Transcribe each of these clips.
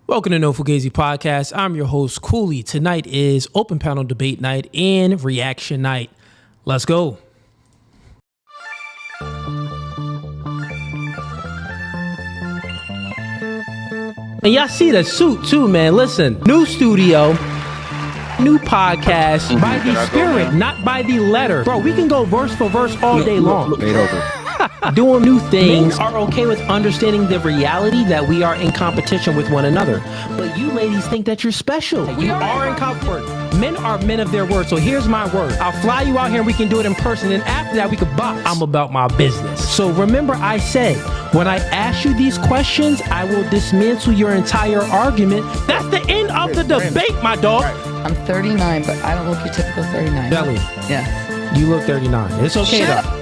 Welcome to No Fugazee Podcast. I'm your host, Cooley. Tonight is open panel debate night and reaction night. Let's go. And y'all see the suit too, man. Listen, new studio, new podcast by the spirit, not by the letter. Bro, we can go verse for verse all day long. Doing new things are okay with understanding the reality that we are in competition with one another. But you ladies think that you're special. You are in comfort. Men are men of their word. So here's my word. I'll fly you out here and we can do it in person. And after that, we could box. I'm about my business. So remember I said, when I ask you these questions, I will dismantle your entire argument. That's the end of the debate, my dog. I'm 39, but I don't look your typical 39. Belly. Yeah. You look 39. It's okay though.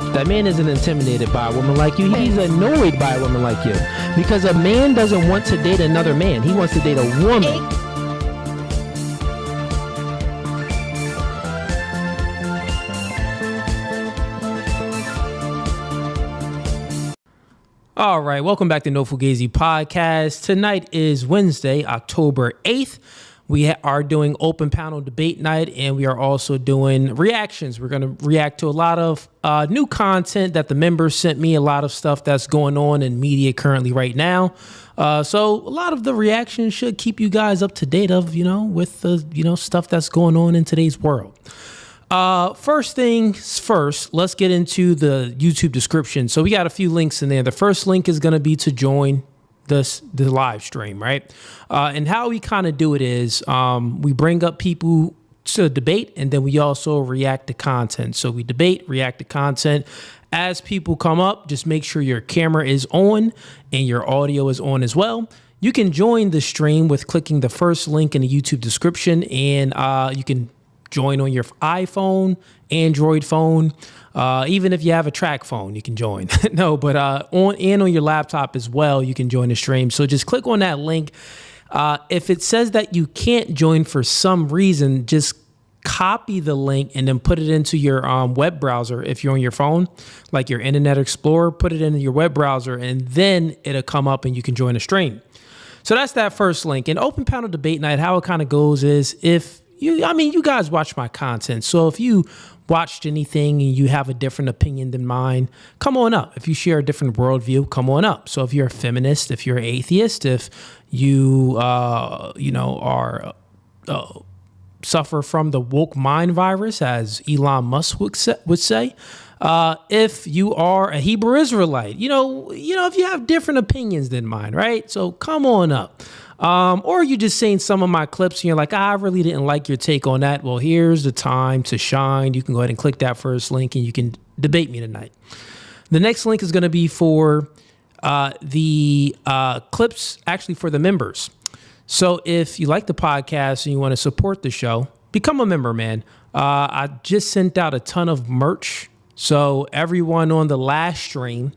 That man isn't intimidated by a woman like you. He's annoyed by a woman like you. Because a man doesn't want to date another man. He wants to date a woman. All right, welcome back to No Fugazee Podcast. Tonight is Wednesday, October 8th. We are doing open panel debate night, and we are also doing reactions. We're going to react to a lot of new content that the members sent me, a lot of stuff that's going on in media currently right now. So a lot of the reactions should keep you guys up to date with the, stuff that's going on in today's world. First things first, let's get into the YouTube description. So we got a few links in there. The first link is going to be to join the live stream, right? And how we kind of do it is we bring up people to debate, and then we also react to content. So we debate, react to content. As people come up, just make sure your camera is on and your audio is on as well. You can join the stream with clicking the first link in the YouTube description, and you can join on your iPhone, Android phone. Even if you have a track phone, you can join. No, but on your laptop as well, you can join the stream. So just click on that link. If it says that you can't join for some reason, just copy the link and then put it into your web browser. If you're on your phone, like your Internet Explorer, put it into your web browser, and then it'll come up and you can join the stream. So that's that first link. And open panel debate night, how it kind of goes is you guys watch my content. So if you watched anything and you have a different opinion than mine, come on up. If you share a different worldview, come on up. So if you're a feminist, if you're an atheist, if you, suffer from the woke mind virus, as Elon Musk would say, if you are a Hebrew Israelite, if you have different opinions than mine, right? So come on up. Or you just seen some of my clips and you're like, I really didn't like your take on that. Well, here's the time to shine. You can go ahead and click that first link and you can debate me tonight. The next link is going to be for the clips actually for the members. So if you like the podcast and you want to support the show, become a member, man. I just sent out a ton of merch. So everyone on the last stream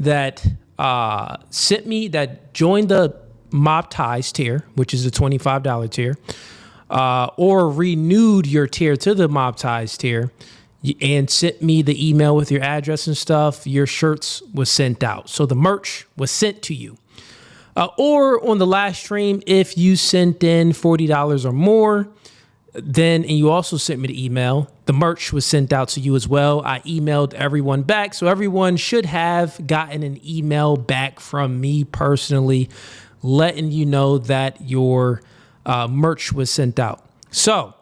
that joined the Mob Ties tier, which is the $25 tier, or renewed your tier to the Mob Ties tier and sent me the email with your address and stuff, your shirts was sent out. So the merch was sent to you. Or on the last stream, if you sent in $40 or more, and you also sent me the email, the merch was sent out to you as well. I emailed everyone back. So everyone should have gotten an email back from me personally, letting you know that your merch was sent out. So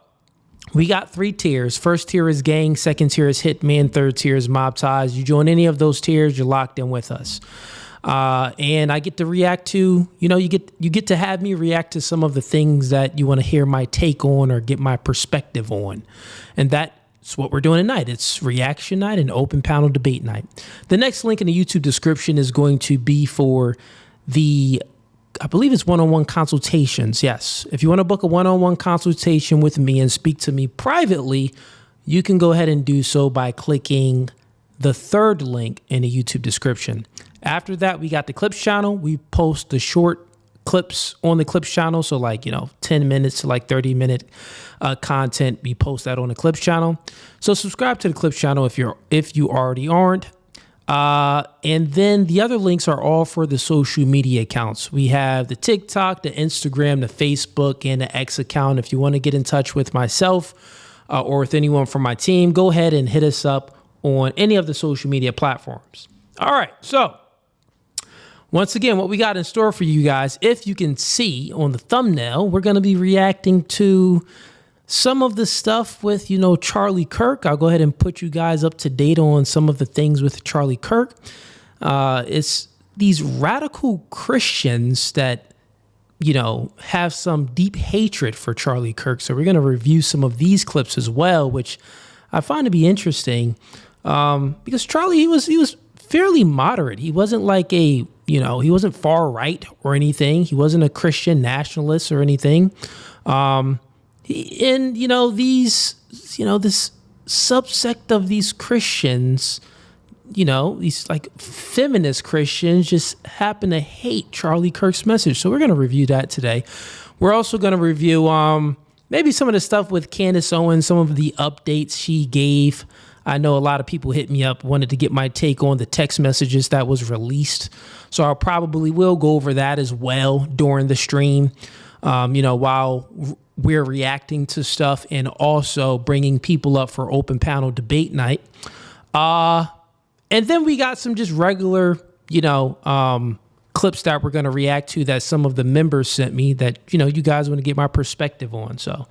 we got 3 tiers. First tier is gang. Second tier is hitman. Third tier is mob ties. You join any of those tiers, you're locked in with us. And I get to react to, you get to have me react to some of the things that you want to hear my take on or get my perspective on. And that's what we're doing tonight. It's reaction night and open panel debate night. The next link in the YouTube description is going to be for I believe it's one-on-one consultations. Yes. If you want to book a one-on-one consultation with me and speak to me privately, you can go ahead and do so by clicking the third link in the YouTube description. After that, we got the Clips channel. We post the short clips on the Clips channel. So 10 minutes to 30-minute content. We post that on the Clips channel. So subscribe to the Clips channel if you already aren't. And then the other links are all for the social media accounts. We have the TikTok, the Instagram, the Facebook, and the X account. If you want to get in touch with myself or with anyone from my team, go ahead and hit us up on any of the social media platforms. All right, so once again, what we got in store for you guys, if you can see on the thumbnail, we're going to be reacting to some of the stuff with, Charlie Kirk. I'll go ahead and put you guys up to date on some of the things with Charlie Kirk. It's these radical Christians that, have some deep hatred for Charlie Kirk. So we're going to review some of these clips as well, which I find to be interesting because Charlie, he was fairly moderate. He wasn't like he wasn't far right or anything. He wasn't a Christian nationalist or anything. This subsect of these Christians, these like feminist Christians just happen to hate Charlie Kirk's message. So we're going to review that today. We're also going to review maybe some of the stuff with Candace Owens, some of the updates she gave. I know a lot of people hit me up, wanted to get my take on the text messages that was released. So I probably will go over that as well during the stream, while we're reacting to stuff and also bringing people up for open panel debate night. And then we got some just regular, clips that we're going to react to that some of the members sent me that, you guys want to get my perspective on. So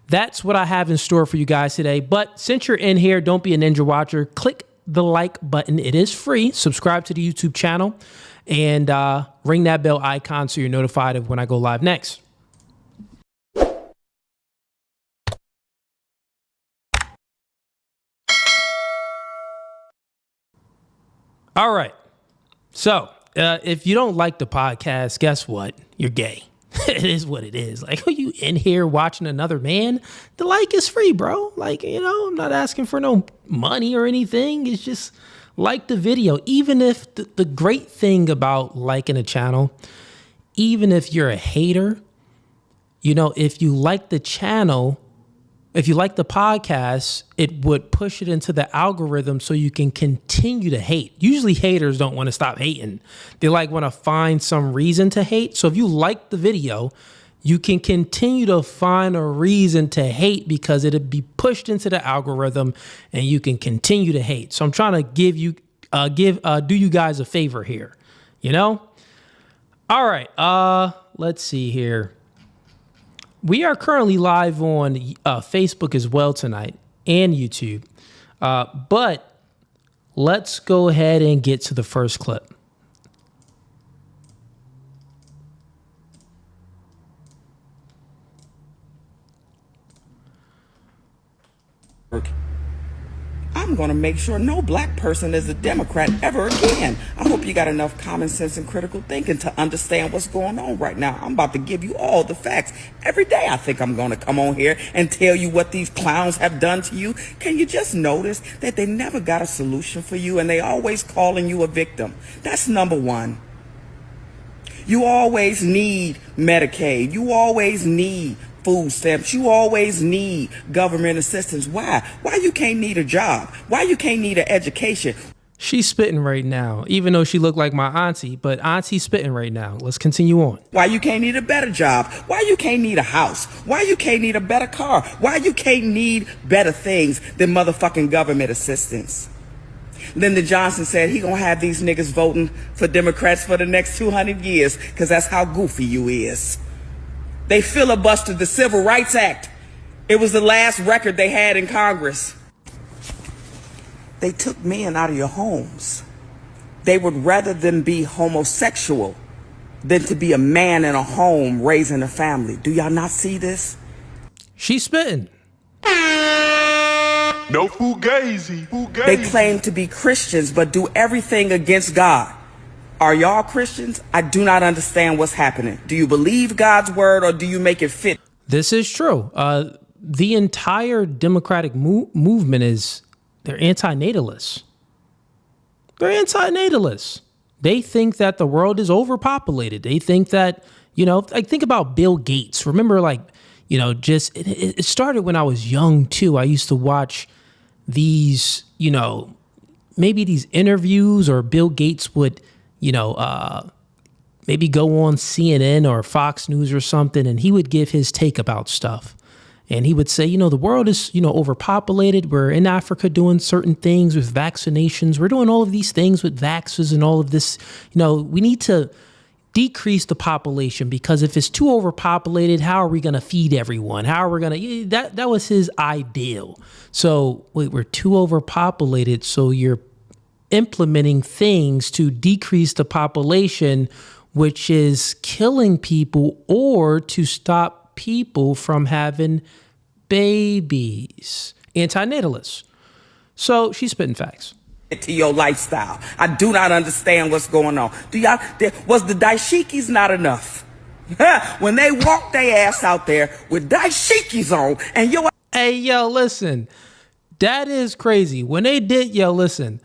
that's what I have in store for you guys today. But since you're in here, don't be a ninja watcher. Click the like button. It is free. Subscribe to the YouTube channel and ring that bell icon so you're notified of when I go live next. All right. So if you don't like the podcast, guess what? You're gay. It is what it is. Like, are you in here watching another man? The like is free, bro. Like, I'm not asking for no money or anything. It's just like the video. Even if the great thing about liking a channel, even if you're a hater, if you like the channel, if you like the podcast, it would push it into the algorithm so you can continue to hate. Usually haters don't want to stop hating. They want to find some reason to hate. So if you like the video, you can continue to find a reason to hate because it'll be pushed into the algorithm and you can continue to hate. So I'm trying to do you guys a favor here, All right. Let's see here. We are currently live on Facebook as well tonight and YouTube. But let's go ahead and get to the first clip. I'm going to make sure no black person is a Democrat ever again. I hope you got enough common sense and critical thinking to understand what's going on right now. I'm about to give you all the facts. Every day I think I'm going to come on here and tell you what these clowns have done to you. Can you just notice that they never got a solution for you and they always calling you a victim? That's number one. You always need Medicaid. You always need food stamps. You always need government assistance. Why? Why you can't need a job? Why you can't need an education? She's spitting right now, even though she looked like my auntie, but auntie's spitting right now. Let's continue on. Why you can't need a better job? Why you can't need a house? Why you can't need a better car? Why you can't need better things than motherfucking government assistance? Lyndon Johnson said he gonna have these niggas voting for Democrats for the next 200 years because that's how goofy you is. They filibustered the Civil Rights Act. It was the last record they had in Congress. They took men out of your homes. They would rather them be homosexual than to be a man in a home raising a family. Do y'all not see this? She's spitting. No Fugazee. They claim to be Christians but do everything against God. Are y'all Christians? I do not understand what's happening. Do you believe God's word or do you make it fit? This is true. The entire Democratic movement they're anti-natalists. They're anti-natalists. They think that the world is overpopulated. They think that, think about Bill Gates. Remember, it started when I was young too. I used to watch these, maybe these interviews, or Bill Gates would, maybe go on CNN or Fox News or something, and he would give his take about stuff. And he would say, the world is, overpopulated. We're in Africa doing certain things with vaccinations. We're doing all of these things with vaxxers and all of this. We need to decrease the population, because if it's too overpopulated, how are we going to feed everyone? How are we going to, that was his ideal. So wait, we're too overpopulated. So you're implementing things to decrease the population, which is killing people, or to stop people from having babies. Antinatalists. So she's spitting facts. To your lifestyle. I do not understand what's going on. Was the dashikis not enough? When they walked their ass out there with dashikis on, and hey, yo, listen. That is crazy. When they did, listen.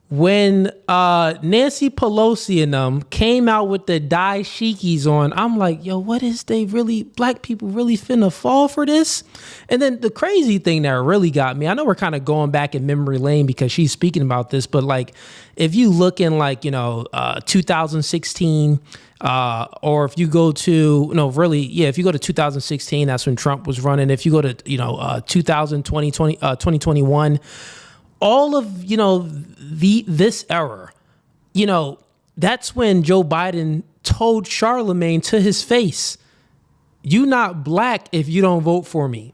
When Nancy Pelosi and them came out with the dashikis on, I'm like, yo, what is black people really finna fall for this? And then the crazy thing that really got me, I know we're kind of going back in memory lane because she's speaking about this, but like, if you look in 2016, or if you go to, if you go to 2016, that's when Trump was running. If you go to, 2021, all of, this era, that's when Joe Biden told Charlemagne to his face, "You not black if you don't vote for me."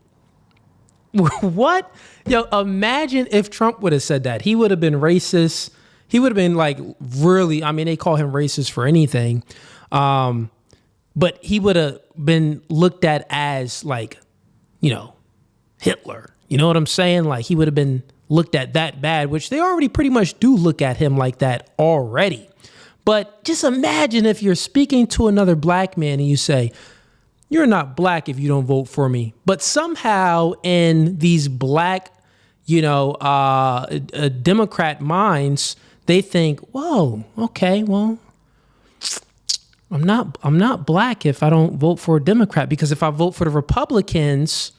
What? Imagine if Trump would have said that. He would have been racist. He would have been really, they call him racist for anything. But he would have been looked at as Hitler. You know what I'm saying? He would have been looked at that bad, which they already pretty much do look at him like that already. But just imagine if you're speaking to another black man and you say, "You're not black if you don't vote for me." But somehow in these black, Democrat minds, they think, "Whoa, okay, well, I'm not black if I don't vote for a Democrat, because if I vote for the Republicans,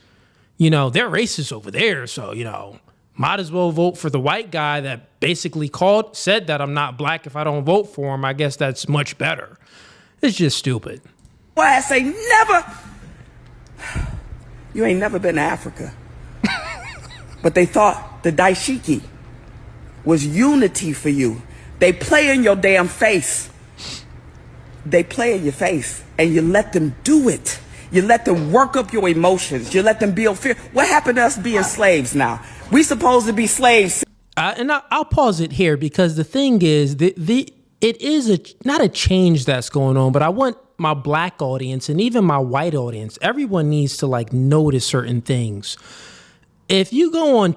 they're racist over there. So, might as well vote for the white guy that basically said that I'm not black if I don't vote for him. I guess that's much better." It's just stupid. Why I say you ain't never been to Africa. But they thought the daishiki was unity for you. They play in your damn face. They play in your face, and you let them do it. You let them work up your emotions. You let them build fear. What happened to us being slaves now? We supposed to be slaves. And I'll pause it here, because the thing is, it is not a change that's going on, but I want my black audience and even my white audience, everyone needs to notice certain things. If you go on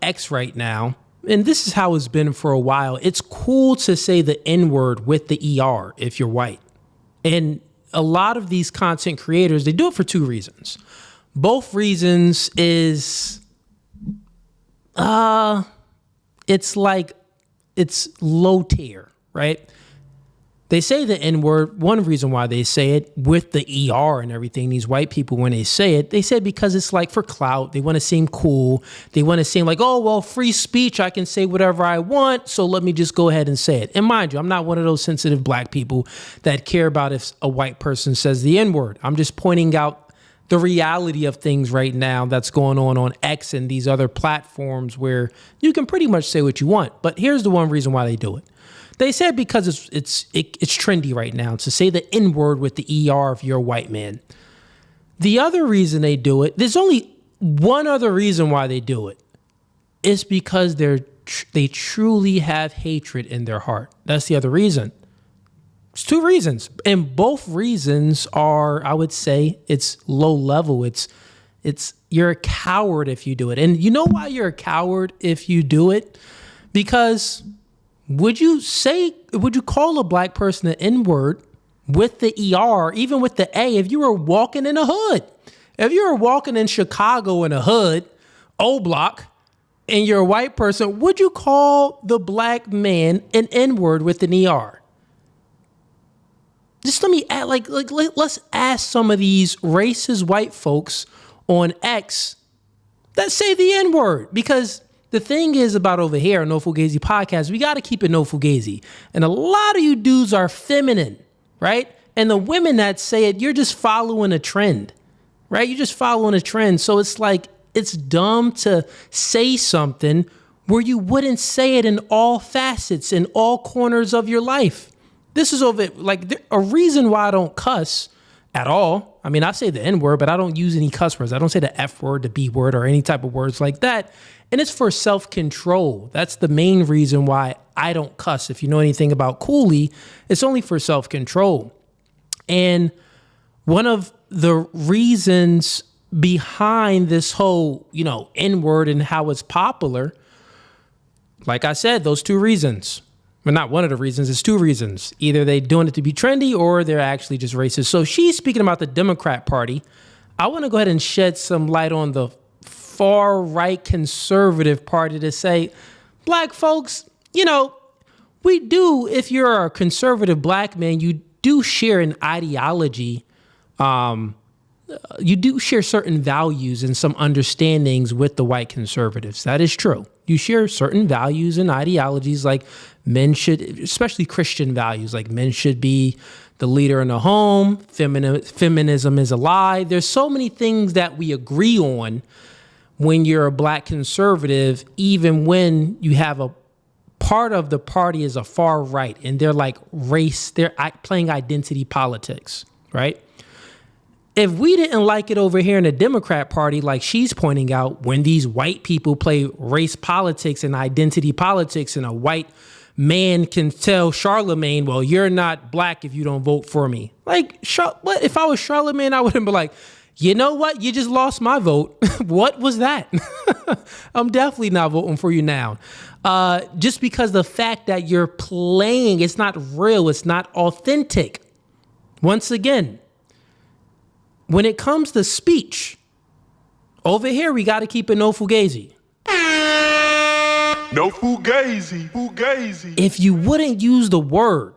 X right now, and this is how it's been for a while, it's cool to say the N-word with the ER if you're white. And a lot of these content creators, they do it for two reasons. Both reasons is, it's low tier, right? They say the N-word. One reason why they say it with the ER and everything, these white people, when they say it, they say it because it's for clout. They want to seem cool. They want to seem oh, well, free speech. I can say whatever I want, so let me just go ahead and say it. And mind you, I'm not one of those sensitive black people that care about if a white person says the N-word. I'm just pointing out the reality of things right now that's going on X and these other platforms where you can pretty much say what you want. But here's the one reason why they do it. They say it because it's trendy right now to say the N-word with the ER if you're a white man. The other reason they do it, there's only one other reason why they do it. It's because they truly have hatred in their heart. That's the other reason. It's two reasons. And both reasons are, I would say, it's low level. It's you're a coward if you do it. And you know why you're a coward if you do it? Because would you call a black person an N-word with the ER, even with the A, if you were walking in a hood? If you were walking in Chicago in a hood, O Block, and you're a white person, would you call the black man an N-word with an ER? Just let me add, let's ask some of these racist white folks on X that say the N-word, because the thing is about over here on No Fugazi podcast, we got to keep it no Fugazi. And a lot of you dudes are feminine, right? And the women that say it, you're just following a trend, right? You're just following a trend. So it's like, it's dumb to say something where you wouldn't say it in all facets, in all corners of your life. This is over, like, a reason why I don't cuss at all. I mean, I say the N word, but I don't use any cuss words. I don't say the F word, the B word, or any type of words like that. And it's for self-control. That's the main reason why I don't cuss. If you know anything about Cooley, it's only for self-control. And one of the reasons behind this whole, N word and how it's popular, like I said, those two reasons. Well, not one of the reasons, it's two reasons. Either they're doing it to be trendy or they're actually just racist. So she's speaking about the Democrat Party. I want to go ahead and shed some light on the far right conservative party to say, black folks, we do, if you're a conservative black man, you do share an ideology. You do share certain values and some understandings with the white conservatives. That is true. You share certain values and ideologies, like men should, especially Christian values, like men should be the leader in the home. Feminism is a lie. There's so many things that we agree on when you're a black conservative, even when you have a part of the party is a far right and they're like race, they're playing identity politics, right? If we didn't like it over here in the Democrat Party, like she's pointing out, when these white people play race politics and identity politics, and a white man can tell Charlemagne, well, you're not black if you don't vote for me. Like, what? If I was Charlemagne, I wouldn't be like, you know what? You just lost my vote. What was that? I'm definitely not voting for you now. Just because the fact that you're playing, it's not real. It's not authentic. Once again, when it comes to speech, over here, we got to keep it no Fugazi. No Fugazi. Fugazi. If you wouldn't use the word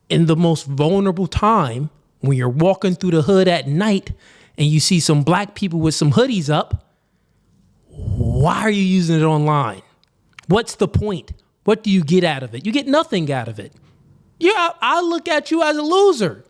in the most vulnerable time, when you're walking through the hood at night and you see some black people with some hoodies up, why are you using it online? What's the point? What do you get out of it? You get nothing out of it. Yeah, I look at you as a loser.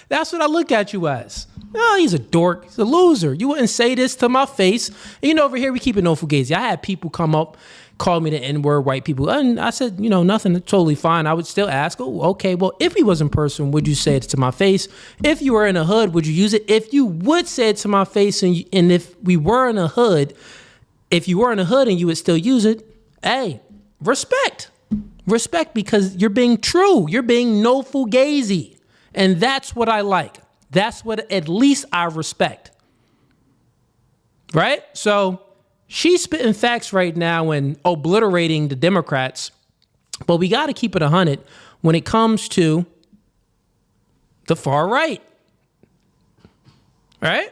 That's what I look at you as. Oh, he's a dork. He's a loser. You wouldn't say this to my face. And, over here we keep it no Fugazi. I had people come up, call me the N-word, white people. And I said, nothing, totally fine. I would still ask, oh, okay, well, if he was in person, would you say it to my face? If you were in a hood, would you use it? If you would say it to my face, and if we were in a hood, if you were in a hood and you would still use it, hey, respect. Respect, because you're being true. You're being no Fugazi. And that's what I like. That's what at least I respect. Right? So she's spitting facts right now and obliterating the Democrats. But we got to keep it 100 when it comes to the far right. Right?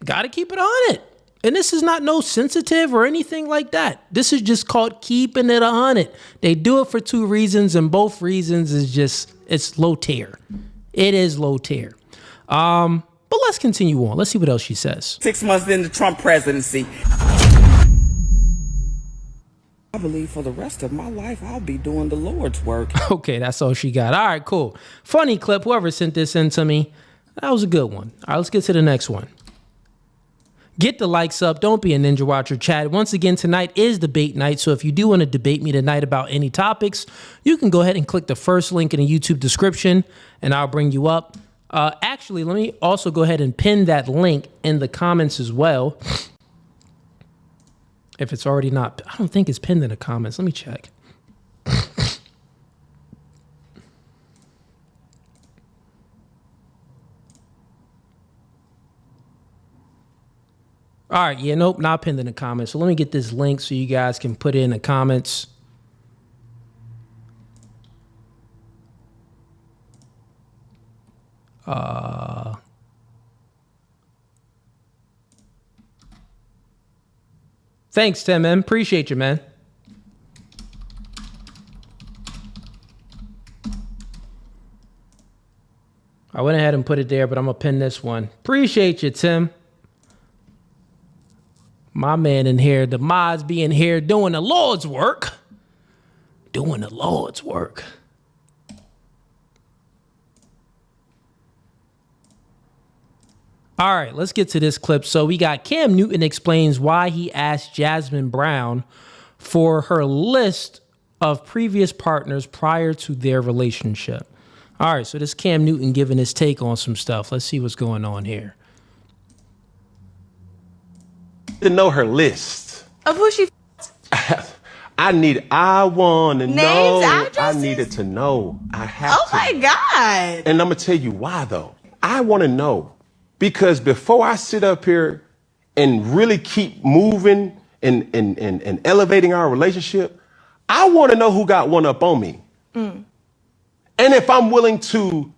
Got to keep it 100. And this is not no sensitive or anything like that. This is just called keeping it 100. They do it for two reasons, and both reasons is just, it's low tier. It is low tier. But let's continue on. Let's see what else she says. 6 months into Trump presidency. I believe for the rest of my life, I'll be doing the Lord's work. Okay, that's all she got. All right, cool. Funny clip. Whoever sent this in to me, that was a good one. All right, let's get to the next one. Get the likes up. Don't be a Ninja Watcher chat. Once again, tonight is debate night. So if you do want to debate me tonight about any topics, you can go ahead and click the first link in the YouTube description and I'll bring you up. Actually, let me also go ahead and pin that link in the comments as well. If it's already not, I don't think it's pinned in the comments. Let me check. All right, yeah, nope, not pinned in the comments. So let me get this link so you guys can put it in the comments. Thanks, Tim, man. Appreciate you, man. I went ahead and put it there, but I'm going to pin this one. Appreciate you, Tim. My man in here, the mods being here doing the Lord's work. Doing the Lord's work. All right, let's get to this clip. So we got Cam Newton explains why he asked Jasmine Brown for her list of previous partners prior to their relationship. All right, so this Cam Newton giving his take on some stuff. Let's see what's going on here. To know her list. Of who she I want to Names, know. addresses? I needed to know. I have Oh to. my God. And I'm going to tell you why, though. I want to know. Because before I sit up here and really keep moving and elevating our relationship, I want to know who got one up on me. And if I'm willing to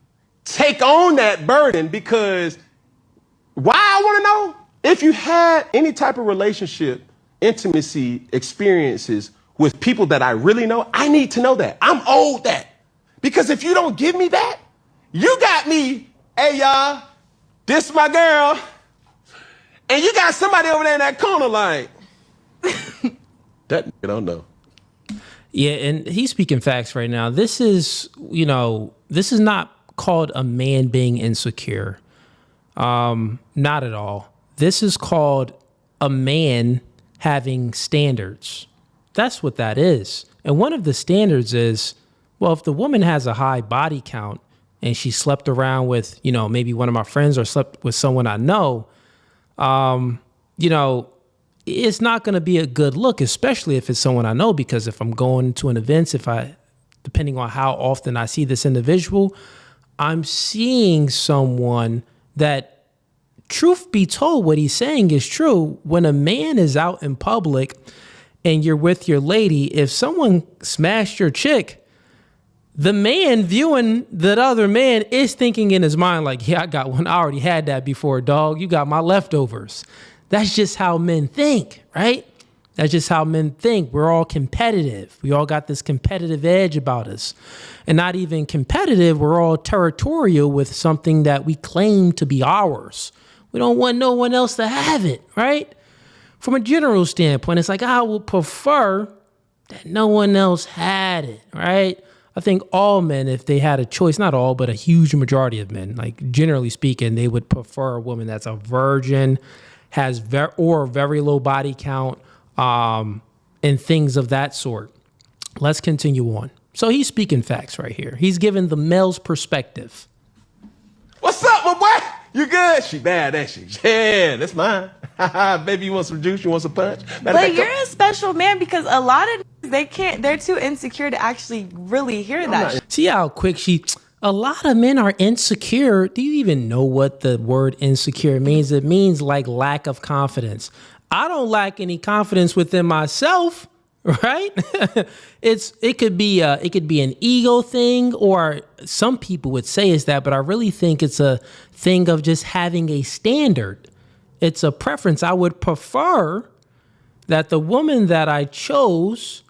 take on that burden, because why I want to know? If you had any type of relationship, intimacy, experiences with people that I really know, I need to know that. I'm owed that. Because if you don't give me that, you got me, hey y'all, this my girl, and you got somebody over there in that corner like, that nigga don't know. Yeah, and he's speaking facts right now. This is, this is not called a man being insecure. Not at all. This is called a man having standards. That's what that is. And one of the standards is, well, if the woman has a high body count and she slept around with, maybe one of my friends or slept with someone I know, it's not going to be a good look, especially if it's someone I know, because if I'm going to an event, depending on how often I see this individual, I'm seeing someone that, truth be told, what he's saying is true. When a man is out in public and you're with your lady, if someone smashed your chick, the man viewing that other man is thinking in his mind like, yeah, I got one. I already had that before, dog. You got my leftovers. That's just how men think, right? That's just how men think. We're all competitive. We all got this competitive edge about us. And not even competitive, we're all territorial with something that we claim to be ours. We don't want no one else to have it, right? From a general standpoint, it's like, I would prefer that no one else had it, right? I think all men, if they had a choice, not all, but a huge majority of men, like generally speaking, they would prefer a woman that's a virgin, has very low body count, and things of that sort. Let's continue on. So he's speaking facts right here. He's giving the male's perspective. What's up, my boy? You good? She bad, ain't she? Yeah, that's mine. Baby, you want some juice? You want some punch? But you're a special man, because a lot of they're too insecure to actually really hear that. See how quick a lot of men are insecure. Do you even know what the word insecure means? It means like lack of confidence. I don't lack any confidence within myself, right? It could be an ego thing, or some people would say it's that, but I really think it's a thing of just having a standard. It's a preference. I would prefer that the woman that I chose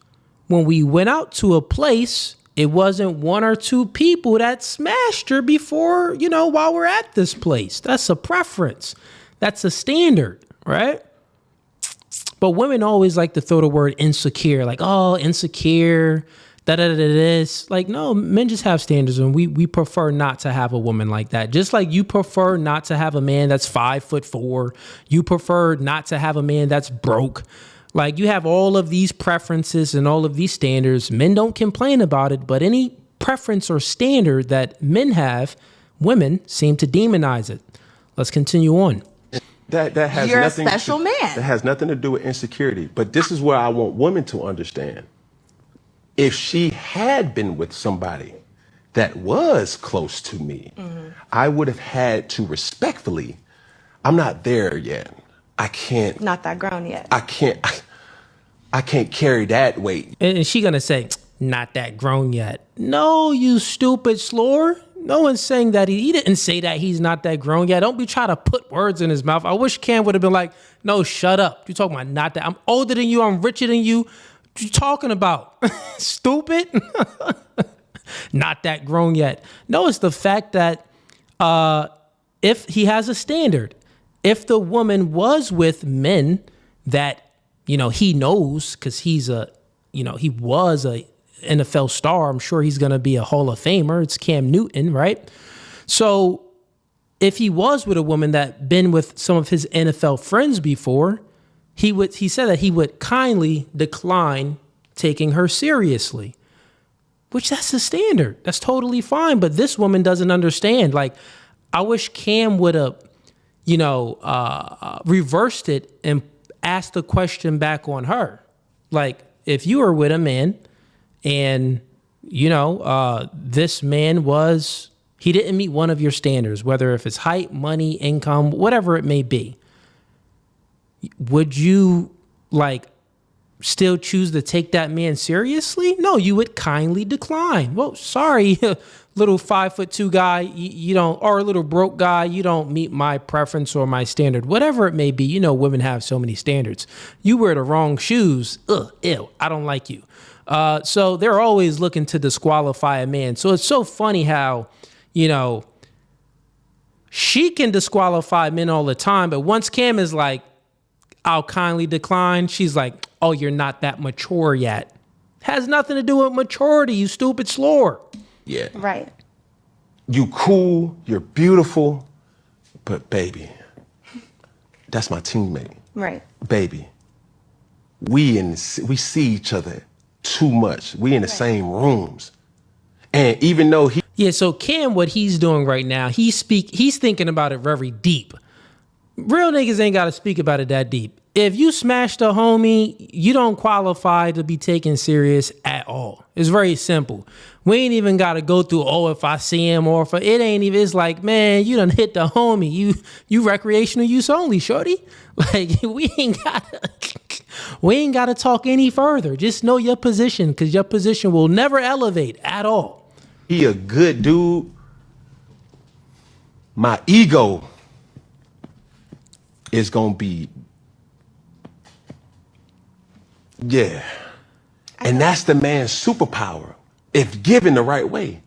when we went out to a place, it wasn't one or two people that smashed her before, while we're at this place. That's a preference. That's a standard, right? But women always like to throw the word insecure, like, oh, insecure, da-da-da-da-this. Like, no, men just have standards, and we prefer not to have a woman like that. Just like you prefer not to have a man that's 5'4", you prefer not to have a man that's broke. Like, you have all of these preferences and all of these standards. Men don't complain about it, but any preference or standard that men have, women seem to demonize it. Let's continue on. That has You're nothing a special man. That has nothing to do with insecurity. But this is where I want women to understand. If she had been with somebody that was close to me, I would have had to respectfully, I'm not there yet. I can't. Not that grown yet. I can't carry that weight. And she gonna say, not that grown yet. No, you stupid slore. No one's saying that. He didn't say that he's not that grown yet. Don't be trying to put words in his mouth. I wish Cam would have been like, no, shut up. You talking about not that. I'm older than you. I'm richer than you. What you talking about? Stupid. Not that grown yet. No, it's the fact that if he has a standard, if the woman was with men that, he knows because he was a NFL star. I'm sure he's going to be a Hall of Famer. It's Cam Newton, right? So if he was with a woman that been with some of his NFL friends before, he said that he would kindly decline taking her seriously, which that's the standard. That's totally fine. But this woman doesn't understand. Like, I wish Cam would have, reversed it and asked the question back on her. Like, if you were with a man and, this man he didn't meet one of your standards, whether if it's height, money, income, whatever it may be, would you still choose to take that man seriously? No, you would kindly decline. Well, sorry, little 5'2" guy, you don't, or a little broke guy, you don't meet my preference or my standard, whatever it may be. Women have so many standards. You wear the wrong shoes. Ugh, ew, I don't like you. So they're always looking to disqualify a man. So it's so funny how, she can disqualify men all the time, but once Cam is like, I'll kindly decline, she's like, oh, you're not that mature yet. Has nothing to do with maturity, you stupid slore. Yeah. Right. You cool, you're beautiful, but baby, that's my teammate. Right. Baby, we see each other too much. We in the same rooms. And even though Yeah, so Cam, what he's doing right now, he's thinking about it very deep. Real niggas ain't got to speak about it that deep. If you smashed a homie, you don't qualify to be taken serious at all. It's very simple. We ain't even got to go through, if I see him or if it ain't even, it's like, man, you done hit the homie. You recreational use only, shorty. Like, we ain't got to talk any further. Just know your position, because your position will never elevate at all. he a good dude, my ego is going to be, yeah. And that's the man's superpower, if given the right way.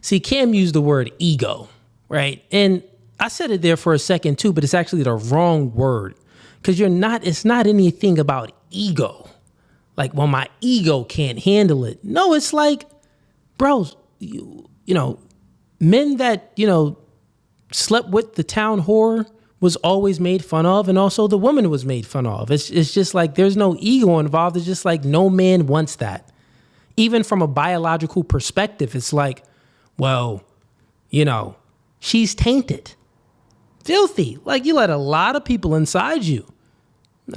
See, Cam used the word ego, right? And I said it there for a second too, but it's actually the wrong word. Because it's not anything about ego. Like, well, my ego can't handle it. No, it's like, bros, men that, slept with the town whore was always made fun of, and also the woman was made fun of. It's just like there's no ego involved. It's just like no man wants that. Even from a biological perspective, it's like, well, she's tainted, filthy. Like, you let a lot of people inside you.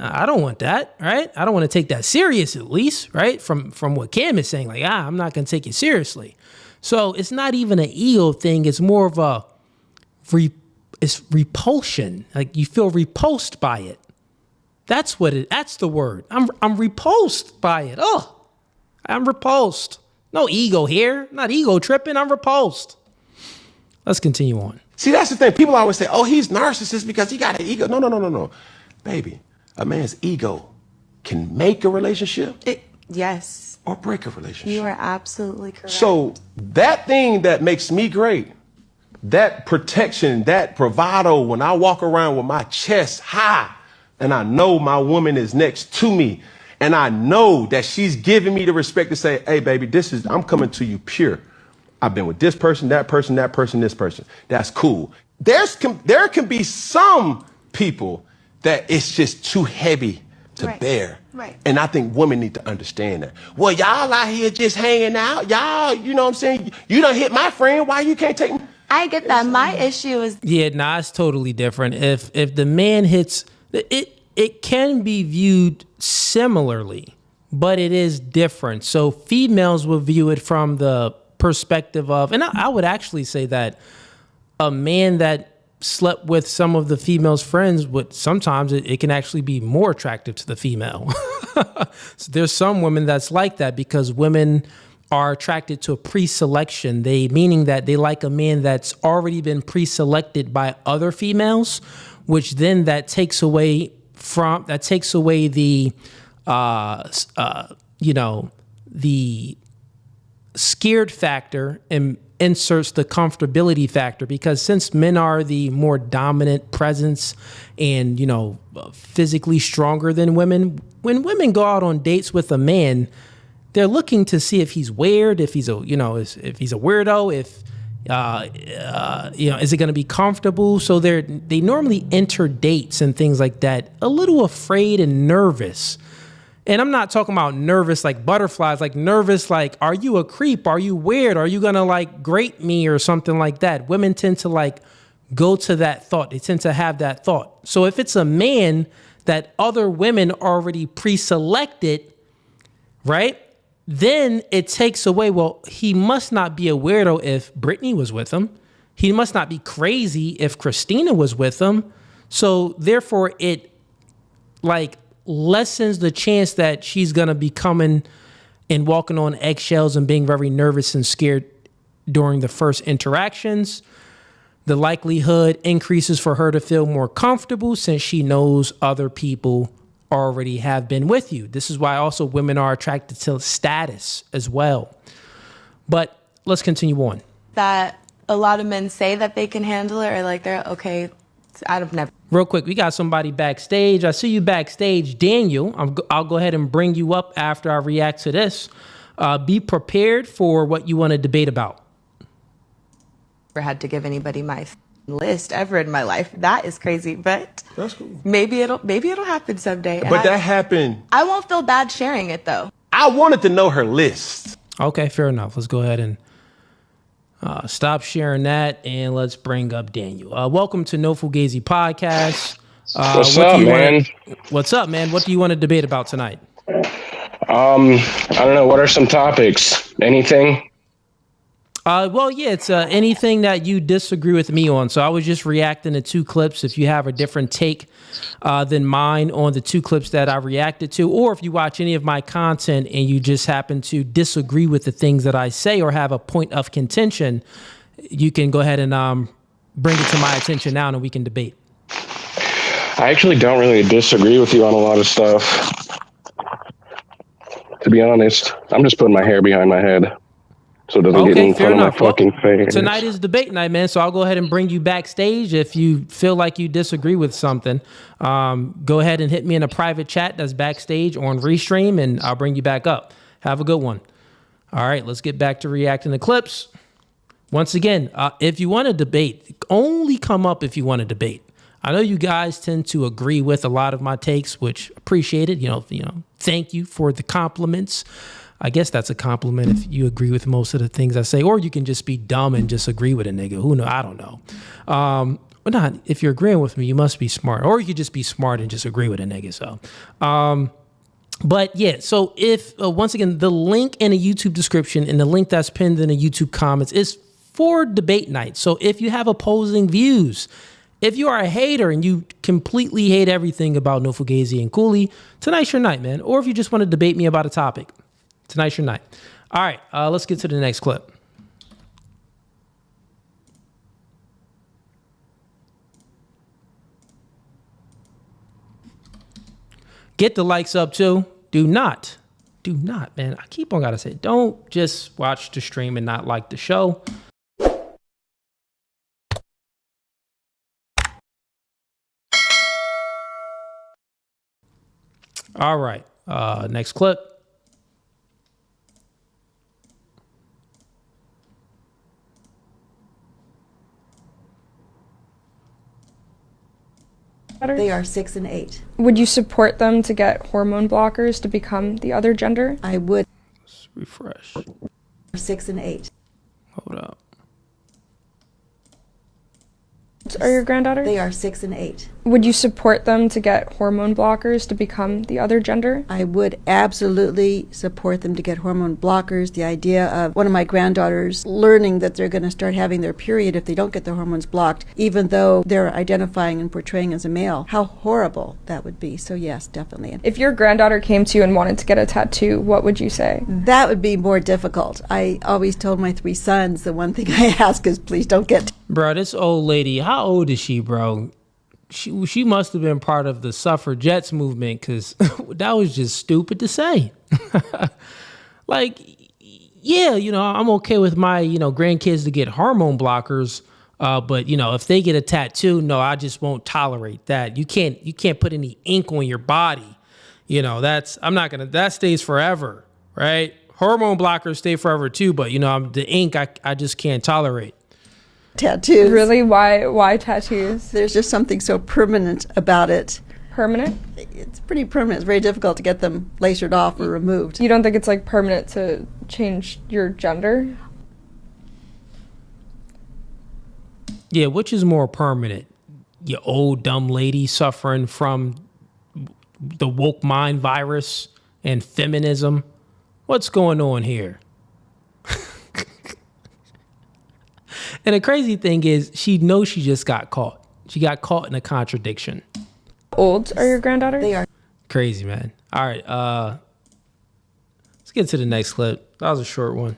I don't want that, right? I don't want to take that serious, at least, right? From what Cam is saying, like, I'm not going to take it seriously. So it's not even an ego thing. It's more of it's repulsion. Like, you feel repulsed by it. That's the word. I'm repulsed by it. Oh, I'm repulsed. No ego here. Not ego tripping. I'm repulsed. Let's continue on. See, that's the thing. People always say, oh, he's narcissist because he got an ego. No. Baby, a man's ego can make a relationship. Yes. Or break a relationship. You are absolutely correct. So that thing that makes me great, that protection, that bravado, when I walk around with my chest high and I know my woman is next to me and I know that she's giving me the respect to say, hey, baby, I'm coming to you pure. I've been with this person, that person, this person. That's cool. There can be some people that it's just too heavy to bear. Right. And I think women need to understand that. Well, y'all out here just hanging out. Y'all, you know what I'm saying? You done hit my friend. Why you can't take me? I get that. My issue is... Yeah, it's totally different. If the man hits... It can be viewed similarly, but it is different. So females will view it from the perspective of... And I would actually say that a man that slept with some of the female's friends sometimes it can actually be more attractive to the female. So there's some women that's like that because women are attracted to a pre-selection. Meaning that they like a man that's already been pre-selected by other females, which then that takes away the the scared factor and inserts the comfortability factor, because since men are the more dominant presence and, you know, physically stronger than women, when women go out on dates with a man, they're looking to see if he's weird, if he's a, you know, if he's a weirdo, if, you know, is it going to be comfortable? So they normally enter dates and things like that a little afraid and nervous. And I'm not talking about nervous like butterflies, like nervous like, are you a creep? Are you weird? Are you going to like grate me or something like that? Women tend to like go to that thought. They tend to have that thought. So if it's a man that other women already pre-selected, right? Then it takes away, well, he must not be a weirdo if Brittany was with him. He must not be crazy if Christina was with him. So therefore it like lessens the chance that she's going to be coming and walking on eggshells and being very nervous and scared during the first interactions. The likelihood increases for her to feel more comfortable since she knows other people already have been with you. This is why also women are attracted to status as well. But let's continue on. That a lot of men say that they can handle it, or like they're okay. I've never. Real quick, we got somebody backstage. I see you backstage, Daniel. I'll go ahead and bring you up after I react to this. Be prepared for what you want to debate about. Never had to give anybody my list ever in my life. That is crazy, but That's cool. maybe it'll happen someday. But that happened. I won't feel bad sharing it though. I wanted to know her list. Okay, fair enough. Let's go ahead and stop sharing that, and let's bring up Daniel. Welcome to No Fugazee Podcast. What's up, man? What's up, man? What do you want to debate about tonight? I don't know. What are some topics? Anything? Well, yeah, it's anything that you disagree with me on. So I was just reacting to two clips. If you have a different take than mine on the two clips that I reacted to, or if you watch any of my content and you just happen to disagree with the things that I say or have a point of contention, you can go ahead and bring it to my attention now and we can debate. I actually don't really disagree with you on a lot of stuff. To be honest, I'm just putting my hair behind my head so it doesn't get in front of my fucking face. Tonight is debate night, man, so I'll go ahead and bring you backstage. If you feel like you disagree with something, go ahead and hit me in a private chat that's backstage or on Restream, and I'll bring you back up. Have a good one. All right, let's get back to reacting to clips. Once again, if you want to debate, only come up if you want to debate. I know you guys tend to agree with a lot of my takes, which appreciate it. You know, thank you for the compliments. I guess that's a compliment if you agree with most of the things I say, or you can just be dumb and just agree with a nigga. Who knows? I don't know. But not if you're agreeing with me, you must be smart, or you could just be smart and just agree with a nigga. So, but yeah. So if once again, the link in the YouTube description and the link that's pinned in the YouTube comments is for debate night. So if you have opposing views, if you are a hater and you completely hate everything about No Fugazee and Cooley, tonight's your night, man. Or if you just want to debate me about a topic, tonight's your night. All right, let's get to the next clip. Get the likes up too. Do not, man. I keep on gotta say, don't just watch the stream and not like the show. All right, next clip. They are 6 and 8. Would you support them to get hormone blockers to become the other gender? I would. Let's refresh. 6 and 8. Hold up. Are your granddaughters? They are 6 and 8. Would you support them to get hormone blockers to become the other gender? I would absolutely support them to get hormone blockers. The idea of one of my granddaughters learning that they're going to start having their period if they don't get their hormones blocked, even though they're identifying and portraying as a male. How horrible that would be. So yes, definitely. If your granddaughter came to you and wanted to get a tattoo, what would you say? That would be more difficult. I always told my 3 sons the one thing I ask is please don't get. Bro, this old lady, how old is she, bro? She must have been part of the suffragettes movement, because that was just stupid to say. Like, yeah, I'm okay with my, grandkids to get hormone blockers. But if they get a tattoo, no, I just won't tolerate that. You can't put any ink on your body. That stays forever, right? Hormone blockers stay forever too, but the ink I just can't tolerate. Tattoos. Really? Why tattoos? There's just something so permanent about it. Permanent? It's pretty permanent. It's very difficult to get them lasered off or removed. You don't think it's like permanent to change your gender? Yeah, which is more permanent? You old dumb lady suffering from the woke mind virus and feminism. What's going on here? And the crazy thing is, she knows she just got caught. She got caught in a contradiction. Old are your granddaughters? They are. Crazy, man. All right, let's get to the next clip. That was a short one.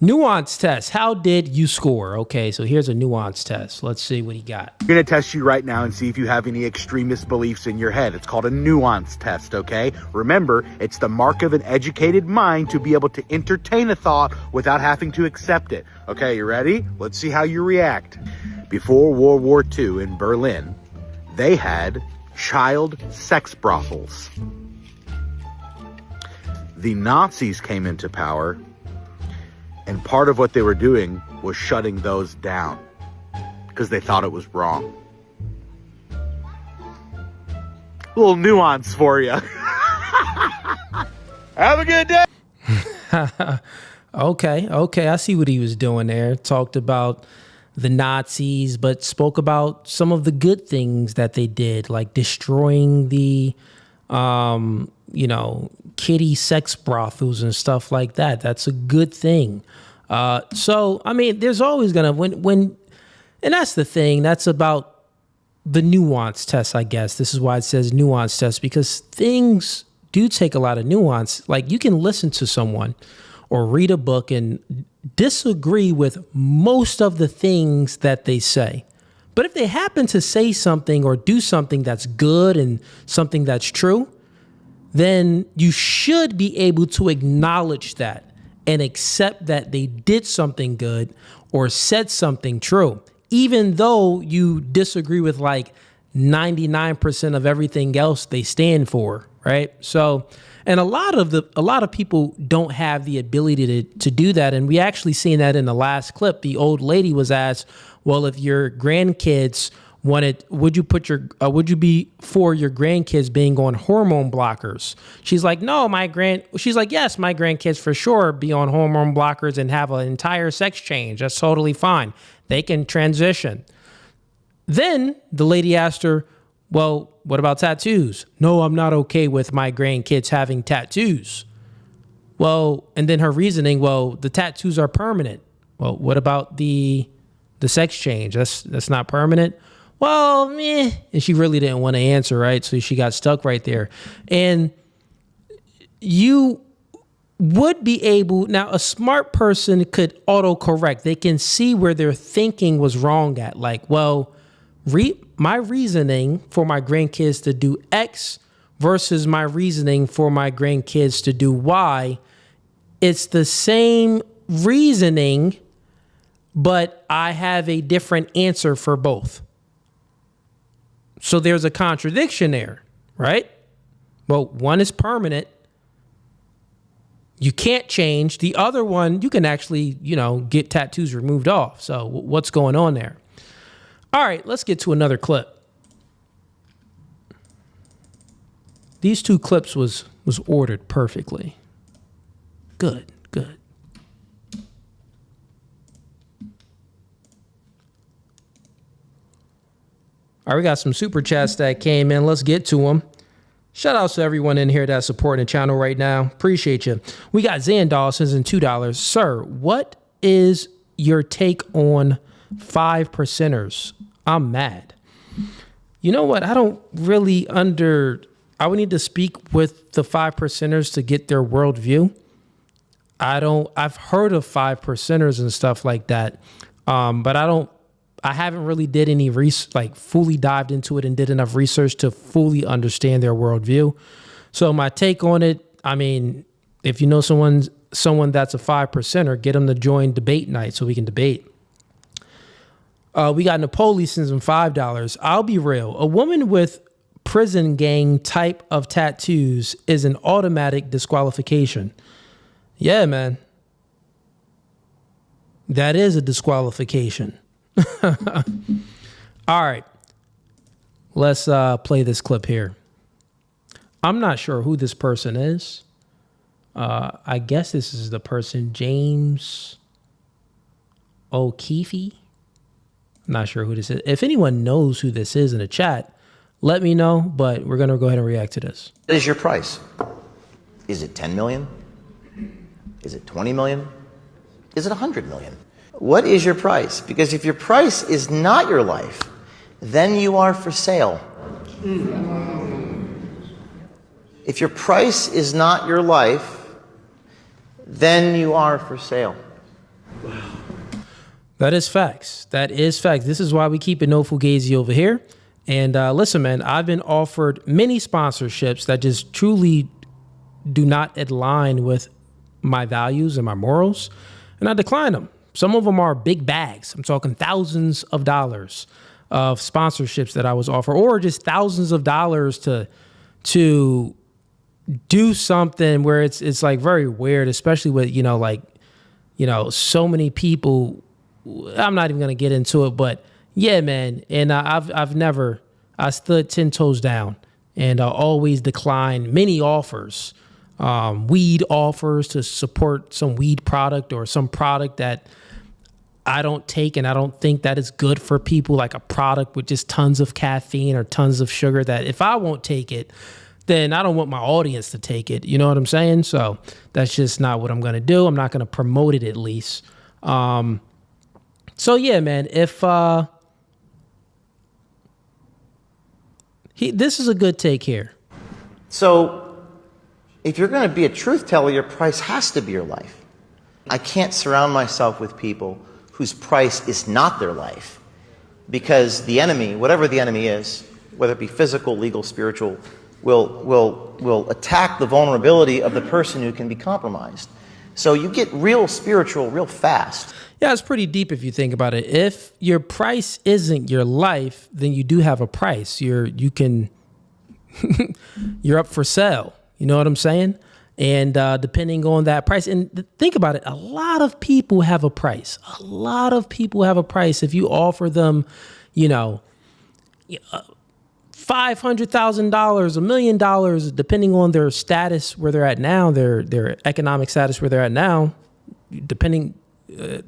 Nuance test. How did you score? Okay, so here's a nuance test. Let's see what he got. I'm going to test you right now and see if you have any extremist beliefs in your head. It's called a nuance test, okay? Remember, it's the mark of an educated mind to be able to entertain a thought without having to accept it. Okay, you ready? Let's see how you react. Before World War II in Berlin, they had child sex brothels. The Nazis came into power, and part of what they were doing was shutting those down because they thought it was wrong. A little nuance for you. Have a good day. Okay. I see what he was doing there. Talked about the Nazis, but spoke about some of the good things that they did, like destroying the, kiddie sex brothels and stuff like that. That's a good thing. So, I mean, there's always gonna, and that's the thing, that's about the nuance test, I guess. This is why it says nuance test, because things do take a lot of nuance. Like, you can listen to someone or read a book and disagree with most of the things that they say. But if they happen to say something or do something that's good and something that's true, then you should be able to acknowledge that and accept that they did something good or said something true, even though you disagree with like 99% of everything else they stand for, right? So, and a lot of people don't have the ability to do that. And we actually seen that in the last clip. The old lady was asked, well, if your grandkids wanted, would you be for your grandkids being on hormone blockers? She's like, no, she's like, yes, my grandkids for sure be on hormone blockers and have an entire sex change. That's totally fine. They can transition. Then the lady asked her, well, what about tattoos? No, I'm not okay with my grandkids having tattoos. Well, and then her reasoning, well, the tattoos are permanent. Well, what about the sex change? That's not permanent. Well, meh. And she really didn't want to answer, right? So she got stuck right there. And you would be able, now a smart person could autocorrect. They can see where their thinking was wrong at. Like, well, my reasoning for my grandkids to do X versus my reasoning for my grandkids to do Y, it's the same reasoning, but I have a different answer for both. So there's a contradiction there, right? Well, one is permanent. You can't change. The other one, you can actually, get tattoos removed off. So what's going on there? All right, let's get to another clip. These two clips was ordered perfectly. Good. All right, we got some super chats that came in. Let's get to them. Shout out to everyone in here that's supporting the channel right now. Appreciate you. We got Zandal sends in $2. Sir, what is your take on 5%ers? I'm mad. You know what? I don't really I would need to speak with the 5%ers to get their worldview. I've heard of 5%ers and stuff like that. But I I haven't really did any fully dived into it and did enough research to fully understand their worldview. So my take on it, I mean, if you know someone that's a 5%er, get them to join debate night so we can debate. We got Napoli sends him $5. I'll be real. A woman with prison gang type of tattoos is an automatic disqualification. Yeah, man. That is a disqualification. All right. Let's play this clip here. I'm not sure who this person is. I guess this is the person, James O'Keefe. I'm not sure who this is. If anyone knows who this is in the chat, let me know, but we're going to go ahead and react to this. What is your price? Is it 10 million? Is it 20 million? Is it 100 million? What is your price? Because if your price is not your life, then you are for sale. If your price is not your life, then you are for sale. That is facts. That is facts. This is why we keep it no Fugazi over here. And listen, man, I've been offered many sponsorships that just truly do not align with my values and my morals, and I decline them. Some of them are big bags. I'm talking thousands of dollars of sponsorships that I was offered, or just thousands of dollars to do something where it's like very weird, especially with, so many people. I'm not even going to get into it, but yeah, man. And I stood 10 toes down and always declined many offers, weed offers to support some weed product or some product that I don't take and I don't think that is good for people, like a product with just tons of caffeine or tons of sugar, that if I won't take it, then I don't want my audience to take it. You know what I'm saying? So that's just not what I'm going to do. I'm not going to promote it, at least. So yeah, man, if this is a good take here. So if you're going to be a truth teller, your price has to be your life. I can't surround myself with people whose price is not their life, because the enemy, whatever the enemy is, whether it be physical, legal, spiritual, will attack the vulnerability of the person who can be compromised. So you get real spiritual real fast. Yeah, it's pretty deep if you think about it. If your price isn't your life, then you do have a price. You're up for sale. You know what I'm saying? And depending on that price, and think about it, a lot of people have a price. A lot of people have a price. If you offer them, $500,000, $1 million, depending on their status where they're at now, their economic status where they're at now, depending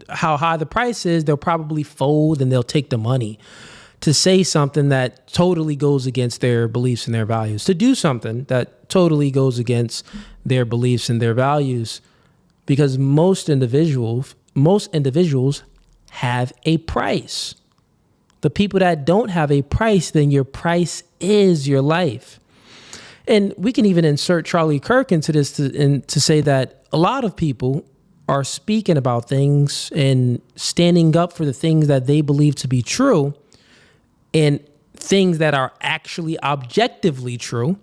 how high the price is, they'll probably fold and they'll take the money to say something that totally goes against their beliefs and their values, to do something that totally goes against their beliefs and their values, because most individuals have a price. The people that don't have a price, then your price is your life. And we can even insert Charlie Kirk into this to say that a lot of people are speaking about things and standing up for the things that they believe to be true, and things that are actually objectively true.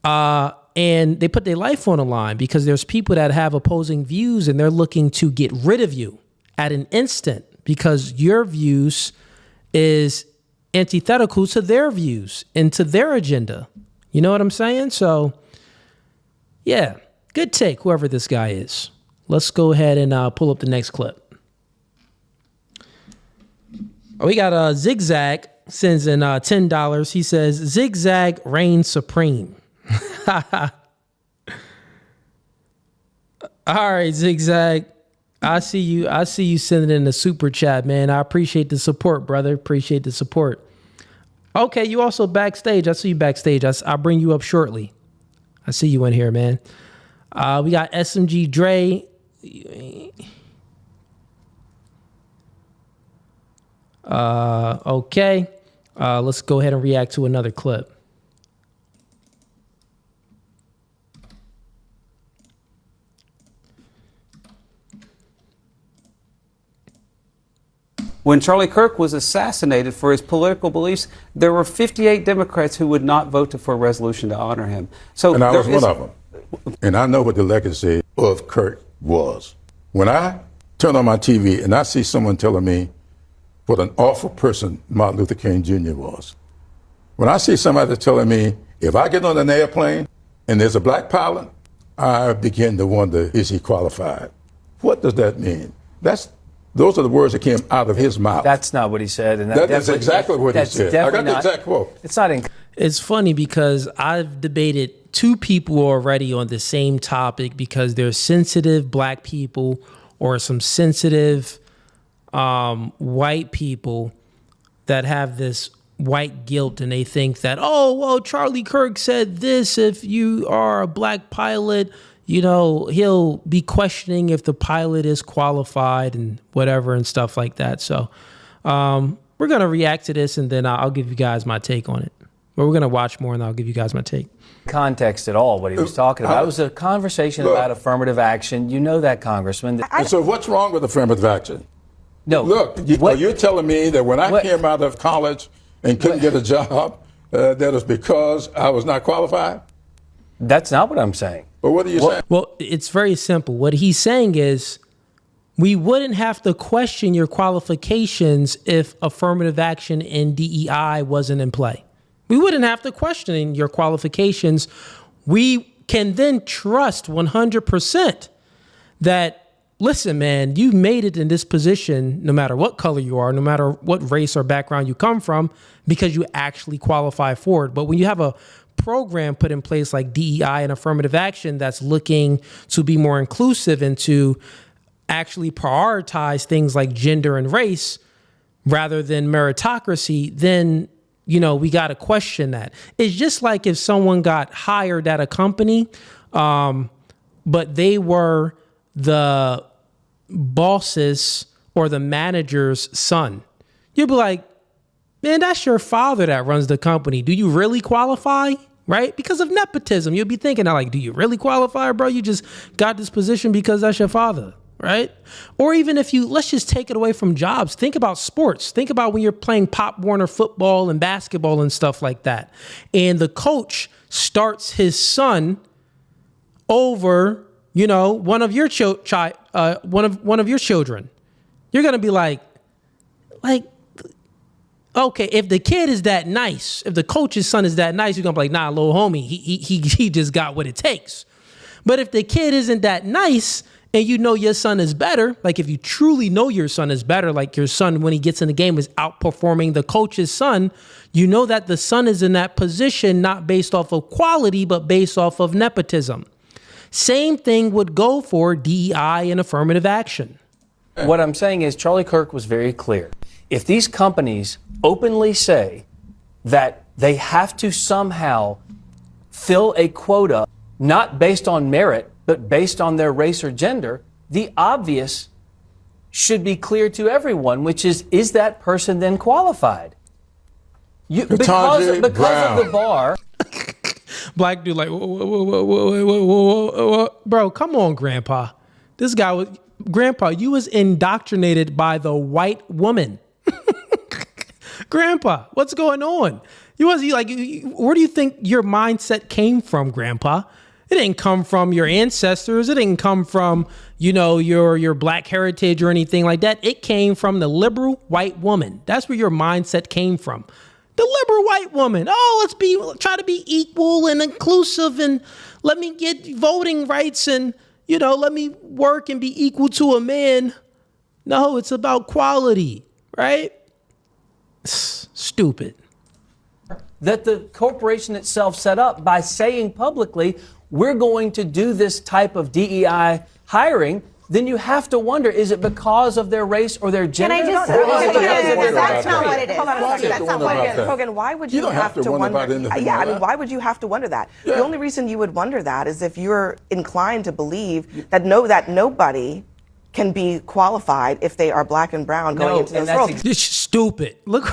And they put their life on the line because there's people that have opposing views and they're looking to get rid of you at an instant because your views is antithetical to their views and to their agenda. You know what I'm saying? So, yeah, good take, whoever this guy is. Let's go ahead and pull up the next clip. We got Zigzag sends in $10. He says, Zigzag reigns supreme. All right, Zigzag. I see you sending in the super chat, man. I appreciate the support, brother. Appreciate the support. Okay, you also backstage. I see you backstage. I'll bring you up shortly. I see you in here, man. We got SMG Dre. Okay. Let's go ahead and react to another clip. When Charlie Kirk was assassinated for his political beliefs, there were 58 Democrats who would not vote for a resolution to honor him. So and I was one of them. And I know what the legacy of Kirk was. When I turn on my TV and I see someone telling me what an awful person Martin Luther King Jr. was. When I see somebody telling me, if I get on an airplane and there's a black pilot, I begin to wonder, is he qualified? What does that mean? Those are the words that came out of his mouth. That's not what he said. And that is exactly what he said. I got the exact quote. It's not. It's funny because I've debated two people already on the same topic because there's sensitive black people or some sensitive white people that have this white guilt and they think that, oh, well, Charlie Kirk said this, if you are a black pilot, you know, he'll be questioning if the pilot is qualified and whatever and stuff like that. So we're going to react to this and then I'll give you guys my take on it. But we're going to watch more and I'll give you guys my take. Context at all, what he was talking about. It was a conversation about affirmative action. You know that, Congressman. So what's wrong with affirmative action? No. Look, you're telling me that when I came out of college and couldn't get a job, that was because I was not qualified? That's not what I'm saying. But what are you saying? Well, it's very simple. What he's saying is we wouldn't have to question your qualifications if affirmative action and DEI wasn't in play. We wouldn't have to question your qualifications. We can then trust 100% that, listen, man, you made it in this position no matter what color you are, no matter what race or background you come from, because you actually qualify for it. But when you have a program put in place like DEI and affirmative action that's looking to be more inclusive and to actually prioritize things like gender and race rather than meritocracy, then, you know, we got to question that. It's just like if someone got hired at a company, but they were the boss's or the manager's son. You'd be like, man, that's your father that runs the company. Do you really qualify? Right? Because of nepotism. You'll be thinking, like, do you really qualify, bro? You just got this position because that's your father. Right? Or even if let's just take it away from jobs. Think about sports. Think about when you're playing Pop Warner football and basketball and stuff like that. And the coach starts his son over, you know, one of your one of your children. You're going to be like, okay, if the kid is that nice, if the coach's son is that nice, you're going to be like, nah, little homie, he just got what it takes. But if the kid isn't that nice and you know your son is better, like if you truly know your son is better, like your son when he gets in the game is outperforming the coach's son, you know that the son is in that position not based off of quality, but based off of nepotism. Same thing would go for DEI and affirmative action. What I'm saying is Charlie Kirk was very clear. If these companies openly say that they have to somehow fill a quota, not based on merit, but based on their race or gender, the obvious should be clear to everyone, which is that person then qualified? Because of the bar. Black dude like, bro, come on, Grandpa. This guy was, Grandpa, you was indoctrinated by the white woman. Grandpa, what's going on? Where do you think your mindset came from, Grandpa? It didn't come from your ancestors. It didn't come from, you know, your black heritage or anything like that. It came from the liberal white woman. That's where your mindset came from. The liberal white woman. Oh, let's try to be equal and inclusive and let me get voting rights and, you know, let me work and be equal to a man. No, it's about quality, right? Stupid. That the corporation itself set up by saying publicly, we're going to do this type of DEI hiring, then you have to wonder, is it because of their race or their gender? Can I just that's not what it is. Hold on a second. That's not what it is. Hogan, why would you have to wonder? Yeah, I mean, why would you have to wonder that? Yeah. The only reason you would wonder that is if you're inclined to believe that nobody can be qualified if they are black and brown going into this world. This is stupid. Look.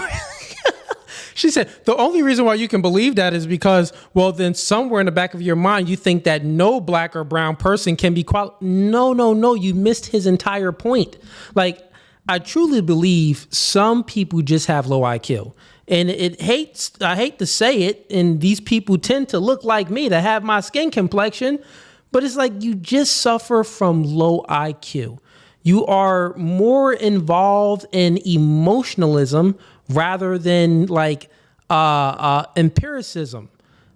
She said, the only reason why you can believe that is because, well, then somewhere in the back of your mind, you think that no black or brown person can be qualified. No. You missed his entire point. Like, I truly believe some people just have low IQ. And I hate to say it, and these people tend to look like me, to have my skin complexion, but it's like you just suffer from low IQ. You are more involved in emotionalism rather than like empiricism.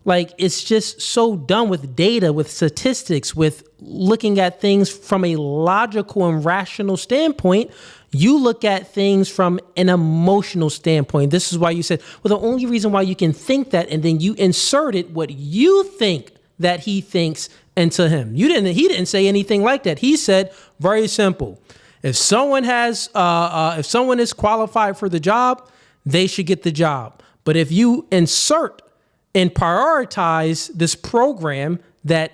Like, it's just so done with data, with statistics, with looking at things from a logical and rational standpoint. You look at things from an emotional standpoint. This is why you said, well, the only reason why you can think that, and then you inserted what you think that he thinks into him. He didn't say anything like that. He said, very simple. If someone is qualified for the job, they should get the job. But if you insert and prioritize this program that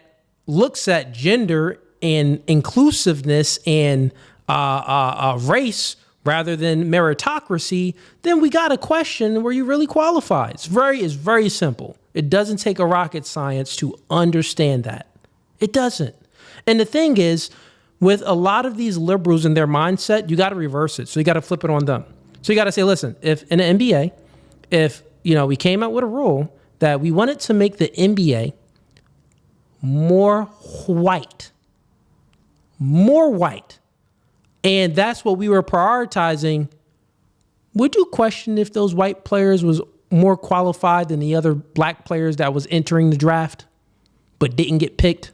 looks at gender and inclusiveness and race rather than meritocracy, then we got to question were you really qualified. It's very simple. It doesn't take a rocket science to understand that. It doesn't. And the thing is, with a lot of these liberals and their mindset, you got to reverse it. So you got to flip it on them. So you got to say, listen, if in the NBA, if we came out with a rule that we wanted to make the NBA more white, and that's what we were prioritizing, would you question if those white players was more qualified than the other black players that was entering the draft but didn't get picked?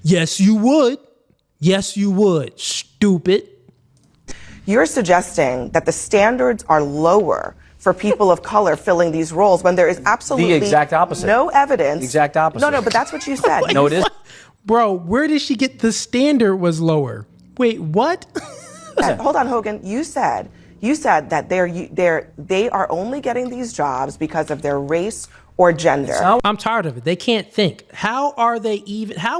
Yes, you would. Yes, you would. Stupid. You're suggesting that the standards are lower for people of color filling these roles when there is absolutely the exact opposite. No evidence. The exact opposite. No, but that's what you said. No, it is. Bro, where did she get the standard was lower? Wait, what? Hold on, Hogan. You said that they are only getting these jobs because of their race or gender. I'm tired of it. They can't think. How are they even? How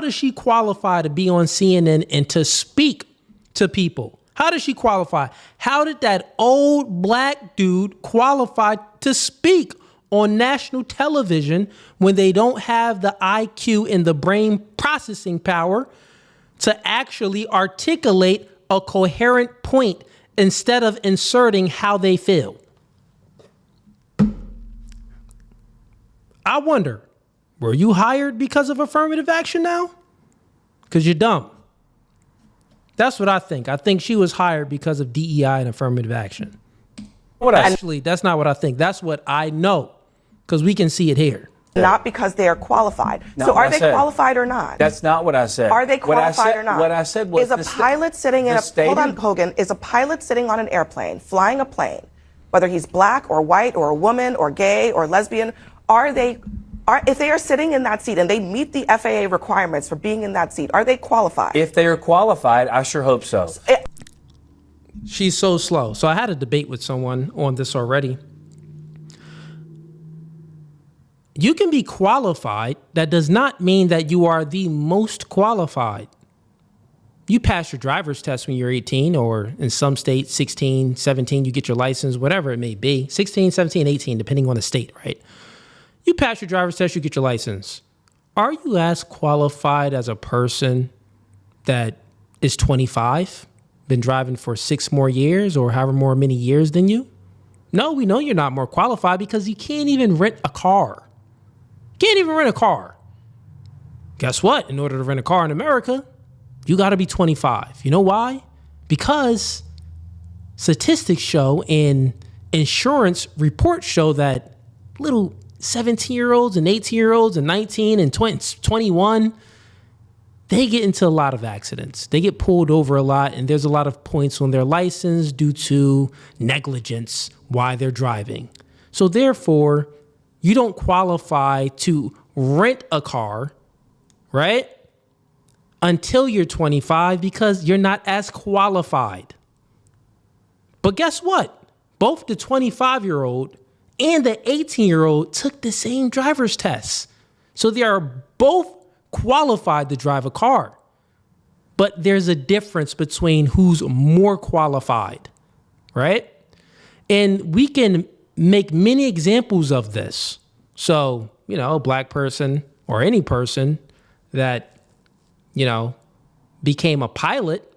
does she qualify to be on CNN and to speak to people? How does she qualify? How did that old black dude qualify to speak on national television when they don't have the IQ and the brain processing power to actually articulate a coherent point instead of inserting how they feel? I wonder, were you hired because of affirmative action now? Because you're dumb. That's what I think. I think she was hired because of DEI and affirmative action. Actually, that's not what I think. That's what I know, because we can see it here. Not because they are qualified. So are they qualified or not? That's not what I said. Are they qualified or not? What I said was, is a pilot sitting in a hold on, Hogan, is a pilot sitting on an airplane, flying a plane, whether he's black or white or a woman or gay or lesbian, if they are sitting in that seat and they meet the FAA requirements for being in that seat, are they qualified? If they are qualified, I sure hope so. She's so slow. So I had a debate with someone on this already. You can be qualified. That does not mean that you are the most qualified. You pass your driver's test when you're 18, or in some states, 16, 17, you get your license, whatever it may be. 16, 17, 18, depending on the state, right? You pass your driver's test, you get your license. Are you as qualified as a person that is 25, been driving for 6 more years or however many years than you? No, we know you're not more qualified because you can't even rent a car. Can't even rent a car. Guess what? In order to rent a car in America, you got to be 25. You know why? Because statistics show and insurance reports show that little 17-year-olds and 18-year-olds and 19 and 21, they get into a lot of accidents. They get pulled over a lot, and there's a lot of points on their license due to negligence while they're driving. So therefore, you don't qualify to rent a car, right, until you're 25 because you're not as qualified. But guess what? Both the 25-year-old and the 18-year-old took the same driver's test. So they are both qualified to drive a car. But there's a difference between who's more qualified, right? And we can make many examples of this. So, a black person or any person that, became a pilot,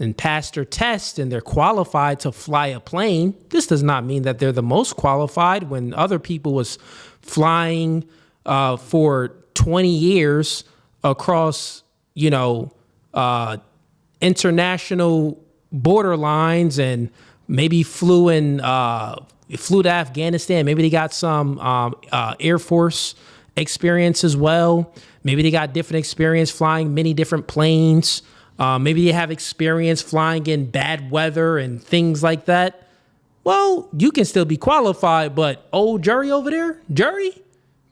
and passed their test and they're qualified to fly a plane, this does not mean that they're the most qualified when other people was flying for 20 years across, international border lines and maybe flew to Afghanistan. Maybe they got some Air Force experience as well. Maybe they got different experience flying many different planes. Maybe they have experience flying in bad weather and things like that. Well, you can still be qualified, but old Jerry over there,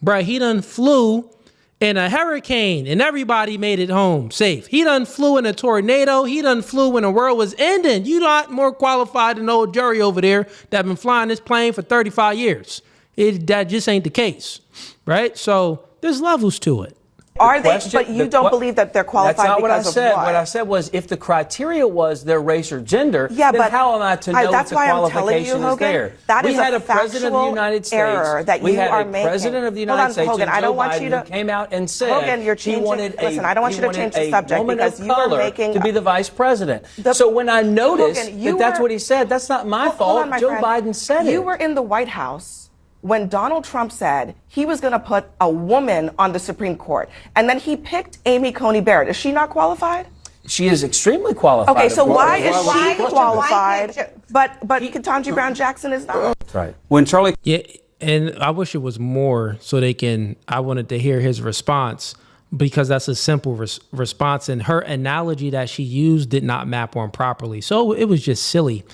bruh, he done flew in a hurricane and everybody made it home safe. He done flew in a tornado. He done flew when the world was ending. You not more qualified than old Jerry over there that been flying this plane for 35 years. That just ain't the case, right? So there's levels to it. Are they? But you don't believe that they're qualified That's not what I because said. of what? What I said was if the criteria was their race or gender, Yeah, then but how am I to know that's if the why I'm telling qualification you, Hogan, is there? that we is had a a president of the factual United States. error that we you had are a president of the Hold United on, States, Hogan, I don't Joe want Biden, you to who came out and said Hogan, you're he changing. wanted Listen, I don't want you to change the subject woman because of you are color making to be the vice president. So when I noticed that that's what he said, that's not my fault. Hold on, my Joe friend. Biden said it. You were in the White House when Donald Trump said he was going to put a woman on the Supreme Court, and then he picked Amy Coney Barrett. Is she not qualified? She is extremely qualified. Okay, so of course. why is she qualified, but Ketanji Brown Jackson is not? That's right. When Charlie... Yeah, and I wish it was more so I wanted to hear his response because that's a simple response, and her analogy that she used did not map on properly. So it was just silly.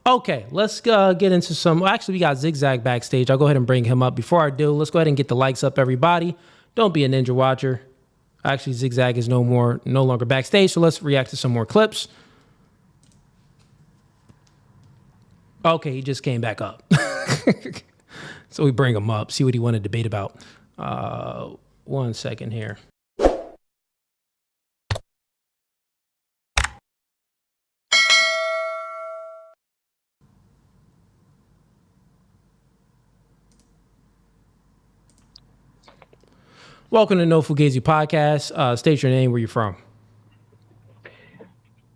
Okay, let's get into some. Actually, we got Zigzag backstage. I'll go ahead and bring him up. Before I do, let's go ahead and get the likes up, everybody. Don't be a ninja watcher. Actually, Zigzag is no longer backstage, so let's react to some more clips. Okay, he just came back up. So we bring him up, see what he wanted to debate about. 1 second here. Welcome to No Fugazee Podcast. State your name, where you from.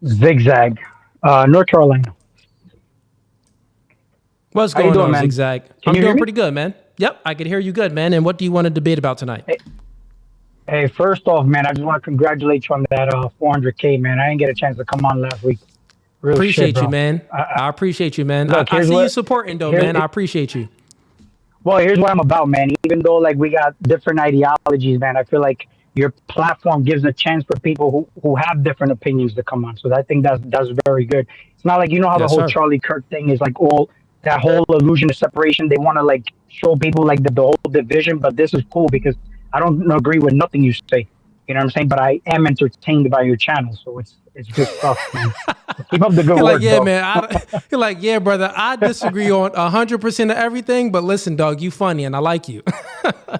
Zigzag, North Carolina. What's How you going doing, on, man? Zigzag? Can I'm you hear doing me? pretty good, man. Yep, I can hear you good, man. And what do you want to debate about tonight? Hey, first off, man, I just want to congratulate you on that 400K, man. I didn't get a chance to come on last week. Real Appreciate shit, bro. you, man. I appreciate you, man. Look, I here's see what- you supporting, though, man. I appreciate you. Well, here's what I'm about, man. Even though like we got different ideologies, man, I feel like your platform gives a chance for people who have different opinions to come on. So I think that's very good. It's not like, you know how Yes, the whole sir. Charlie Kirk thing is like all that whole illusion of separation. They want to like show people like the whole division, but this is cool because I don't agree with nothing you say. You know what I'm saying? But I am entertained by your channel, so it's good stuff, man. Keep up the good You're work, like, yeah, bro. man. You're like, yeah, brother. I disagree on 100% of everything, but listen, dog, you funny and I like you.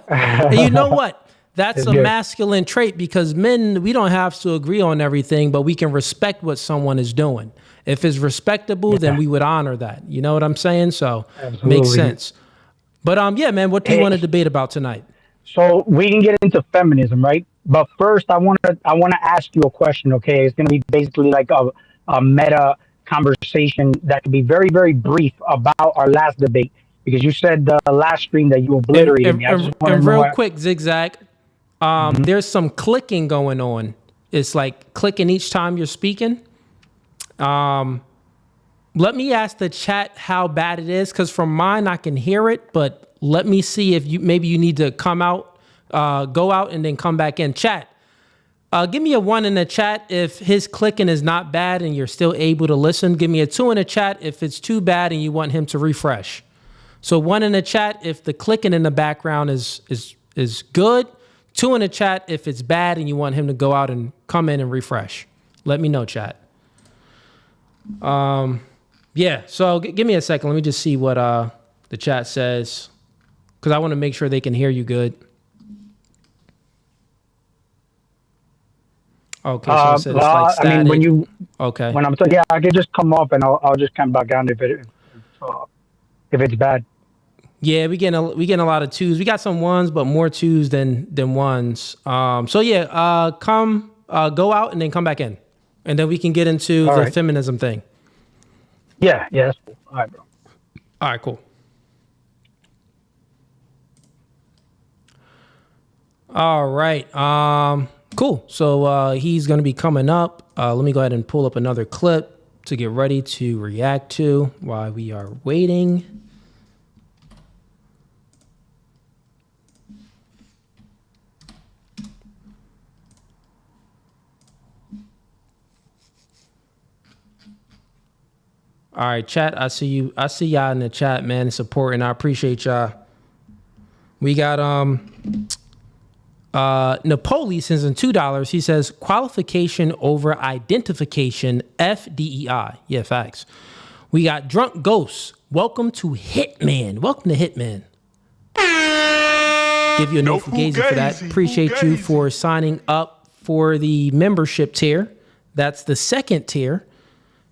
And you know what? That's It's a good. masculine trait because men, we don't have to agree on everything, but we can respect what someone is doing. If it's respectable, then we would honor that. You know what I'm saying? So Absolutely. makes sense. But yeah, man, what do you want to debate about tonight? So we can get into feminism, right? But first, I want to ask you a question. Okay, it's going to be basically like a meta conversation that could be very, very brief about our last debate because you said the last stream that you obliterated me. I just wanna And know real what- quick, Zigzag, there's some clicking going on. It's like clicking each time you're speaking. Let me ask the chat how bad it is, because from mine I can hear it, but let me see if maybe you need to come out, go out and then come back in. Chat, give me a 1 in the chat if his clicking is not bad and you're still able to listen. Give me a 2 in the chat if it's too bad and you want him to refresh. So 1 in the chat if the clicking in the background is good. 2 in the chat if it's bad and you want him to go out and come in and refresh. Let me know, chat. Yeah, so give me a second. Let me just see what the chat says, because I want to make sure they can hear you good. Okay, so it said it's like static. I mean, when I'm talking, yeah, I can just come off and I'll just come back down if it's bad. Yeah, we getting a lot of 2s. We got some 1s, but more 2s than 1s. So yeah, go out and then come back in, And then we can get into All the right. feminism thing. Yeah, that's cool. All right, bro. All right, cool. All right. Cool. So he's going to be coming up. Let me go ahead and pull up another clip to get ready to react to while we are waiting. All right, chat. I see you. I see y'all in the chat, man, supporting. I appreciate y'all. We got Napoli sends in $2. He says qualification over identification, FDEI. Yeah, facts. We got Drunk Ghost. Welcome to Hitman. Welcome to Hitman. Give you a no Fugazi for that. Appreciate you for signing up for the membership tier. That's the second tier,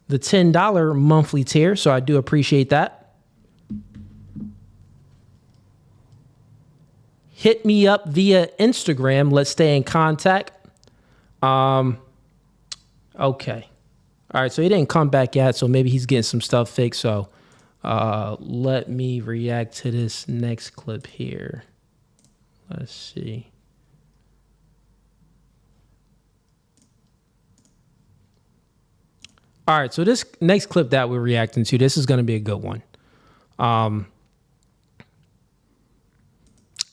the $10 monthly tier. So I do appreciate that. Hit me up via Instagram. Let's stay in contact. Okay. All right. So he didn't come back yet. So maybe he's getting some stuff fixed. So let me react to this next clip here. Let's see. All right. So this next clip that we're reacting to, this is going to be a good one.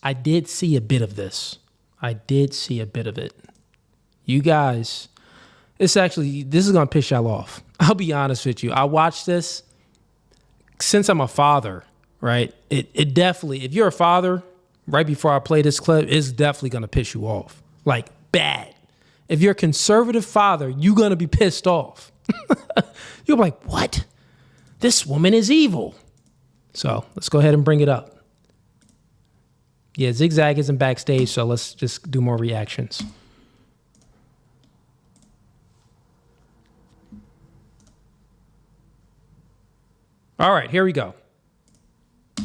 I did see a bit of this. You guys, this is going to piss y'all off. I'll be honest with you. I watched this since I'm a father, right? It definitely, if you're a father, right before I play this clip, it's definitely going to piss you off. Like, bad. If you're a conservative father, you're going to be pissed off. You're like, what? This woman is evil. So let's go ahead and bring it up. Yeah, Zigzag isn't backstage, so let's just do more reactions. All right, here we go.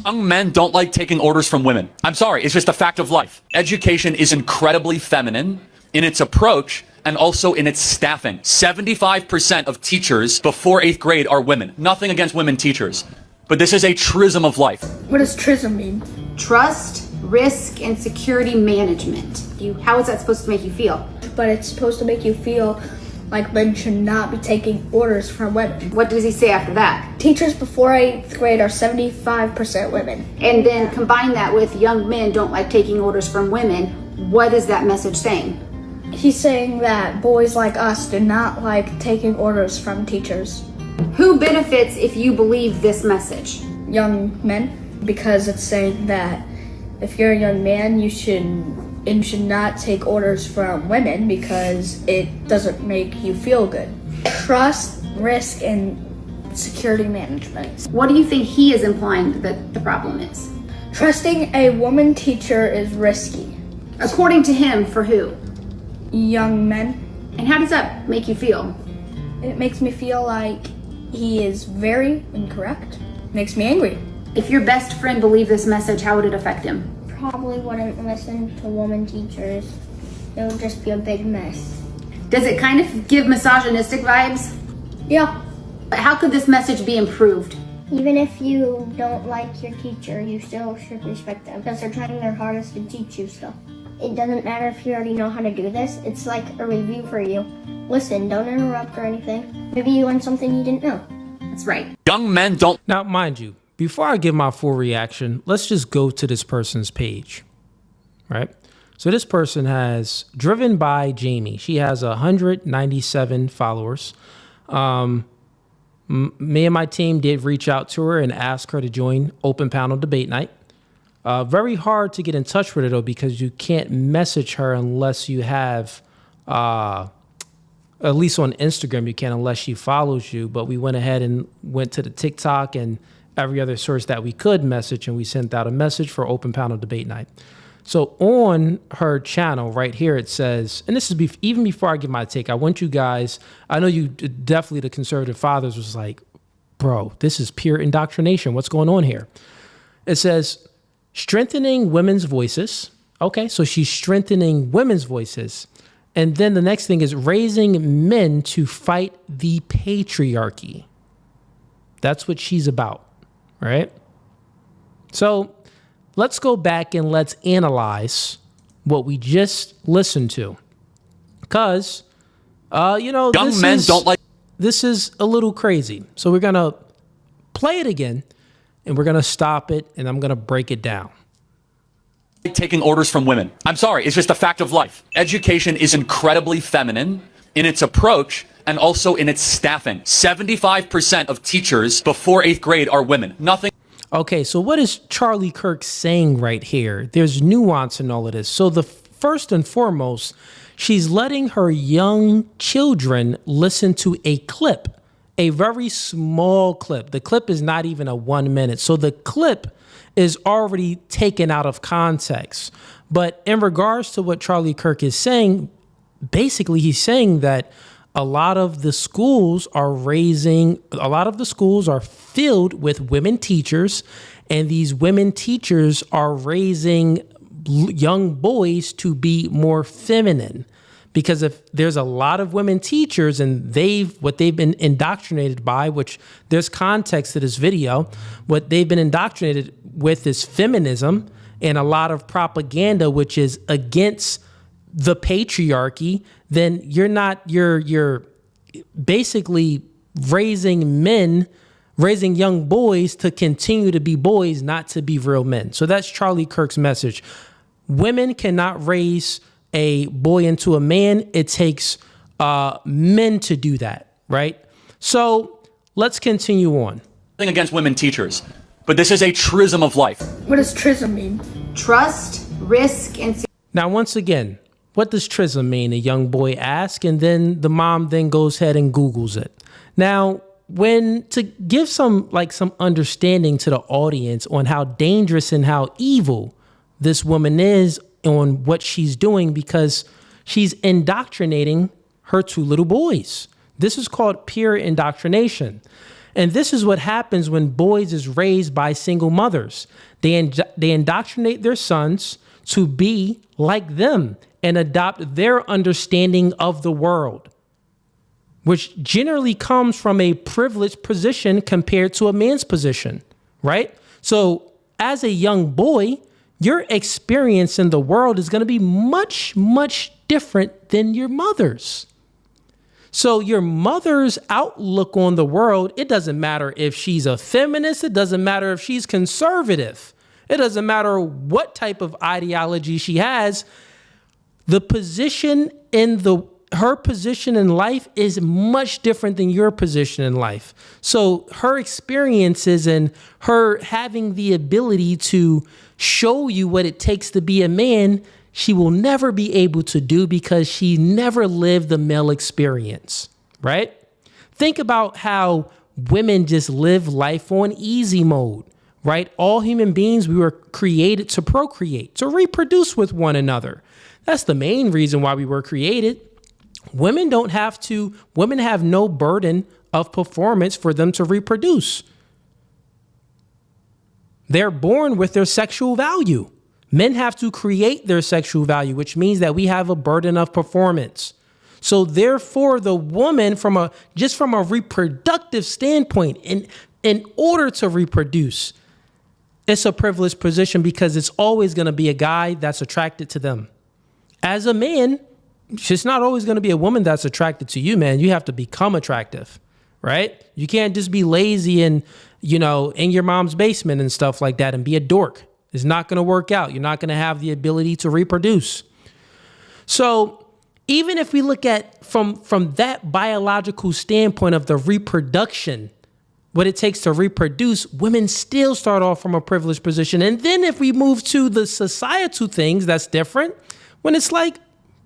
Young men don't like taking orders from women. I'm sorry, it's just a fact of life. Education is incredibly feminine in its approach and also in its staffing. 75% of teachers before 8th grade are women. Nothing against women teachers, but this is a truism of life. What does truism mean? Trust, risk, and security management. How is that supposed to make you feel? But it's supposed to make you feel like men should not be taking orders from women. What does he say after that? Teachers before 8th grade are 75% women. And then combine that with young men don't like taking orders from women. What is that message saying? He's saying that boys like us do not like taking orders from teachers. Who benefits if you believe this message? Young men, because it's saying that if you're a young man, you should not take orders from women because it doesn't make you feel good. Trust, risk, and security management. What do you think he is implying that the problem is? Trusting a woman teacher is risky. According to him, for who? Young men. And how does that make you feel? It makes me feel like he is very incorrect. Makes me angry. If your best friend believed this message, how would it affect him? Probably wouldn't listen to woman teachers. It would just be a big mess. Does it kind of give misogynistic vibes? Yeah. How could this message be improved? Even if you don't like your teacher, you still should respect them because they're trying their hardest to teach you stuff. It doesn't matter if you already know how to do this. It's like a review for you. Listen, don't interrupt or anything. Maybe you learned something you didn't know. That's right. Young men don't. Now, mind you, before I give my full reaction, let's just go to this person's page, right? So this person has Driven by Jamie. She has 197 followers. Me and my team did reach out to her and ask her to join Open Panel Debate Night. Very hard to get in touch with her, though, because you can't message her unless you have, at least on Instagram, you can unless she follows you. But we went ahead and went to the TikTok and every other source that we could message, and we sent out a message for Open Panel Debate Night. So on her channel right here, it says, and this is even before I give my take, I want you guys, I know you definitely, the conservative fathers was like, bro, this is pure indoctrination. What's going on here? It says, strengthening women's voices. Okay, so she's strengthening women's voices. And then the next thing is raising men to fight the patriarchy. That's what she's about, right? So let's go back and let's analyze what we just listened to. Because, this is a little crazy. So we're going to play it again, and we're going to stop it, and I'm going to break it down. Taking orders from women. I'm sorry, it's just a fact of life. Education is incredibly feminine in its approach and also in its staffing. 75% of teachers before 8th grade are women. Nothing. Okay, so what is Charlie Kirk saying right here? There's nuance in all of this. So the first and foremost, she's letting her young children listen to a clip, a very small clip. The clip is not even a 1 minute. So the clip is already taken out of context. But in regards to what Charlie Kirk is saying, basically he's saying that a lot of the schools are filled with women teachers, and these women teachers are raising young boys to be more feminine. Because if there's a lot of women teachers and what they've been indoctrinated by, which there's context to this video, what they've been indoctrinated with is feminism and a lot of propaganda, which is against the patriarchy, then you're basically raising young boys to continue to be boys, not to be real men. So that's Charlie Kirk's message. Women cannot raise a boy into a man. It takes men to do that, right? So let's continue on. Against women teachers, but this is a truism of life. What does truism mean? Trust, risk, and... Now, once again, what does truism mean? A young boy asks, and then the mom then goes ahead and Googles it. Now, to give some understanding to the audience on how dangerous and how evil this woman is on what she's doing, because she's indoctrinating her 2 little boys. This is called peer indoctrination. And this is what happens when boys is raised by single mothers. They indoctrinate their sons to be like them and adopt their understanding of the world, which generally comes from a privileged position compared to a man's position, right? So as a young boy, your experience in the world is going to be much, much different than your mother's. So your mother's outlook on the world, it doesn't matter if she's a feminist. It doesn't matter if she's conservative. It doesn't matter what type of ideology she has. The position her position in life is much different than your position in life. So her experiences and her having the ability to show you what it takes to be a man, she will never be able to do because she never lived the male experience, right? Think about how women just live life on easy mode, right? All human beings, we were created to procreate, to reproduce with one another. That's the main reason why we were created. Women have no burden of performance for them to reproduce. They're born with their sexual value. Men have to create their sexual value, which means that we have a burden of performance. So therefore, the woman from a reproductive standpoint, in order to reproduce, it's a privileged position because it's always going to be a guy that's attracted to them. As a man, it's not always going to be a woman that's attracted to you, man. You have to become attractive, right? You can't just be lazy and, in your mom's basement and stuff like that and be a dork. It's not going to work out. You're not going to have the ability to reproduce. So even if we look at from that biological standpoint of the reproduction, what it takes to reproduce, women still start off from a privileged position. And then if we move to the societal things, that's different. When it's like,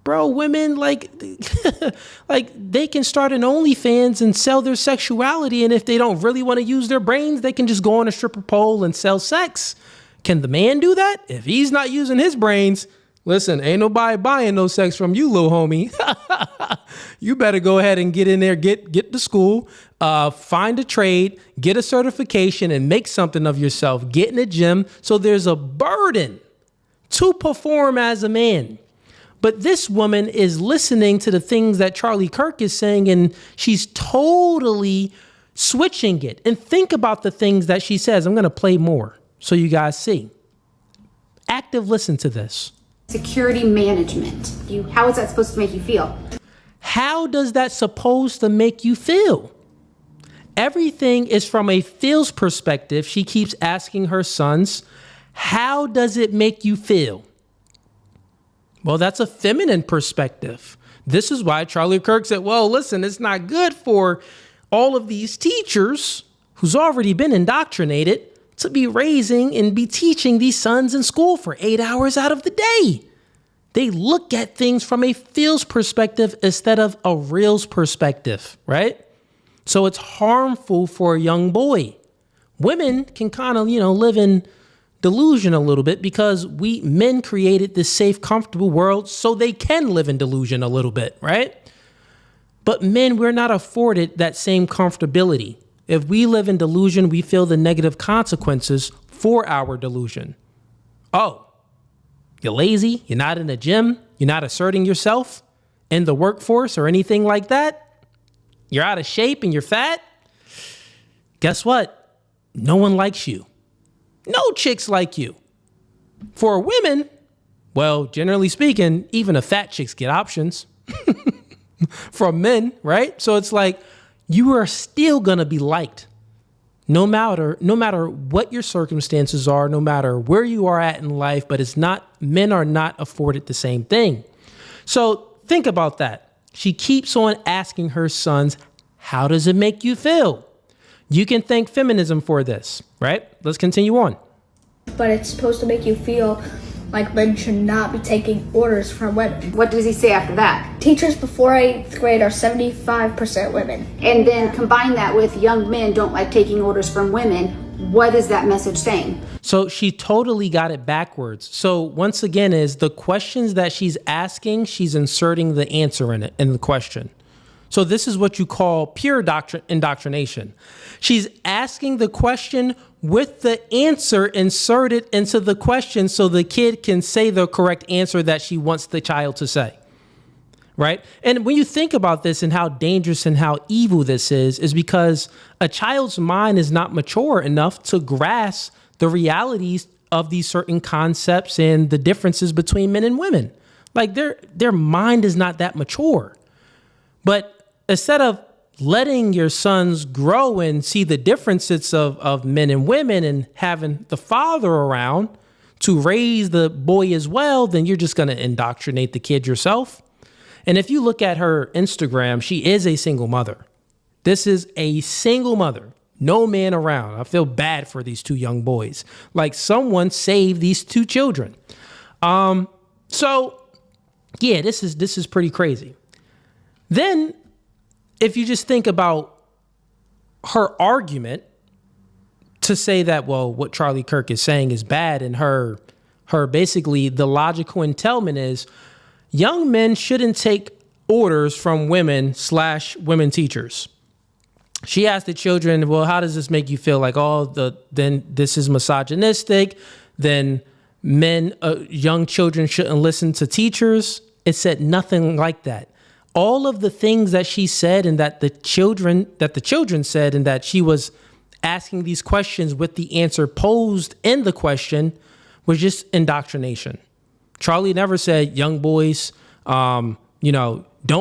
bro, women like they can start an OnlyFans and sell their sexuality. And if they don't really want to use their brains, they can just go on a stripper pole and sell sex. Can the man do that? If he's not using his brains, listen, ain't nobody buying no sex from you, little homie. You better go ahead and get in there, get to school, find a trade, get a certification, and make something of yourself. Get in the gym. So there's a burden to perform as a man. But this woman is listening to the things that Charlie Kirk is saying, and she's totally switching it. And think about the things that she says. I'm going to play more so you guys see. Active listen to this. Security management. How is that supposed to make you feel? How does that supposed to make you feel? Everything is from a feels perspective. She keeps asking her sons, how does it make you feel? Well, that's a feminine perspective. This is why Charlie Kirk said, well, listen, it's not good for all of these teachers who's already been indoctrinated to be raising and be teaching these sons in school for 8 hours out of the day. They look at things from a feels perspective instead of a reals perspective, right? So it's harmful for a young boy. Women can kind of, live in delusion a little bit because men created this safe, comfortable world so they can live in delusion a little bit, right? But men, we're not afforded that same comfortability. If we live in delusion, we feel the negative consequences for our delusion. Oh, you're lazy, you're not in the gym, you're not asserting yourself in the workforce or anything like that. You're out of shape and you're fat. Guess what? No one likes you. No chicks like you. For women, well, generally speaking, even the fat chicks get options from men, right? So it's like you are still going to be liked no matter what your circumstances are, no matter where you are at in life, but men are not afforded the same thing. So think about that. She keeps on asking her sons, how does it make you feel? You can thank feminism for this, right? Let's continue on. But it's supposed to make you feel like men should not be taking orders from women. What does he say after that? Teachers before 8th grade are 75% women. And then combine that with young men don't like taking orders from women. What is that message saying? So she totally got it backwards. So once again, is the questions that she's asking, she's inserting the answer in the question. So this is what you call pure indoctrination. She's asking the question with the answer inserted into the question so the kid can say the correct answer that she wants the child to say, right? And when you think about this and how dangerous and how evil this is because a child's mind is not mature enough to grasp the realities of these certain concepts and the differences between men and women. Like their mind is not that mature. But instead of letting your sons grow and see the differences of men and women and having the father around to raise the boy as well, then you're just going to indoctrinate the kid yourself. And if you look at her Instagram, she is a single mother. This is a single mother, no man around. I feel bad for these two young boys. Like someone saved these two children. So yeah, this is pretty crazy. Then if you just think about her argument to say that, well, what Charlie Kirk is saying is bad, and her basically the logical entailment is young men shouldn't take orders from women/women teachers. She asked the children, well, how does this make you feel? Like, then this is misogynistic. Then young children shouldn't listen to teachers. It said nothing like that. All of the things that she said and that the children said and that she was asking these questions with the answer posed in the question was just indoctrination. Charlie never said, young boys, don't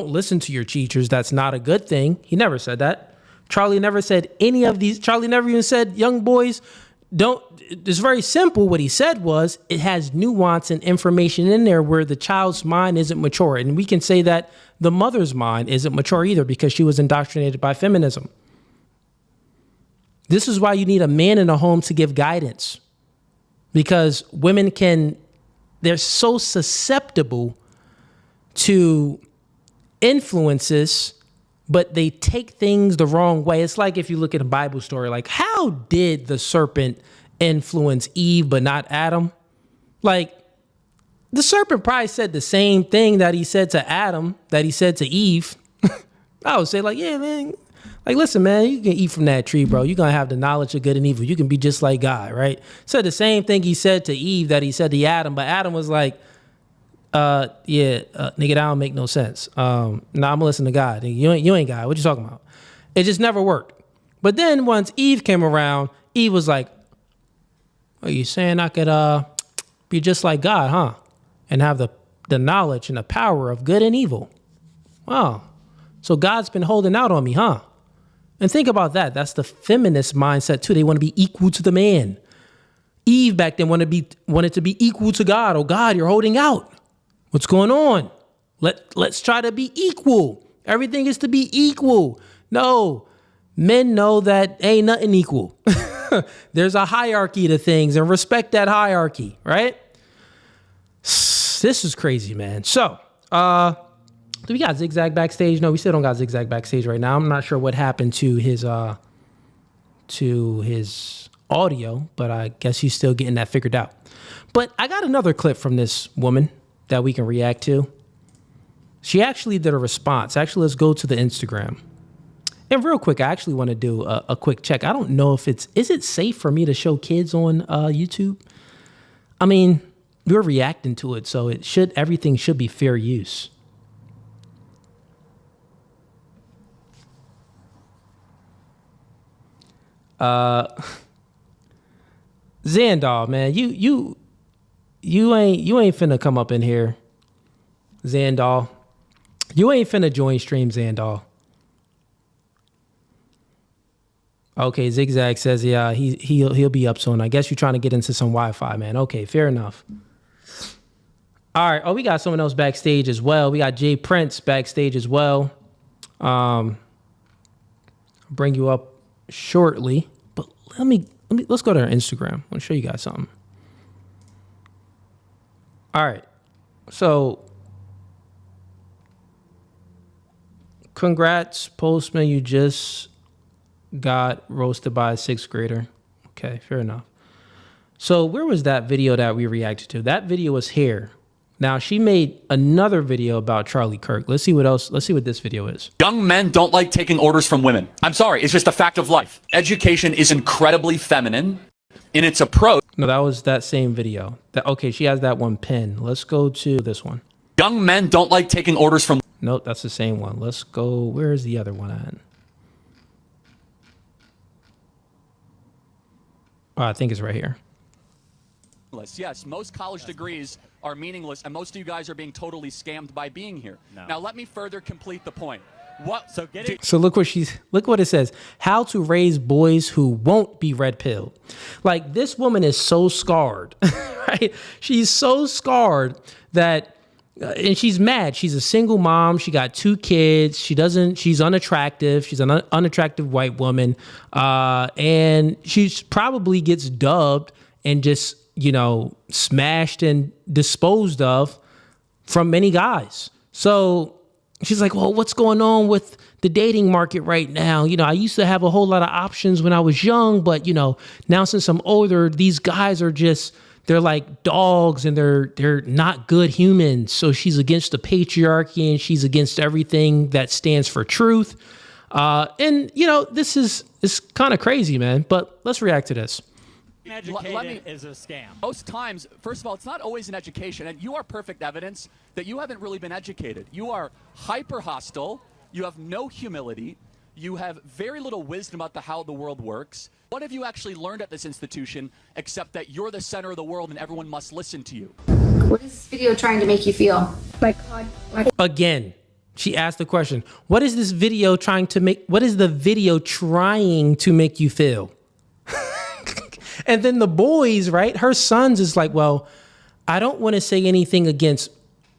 listen to your teachers. That's not a good thing. He never said that. Charlie never said any of these. Charlie never even said, young boys, don't. It's very simple. What he said was it has nuance and information in there where the child's mind isn't mature. And we can say that the mother's mind isn't mature either because she was indoctrinated by feminism. This is why you need a man in a home to give guidance, because women they're so susceptible to influences, but they take things the wrong way. It's like if you look at a Bible story, like how did the serpent influence Eve but not Adam? Like the serpent probably said the same thing that he said to Adam, that he said to Eve. I would say like, yeah, man, like, listen, man, you can eat from that tree, bro. You're going to have the knowledge of good and evil. You can be just like God, right? Said the same thing he said to Eve that he said to Adam, but Adam was like, Nigga, that don't make no sense. I'm gonna listen to God. You ain't God. What you talking about? It just never worked. But then once Eve came around, Eve was like, are you saying I could be just like God, huh? And have the knowledge and the power of good and evil. Wow. So God's been holding out on me, huh? And think about that. That's the feminist mindset too. They want to be equal to the man. Eve back then wanted to be equal to God. Oh God, you're holding out. What's going on? Let's try to be equal. Everything is to be equal. No, men know that ain't nothing equal. There's a hierarchy to things and respect that hierarchy, right? This is crazy, man. So, do we got Zigzag backstage? No, we still don't got Zigzag backstage right now. I'm not sure what happened to his audio, but I guess he's still getting that figured out. But I got another clip from this woman that we can react to. She actually did a response. Actually, let's go to the Instagram. And real quick, I actually want to do a quick check. I don't know if is it safe for me to show kids on YouTube? I mean, we're reacting to it, so everything should be fair use. Xandol, man, you ain't finna come up in here, Xandol. You ain't finna join stream, Xandol. Okay, Zigzag says, yeah, he'll be up soon. I guess you're trying to get into some Wi-Fi, man. Okay, fair enough. All right. Oh, we got someone else backstage as well. We got Jay Prince backstage as well. I'll bring you up shortly, but let's go to our Instagram. I want to show you guys something. All right. So, congrats, Postman. You just got roasted by a 6th grader. Okay, fair enough. So where was that video that we reacted to? That video was here. Now she made another video about Charlie Kirk. Let's see what this video is. Young men don't like taking orders from women. I'm sorry, it's just a fact of life. Education is incredibly feminine in its approach. No, that was that same video. Okay, she has that one pinned. Let's go to this one. Young men don't like taking orders from... Nope, that's the same one. Let's go, where's the other one at? I think it's right here. Yes, most college degrees are meaningless, and most of you guys are being totally scammed by being here. No. Now, let me further complete the point. So look what it says. How to raise boys who won't be red pilled. Like, this woman is so scarred, right? She's so scarred that, and she's mad. She's a single mom. She got 2 kids. She's unattractive. She's an unattractive white woman. And she probably gets dubbed and just, smashed and disposed of from many guys. So she's like, well, what's going on with the dating market right now? I used to have a whole lot of options when I was young, but, now since I'm older, these guys are they're like dogs and they're not good humans. So she's against the patriarchy and she's against everything that stands for truth. And this is kind of crazy, man, but let's react to this. Educated is a scam. Most times, first of all, it's not always an education, and you are perfect evidence that you haven't really been educated. You are hyper hostile. You have no humility. You have very little wisdom about how the world works. What have you actually learned at this institution except that you're the center of the world and everyone must listen to you? What is this video trying to make you feel? My God. Again, she asked the question, what is the video trying to make you feel? And then the boys, right? Her sons is like, well, I don't want to say anything against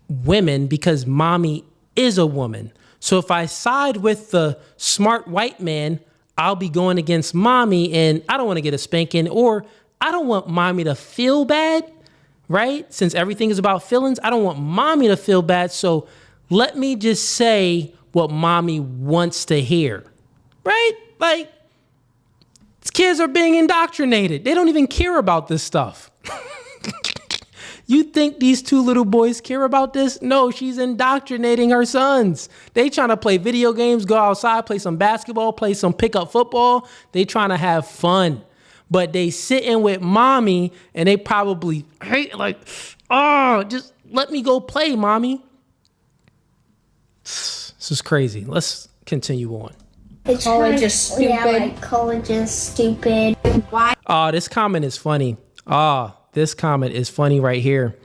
women because mommy is a woman. So if I side with the smart white man, I'll be going against mommy and I don't want to get a spanking, or I don't want mommy to feel bad, right? Since everything is about feelings, I don't want mommy to feel bad. So let me just say what mommy wants to hear, right? Like, kids are being indoctrinated. They don't even care about this stuff. You think these 2 little boys care about this? No, she's indoctrinating her sons. They trying to play video games, go outside, play some basketball, play some pickup football. They trying to have fun. But they sitting with mommy and they probably hate, like, oh, just let me go play, mommy. This is crazy. Let's continue on. College is stupid. Yeah, like college is stupid. Why? This comment is funny. This comment is funny right here.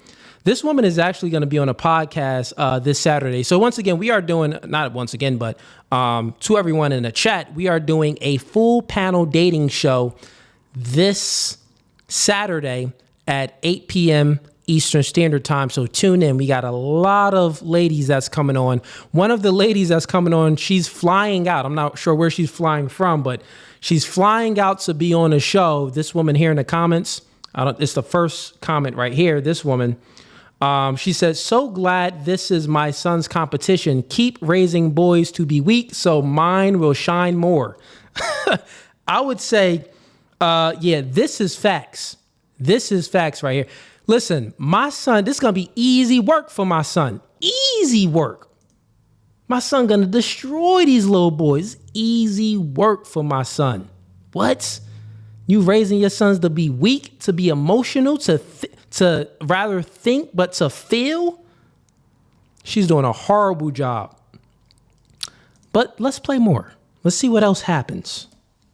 This woman is actually going to be on a podcast this Saturday. So once again, we are doing, not once again, but to everyone in the chat, we are doing a full panel dating show this Saturday at 8 p.m. Eastern Standard Time. So tune in. We got a lot of ladies that's coming on. One of the ladies that's coming on, she's flying out. I'm not sure where she's flying from, but she's flying out to be on a show. This woman here in the comments, it's the first comment right here. This woman, she says, so glad this is my son's competition. Keep raising boys to be weak so mine will shine more. I would say, yeah, this is facts. This is facts right here. Listen, my son, this is going to be easy work for my son. Easy work. My son going to destroy these little boys. Easy work for my son. What? You raising your sons to be weak, to be emotional, to rather think, but to feel? She's doing a horrible job. But let's play more. Let's see what else happens.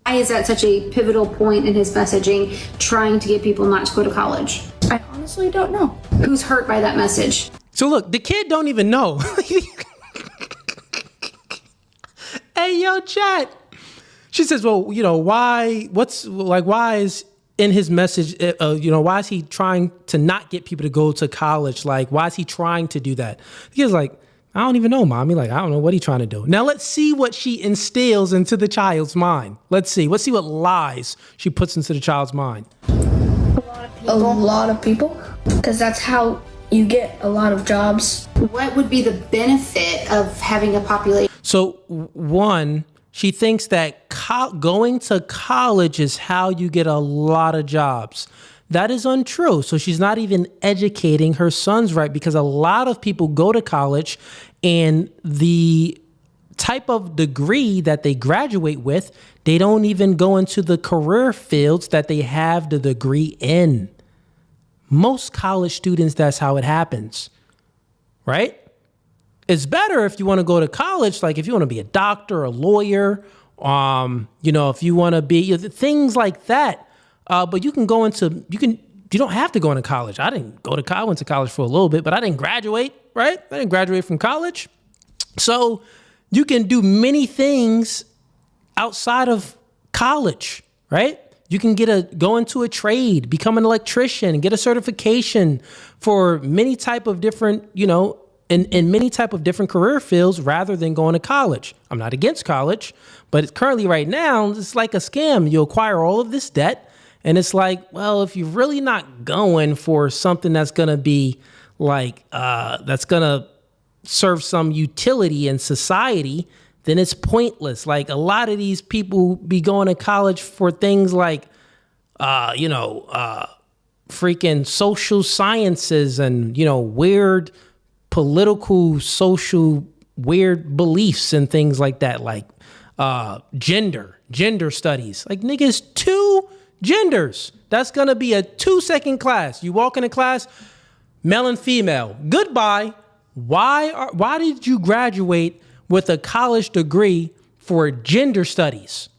Why is that such a pivotal point in his messaging, trying to get people not to go to college? I honestly don't know. Who's hurt by that message? So look, the kid don't even know. Hey, yo, chat. She says, well, why is in his message, why is he trying to not get people to go to college? Like, why is he trying to do that? The kid's like, I don't even know, mommy. Like, I don't know what he's trying to do. Now, let's see what she instills into the child's mind. Let's see what lies she puts into the child's mind. A lot of people, because that's how you get a lot of jobs. What would be the benefit of having a population? So, one, she thinks that going to college is how you get a lot of jobs. That is untrue. So she's not even educating her sons right, because a lot of people go to college and the type of degree that they graduate with, they don't even go into the career fields that they have the degree in. Most college students, that's how it happens, right? It's better if you want to go to college, like if you want to be a doctor, a lawyer, if you want to be things like that. But you don't have to go into college. I didn't go to college. I went to college for a little bit, but I didn't graduate, right? I didn't graduate from college. So you can do many things outside of college, right? You can go into a trade, become an electrician, get a certification for many type of different, in many type of different career fields rather than going to college. I'm not against college, but it's currently right now, it's like a scam. You acquire all of this debt. And it's like, well, if you're really not going for something that's going to be like, that's going to serve some utility in society, then it's pointless. Like a lot of these people be going to college for things like, freaking social sciences and, weird political, social, weird beliefs and things like that. Like gender studies. Like niggas, 2 genders. That's going to be a 2-second class. You walk into class, male and female. Goodbye. Why did you graduate with a college degree for gender studies?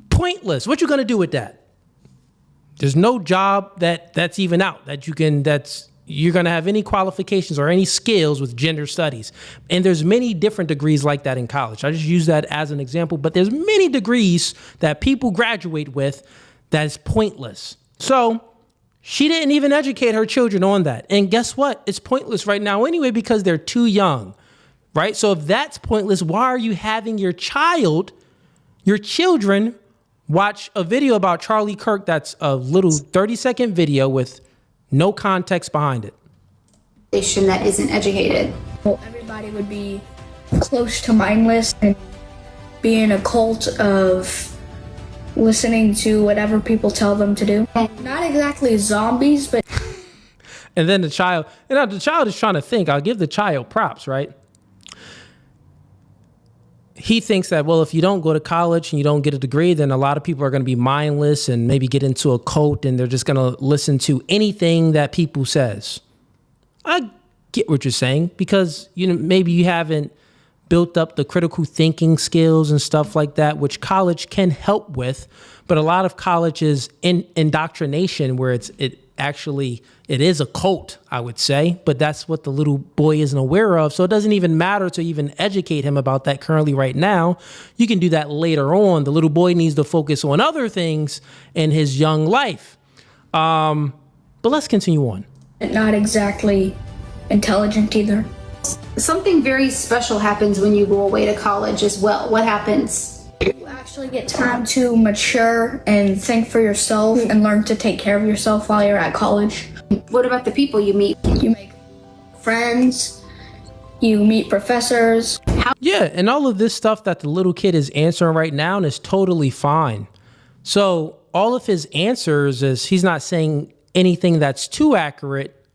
Pointless. What you going to do with that? There's no job that's even out you're going to have any qualifications or any skills with gender studies. And there's many different degrees like that in college. I just use that as an example, but there's many degrees that people graduate with that is pointless. So she didn't even educate her children on that. And guess what? It's pointless right now anyway, because they're too young, right? So if that's pointless, why are you having your children watch a video about Charlie Kirk that's a little 30-second video with no context behind it? That isn't educated. Well, everybody would be close to mindless and be in a cult of listening to whatever people tell them to do. Not exactly zombies, but... And then the child is trying to think. I'll give the child props, right? He thinks that, well, if you don't go to college and you don't get a degree, then a lot of people are going to be mindless and maybe get into a cult and they're just going to listen to anything that people says. I get what you're saying, because maybe you haven't built up the critical thinking skills and stuff like that, which college can help with. But a lot of college is indoctrination, where it is a cult, I would say. But that's what the little boy isn't aware of. So it doesn't even matter to even educate him about that currently right now. You can do that later on. The little boy needs to focus on other things in his young life. But let's continue on. Not exactly intelligent either. Something very special happens when you go away to college as well. What happens? You actually get time to mature and think for yourself and learn to take care of yourself while you're at college. What about the people you meet? You make friends, you meet professors. Yeah, and all of this stuff that the little kid is answering right now is totally fine. So all of his answers is he's not saying anything that's too accurate,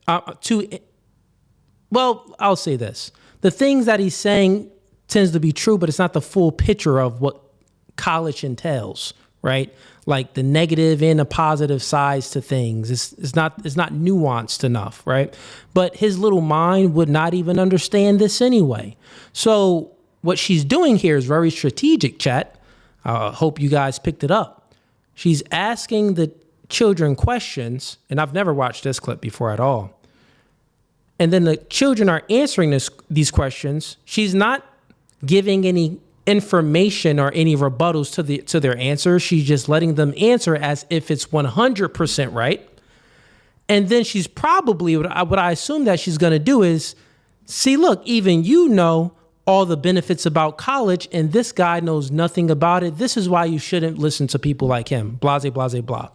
well, I'll say this. The things that he's saying tends to be true, but it's not the full picture of what college entails, right? Like the negative and the positive sides to things. It's not nuanced enough, right? But his little mind would not even understand this anyway. So what she's doing here is very strategic, chat. I hope you guys picked it up. She's asking the children questions, and I've never watched this clip before at all. And then the children are answering these questions. She's not giving any information or any rebuttals to their answers. She's just letting them answer as if it's 100% right. And then she's probably, what I assume that she's going to do is, see, look, even you know all the benefits about college, and this guy knows nothing about it. This is why you shouldn't listen to people like him. Blase, blase, blah.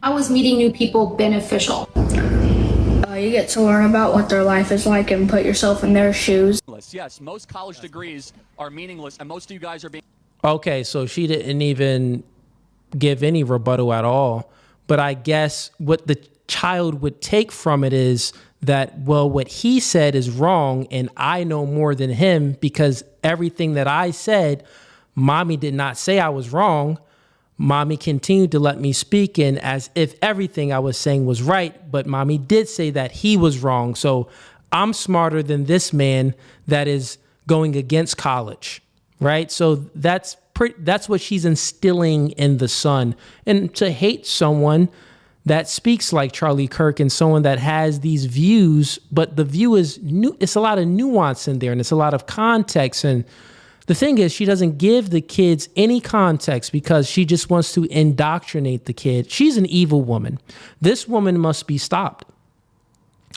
How is meeting new people beneficial? You get to learn about what their life is like and put yourself in their shoes. Yes, most college degrees are meaningless, and most of you guys are being... Okay, so she didn't even give any rebuttal at all. But I guess what the child would take from it is that, well, what he said is wrong, and I know more than him because everything that I said, mommy did not say I was wrong. Mommy continued to let me speak in as if everything I was saying was right, but mommy did say that he was wrong. So I'm smarter than this man that is going against college, right? So that's what she's instilling in the son. And to hate someone that speaks like Charlie Kirk and someone that has these views, but the view is new. It's a lot of nuance in there, and it's a lot of context. And the thing is, she doesn't give the kids any context because she just wants to indoctrinate the kid. She's an evil woman. This woman must be stopped.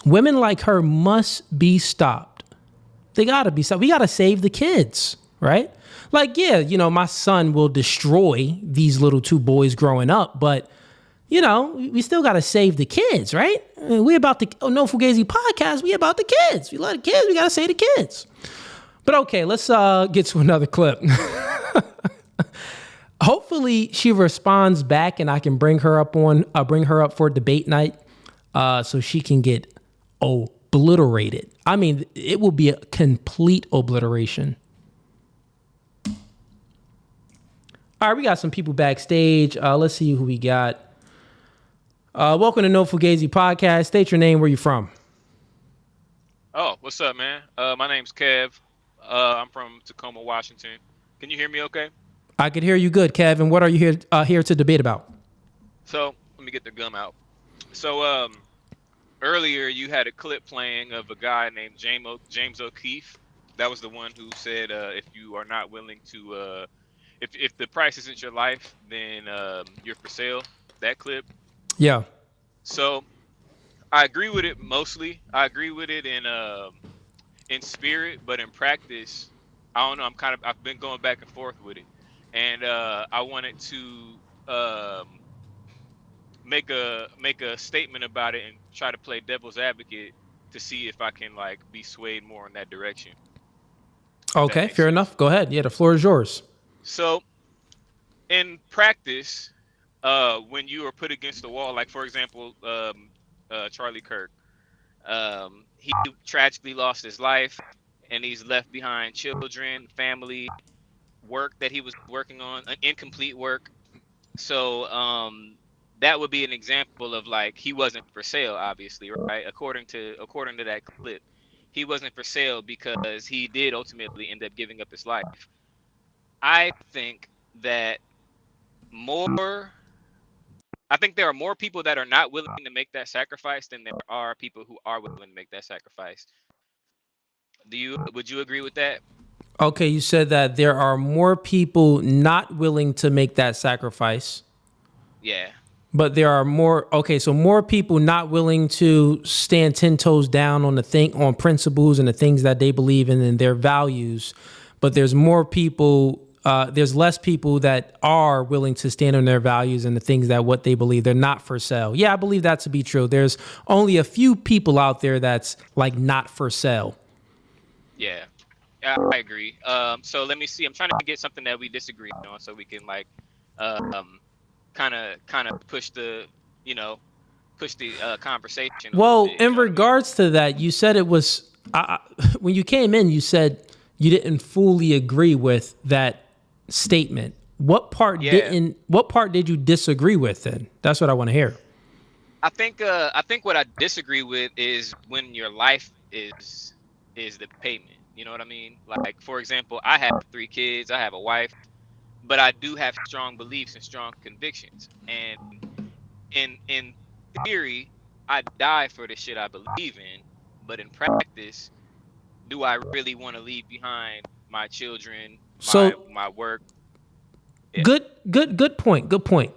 Women like her must be stopped. They gotta be stopped. We gotta save the kids, right? Like, yeah, my son will destroy these little two boys growing up, but we still gotta save the kids, right? We about the No Fugazee podcast. We about the kids. We love the kids. We gotta save the kids. But okay, let's get to another clip. Hopefully she responds back and I can bring her up for debate night so she can get obliterated. I mean, it will be a complete obliteration. All right, we got some people backstage. Let's see who we got. Welcome to No Fugazee podcast. State your name, where you from? Oh, what's up, man? My name's Kev. I'm from Tacoma, Washington. Can you hear me okay? I could hear you good, Kevin. What are you here to debate about? So let me get the gum out. So earlier you had a clip playing of a guy named James O'Keefe. That was the one who said if you are not willing to, if the price isn't your life, then you're for sale. That clip. Yeah. So I agree with it mostly. I agree with it in spirit, but in practice, I don't know. I've been going back and forth with it, and I wanted to make a statement about it and try to play devil's advocate to see if I can be swayed more in that direction. Okay, fair enough. Go ahead. Yeah, the floor is yours. So, in practice, when you are put against the wall, like for example, Charlie Kirk. He tragically lost his life, and he's left behind children, family, work that he was working on, incomplete work. So that would be an example of he wasn't for sale, obviously, right? According to that clip, he wasn't for sale because he did ultimately end up giving up his life. I think that more I think there are more people that are not willing to make that sacrifice than there are people who are willing to make that sacrifice. Would you agree with that? Okay, you said that there are more people not willing to make that sacrifice. Yeah. But there are more, okay, so more people not willing to stand 10 toes down on on principles and the things that they believe in and their values. But there's more people, there's less people that are willing to stand on their values and the things that what they believe. They're not for sale. Yeah, I believe that to be true. There's only a few people out there that's like not for sale. Yeah, I agree. So let me see. I'm trying to get something that we disagree on so we can like kind of push the conversation. Well, in regards to that, you said it was when you came in, you said you didn't fully agree with that statement. What part did you disagree with then? That's what I want to hear. I think what I disagree with is when your life is the payment. You know what I mean? Like, for example, I have 3 kids, I have a wife, but I do have strong beliefs and strong convictions. And in theory, I die for the shit I believe in, but in practice, do I really want to leave behind my children, my work? Yeah. Good point. Good point.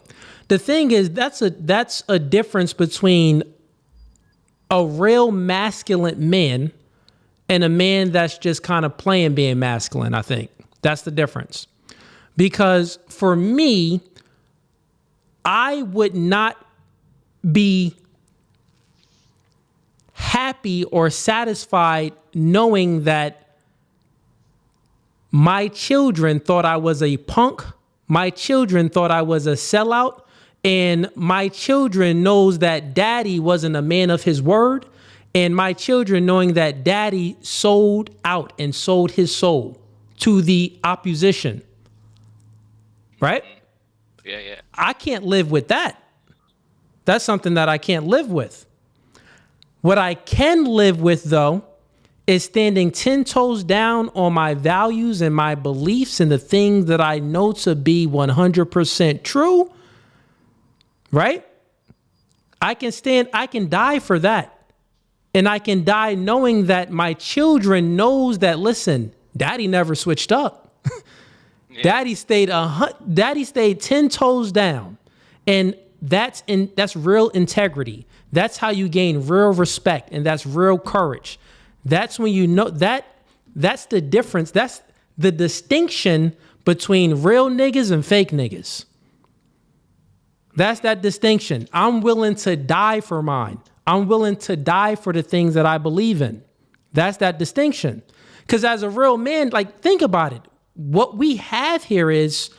The thing is, that's a difference between a real masculine man and a man that's just kind of playing being masculine. I think that's the difference. Because for me, I would not be happy or satisfied knowing that my children thought I was a punk. My children thought I was a sellout. And my children knows that daddy wasn't a man of his word. And my children knowing that daddy sold out and sold his soul to the opposition. Right? Yeah. I can't live with that. That's something that I can't live with. What I can live with, though, is standing 10 toes down on my values and my beliefs and the things that I know to be 100% true. Right? I can die for that. And I can die knowing that my children knows that, listen, daddy never switched up. Yeah. Daddy stayed 10 toes down. And that's real integrity. That's how you gain real respect. And that's real courage. That's when you know that's the difference. That's the distinction between real niggas and fake niggas. That's that distinction. I'm willing to die for mine. I'm willing to die for the things that I believe in. That's that distinction. Because as a real man, like, think about it. What we have here is,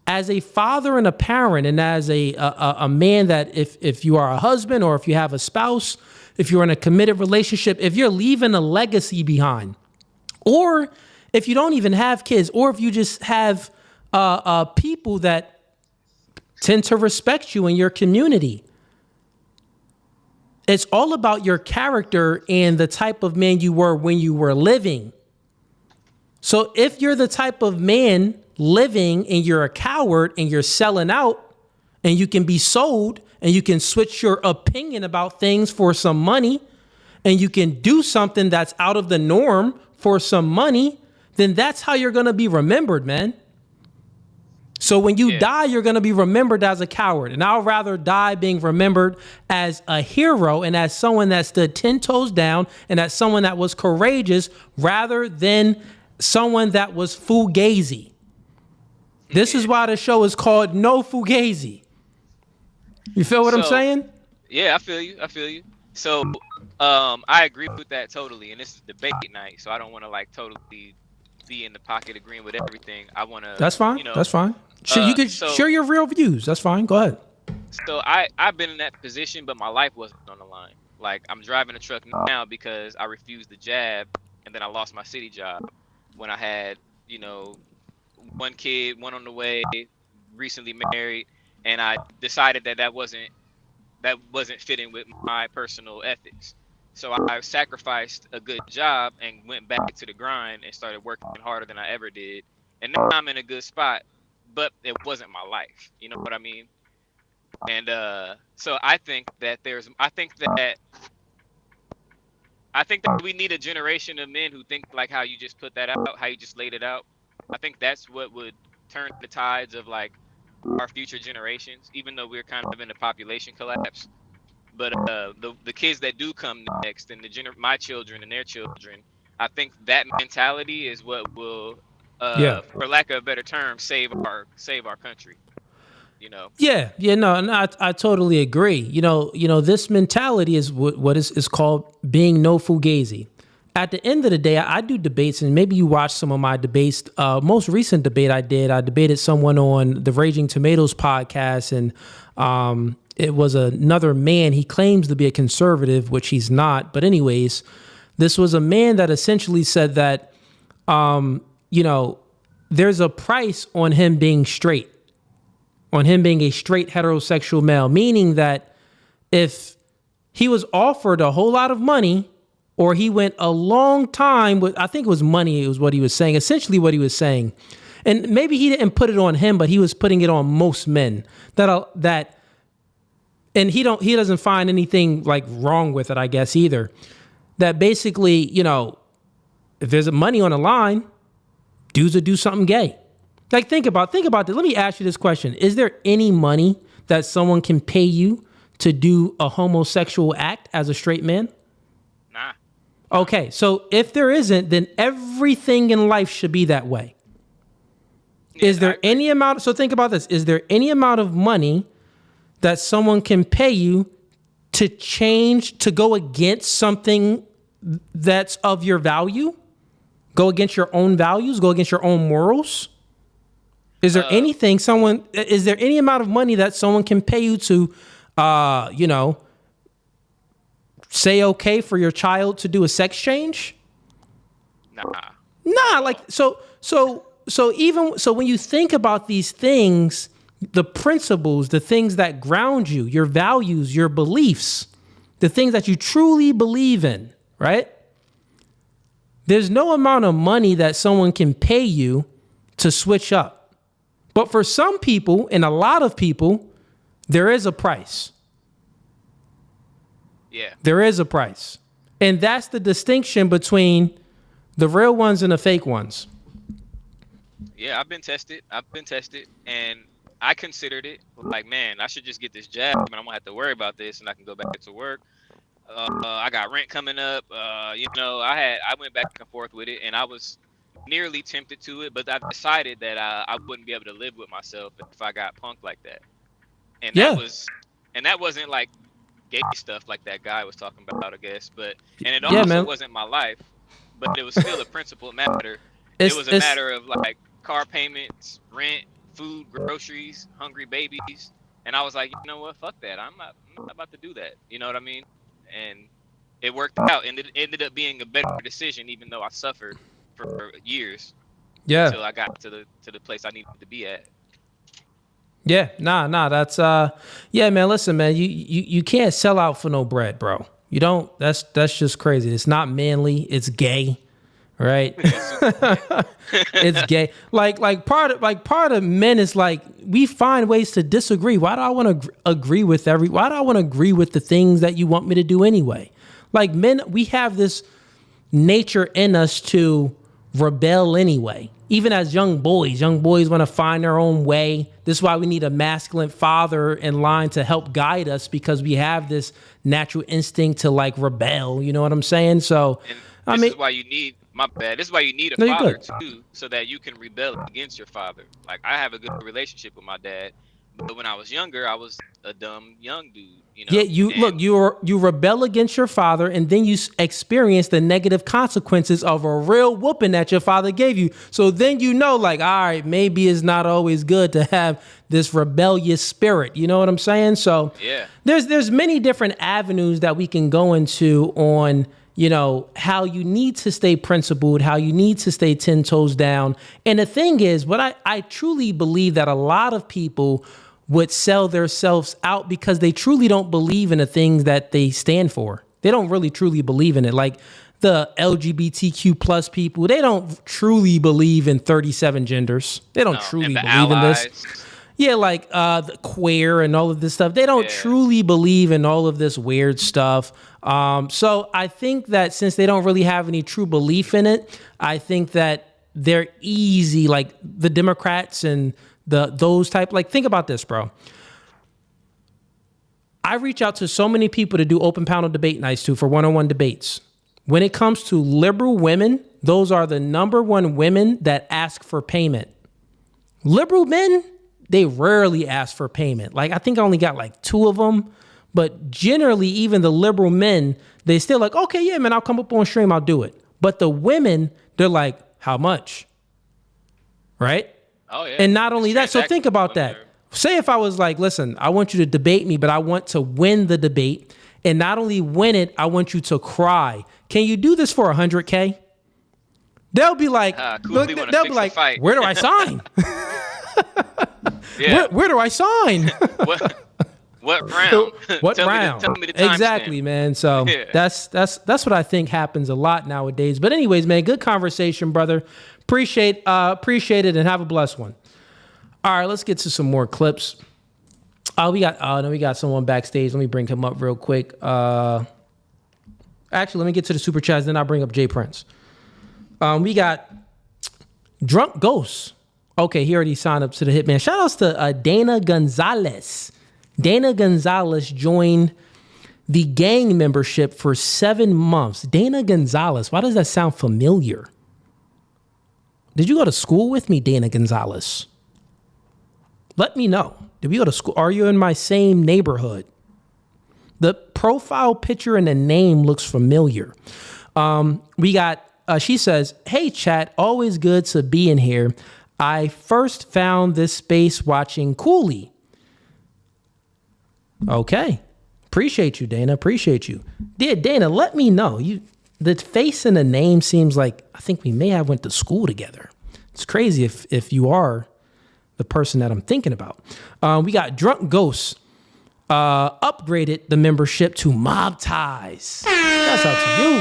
as a father and a parent, and as a man, that if you are a husband or if you have a spouse, if you're in a committed relationship, if you're leaving a legacy behind, or if you don't even have kids, or if you just have people that tend to respect you in your community, it's all about your character and the type of man you were when you were living. So if you're the type of man living and you're a coward and you're selling out and you can be sold and you can switch your opinion about things for some money and you can do something that's out of the norm for some money, then that's how you're going to be remembered, man. So when you die, you're going to be remembered as a coward. And I'll rather die being remembered as a hero and as someone that stood 10 toes down and as someone that was courageous rather than someone that was Fugazi. This is why the show is called No Fugazi. You feel what I'm saying? Yeah, I feel you. So I agree with that totally. And this is debate night, so I don't want to like totally be in the pocket agreeing with everything. I want to. That's fine. That's fine. You can share your real views. That's fine. Go ahead. So I've been in that position, but my life wasn't on the line. Like, I'm driving a truck now because I refused the jab, and then I lost my city job when I had, 1 kid, 1 on the way, recently married, and I decided that wasn't fitting with my personal ethics. So I sacrificed a good job and went back to the grind and started working harder than I ever did. And now I'm in a good spot, but it wasn't my life. You know what I mean? And so I think that we need a generation of men who think like how you just put that out, how you just laid it out. I think that's what would turn the tides of like our future generations, even though we're kind of in a population collapse. But the kids that do come next, and my children and their children, I think that mentality is what will, for lack of a better term, save our country. You know. Yeah, no, and I totally agree. You know, this mentality is what is called being no fugazi. At the end of the day, I do debates, and maybe you watched some of my debates. Most recent debate I debated someone on the Raging Tomatoes podcast, and it was another man. He claims to be a conservative, which he's not. But anyways, this was a man that essentially said that, you know, there's a price on him being straight, on him being a straight heterosexual male, meaning that if he was offered a whole lot of money, or he went a long time with, I think it was money, it was what he was saying, essentially what he was saying. And maybe he didn't put it on him, but he was putting it on most men and he doesn't find anything like wrong with it, I guess, either. That basically, you know, if there's money on the line, dudes would do something gay. Like, think about this. Let me ask you this question. Is there any money that someone can pay you to do a homosexual act as a straight man? Nah. Okay, so if there isn't, then everything in life should be that way. Yeah, is there any amount, so think about this. Is there any amount of money that someone can pay you to change, to go against something that's of your value? Go against your own values? Go against your own morals? Is there is there any amount of money that someone can pay you to, you know, say okay for your child to do a sex change? Nah, like, so when you think about these things, the principles, the things that ground you, your values, your beliefs, the things that you truly believe in, right? There's no amount of money that someone can pay you to switch up. But for some people, and a lot of people, there is a price. Yeah. There is a price. And that's the distinction between the real ones and the fake ones. Yeah, I've been tested, and I considered it like, man, I should just get this jab, and I'm gonna have to worry about this, and I can go back to work. I got rent coming up. You know, I went back and forth with it, and I was nearly tempted to it, but I decided that I wouldn't be able to live with myself if I got punked like that. And that wasn't like gay stuff like that guy was talking about, I guess. But it also wasn't my life, but it was still a principled matter. It was a matter of like car payments, rent, food, groceries, hungry babies, and I was like, you know what, fuck that. I'm not about to do that. You know what I mean? And it worked out, and it ended up being a better decision, even though I suffered for years. Yeah. Until I got to the place I needed to be at. Yeah, nah. That's yeah, man. Listen, man. You can't sell out for no bread, bro. You don't. That's just crazy. It's not manly. It's gay. Right? It's gay. Like part of men is like, we find ways to disagree. Why do I want to agree with why do I want to agree with the things that you want me to do anyway? Like, men, we have this nature in us to rebel anyway. Even as young boys want to find their own way. This is why we need a masculine father in line to help guide us, because we have this natural instinct to like rebel. You know what I'm saying? So, this is why you need. My bad. This is why you need a father too, so that you can rebel against your father. Like, I have a good relationship with my dad, but when I was younger, I was a dumb young dude. You know? Yeah, you rebel against your father, and then you experience the negative consequences of a real whooping that your father gave you. So then you know, like, all right, maybe it's not always good to have this rebellious spirit. You know what I'm saying? So yeah, there's many different avenues that we can go into on, you know, how you need to stay principled, how you need to stay 10 toes down. And the thing is, what I truly believe that a lot of people would sell themselves out because they truly don't believe in the things that they stand for. They don't really truly believe in it. Like the LGBTQ plus people, they don't truly believe in 37 genders. They don't truly believe in this. Yeah, like the queer and all of this stuff. They don't truly believe in all of this weird stuff. So I think that since they don't really have any true belief in it, I think that they're easy, like the Democrats and those type. Like, think about this, bro. I reach out to so many people to do open panel debate nights too for one-on-one debates. When it comes to liberal women, those are the number one women that ask for payment. Liberal men, they rarely ask for payment. Like, I think I only got like 2 of them, but generally even the liberal men, they still like, okay, yeah, man, I'll come up on stream, I'll do it. But the women, they're like, how much? Right? Oh, yeah. And not only that, so think about that. Say if I was like, listen, I want you to debate me, but I want to win the debate. And not only win it, I want you to cry. Can you do this for $100K? They'll be like, they'll be like, where do I sign? Where do I sign? What round? What tell round? Tell me the time Exactly, stamp. man. So that's what I think happens a lot nowadays. But anyways, man, good conversation, brother. Appreciate it, and have a blessed one. All right, let's get to some more clips. We got someone backstage. Let me bring him up real quick. Actually, let me get to the super chats, then I'll bring up Jay Prince. We got Drunk Ghost. Okay, he already signed up to the Hitman. Shout outs to Dana Gonzalez. Dana Gonzalez joined the gang membership for 7 months. Dana Gonzalez, why does that sound familiar? Did you go to school with me, Dana Gonzalez? Let me know. Did we go to school? Are you in my same neighborhood? The profile picture and the name looks familiar. We got, she says, hey, chat, always good to be in here. I first found this space watching Cooley. Okay. Appreciate you, Dana. Appreciate you. Dear Dana, let me know. The face and the name seems like I think we may have went to school together. It's crazy if you are the person that I'm thinking about. We got Drunk Ghost upgraded the membership to Mob Ties. Shouts out to you.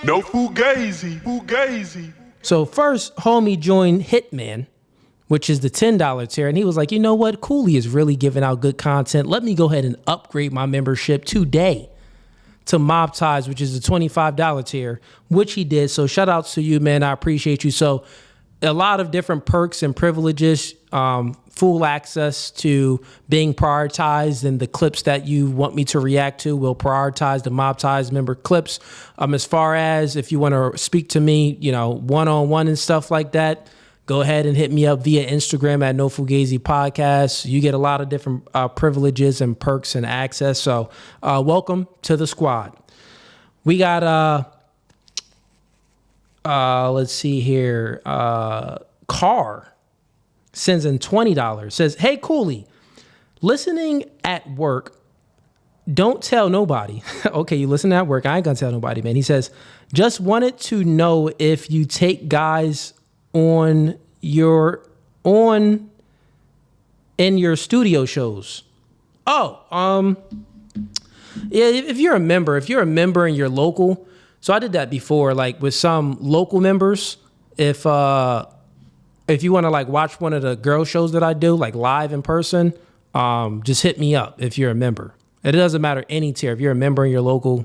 No Fugazee. So first, homie joined Hitman, which is the $10 tier. And he was like, you know what? Cooley is really giving out good content. Let me go ahead and upgrade my membership today to Mob Ties, which is the $25 tier, which he did. So shout outs to you, man. I appreciate you. So a lot of different perks and privileges, full access to being prioritized, and the clips that you want me to react to will prioritize the Mob Ties member clips. As far as if you want to speak to me, one-on-one and stuff like that, go ahead and hit me up via Instagram at No Fugazi Podcast. You get a lot of different privileges and perks and access. So welcome to the squad. We got, let's see here. Carr sends in $20. Says, hey, Cooley, listening at work, don't tell nobody. Okay, you listen at work. I ain't gonna tell nobody, man. He says, just wanted to know if you take guys in your studio shows. Yeah, if you're a member and you're local. So I did that before, like with some local members. If you want to like watch one of the girl shows that I do, like live in person, just hit me up if you're a member. It doesn't matter any tier. If you're a member and you're local,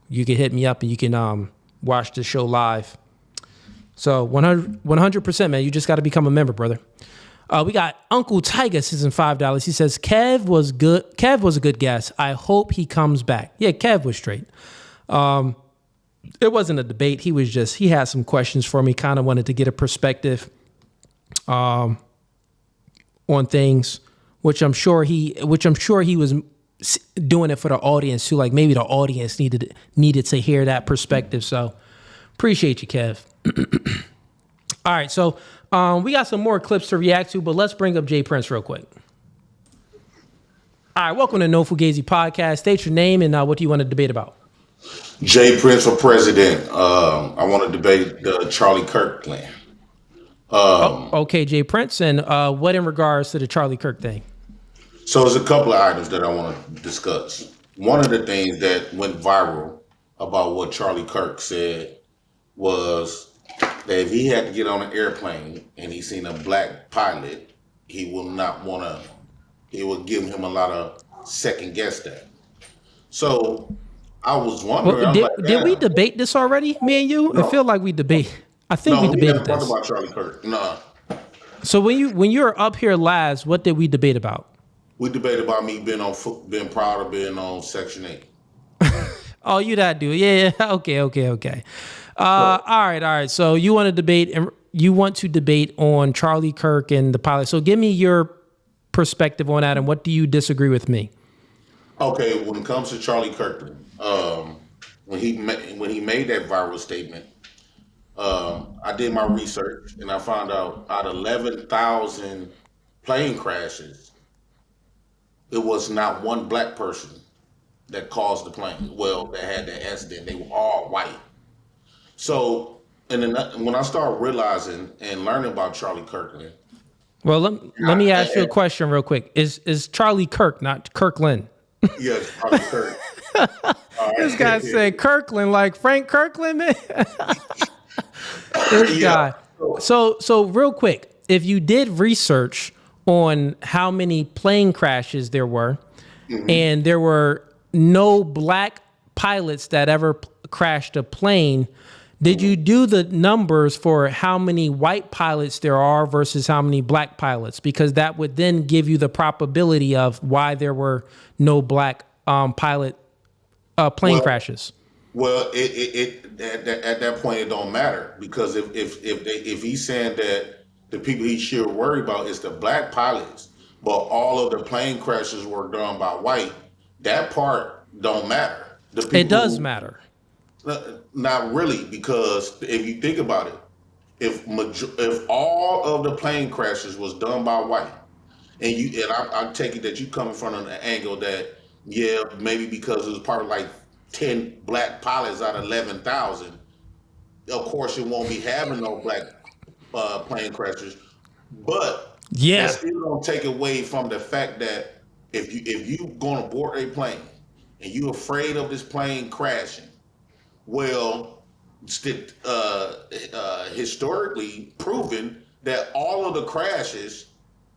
you can hit me up and you can watch the show live. So 100%, man. You just got to become a member, brother. We got Uncle Tiger sends $5. He says, Kev was good. Kev was a good guest. I hope he comes back. Yeah, Kev was straight. It wasn't a debate. He had some questions for me. Kind of wanted to get a perspective on things, which I'm sure he was doing it for the audience too. Like maybe the audience needed to hear that perspective. So appreciate you, Kev. All right, so we got some more clips to react to, but let's bring up Jay Prince real quick. All right, welcome to No Fugazi Podcast. State your name and what do you want to debate about? Jay Prince for president. I want to debate the Charlie Kirk plan. Okay, Jay Prince, and what in regards to the Charlie Kirk thing? So there's a couple of items that I want to discuss. One of the things that went viral about what Charlie Kirk said was that if he had to get on an airplane and he seen a black pilot, he will not want to. It would give him a lot of second guess that. So I was wondering. Well, I'm like, did we debate this already, me and you? No. I feel like we debate. I think we debated never this. talked about Charlie Kirk. No. So when you were up here last, what did we debate about? We debated about me being proud of being on Section 8. Oh, you that dude? Yeah. Okay. All right. So you want to debate, and you want to debate on Charlie Kirk and the pilot. So give me your perspective on that, and what do you disagree with me? Okay, when it comes to Charlie Kirk, when he made that viral statement, I did my research and I found out of 11,000 plane crashes, it was not one black person that caused the plane. Well, that had that accident. They were all white. So, and then when I started realizing and learning about Charlie Kirkland. Well, let me ask you a question real quick. Is Charlie Kirk, not Kirkland? Yes, Charlie Kirk. This guy said Kirkland, like Frank Kirkland, man. This guy. So real quick, if you did research on how many plane crashes there were, and there were no black pilots that ever crashed a plane, did you do the numbers for how many white pilots there are versus how many black pilots? Because that would then give you the probability of why there were no black plane crashes. Well, at that point it don't matter, because if he's saying that the people he should worry about is the black pilots, but all of the plane crashes were done by white, that part don't matter. It does matter. Not really, because if you think about it, if all of the plane crashes was done by white, and I take it that you coming from an angle that maybe because it was probably like 10 black pilots out of 11,000, of course it won't be having no black plane crashes, but that still don't take away from the fact that if you going to board a plane and you're afraid of this plane crashing, well, historically proven that all of the crashes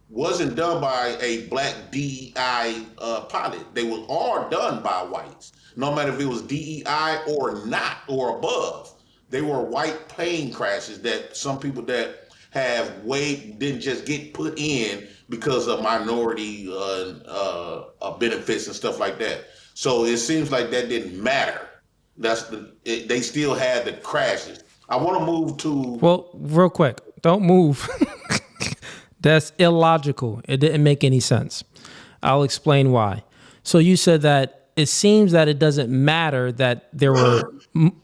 wasn't done by a black DEI pilot. They were all done by whites, no matter if it was DEI or not or above. They were white plane crashes that some people that have didn't just get put in because of minority benefits and stuff like that. So it seems like that didn't matter. They still had the crashes. I want to move to. Well, real quick, don't move. That's illogical. It didn't make any sense. I'll explain why. So you said that it seems that it doesn't matter that there were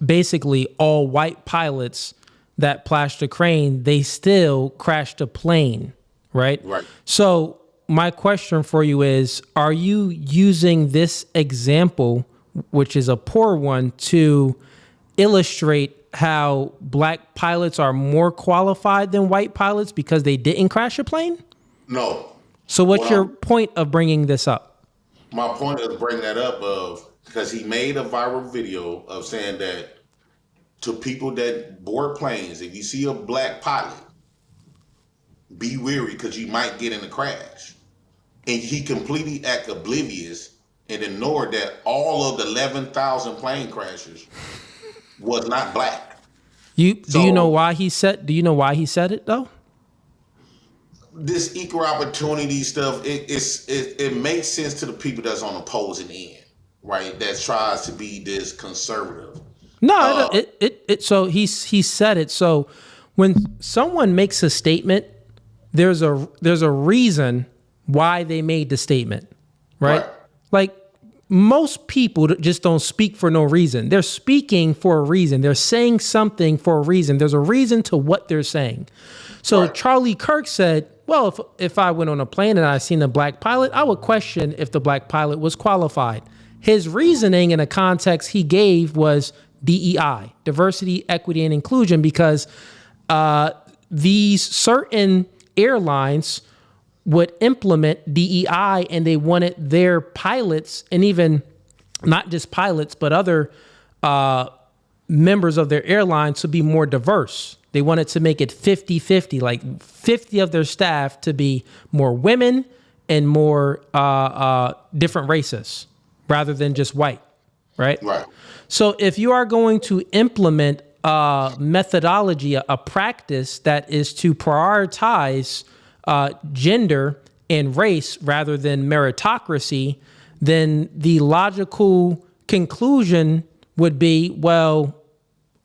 basically all white pilots that plashed a crane. They still crashed a plane, right? Right. So my question for you is, are you using this example, which is a poor one, to illustrate how black pilots are more qualified than white pilots because they didn't crash a plane? No. So what's your point of bringing this up? My point is bringing that up because he made a viral video of saying that to people that board planes, if you see a black pilot, be wary because you might get in a crash. And he completely act oblivious and ignored that all of the 11,000 plane crashes was not black. Do you know why he said it though? This equal opportunity stuff, it makes sense to the people that's on the opposing end, right? That tries to be this conservative. No, so he said it. So when someone makes a statement, there's a reason why they made the statement, right? Like most people just don't speak for no reason. They're speaking for a reason. They're saying something for a reason. There's a reason to what they're saying. So Charlie Kirk said, well, if I went on a plane and I seen a black pilot, I would question if the black pilot was qualified. His reasoning in the context he gave was DEI, diversity, equity, and inclusion, because these certain airlines would implement DEI and they wanted their pilots, and even not just pilots, but other members of their airline to be more diverse. They wanted to make it 50-50, like 50 of their staff to be more women and more different races rather than just white, right? Right. So if you are going to implement a methodology, a practice that is to prioritize gender and race rather than meritocracy, then the logical conclusion would be, well,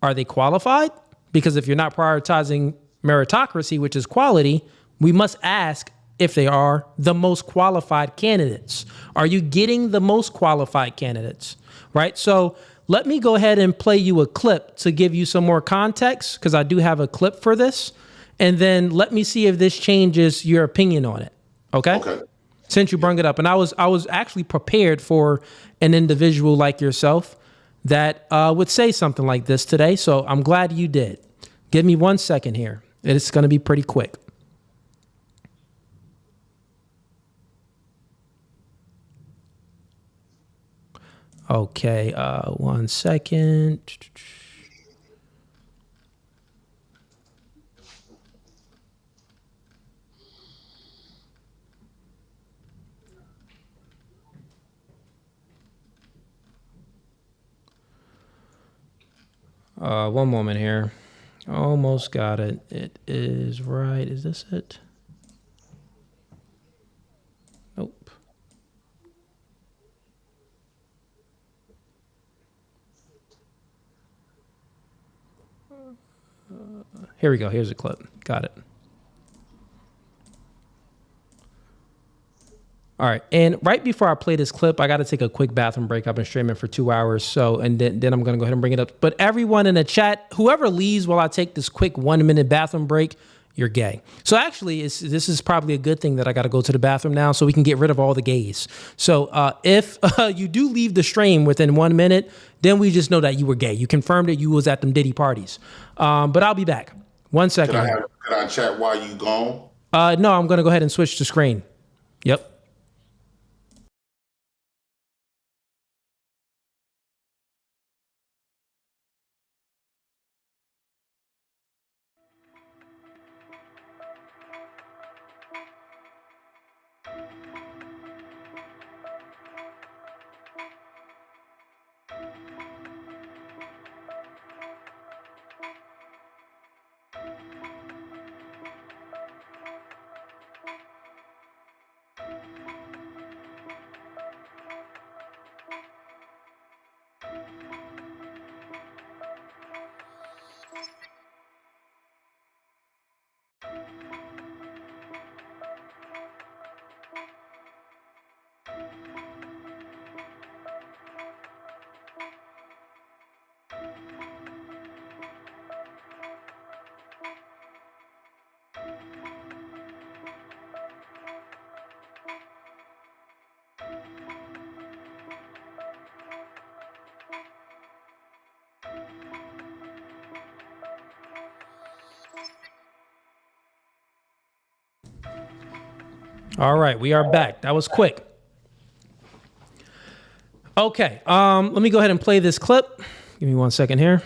are they qualified? Because if you're not prioritizing meritocracy, which is quality, we must ask if they are the most qualified candidates. Are you getting the most qualified candidates, right? So let me go ahead and play you a clip to give you some more context, because I do have a clip for this. And then let me see if this changes your opinion on it. Okay? Okay. Since you brought it up. And I was actually prepared for an individual like yourself that would say something like this today. So I'm glad you did. Give me 1 second here. It's going to be pretty quick. Okay, 1 second. One moment here. Almost got it. It is right. Is this it? Nope. Here we go. Here's a clip. Got it. All right. And right before I play this clip, I got to take a quick bathroom break. I've been streaming for 2 hours. So, and then I'm going to go ahead and bring it up. But everyone in the chat, whoever leaves while I take this quick 1 minute bathroom break, you're gay. So actually, this is probably a good thing that I got to go to the bathroom now so we can get rid of all the gays. So if you do leave the stream within 1 minute, then we just know that you were gay. You confirmed that you was at them Diddy parties. But I'll be back. 1 second. Can I chat while you gone? No, I'm going to go ahead and switch the screen. Yep. All right, we are back. That was quick. Okay, let me go ahead and play this clip. Give me 1 second here.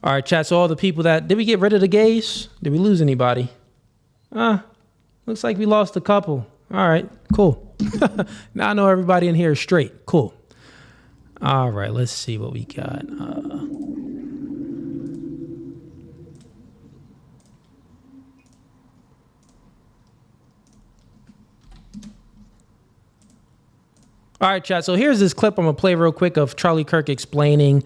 All right, chat. So all the people did we get rid of the gays? Did we lose anybody? Looks like we lost a couple. All right, cool. Now I know everybody in here is straight. Cool. All right, let's see what we got. All right, chat. So here's this clip I'm going to play real quick of Charlie Kirk explaining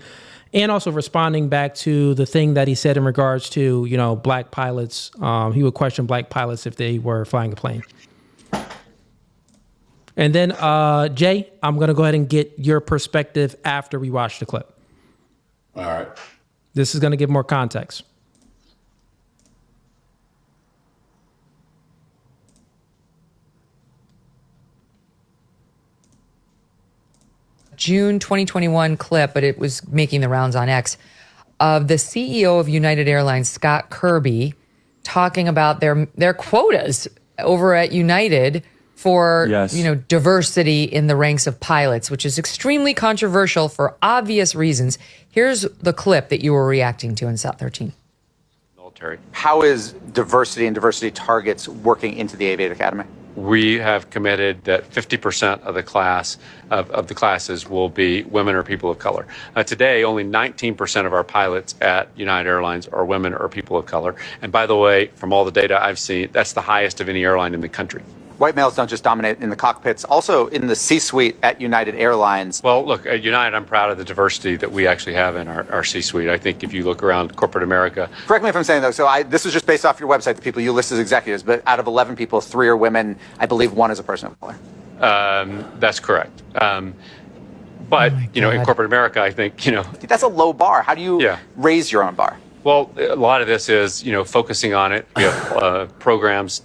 and also responding back to the thing that he said in regards to, black pilots. He would question black pilots if they were flying a plane. And then, Jay, I'm going to go ahead and get your perspective after we watch the clip. All right. This is going to give more context. June 2021 clip, but it was making the rounds on X, of the CEO of United Airlines, Scott Kirby, talking about their quotas over at United for diversity in the ranks of pilots, which is extremely controversial for obvious reasons. Here's the clip that you were reacting to in SAT 13. How is diversity and diversity targets working into the Aviate Academy? We have committed that 50% of the class of the classes will be women or people of color. Today, only 19% of our pilots at United Airlines are women or people of color. And by the way, from all the data I've seen, that's the highest of any airline in the country. White males don't just dominate in the cockpits, also in the C-suite at United Airlines. Well, look, at United, I'm proud of the diversity that we actually have in our C-suite. I think if you look around corporate America. Correct me if I'm saying, though, so this was just based off your website, the people you list as executives, but out of 11 people, 3 are women. I believe 1 is a person of color. That's correct. But, in corporate America, I think, That's a low bar. How do you raise your own bar? Well, a lot of this is, focusing on it. We have programs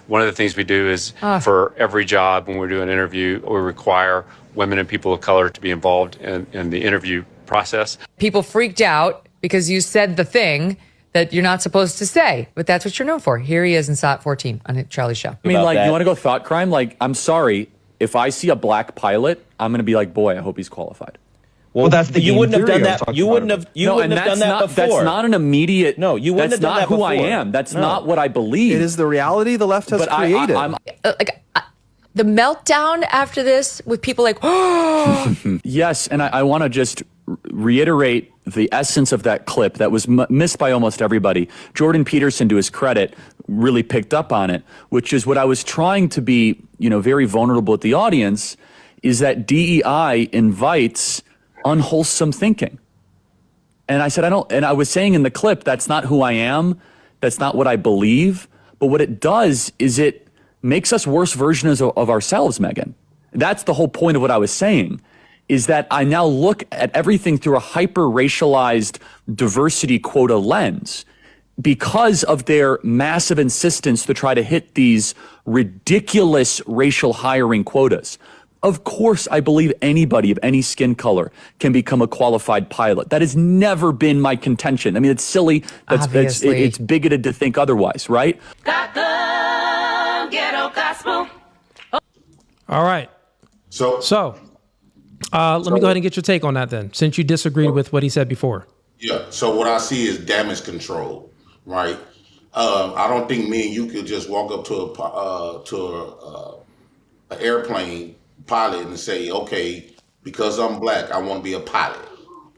one of the things we do is for every job when we do an interview, we require women and people of color to be involved in the interview process. People freaked out because you said the thing that you're not supposed to say, but that's what you're known for. Here he is in SOT 14 on Charlie's show. I mean, you want to go thought crime? Like, I'm sorry, if I see a black pilot, I'm going to be like, boy, I hope he's qualified. Well, that's the you wouldn't have done that. You wouldn't have. You wouldn't have done that before. That's not an immediate. No, you wouldn't have done that before. That's not who I am. That's not what I believe. It is the reality the left has created. The meltdown after this with people like, yes, and I want to just reiterate the essence of that clip that was missed by almost everybody. Jordan Peterson, to his credit, really picked up on it, which is what I was trying to be, very vulnerable with the audience, is that DEI invites unwholesome thinking. And I said, and I was saying in the clip, that's not who I am. That's not what I believe. But what it does is it makes us worse versions of ourselves, Megan. That's the whole point of what I was saying, is that I now look at everything through a hyper-racialized diversity quota lens because of their massive insistence to try to hit these ridiculous racial hiring quotas. Of course, I believe anybody of any skin color can become a qualified pilot. That has never been my contention. I mean, it's silly. It's bigoted to think otherwise, right? All right. So let me go ahead and get your take on that then, since you disagreed with what he said before. Yeah. So what I see is damage control, right? I don't think me and you could just walk up to an airplane pilot and say, okay, because I'm black, I want to be a pilot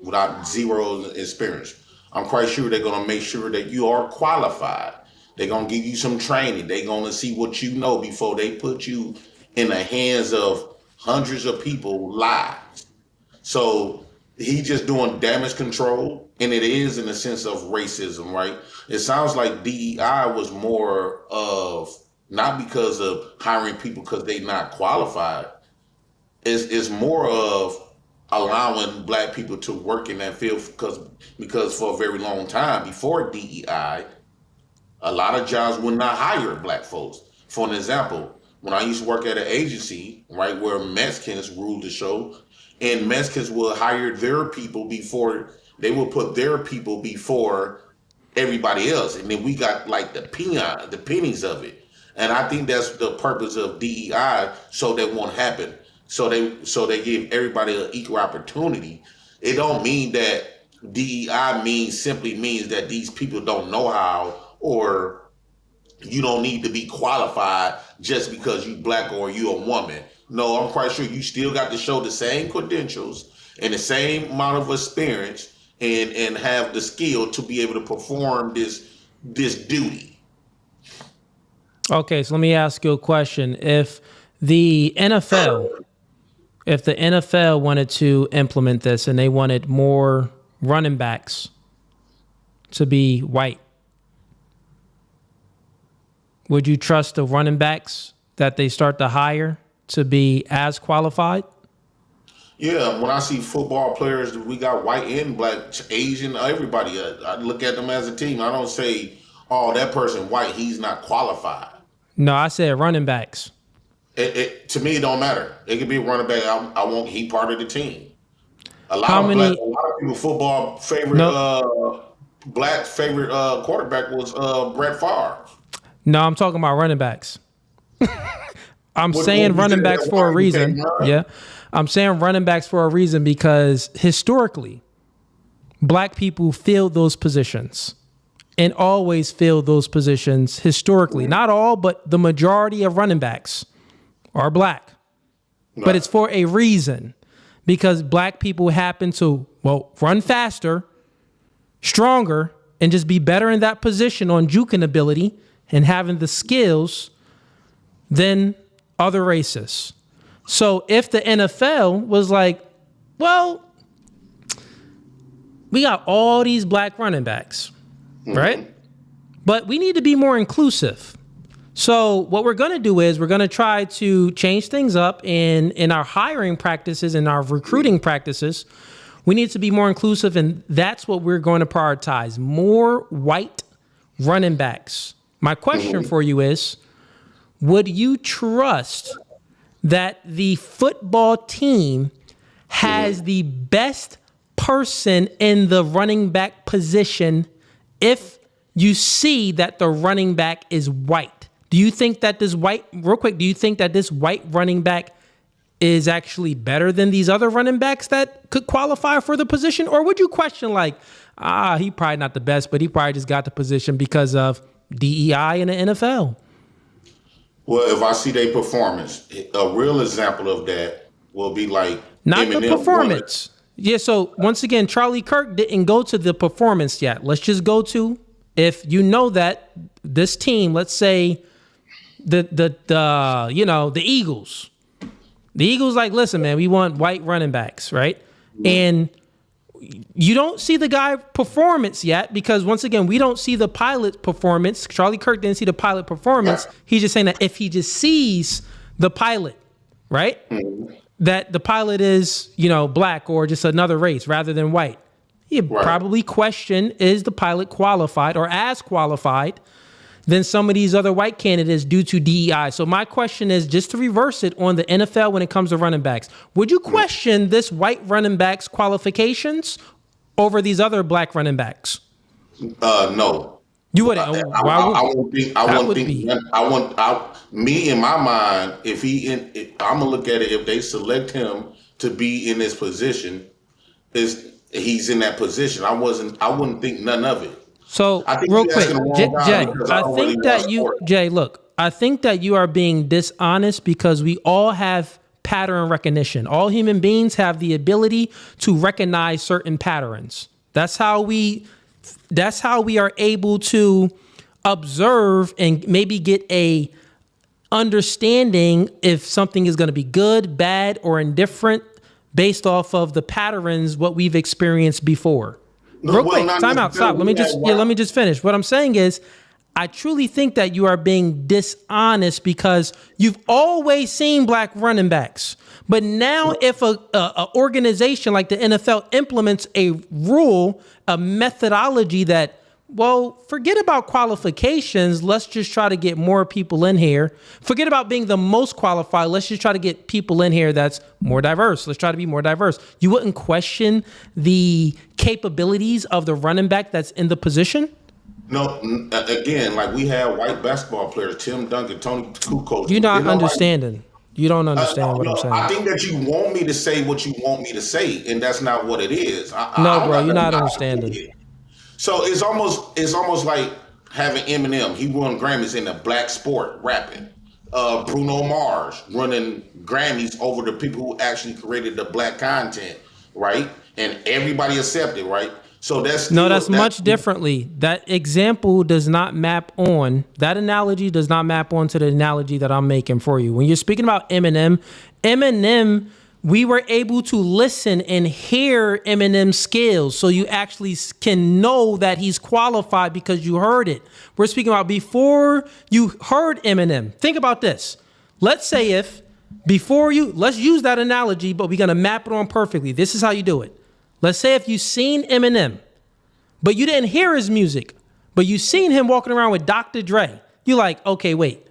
without zero experience. I'm quite sure they're going to make sure that you are qualified. They're going to give you some training. They're going to see what you know before they put you in the hands of hundreds of people live. So he's just doing damage control, and it is in the sense of racism, right? It sounds like DEI was more of not because of hiring people because they're not qualified. It's more of allowing black people to work in that field because for a very long time before DEI, a lot of jobs would not hire black folks. For an example, when I used to work at an agency, right, where Mexicans ruled the show, and Mexicans will hire their people before they will put their people before everybody else, and then we got like the pennies of it. And I think that's the purpose of DEI, so that won't happen. So they give everybody an equal opportunity. It don't mean that DEI simply means that these people don't know how, or you don't need to be qualified just because you black or you a woman. No, I'm quite sure you still got to show the same credentials and the same amount of experience and have the skill to be able to perform this duty. Okay, so let me ask you a question. If the NFL wanted to implement this and they wanted more running backs to be white, would you trust the running backs that they start to hire to be as qualified? Yeah, when I see football players, we got white and black, Asian, everybody. I look at them as a team. I don't say, oh, that person white, he's not qualified. No, I said running backs. To me, it don't matter. It could be a running back. I want he part of the team. A lot of people football favorite black favorite quarterback was Brett Favre. No, I'm talking about running backs. I'm saying running backs for a reason. Yeah. I'm saying running backs for a reason because historically, black people filled those positions and always filled those positions historically. Not all, but the majority of running backs are black. But it's for a reason because black people happen to, run faster, stronger, and just be better in that position on juking ability and having the skills than other races. So if the NFL was like, well, we got all these black running backs, right? But we need to be more inclusive. So what we're going to do is we're going to try to change things up in our hiring practices and our recruiting practices. We need to be more inclusive, and that's what we're going to prioritize. More white running backs. My question for you is, would you trust that the football team has the best person in the running back position if you see that the running back is white? Do you think that this white running back is actually better than these other running backs that could qualify for the position? Or would you question he probably not the best, but he probably just got the position because of DEI in the NFL? Well, if I see their performance, a real example of that will be like not Eminem the performance. Yeah. So once again, Charlie Kirk didn't go to the performance yet. Let's just go to, if you know that this team, let's say the Eagles. The Eagles like, listen, man, we want white running backs, right? And you don't see the guy performance yet because, once again, we don't see the pilot performance. Charlie Kirk didn't see the pilot performance. He's just saying that if he just sees the pilot, right, that the pilot is, black or just another race rather than white, he'd probably question, is the pilot qualified or as qualified than some of these other white candidates due to DEI. So my question is, just to reverse it on the NFL when it comes to running backs, would you question this white running back's qualifications over these other black running backs? No. You wouldn't. Me in my mind, I'm gonna look at it, if they select him to be in this position, he's in that position. I wouldn't think none of it. So real quick, Jay, I think that you are being dishonest because we all have pattern recognition. All human beings have the ability to recognize certain patterns. That's how we are able to observe and maybe get a understanding if something is going to be good, bad, or indifferent based off of the patterns, what we've experienced before. Real quick, time out, stop. Let me just finish. What I'm saying is, I truly think that you are being dishonest because you've always seen black running backs. But now if a organization like the NFL implements a rule, a methodology that, forget about qualifications. Let's just try to get more people in here. Forget about being the most qualified. Let's just try to get people in here that's more diverse. Let's try to be more diverse. You wouldn't question the capabilities of the running back that's in the position? No, again, like we have white basketball players, Tim Duncan, Tony Kukoc. You're not understanding. You don't understand what I'm saying. I think that you want me to say what you want me to say, and that's not what it is. You're not understanding. So it's almost like having Eminem. He won Grammys in a black sport rapping. Bruno Mars running Grammys over the people who actually created the black content, right? And everybody accepted, right? So that's much differently. That example does not map on. That analogy does not map onto the analogy that I'm making for you. When you're speaking about Eminem, we were able to listen and hear Eminem's skills. So you actually can know that he's qualified because you heard it. We're speaking about before you heard Eminem. Think about this. Let's say let's use that analogy, but we're going to map it on perfectly. This is how you do it. Let's say if you've seen Eminem, but you didn't hear his music, but you seen him walking around with Dr. Dre. You're like, okay, wait.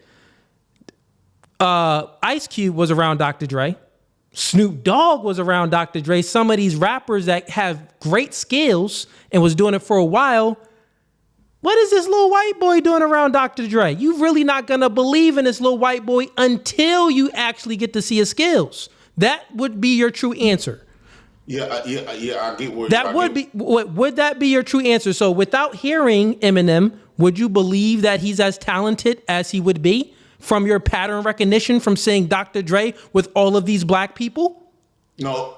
Ice Cube was around Dr. Dre. Snoop Dogg was around Dr. Dre. Some of these rappers that have great skills and was doing it for a while What is this little white boy doing around Dr. Dre? You really not going to believe in this little white boy until you actually get to see his skills. That would be your true answer. Yeah, I get where that would be. Would that be your true answer? So without hearing Eminem, would you believe that he's as talented as he would be from your pattern recognition from seeing Dr. Dre with all of these black people? No,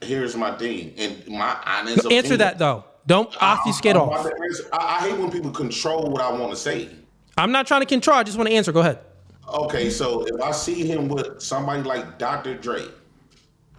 here's my thing. And my honest opinion. Answer that though. Don't obfuscate off. I hate when people control what I want to say. I'm not trying to control. I just want to answer. Go ahead. Okay, so if I see him with somebody like Dr. Dre,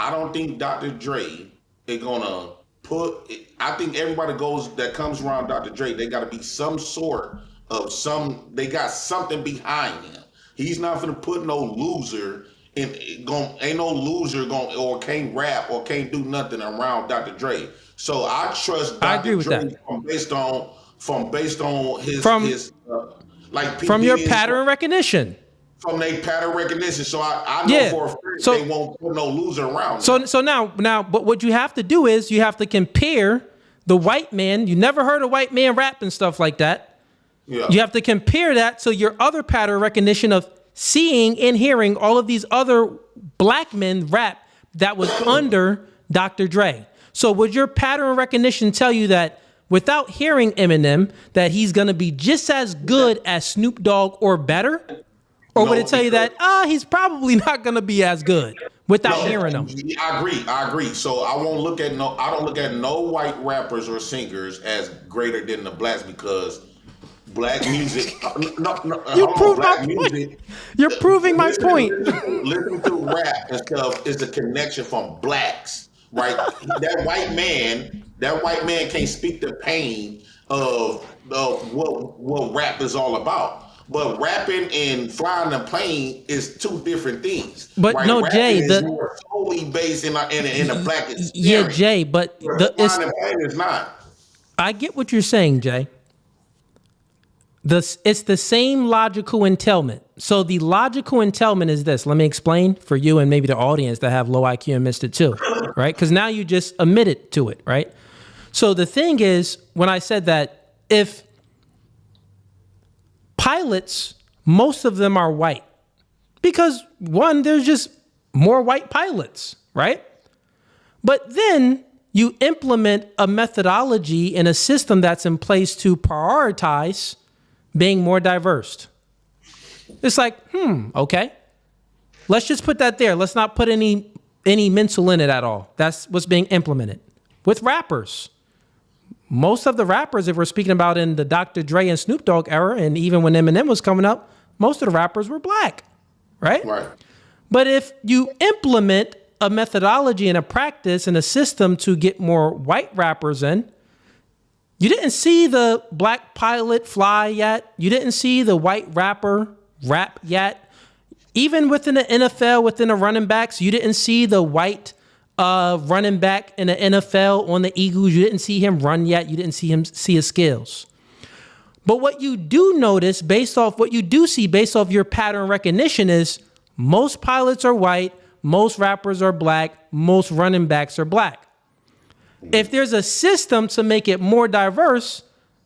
I don't think Dr. Dre is gonna put. I think everybody that comes around Dr. Dre, they got to be some sort of some. They got something behind him. He's not gonna put no loser. Ain't no loser or can't rap or can't do nothing around Dr. Dre. So I trust Dr. Dre based on his like from your pattern recognition. From their pattern recognition. So I know for a fact they won't put no loser around. So now, but what you have to do is you have to compare the white man. You never heard a white man rap and stuff like that. Yeah. You have to compare that to your other pattern recognition of seeing and hearing all of these other black men rap that was under Dr. Dre. So would your pattern recognition tell you that without hearing Eminem, that he's going to be just as good as Snoop Dogg or better? Or would it tell you that, he's probably not going to be as good without hearing him? I agree. So I don't look at no white rappers or singers as greater than the blacks because black music. You proved my point. You're proving my point. Listen to rap and stuff is a connection from blacks, right? That white man can't speak the pain of what rap is all about. But rapping and flying a plane is two different things. But right? no, rapping Jay, is more solely based in the black experience. Yeah, Jay, but flying a plane is not. I get what you're saying, Jay. It's the same logical entailment. So the logical entailment is this. Let me explain for you and maybe the audience that have low IQ and missed it too, right? Because now you just admitted to it, right? So the thing is, when I said that if pilots, most of them are white, because one, there's just more white pilots, right? But then you implement a methodology and a system that's in place to prioritize being more diverse. It's like, okay. Let's just put that there. Let's not put any mental in it at all. That's what's being implemented. With rappers, most of the rappers, if we're speaking about in the Dr. Dre and Snoop Dogg era, and even when Eminem was coming up, most of the rappers were black, right? Right. But if you implement a methodology and a practice and a system to get more white rappers in, you didn't see the black pilot fly yet. You didn't see the white rapper rap yet. Even within the NFL, within the running backs, you didn't see the white running back in the NFL on the Eagles. You didn't see him run yet. You didn't see his skills. But what you do notice based off your pattern recognition is most pilots are white, most rappers are black, most running backs are black. If there's a system to make it more diverse,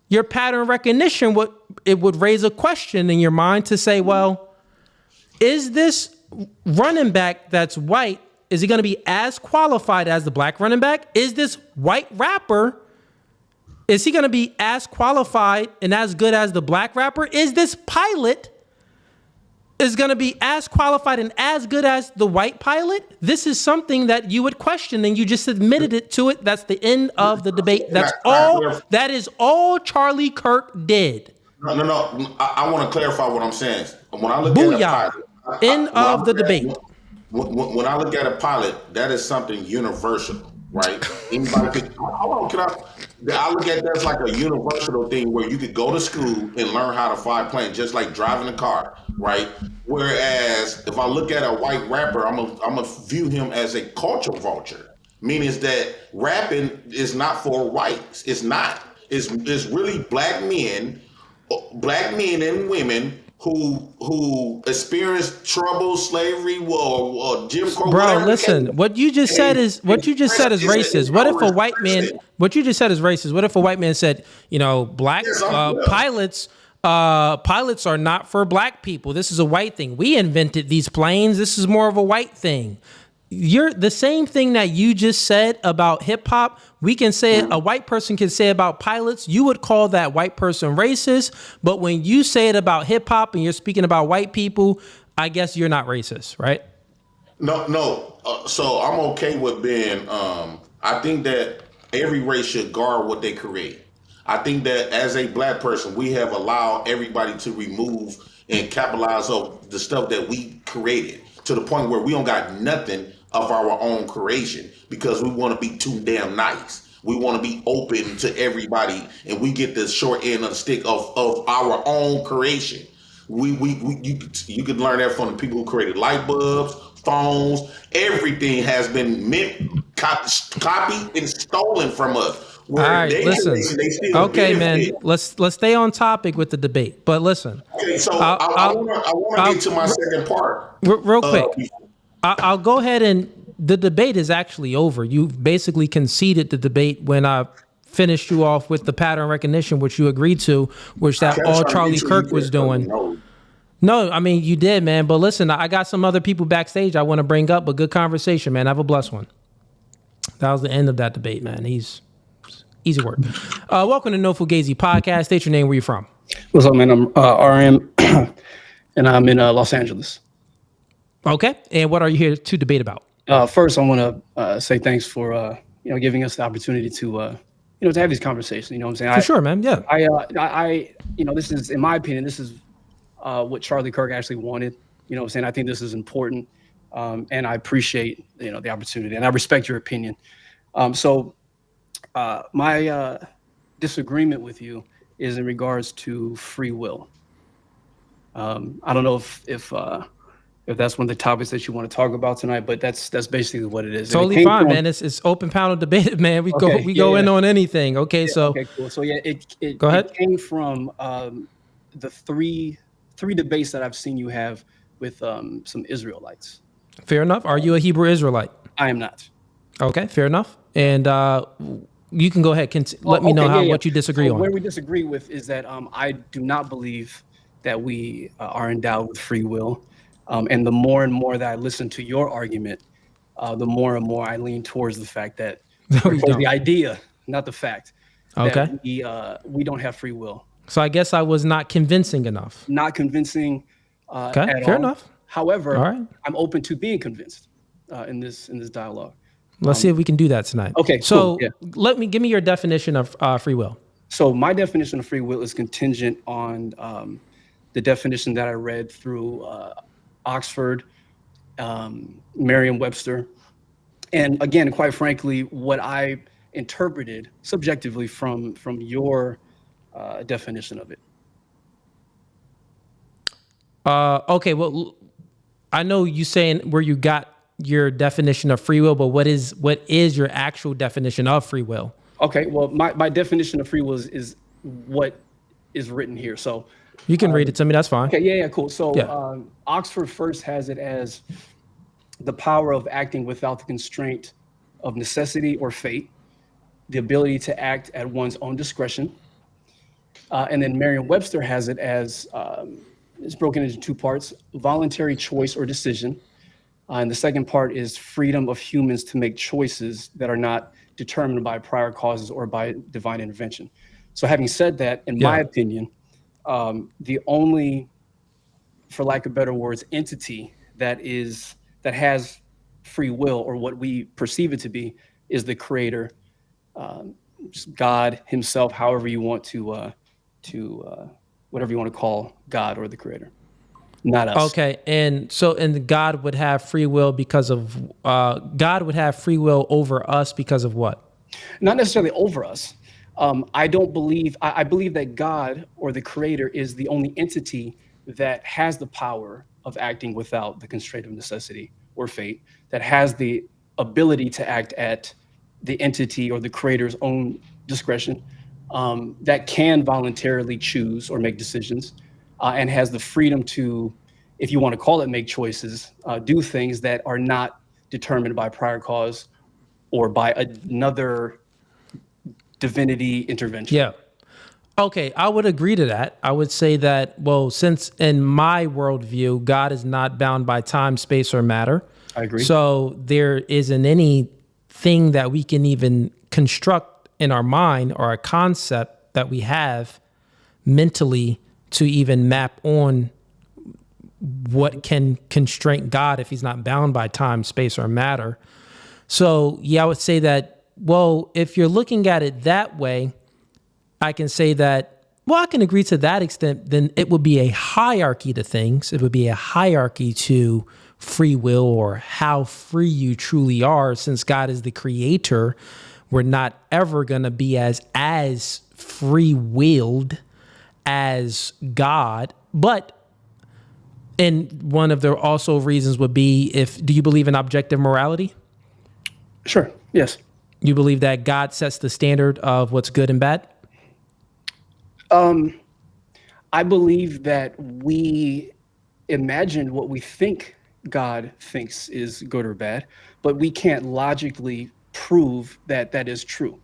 your pattern recognition would raise a question in your mind to say, well, is this running back that's white, is he going to be as qualified as the black running back? Is this white rapper, is he going to be as qualified and as good as the black rapper? Is this pilot is going to be as qualified and as good as the white pilot? This is something that you would question, and you just admitted it to it. That's the end of the debate. That's all. That is all Charlie Kirk did. No. I want to clarify what I'm saying. When I look at a pilot, end of the debate. When I look at a pilot, that is something universal, right? Anybody could. Hold on, I look at that as like a universal thing where you could go to school and learn how to fly a plane, just like driving a car, right? Whereas if I look at a white rapper, I'm gonna view him as a culture vulture, meaning that rapping is not for whites. It's not. It's really black men and women who experienced trouble, slavery, or Jim Crow. Bro, listen. What you just said is racist. What if a white man? What you just said is racist. What if a white man said, black pilots are not for black people. This is a white thing. We invented these planes. This is more of a white thing. You're the same thing that you just said about hip hop. We can say it, a white person can say about pilots. You would call that white person racist. But when you say it about hip hop and you're speaking about white people, I guess you're not racist, right? No. So I'm okay with being. I think that every race should guard what they create. I think that as a black person, we have allowed everybody to remove and capitalize on the stuff that we created to the point where we don't got nothing of our own creation because we want to be too damn nice. We want to be open to everybody, and we get the short end of the stick of our own creation. You could learn that from the people who created light bulbs, phones. Everything has been copied and stolen from us. All right, listen. Okay, man. Let's stay on topic with the debate. But listen. Okay, so I want to get to my second part. Real quick. I'll go ahead and the debate is actually over. You basically conceded the debate when I finished you off with the pattern recognition, which you agreed to, which that all Charlie Kirk was doing. No, I mean, you did, man. But listen, I got some other people backstage I want to bring up, but good conversation, man. Have a blessed one. That was the end of that debate, man. Easy work. Welcome to No Fugazee Podcast. State your name. Where you from? What's up, man? I'm RM, and I'm in Los Angeles. Okay. And what are you here to debate about? First, I want to say thanks for giving us the opportunity to have these conversations. You know what I'm saying? For sure, man. Yeah. I this is, in my opinion, this is what Charlie Kirk actually wanted. You know what I'm saying? I think this is important, and I appreciate the opportunity, and I respect your opinion. My disagreement with you is in regards to free will. I don't know if that's one of the topics that you want to talk about tonight, but that's basically what it is. Totally fine, man. It's open panel debate, man. We go in on anything. Okay, so okay, cool. So yeah, it go ahead. It came from the three debates that I've seen you have with some Israelites. Fair enough. Are you a Hebrew Israelite? I am not. Okay, fair enough. And you can go ahead. Let me know what you disagree on. Where we disagree with is that I do not believe that we are endowed with free will. And the more and more that I listen to your argument, the more and more I lean towards the fact that the idea, not the fact, that we don't have free will. So I guess I was not convincing enough. Not convincing at all. Fair enough. However, I'm open to being convinced in this dialogue. Let's see if we can do that tonight. Okay. So cool, give me your definition of free will. So my definition of free will is contingent on the definition that I read through Oxford, Merriam-Webster, and again, quite frankly, what I interpreted subjectively from your definition of it. Okay. Well, I know you saying where you got your definition of free will, but what is your actual definition of free will? Okay, well, my definition of free will is what is written here. So you can read it to me. That's fine. Okay, yeah, cool. So Oxford first has it as the power of acting without the constraint of necessity or fate, the ability to act at one's own discretion. And then Merriam-Webster has it as, it's broken into two parts, voluntary choice or decision. And the second part is freedom of humans to make choices that are not determined by prior causes or by divine intervention. So having said that, in my opinion, the only, for lack of better words, entity that has free will, or what we perceive it to be, is the creator, God himself, however you want to whatever you want to call God or the creator. Not us. Okay, and God would have free will because of God would have free will over us because of what? Not necessarily over us. I don't believe. I believe that God or the Creator is the only entity that has the power of acting without the constraint of necessity or fate. That has the ability to act at the entity or the Creator's own discretion. That can voluntarily choose or make decisions. and has the freedom to, if you want to call it make choices, do things that are not determined by prior cause or by another divinity intervention. Yeah. Okay, I would agree to that. I would say that, well, since in my worldview, God is not bound by time, space, or matter. I agree. So there isn't anything that we can even construct in our mind or a concept that we have mentally to even map on what can constrain God if he's not bound by time, space, or matter. So, yeah, I would say that, well, if you're looking at it that way, I can say that, well, I can agree to that extent. Then it would be a hierarchy to things. It would be a hierarchy to free will or how free you truly are. Since God is the creator, we're not ever going to be as free-willed as God. But, and one of the also reasons would be, do you believe in objective morality? Sure. Yes. You believe that God sets the standard of what's good and bad? I believe that we imagine what we think God thinks is good or bad, but we can't logically prove that that is true.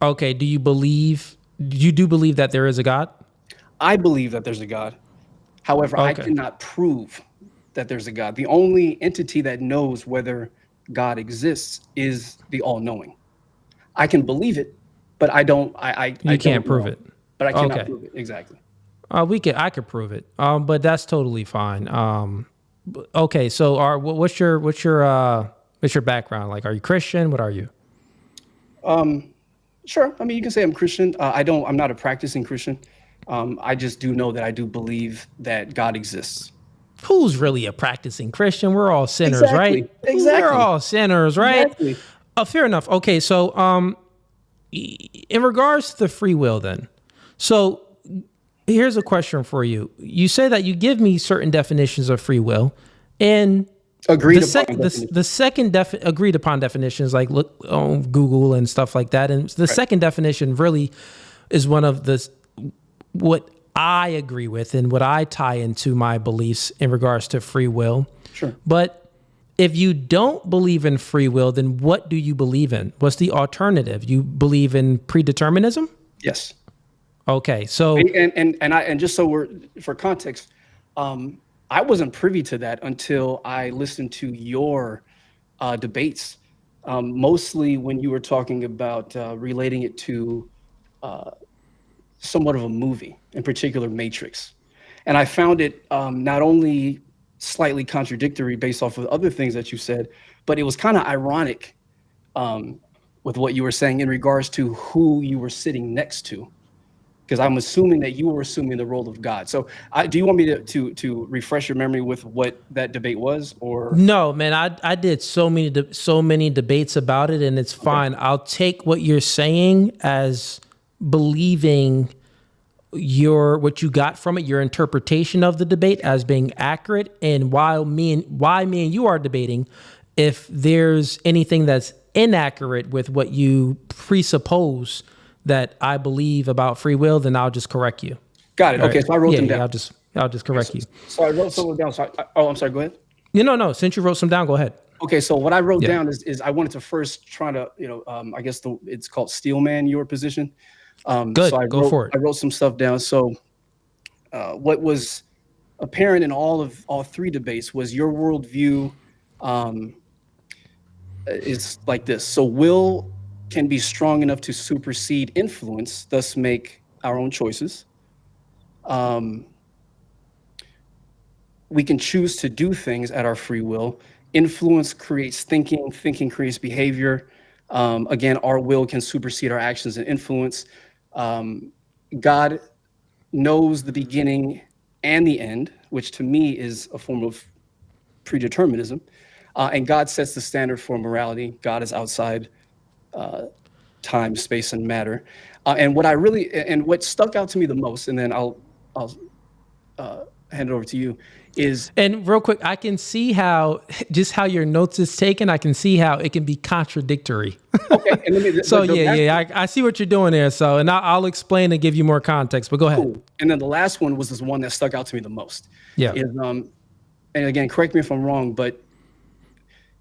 Okay. You do believe that there is a God? I believe that there's a God. However, I cannot prove that there's a God. The only entity that knows whether God exists is the all-knowing. I can believe it, but I don't. I can't prove it. But I cannot prove it. Exactly. I could prove it. But that's totally fine. Okay. So what's your background? Like, are you Christian? What are you? Sure. I mean, you can say I'm Christian. I'm not a practicing Christian. I just do know that I do believe that God exists. Who's really a practicing Christian? We're all sinners, Exactly. right? Exactly. We're all sinners, right? Exactly. Fair enough. Okay. So, in regards to the free will then, so here's a question for you. You say that you give me certain definitions of free will, and agreed upon definitions, like look on Google and stuff like that. And the second definition really is one of what I agree with and what I tie into my beliefs in regards to free will. Sure. But if you don't believe in free will, then what do you believe in? What's the alternative? You believe in predeterminism? Yes. Okay, so and just so we're for context, I wasn't privy to that until I listened to your debates, mostly when you were talking about relating it to somewhat of a movie, in particular Matrix, and I found it not only slightly contradictory based off of other things that you said, but it was kind of ironic with what you were saying in regards to who you were sitting next to. Because I'm assuming that you were assuming the role of God. So do you want me to refresh your memory with what that debate was, or? No, man, I did so many debates about it, and it's fine. Okay. I'll take what you're saying as believing what you got from it, your interpretation of the debate as being accurate, and why me and you are debating, if there's anything that's inaccurate with what you presuppose that I believe about free will, then I'll just correct you. Got it. Okay, so I wrote them down. I'll just correct you. So I wrote some down. I'm sorry. Go ahead. No. Since you wrote some down, go ahead. Okay, so what I wrote down is I wanted to first try to, I guess it's called steelman your position. Good. So Go for it. I wrote some stuff down. So what was apparent in all three debates was your worldview is like this. So will can be strong enough to supersede influence, thus make our own choices. We can choose to do things at our free will. Influence creates thinking, thinking creates behavior. Again, our will can supersede our actions and influence. God knows the beginning and the end, which to me is a form of predeterminism. And God sets the standard for morality. God is outside time, space, and matter. And what stuck out to me the most, and then I'll hand it over to you, is and real quick, I can see how your notes is taken. I can see how it can be contradictory. Okay. And so I see what you're doing there. So, and I'll explain and give you more context. But go ahead. Cool. And then the last one was this one that stuck out to me the most. Yeah. Is, and again, correct me if I'm wrong, but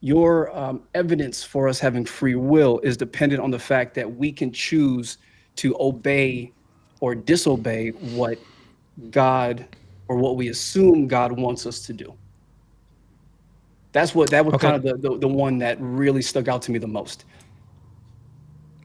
your evidence for us having free will is dependent on the fact that we can choose to obey or disobey what God or what we assume God wants us to do. That was kind of the one that really stuck out to me the most.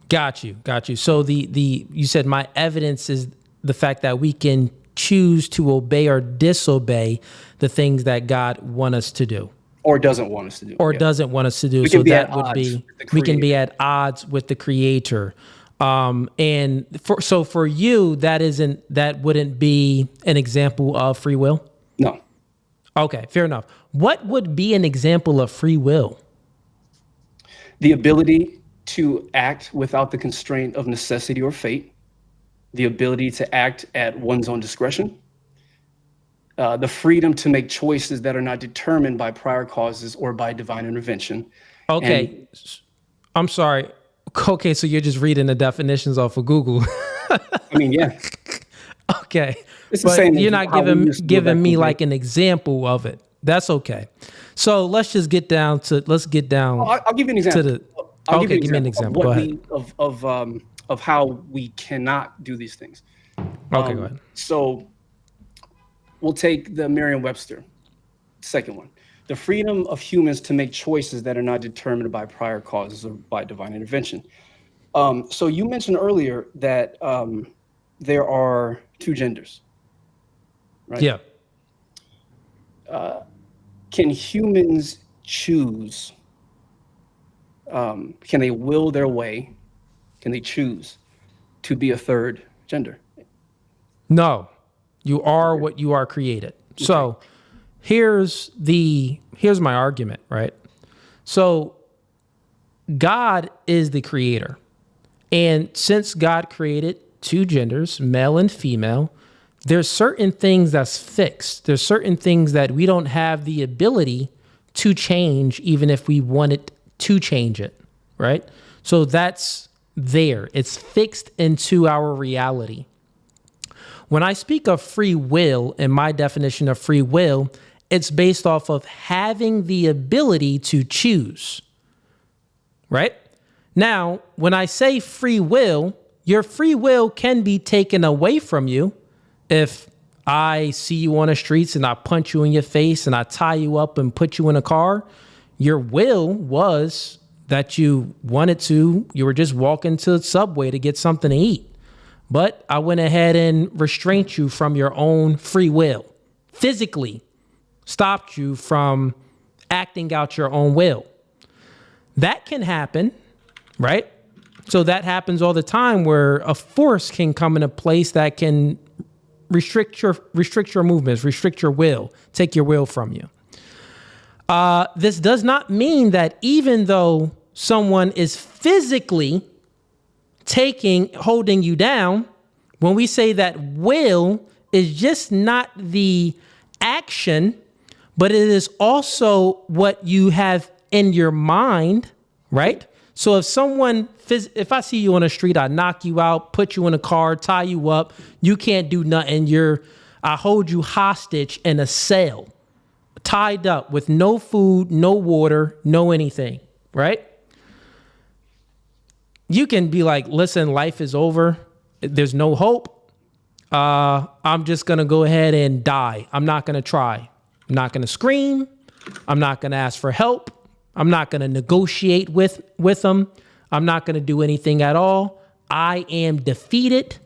Got you. So you said my evidence is the fact that we can choose to obey or disobey the things that God wants us to do. Or doesn't want us to do. Doesn't want us to do. So that would be, we can be at odds with the Creator. And for you, that wouldn't be an example of free will? No. Okay, fair enough. What would be an example of free will? The ability to act without the constraint of necessity or fate, the ability to act at one's own discretion, the freedom to make choices that are not determined by prior causes or by divine intervention. Okay, I'm sorry. Okay, so you're just reading the definitions off of Google. I mean, yeah. Okay, but you're not giving me like an example of it. That's okay. So let's just get down to I'll give you an example. Give me an example. Go ahead. Of how we cannot do these things. Okay, go ahead. So we'll take the Merriam-Webster, second one. The freedom of humans to make choices that are not determined by prior causes or by divine intervention. So you mentioned earlier that there are two genders, right? Yeah. Can humans choose? Can they will their way? Can they choose to be a third gender? No, you are what you are created. Okay. So here's my argument, right? So God is the creator. And since God created two genders, male and female, there's certain things that's fixed. There's certain things that we don't have the ability to change, even if we wanted to change it, right? So that's there. It's fixed into our reality. When I speak of free will, in my definition of free will, it's based off of having the ability to choose, right? Now, when I say free will, your free will can be taken away from you. If I see you on the streets and I punch you in your face and I tie you up and put you in a car, your will was that you were just walking to the subway to get something to eat. But I went ahead and restrained you from your own free will, physically stopped you from acting out your own will. That can happen, right? So that happens all the time, where a force can come into place that can restrict your movements, restrict your will, take your will from you. This does not mean that even though someone is physically holding you down, when we say that will is just not the action, but it is also what you have in your mind, right? So if I see you on the street, I knock you out, put you in a car, tie you up, you can't do nothing. I hold you hostage in a cell, tied up with no food, no water, no anything, right? You can be like, listen, life is over. There's no hope. I'm just going to go ahead and die. I'm not going to try. I'm not going to scream. I'm not going to ask for help. I'm not going to negotiate with them. I'm not going to do anything at all. I am defeated.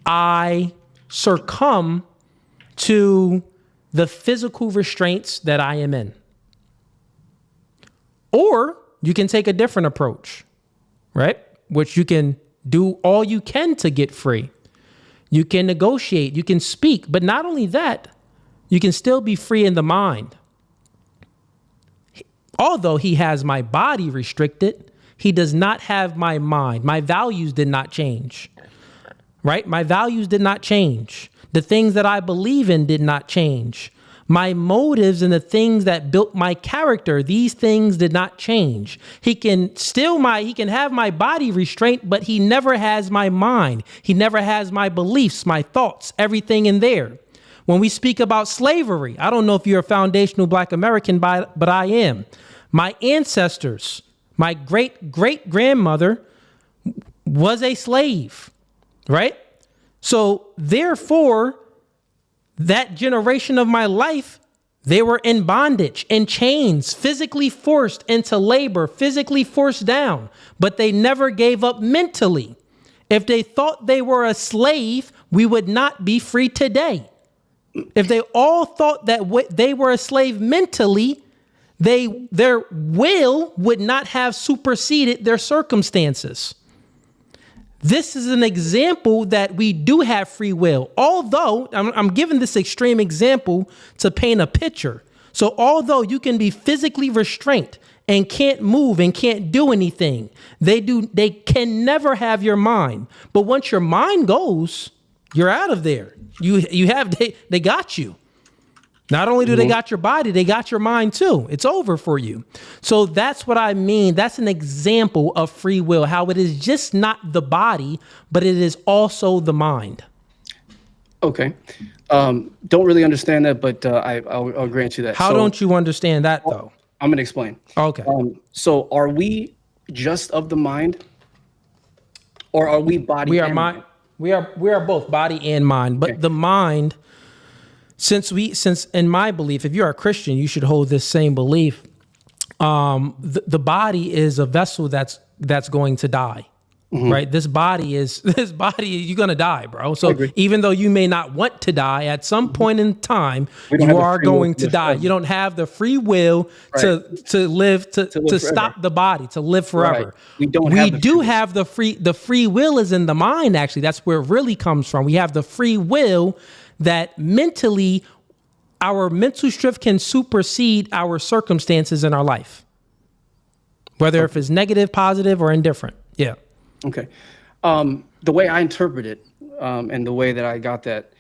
I succumb to the physical restraints that I am in. Or you can take a different approach, right? Which you can do all you can to get free. You can negotiate, you can speak, but not only that, you can still be free in the mind. Although he has my body restricted, he does not have my mind. My values did not change, right? My values did not change. The things that I believe in did not change. My motives and the things that built my character, these things did not change. He can have my body restraint, but he never has my mind. He never has my beliefs, my thoughts, everything in there. When we speak about slavery, I don't know if you're a foundational Black American, but I am. My ancestors, my great-great-grandmother was a slave, right? So therefore, that generation of my life, they were in bondage, in chains, physically forced into labor, physically forced down, but they never gave up mentally. If they thought they were a slave, we would not be free today. If they all thought that they were a slave mentally, their will would not have superseded their circumstances. This is an example that we do have free will. Although, I'm giving this extreme example to paint a picture. So although you can be physically restrained and can't move and can't do anything, they can never have your mind. But once your mind goes, you're out of there. They got you. Not only do they got your body, they got your mind too. It's over for you. So that's what I mean. That's an example of free will, how it is just not the body, but it is also the mind. Okay. Don't really understand that, but I'll grant you that. How don't you understand that, though? I'm going to explain. Okay. So are we just of the mind, or are we body and mind? We are both body and mind, but the mind... Since in my belief, if you're a Christian, you should hold this same belief. The body is a vessel that's going to die, right? This body, you're going to die, bro. So even though you may not want to die, at some point in time, you are going to die. You don't have the free will to live, to stop the body, to live forever. Right. We have the free will is in the mind, actually. That's where it really comes from. We have the free will that mentally, our mental strength can supersede our circumstances in our life, whether if it's negative, positive, or indifferent. Yeah. Okay. The way I interpret it, and the way that I got that,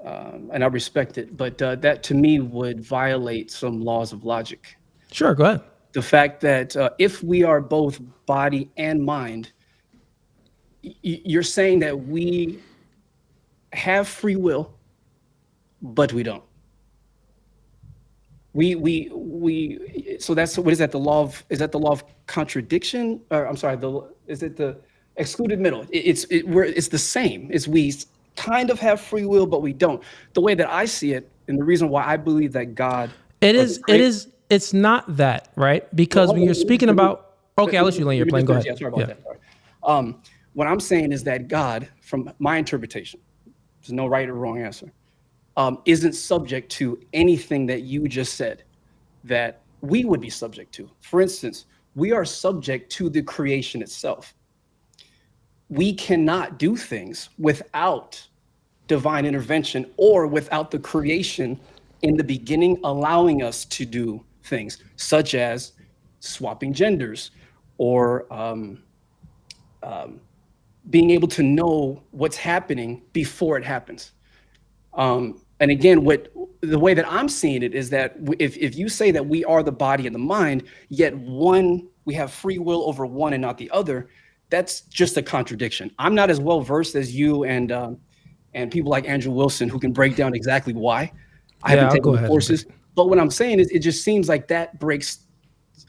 and I respect it, but that to me would violate some laws of logic. Sure, go ahead. The fact that if we are both body and mind, you're saying that we have free will, but we don't. So that's, what is that? Is that the law of contradiction? Or I'm sorry, is it the excluded middle? It's the same. We kind of have free will, but we don't. The way that I see it, and the reason why I believe that God, it's not that, right? Because when you're speaking about, okay, I'll let you land your plane. Go ahead. Yeah, sorry about that. Sorry. What I'm saying is that God, from my interpretation, there's no right or wrong answer, isn't subject to anything that you just said that we would be subject to. For instance, we are subject to the creation itself. We cannot do things without divine intervention or without the creation in the beginning allowing us to do things, such as swapping genders or being able to know what's happening before it happens. And again, the way that I'm seeing it is that if you say that we are the body and the mind, yet we have free will over one and not the other, that's just a contradiction. I'm not as well versed as you and people like Andrew Wilson who can break down exactly why. I haven't taken the courses, but what I'm saying is it just seems like that breaks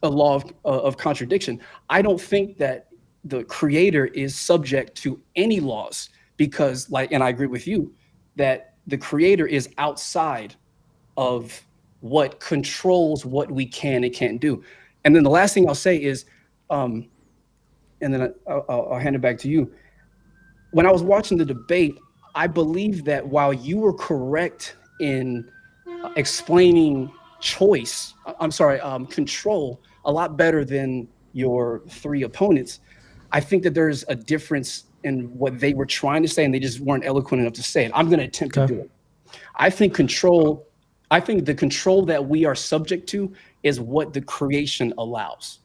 a law of contradiction. I don't think that the creator is subject to any laws because, and I agree with you, that the creator is outside of what controls what we can and can't do. And then the last thing I'll say is, and then I'll hand it back to you. When I was watching the debate, I believe that while you were correct in explaining control a lot better than your three opponents, I think that there's a difference in what they were trying to say and they just weren't eloquent enough to say it. I'm going to attempt to do it. I think the control that we are subject to is what the creation allows.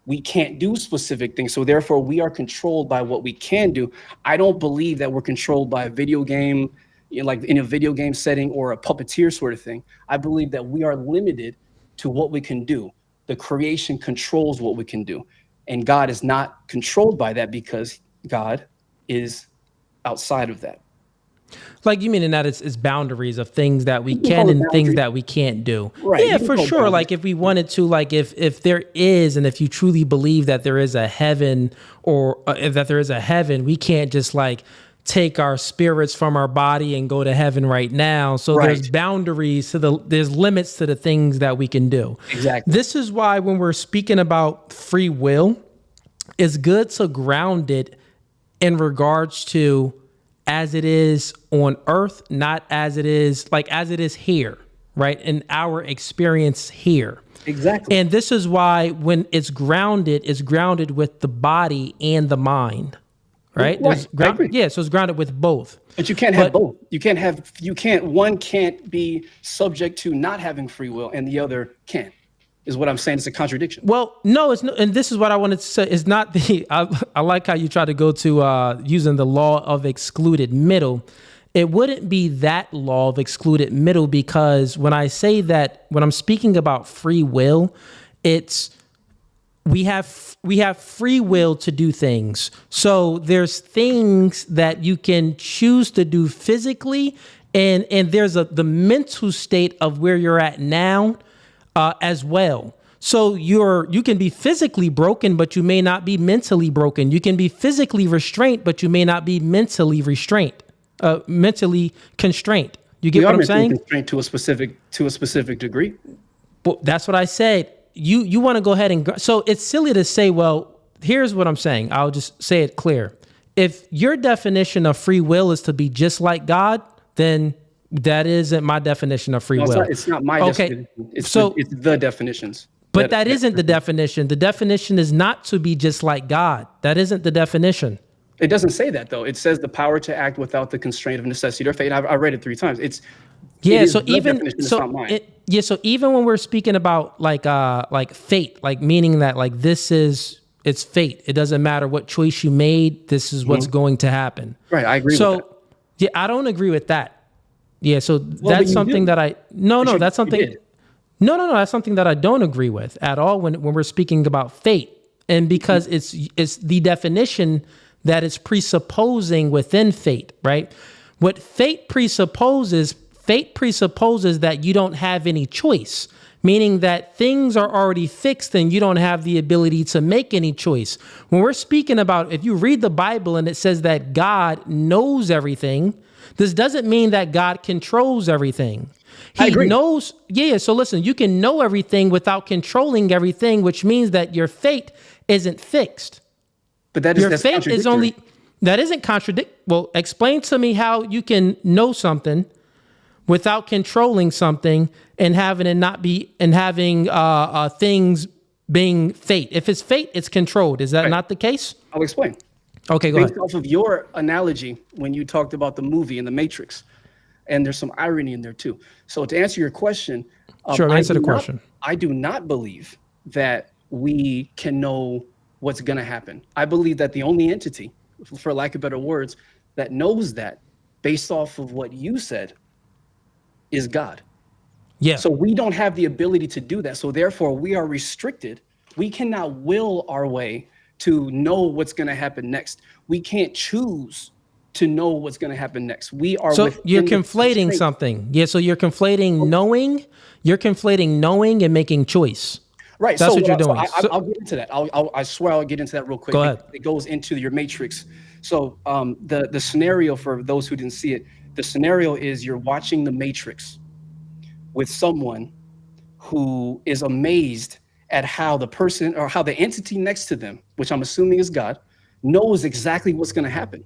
We can't do specific things, so therefore we are controlled by what we can do. I don't believe that we're controlled by a video game like in a video game setting or a puppeteer sort of thing. I believe that we are limited to what we can do. The creation controls what we can do. And God is not controlled by that because God is outside of that. Like, you mean in that it's boundaries of things that we can and things that we can't do. Right. Yeah, for sure. Like if we wanted to, like if there is, and if you truly believe that there is a heaven or that there is a heaven, we can't just like take our spirits from our body and go to heaven right now. So there's boundaries to there's limits to the things that we can do. Exactly. This is why when we're speaking about free will, it's good to ground it in regards to as it is on earth, not as it is here, right? In our experience here. Exactly. And this is why when it's grounded with the body and the mind, right? Right. So it's grounded with both. But you can't have both. One can't be subject to not having free will and the other can't. Is what I'm saying. It's a contradiction. Well, no, it's not. And this is what I wanted to say. It's not I like how you try to go to using the law of excluded middle. It wouldn't be that law of excluded middle, because when I say that, when I'm speaking about free will, it's we have free will to do things. So there's things that you can choose to do physically, and there's the mental state of where you're at now. As well. So you can be physically broken, but you may not be mentally broken. You can be physically restrained, but you may not be mentally constrained. You get what I'm saying? Constrained to a specific degree. Well, that's what I said. You want to go ahead and so it's silly to say, well, here's what I'm saying. I'll just say it clear. If your definition of free will is to be just like God, then that isn't my definition of free will. It's not my definition. It's the definitions. But that isn't the definition. The definition is not to be just like God. That isn't the definition. It doesn't say that, though. It says the power to act without the constraint of necessity or fate. I read it 3 times. So even when we're speaking about like fate, like meaning that like it's fate. It doesn't matter what choice you made. This is what's going to happen. Right. I agree with that. So yeah, I don't agree with that. Yeah, so that's something that that's something. No, that's something that I don't agree with at all when we're speaking about fate, and because it's the definition that is presupposing within fate, right? What fate presupposes that you don't have any choice, meaning that things are already fixed and you don't have the ability to make any choice. When we're speaking about, if you read the Bible and it says that God knows everything, this doesn't mean that God controls everything. He knows. Yeah. So listen, you can know everything without controlling everything, which means that your fate isn't fixed. But that's fate is only, that isn't Well, explain to me how you can know something without controlling something and having it not be, and having things being fate. If it's fate, it's controlled. Is that not the case? I'll explain. Okay, go ahead. Based off of your analogy, when you talked about the movie and the Matrix, and there's some irony in there too. So to answer your question, answer the question. I do not believe that we can know what's going to happen. I believe that the only entity, for lack of better words, that knows that, based off of what you said, is God. Yeah. So we don't have the ability to do that. So therefore, we are restricted. We cannot will our way to know what's going to happen next. We can't choose to know what's going to happen next. We are. So you're conflating something. Yeah. So you're conflating knowing. You're conflating knowing and making choice. Right. That's what you're doing. I'll get into that. I swear I'll get into that real quick. Go ahead. It goes into your matrix. So the scenario, for those who didn't see it, the scenario is you're watching the Matrix with someone who is amazed at how the person or how the entity next to them, which I'm assuming is God, knows exactly what's going to happen.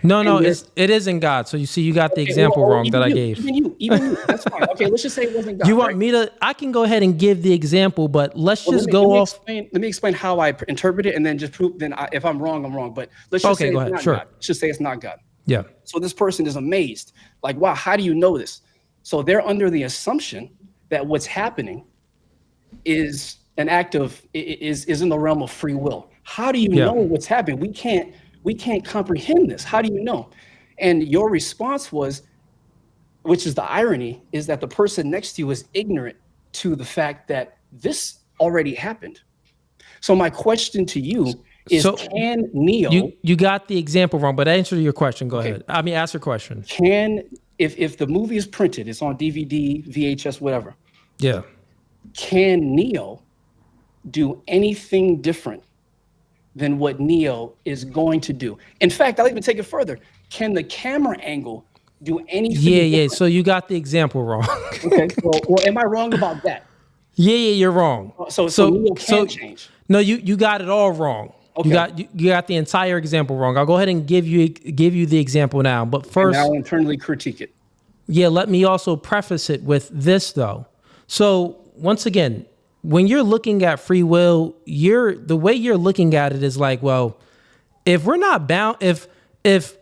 No, it isn't God. So you see, you got the example wrong that I gave. Even you, that's fine. Okay, let's just say it wasn't God. You want me to? I can go ahead and give the example, but let me explain how I interpret it, and then just prove. Then if I'm wrong, I'm wrong. But let's just say it's not God. Let's just say it's not God. Yeah. So this person is amazed, like, wow, how do you know this? So they're under the assumption that what's happening is an act of is in the realm of free will. How do you know what's happening? We can't comprehend this. How do you know? And your response was, which is the irony, is that the person next to you is ignorant to the fact that this already happened. So my question to you is, can Neo... You got the example wrong, but answer your question. Go ahead. I mean, ask your question. If the movie is printed, it's on DVD, VHS, whatever. Yeah. Can Neo do anything different than what Neo is going to do? In fact, I'll even take it further. Can the camera angle do anything different? So you got the example wrong. Okay, well, am I wrong about that? Yeah, you're wrong. So Neo can change. No, you got it all wrong. Okay. You got the entire example wrong. I'll go ahead and give you the example now. But first, and I'll internally critique it. Yeah, let me also preface it with this though. So once again, when you're looking at free will, the way you're looking at it is like, well, if we're not bound, if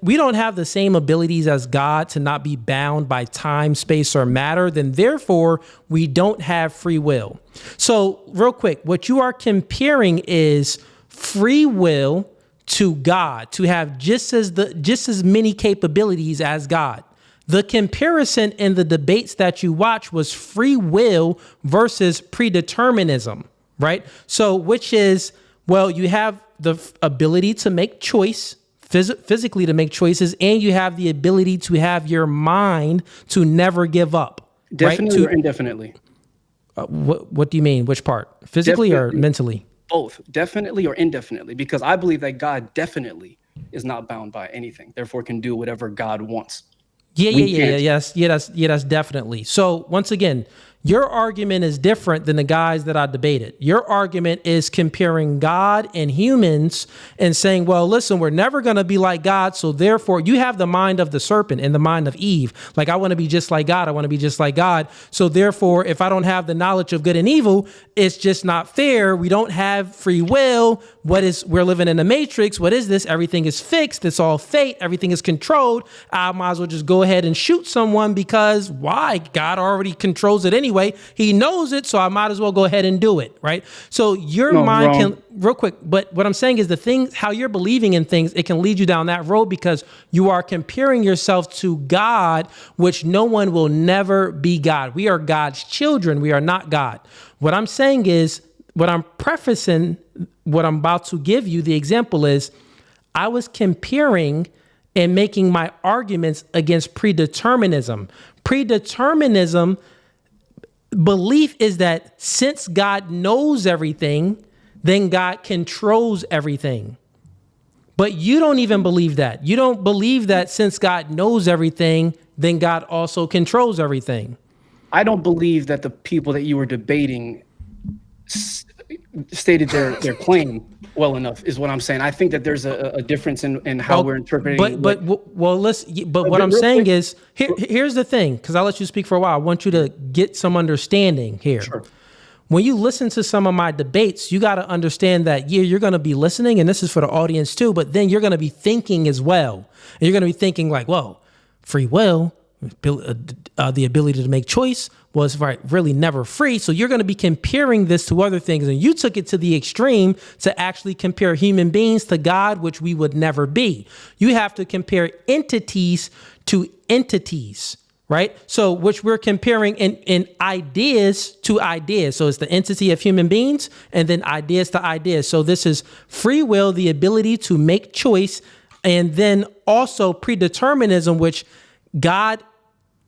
we don't have the same abilities as God to not be bound by time, space, or matter, then therefore we don't have free will. So real quick, what you are comparing is free will to God, to have just as many capabilities as God. The comparison in the debates that you watch was free will versus predeterminism, right? So which is, well, you have the ability to make choice, physically to make choices, and you have the ability to have your mind to never give up. Definitely right? or indefinitely? What do you mean? Which part? Physically or mentally? Both, definitely or indefinitely, because I believe that God definitely is not bound by anything, therefore can do whatever God wants. Yes, that's definitely. So once again, your argument is different than the guys that I debated. Your argument is comparing God and humans and saying, well, listen, we're never going to be like God. So therefore you have the mind of the serpent and the mind of Eve. Like, I want to be just like God. I want to be just like God. So therefore, if I don't have the knowledge of good and evil, it's just not fair. We don't have free will. We're living in the matrix. What is this? Everything is fixed. It's all fate. Everything is controlled. I might as well just go ahead and shoot someone because why? God already controls it anyway. He knows it, so I might as well go ahead and do it, right? So your mind can, real quick, but what I'm saying is the things, how you're believing in things, it can lead you down that road because you are comparing yourself to God, which no one will never be God. We are God's children. We are not God. What I'm saying is, what I'm prefacing, what I'm about to give you, the example is, I was comparing and making my arguments against predeterminism. Predeterminism belief is that since God knows everything, then God controls everything. But you don't even believe that. You don't believe that since God knows everything, then God also controls everything. I don't believe that the people that you were debating stated their claim well enough, is what I'm saying. I think that there's a difference in how we're interpreting. But what I'm saying is, here's the thing, because I'll let you speak for a while. I want you to get some understanding here. Sure. When you listen to some of my debates, you got to understand that, you're going to be listening, and this is for the audience too, but then you're going to be thinking as well. And you're going to be thinking like, whoa, free will, the ability to make choice was really never free. So you're going to be comparing this to other things. And you took it to the extreme to actually compare human beings to God, which we would never be. You have to compare entities to entities, right? So which we're comparing in ideas to ideas. So it's the entity of human beings and then ideas to ideas. So this is free will, the ability to make choice, and then also predeterminism, which God,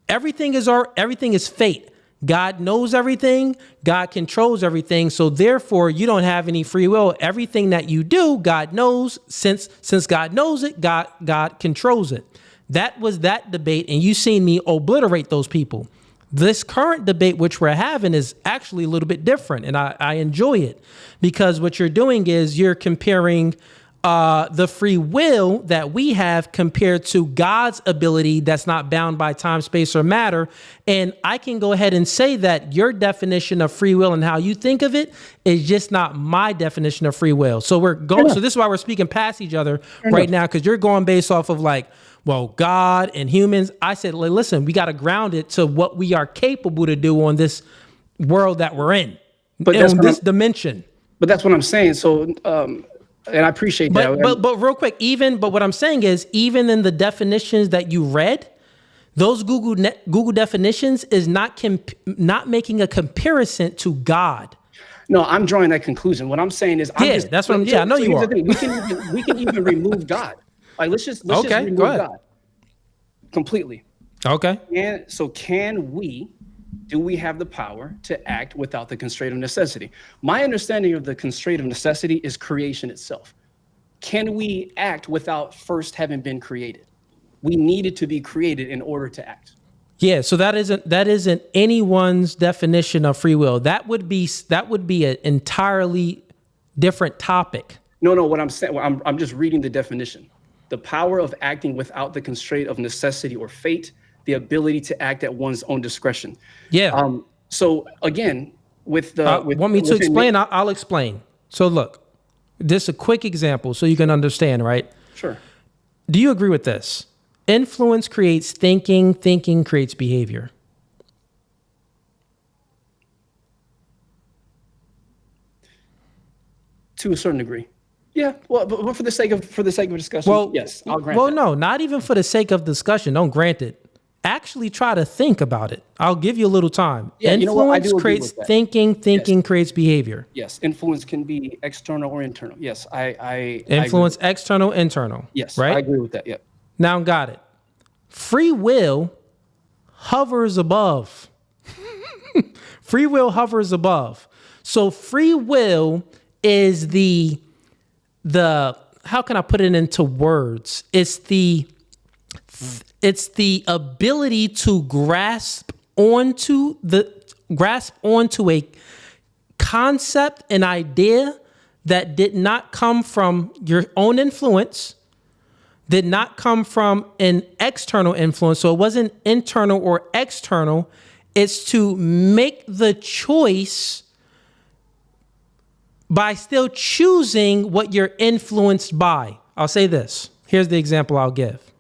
everything is fate. God knows everything. God controls everything. So therefore, you don't have any free will. Everything that you do, God knows. Since God knows it, God controls it. That was that debate, and you've seen me obliterate those people. This current debate, which we're having, is actually a little bit different, and I enjoy it because what you're doing is you're comparing the free will that we have compared to God's ability that's not bound by time, space, or matter. And I can go ahead and say that your definition of free will and how you think of it is just not my definition of free will. So we're going. So this is why we're speaking past each other right now, because you're going based off of like, well, God and humans. I said, listen, we got to ground it to what we are capable to do on this world that we're in, but on this dimension. But that's what I'm saying. So, and I appreciate that. But real quick, but what I'm saying is, even in the definitions that you read, Those Google definitions is not making a comparison to God. No, I'm drawing that conclusion. What I'm saying is, that's what I'm. Yeah, I know you are. We can even remove God. Like let's just remove God completely. Okay. And so, do we have the power to act without the constraint of necessity? My understanding of the constraint of necessity is creation itself. Can we act without first having been created? We needed to be created in order to act. Yeah, so that isn't anyone's definition of free will. That would be an entirely different topic. No. What I'm saying, I'm just reading the definition. The power of acting without the constraint of necessity or fate, the ability to act at one's own discretion. Yeah. So again, want me to explain? I'll explain. So look, this is a quick example so you can understand, right? Sure. Do you agree with this? Influence creates thinking. Thinking creates behavior. To a certain degree. Yeah. Well, but for the sake of discussion, yes, I'll grant that. No, not even for the sake of discussion. Don't grant it. Actually try to think about it. I'll give you a little time. Yeah, influence creates thinking. Thinking creates behavior. Yes. Influence can be external or internal. Yes. I influence external, internal. Yes. Right? I agree with that. Yeah. Now got it. Free will hovers above. Free will hovers above. So free will is the how can I put it into words? It's the ability to grasp onto a concept, an idea that did not come from your own influence, did not come from an external influence. So it wasn't internal or external. It's to make the choice by still choosing what you're influenced by. I'll say this. Here's the example I'll give.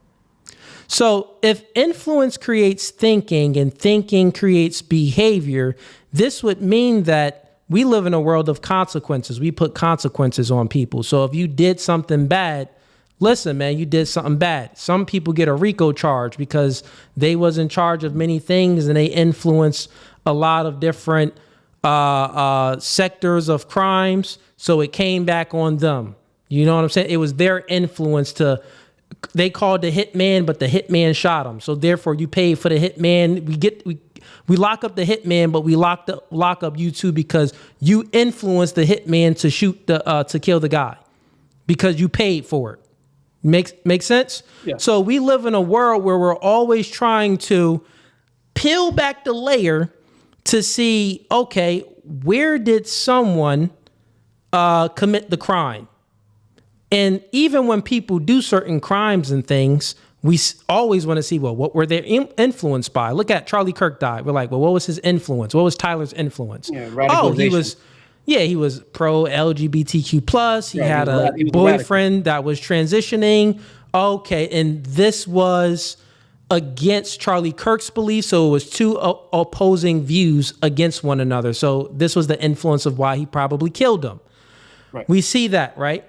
So if influence creates thinking and thinking creates behavior, this would mean that we live in a world of consequences. We put consequences on people. So if you did something bad, listen, man, you did something bad. Some people get a RICO charge because they was in charge of many things and they influenced a lot of different sectors of crimes. So it came back on them. You know what I'm saying? It was their influence they called the hitman, but the hitman shot him. So therefore you pay for the hitman. We lock up the hitman, but we lock up you too because you influenced the hitman to shoot to kill the guy because you paid for it. Makes sense? Yeah. So we live in a world where we're always trying to peel back the layer to see, okay, where did someone commit the crime? And even when people do certain crimes and things, we always want to see, well, what were they influenced by? Look at Charlie Kirk died. We're like, well, what was his influence? What was Tyler's influence? Yeah, radicalization. He was pro LGBTQ+. He had a boyfriend that was transitioning. Okay, and this was against Charlie Kirk's beliefs, so it was two opposing views against one another. So this was the influence of why he probably killed him. Right. We see that, right?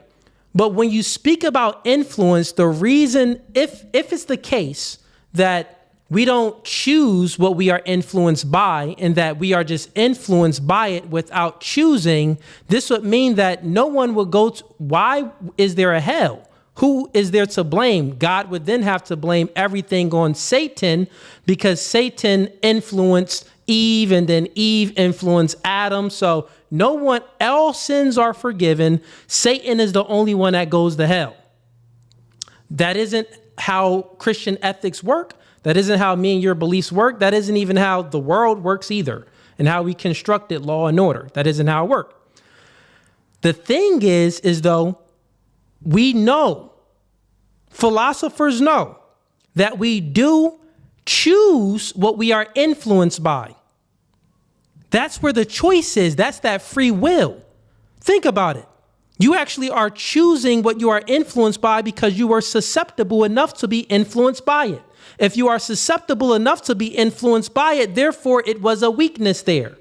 But when you speak about influence, the reason, if it's the case that we don't choose what we are influenced by and that we are just influenced by it without choosing, this would mean that no one would go to, why is there a hell? Who is there to blame? God would then have to blame everything on Satan because Satan influenced Eve and then Eve influenced Adam. So no one, all sins are forgiven. Satan is the only one that goes to hell. That isn't how Christian ethics work. That isn't how me and your beliefs work. That isn't even how the world works either and how we constructed law and order. That isn't how it works. The thing is though, we know, philosophers know that we do choose what we are influenced by. That's where the choice is. That's that free will. Think about it. You actually are choosing what you are influenced by because you are susceptible enough to be influenced by it. If you are susceptible enough to be influenced by it, therefore it was a weakness there.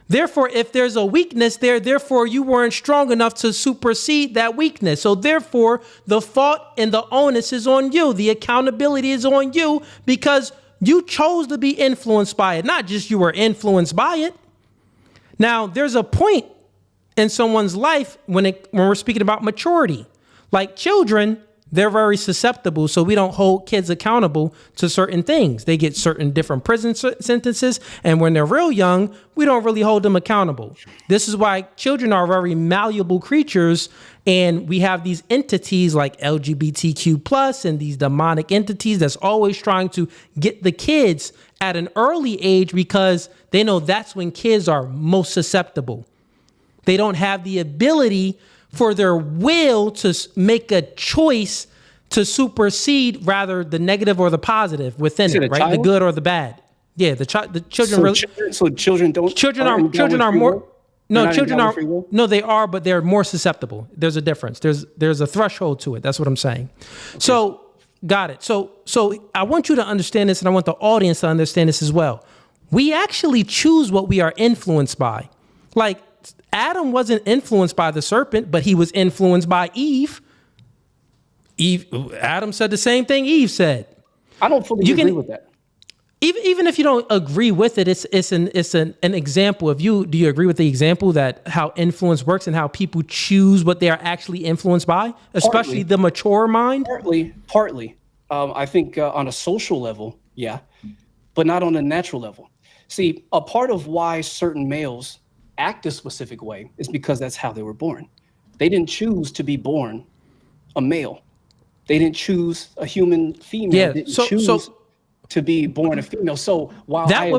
Therefore, if there's a weakness there, therefore you weren't strong enough to supersede that weakness. So therefore, the fault and the onus is on you. The accountability is on you because you chose to be influenced by it, not just you were influenced by it. Now, there's a point in someone's life when we're speaking about maturity. Like children, they're very susceptible, so we don't hold kids accountable to certain things. They get certain different prison sentences, and when they're real young, we don't really hold them accountable. This is why children are very malleable creatures, and we have these entities like LGBTQ+ and these demonic entities that's always trying to get the kids at an early age because they know that's when kids are most susceptible. They don't have the ability for their will to make a choice to supersede rather the negative or the positive within it, right? The good or the bad. Yeah, the children. So children don't. Children are more. No, children are. No, they are, but they're more susceptible. There's a difference. There's a threshold to it. That's what I'm saying. Okay. So, got it. So I want you to understand this, and I want the audience to understand this as well. We actually choose what we are influenced by. Like, Adam wasn't influenced by the serpent, but he was influenced by Eve. Adam said the same thing Eve said. I don't fully agree with that. Even if you don't agree with it, it's an example. Do you agree with the example that how influence works and how people choose what they are actually influenced by, especially the mature mind? Partly. I think on a social level, yeah, but not on a natural level. See, a part of why certain males act a specific way is because that's how they were born. They didn't choose to be born a male. They didn't choose a human female. Yeah, they didn't choose to be born a female. So while that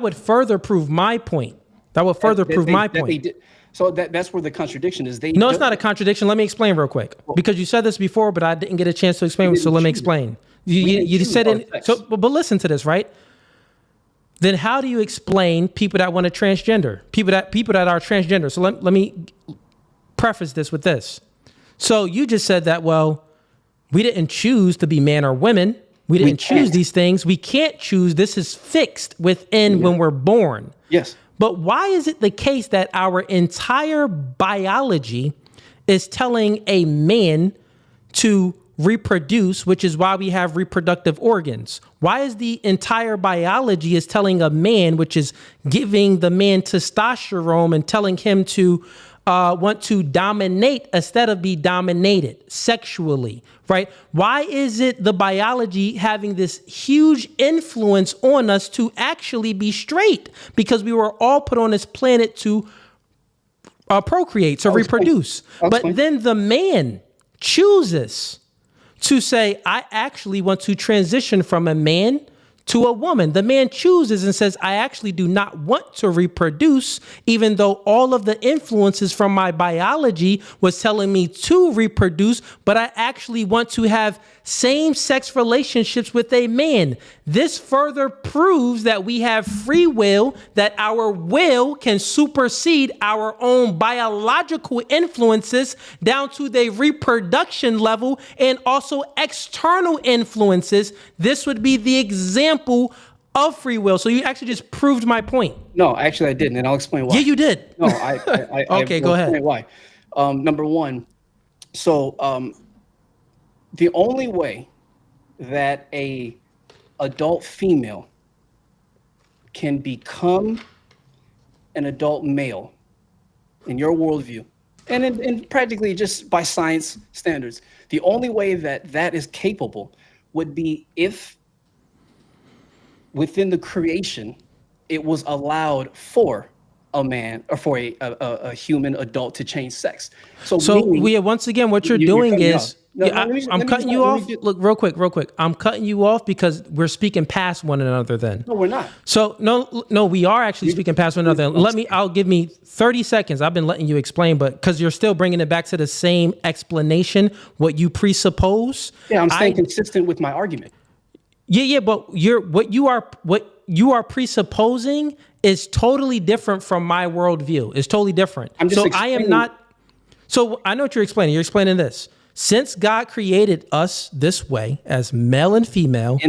would further prove my point. That would further prove my point. So that's where the contradiction is. No, it's not a contradiction. Let me explain real quick. Because you said this before, but I didn't get a chance to explain. So let me explain. You said it. So, but listen to this, right? Then how do you explain people that want to transgender? People that are transgender. So let me preface this with this. So you just said that, well, we didn't choose to be man or women. We didn't choose these things. We can't choose. This is fixed within when we're born. Yes. But why is it the case that our entire biology is telling a man to reproduce, which is why we have reproductive organs? Why is the entire biology is telling a man, which is giving the man testosterone and telling him to want to dominate instead of be dominated sexually, right? Why is it the biology having this huge influence on us to actually be straight? Because we were all put on this planet to procreate, to reproduce. But then the man chooses to say, I actually want to transition from a man to a woman. The man chooses and says, I actually do not want to reproduce, even though all of the influences from my biology was telling me to reproduce, but I actually want to have same-sex relationships with a man. This further proves that we have free will, that our will can supersede our own biological influences down to the reproduction level and also external influences. This would be the example of free will. So you actually just proved my point. No, actually I didn't, and I'll explain why. Yeah, you did. No, I okay, go ahead. Why? Number one, so the only way that a adult female can become an adult male in your worldview, and in practically just by science standards, the only way that is capable would be if within the creation it was allowed for a man or for a human adult to change sex. So once again, what you're doing is I'm cutting you off. Look, real quick. I'm cutting you off because we're speaking past one another then. No, we're not. So no, we are actually speaking past one another. I'll give me 30 seconds. I've been letting you explain, but because you're still bringing it back to the same explanation, what you presuppose. Yeah, I'm staying consistent with my argument. Yeah, but what you are presupposing is totally different from my worldview. It's totally different. I am not. So I know what you're explaining. You're explaining this. Since God created us this way as male and female,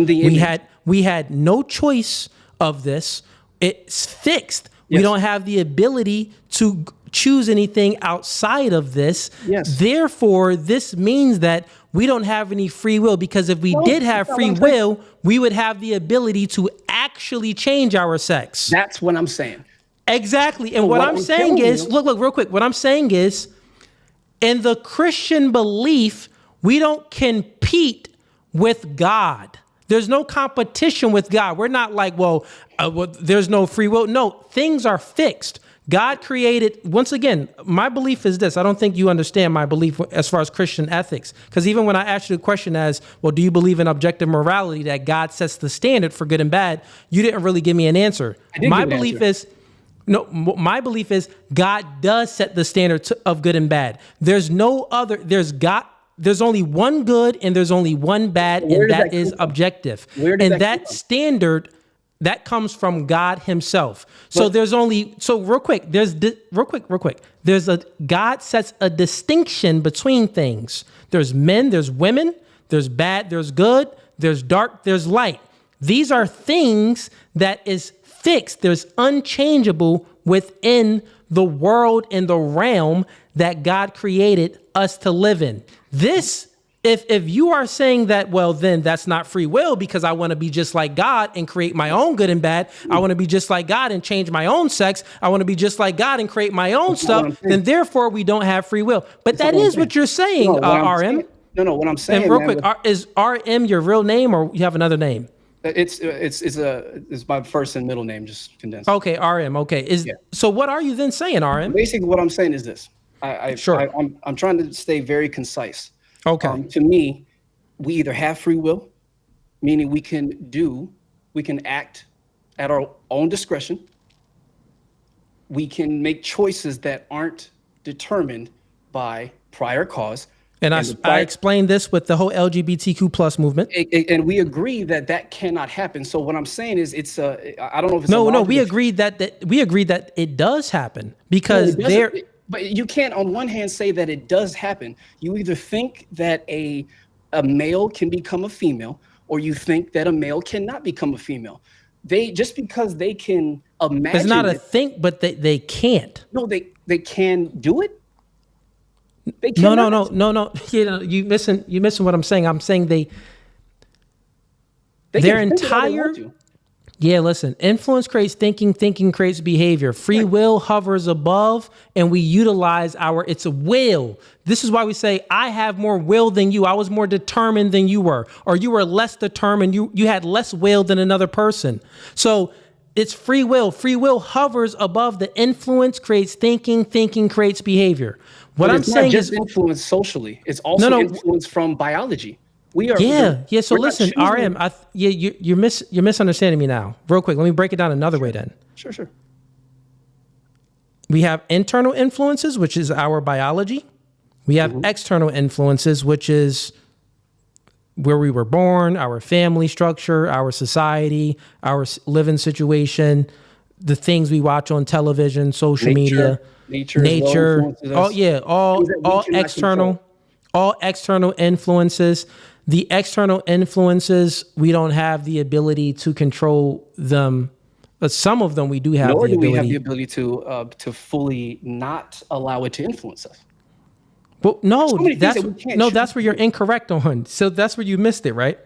we had no choice of this. It's fixed. We don't have the ability to choose anything outside of this. Yes. Therefore, this means that we don't have any free will, because if we did have free will, we would have the ability to actually change our sex. That's what I'm saying. Exactly. And what I'm saying is, look, real quick. What I'm saying is, in the Christian belief, we don't compete with God. There's no competition with God. We're not like, well, there's no free will. No, things are fixed. God created, once again, my belief is this. I don't think you understand my belief as far as Christian ethics. Because even when I asked you the question as, well, do you believe in objective morality, that God sets the standard for good and bad? You didn't really give me an answer. My belief is, my belief is God does set the standard of good and bad. There's no other, there's only one good and there's only one bad, and that is objective. And that standard, that comes from God himself. So real quick, God sets a distinction between things. There's men, there's women, there's bad, there's good, there's dark, there's light. These are things that is fixed. There's unchangeable within the world and the realm that God created us to live in. This, if you are saying that, well, then that's not free will, because I want to be just like God and create my own good and bad. I want to be just like God and change my own sex. I want to be just like God and create my own stuff. Then therefore we don't have free will. But that is what you're saying, RM. No, what I'm saying. And real quick, is RM your real name, or you have another name? It's my first and middle name, just condensed. Okay, RM. Okay, so what are you then saying, RM? Basically, what I'm saying is this. I'm trying to stay very concise. Okay. To me, we either have free will, meaning we can act at our own discretion. We can make choices that aren't determined by prior cause. And I explained this with the whole LGBTQ plus movement. And we agree that cannot happen. So what I'm saying is, I don't know if it's we agreed that it does happen, because But you can't, on one hand, say that it does happen. You either think that a male can become a female, or you think that a male cannot become a female. Just because they can imagine. It's not a think, but they can't. No, they can do it. They no. You're missing what I'm saying. I'm saying their entire. Yeah, listen, influence creates thinking, thinking creates behavior. Free will hovers above, and we utilize it's a will. This is why we say, I have more will than you. I was more determined than you were, or you were less determined. You had less will than another person. So it's free will. Free will hovers above the influence creates thinking, thinking creates behavior. What I'm saying is, it's not just influence socially. It's also influence from biology. So listen, RM, you're misunderstanding me now. Real quick, let me break it down another way then. Sure. We have internal influences, which is our biology. We have external influences, which is where we were born, our family structure, our society, our living situation, the things we watch on television, social media, nature. All external influences. The external influences, we don't have the ability to control them. But some of them we do have the ability. Nor do we have the ability to fully not allow it to influence us. Well, that's where you're incorrect on. So that's where you missed it, right?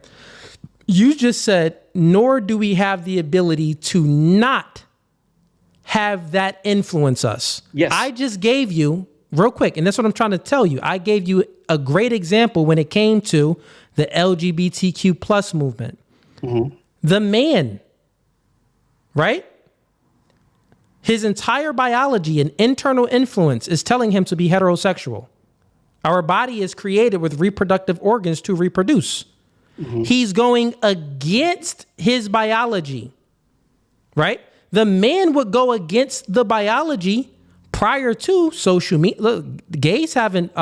You just said, nor do we have the ability to not have that influence us. Yes. I just gave you, real quick, and that's what I'm trying to tell you. I gave you a great example when it came to the LGBTQ plus movement. The man, right? His entire biology and internal influence is telling him to be heterosexual. Our body is created with reproductive organs to reproduce. He's going against his biology, right? The man would go against the biology prior to social media. Look, gays haven't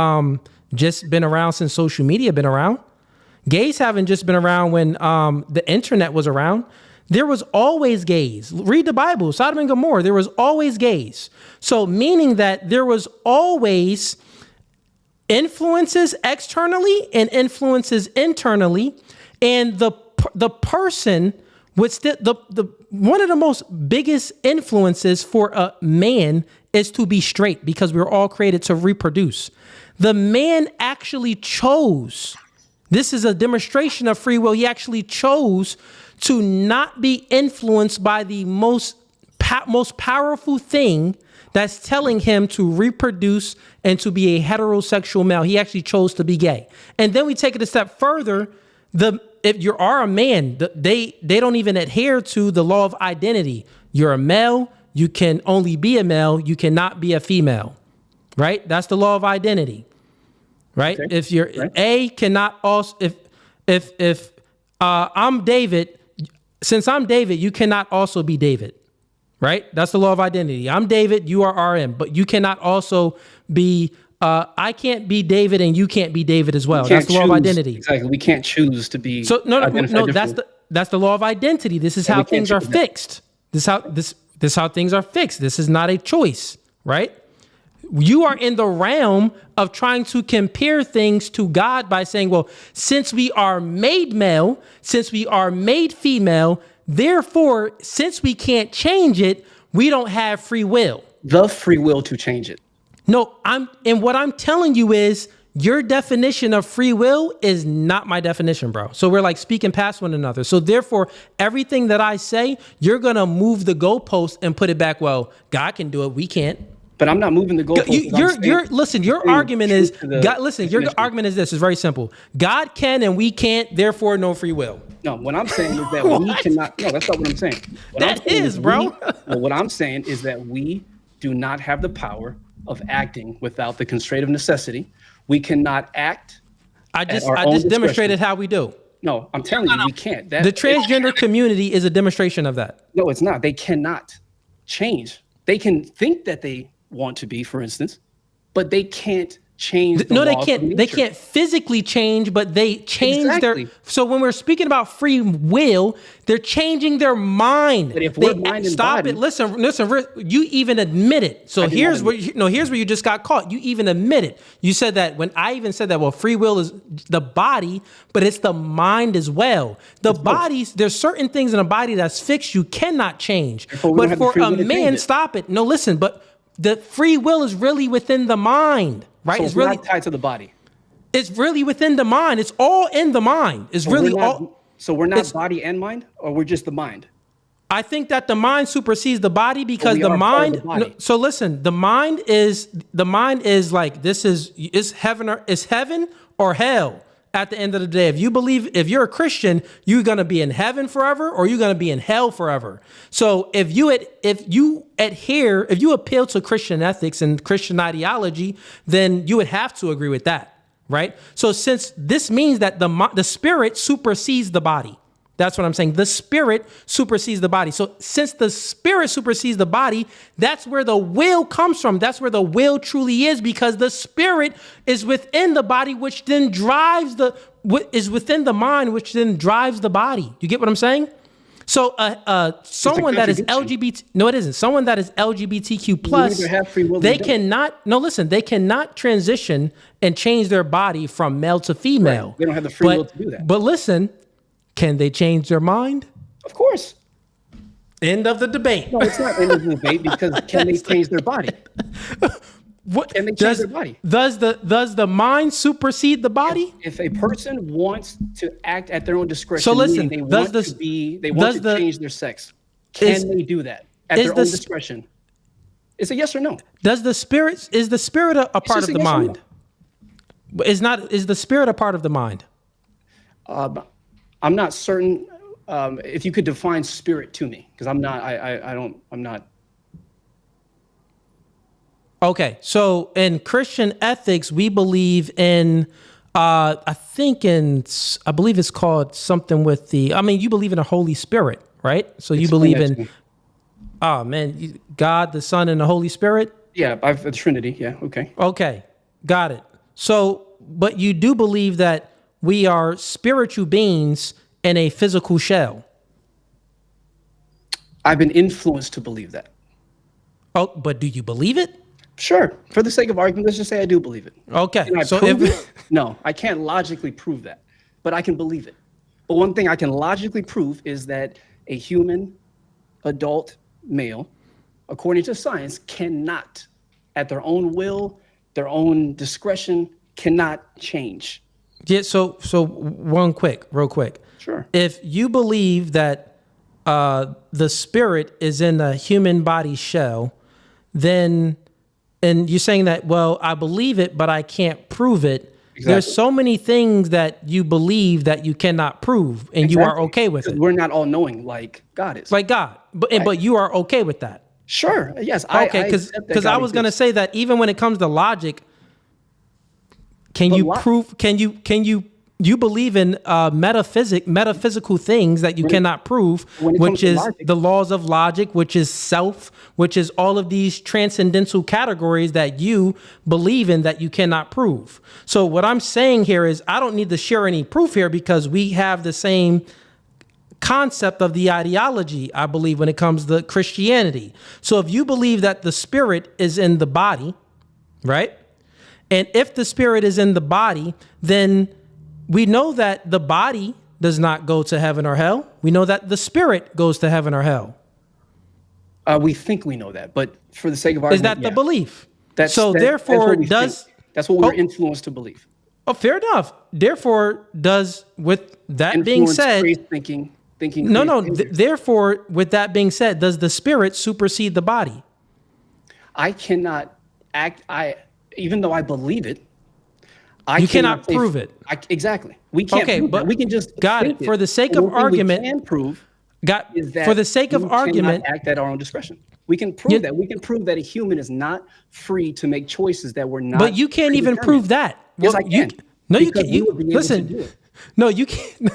just been around since social media been around. Gays haven't just been around when the internet was around. There was always gays. Read the Bible, Sodom and Gomorrah, there was always gays. So meaning that there was always influences externally and influences internally, and the person What's the one of the most biggest influences for a man is to be straight, because we're all created to reproduce. The man actually chose. This is a demonstration of free will. He actually chose to not be influenced by the most powerful thing that's telling him to reproduce and to be a heterosexual male. He actually chose to be gay. And then we take it a step further. If you are a man, they don't even adhere to the law of identity. You're a male. You can only be a male. You cannot be a female, right? That's the law of identity, right? Okay. If you're A cannot also, if I'm David, since I'm David, you cannot also be David, right? That's the law of identity. I'm David, you are RM, but you cannot also be, I can't be David and you can't be David as well. That's the law of identity. Exactly. We can't choose to be. So no, that's the law of identity. This is how things are fixed. This is how things are fixed. This is not a choice, right? You are in the realm of trying to compare things to God by saying, well, since we are made male, since we are made female, therefore, since we can't change it, we don't have free will. The free will to change it. No, what I'm telling you is your definition of free will is not my definition, bro. So we're like speaking past one another. So therefore, everything that I say, you're going to move the goalpost and put it back. Well, God can do it. We can't. But I'm not moving the goalpost. Listen, your argument is, God, listen, your argument is this. It's very simple. God can and we can't, therefore no free will. No, what I'm saying is that we cannot. No, that's not what I'm saying. What I'm saying is that we do not have the power of acting without the constraint of necessity. We cannot act. I just demonstrated how we do. No, I'm telling you, we can't. The transgender community is a demonstration of that. No, it's not. They cannot change. They can think that they want to be, for instance, but they can't change. They can't. They can't physically change, but they change their. So when we're speaking about free will, they're changing their mind. But if we're mind and body, listen. You even admit it. So here's where you just got caught. You even admit it. You said that when I even said that. Well, free will is the body, but it's the mind as well. There's certain things in a body that's fixed. You cannot change. But for a man, stop it. No, listen. But the free will is really within the mind. Right? So it's really not tied to the body. It's really within the mind. It's all in the mind. It's really all. So we're not body and mind, or we're just the mind? I think that the mind supersedes the body because the mind. So listen, the mind is like this is heaven or hell. At the end of the day, if you're a Christian, you're going to be in heaven forever or you're going to be in hell forever. So if you appeal to Christian ethics and Christian ideology, then you would have to agree with that, right? So since this means that the spirit supersedes the body, that's what I'm saying. The spirit supersedes the body. So since the spirit supersedes the body, that's where the will comes from. That's where the will truly is, because the spirit is within the body, which then drives is within the mind, which then drives the body. You get what I'm saying? So someone that is LGBT, no, it isn't. Someone that is LGBTQ plus, they cannot transition and change their body from male to female. Right. They don't have the free will to do that. But listen, can they change their mind? Of course. End of the debate. No, it's not end of the debate, because can they change their body? What can they change their body? Does the mind supersede the body? If a person wants to act at their own discretion, so listen, they want to change their sex, can they do that at their own discretion? It's a yes or no. Is the spirit a part of the mind? Is the spirit a part of the mind? I'm not certain if you could define spirit to me, because I'm not. Okay, so in Christian ethics, we believe in, I believe it's called something with you believe in the Holy Spirit, right? So you believe in, God, the Son, and the Holy Spirit? Yeah, the Trinity, yeah, okay. Okay, got it. So, but you do believe that we are spiritual beings in a physical shell. I've been influenced to believe that. Oh, but do you believe it? Sure. For the sake of argument, let's just say I do believe it. Okay. No, I can't logically prove that, but I can believe it. But one thing I can logically prove is that A human adult male, according to science, cannot, at their own will, their own discretion, cannot change. Yeah. So real quick. Sure. If you believe that the spirit is in the human body shell, then, and you're saying that, well, I believe it, but I can't prove it. Exactly. There's so many things that you believe that you cannot prove, and you are okay with it. We're not all knowing like God is. Like God, but you are okay with that. Sure. Yes. Okay. Because I was going to say that even when it comes to logic, can you prove? Can you believe in metaphysical things that you cannot prove, which is the laws of logic, which is self, which is all of these transcendental categories that you believe in that you cannot prove. So what I'm saying here is I don't need to share any proof here because we have the same concept of the ideology, I believe, when it comes to Christianity. So if you believe that the spirit is in the body, right? And if the spirit is in the body, then we know that the body does not go to heaven or hell. We know that the spirit goes to heaven or hell. We think we know that, but for the sake of argument, is that the belief? That's what we're influenced to believe. Oh, fair enough. Therefore, with that being said, thinking. Therefore, with that being said, does the spirit supersede the body? I cannot act. Even though I believe it, you cannot prove it. Exactly. We can't. Okay, but we can just got it. For the sake of argument, we can prove. Is that for the sake of argument, act at our own discretion. We can prove that. We can prove that a human is not free to make choices that were not. But you can't even prove that. Yes, I can. You can't. Listen. No, you can't.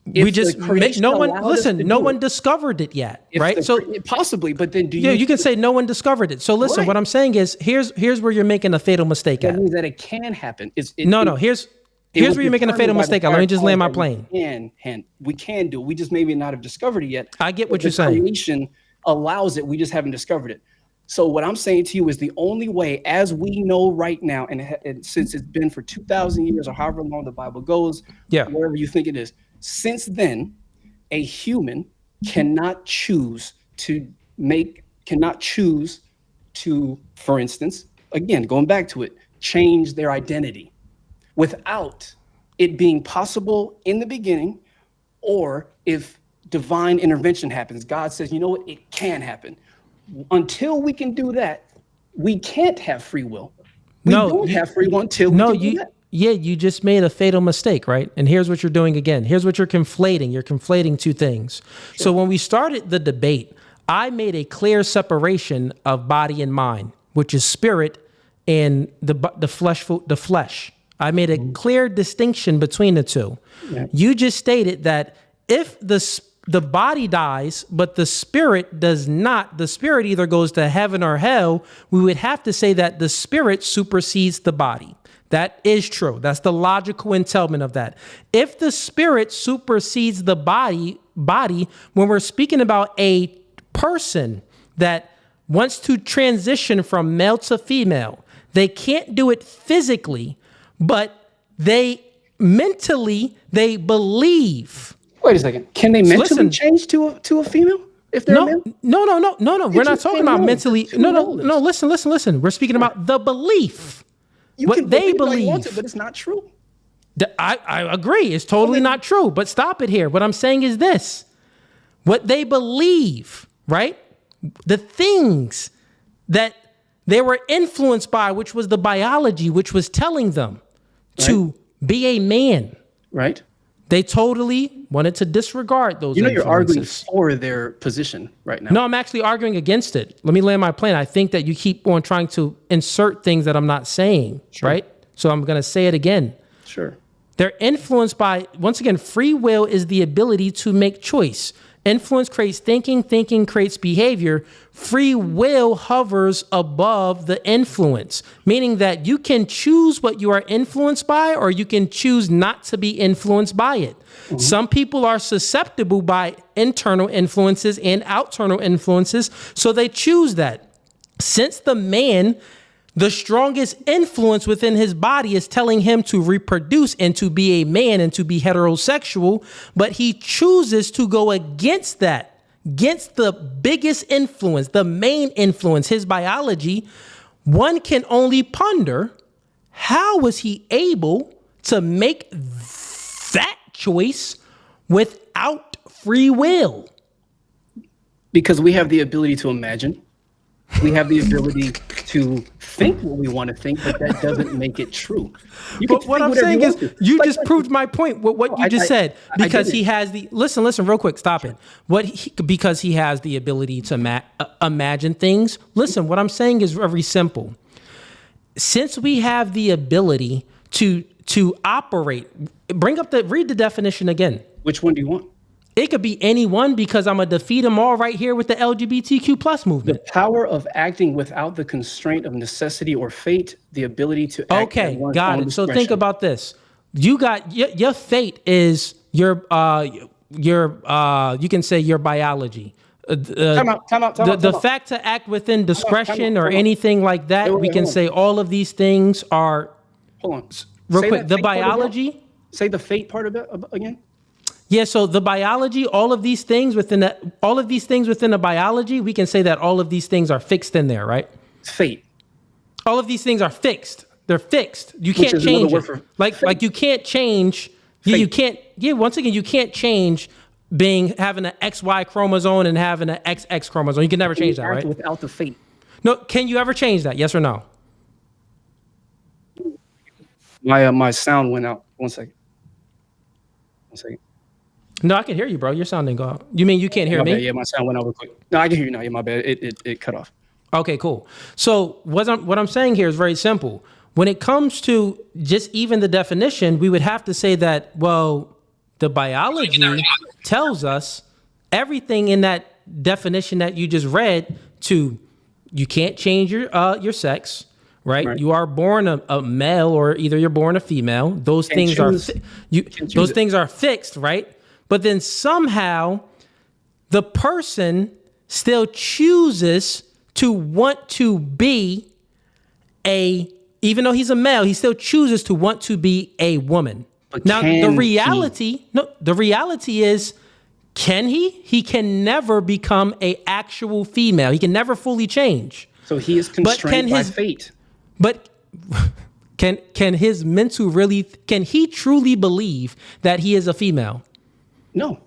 We just no one. Listen, no one discovered it yet, right? So possibly, but then do you? Yeah, you can say no one discovered it. So listen, what I'm saying is, here's where you're making a fatal mistake at. That means that it can happen. Here's where you're making a fatal mistake. Let me just land my plane. We can do it. We just maybe not have discovered it yet. I get what you're saying. Creation allows it. We just haven't discovered it. So what I'm saying to you is the only way, as we know right now, and since it's been for 2,000 years or however long the Bible goes, wherever you think it is, since then, a human cannot choose to, for instance, again, going back to it, change their identity without it being possible in the beginning, or if divine intervention happens, God says, you know what, it can happen. Until we can do that, we can't have free will. We don't have free will until we can do that. Yeah, you just made a fatal mistake, right? And here's what you're doing again. Here's what you're conflating. You're conflating two things. Sure. So when we started the debate, I made a clear separation of body and mind, which is spirit and the flesh. I made a clear distinction between the two. Yeah. You just stated that if the body dies, but the spirit does not, the spirit either goes to heaven or hell, we would have to say that the spirit supersedes the body. That is true. That's the logical entailment of that. If the spirit supersedes the body, when we're speaking about a person that wants to transition from male to female, they can't do it physically, but they mentally, they believe. Wait a second. Can they mentally change to a female? If they're male? No. We're not talking about mentally. No. Listen. We're speaking about the belief. What they believe. But it's not true. I agree. It's totally not true. But stop it here. What I'm saying is this. What they believe, right? The things that they were influenced by, which was the biology, which was telling them to be a man. Right. They totally wanted to disregard those influences. You're arguing for their position right now. No, I'm actually arguing against it. Let me land my plane. I think that you keep on trying to insert things that I'm not saying, right? So I'm going to say it again. Sure. They're influenced by, once again, free will is the ability to make choice. Influence creates thinking, thinking creates behavior. Free will hovers above the influence, meaning that you can choose what you are influenced by, or you can choose not to be influenced by it. Mm-hmm. Some people are susceptible by internal influences and external influences, so they choose that. Since the man The strongest influence within his body is telling him to reproduce and to be a man and to be heterosexual, but he chooses to go against that, against the biggest influence, the main influence, his biology. One can only ponder, how was he able to make that choice without free will? Because we have the ability to imagine. We have the ability to think what we want to think, but that doesn't make it true. But what I'm saying is, you just proved my point with what you just said. Because he has the listen, real quick, stop it. Because he has the ability to imagine things. Listen, what I'm saying is very simple. Since we have the ability to operate, read the definition again. Which one do you want? It could be anyone, because I'm going to defeat them all right here with the LGBTQ plus movement. The power of acting without the constraint of necessity or fate, the ability to act. Okay, got it. So think about this. You got your fate is your you can say your biology. Time out. The fact to act within discretion or anything like that, we can say all of these things are. Hold on. Real quick, the biology. Say the fate part of it again. Yeah, so the biology, all of these things within the biology, we can say that all of these things are fixed in there, right? Fate. All of these things are fixed. They're fixed. You can't change it. Like you can't change. You can't. Yeah, once again, you can't change having an XY chromosome and having an XX chromosome. You can never change that, right? Without the fate. No, can you ever change that? Yes or no? My sound went out. One second. No, I can hear you, bro. Your sound didn't go out. You mean you can't hear me? Yeah, my sound went out real quick. No, I can hear you now. Yeah, my bad. It cut off. Okay, cool. So what I'm saying here is very simple. When it comes to just even the definition, we would have to say that, well, the biology tells us everything in that definition that you just read you can't change your sex, right? You are born a male, or either you're born a female. Those things are fixed, right? But then somehow the person still chooses to want to be even though he's a male, he still chooses to want to be a woman. But now the reality is, can he? He can never become a actual female. He can never fully change. So he is constrained by fate. But can he truly believe that he is a female? No.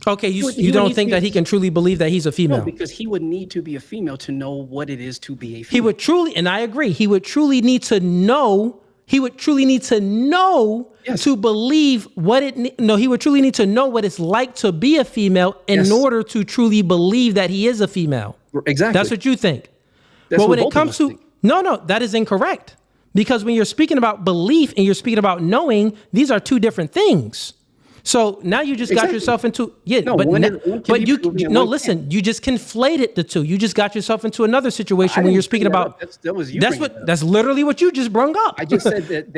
Okay, you don't think that he can truly believe that he's a female? No, because he would need to be a female to know what it is to be a female. He would truly, and I agree, he would truly need to know to believe he would truly need to know what it's like to be a female in order to truly believe that he is a female. Exactly. That's what you think. That's when it comes to no, that is incorrect. Because when you're speaking about belief and you're speaking about knowing, these are two different things. So now you just got yourself into you just conflated the two. You just got yourself into another situation when you're speaking about. That's literally what you just brung up. I just said that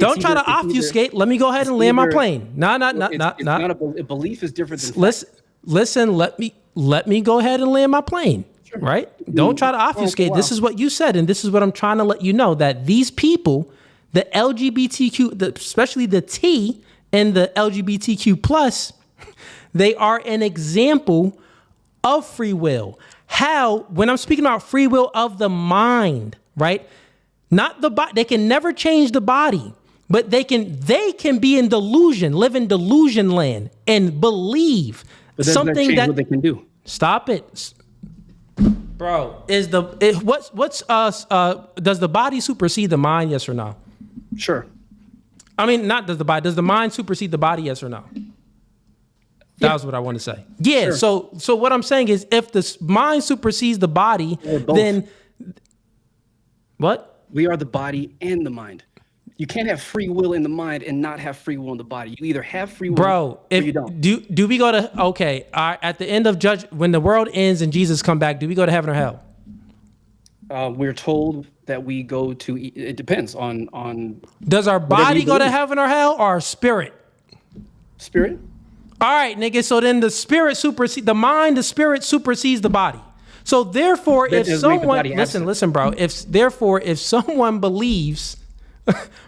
don't try to obfuscate. Let me go ahead and land my plane. A belief is different than listen. Let me go ahead and land my plane. Sure. Right? Don't try to obfuscate. This is what you said, and this is what I'm trying to let you know, that these people, the LGBTQ, especially the T and the LGBTQ plus, they are an example of free will. How, when I'm speaking about free will of the mind, right? Not the body. They can never change the body, but they can be in delusion, live in delusion land, and believe something that what they can do. Stop it. Bro, does the body supersede the mind? Yes or no? Sure. I mean, not does the mind supersede the body? Yes or no? That was what I want to say. Yeah. Sure. So what I'm saying is, if the mind supersedes the body, then what? We are the body and the mind. You can't have free will in the mind and not have free will in the body. You either have free will, or you don't. Do we go to at the end of when the world ends and Jesus come back, do we go to heaven or hell? We're told that we go to. It depends on. Does our body go to heaven or hell, or our spirit? Spirit. All right, nigga. So then the spirit supersedes the mind. The spirit supersedes the body. So therefore, That if doesn't make the someone body absent. listen, bro. If someone believes,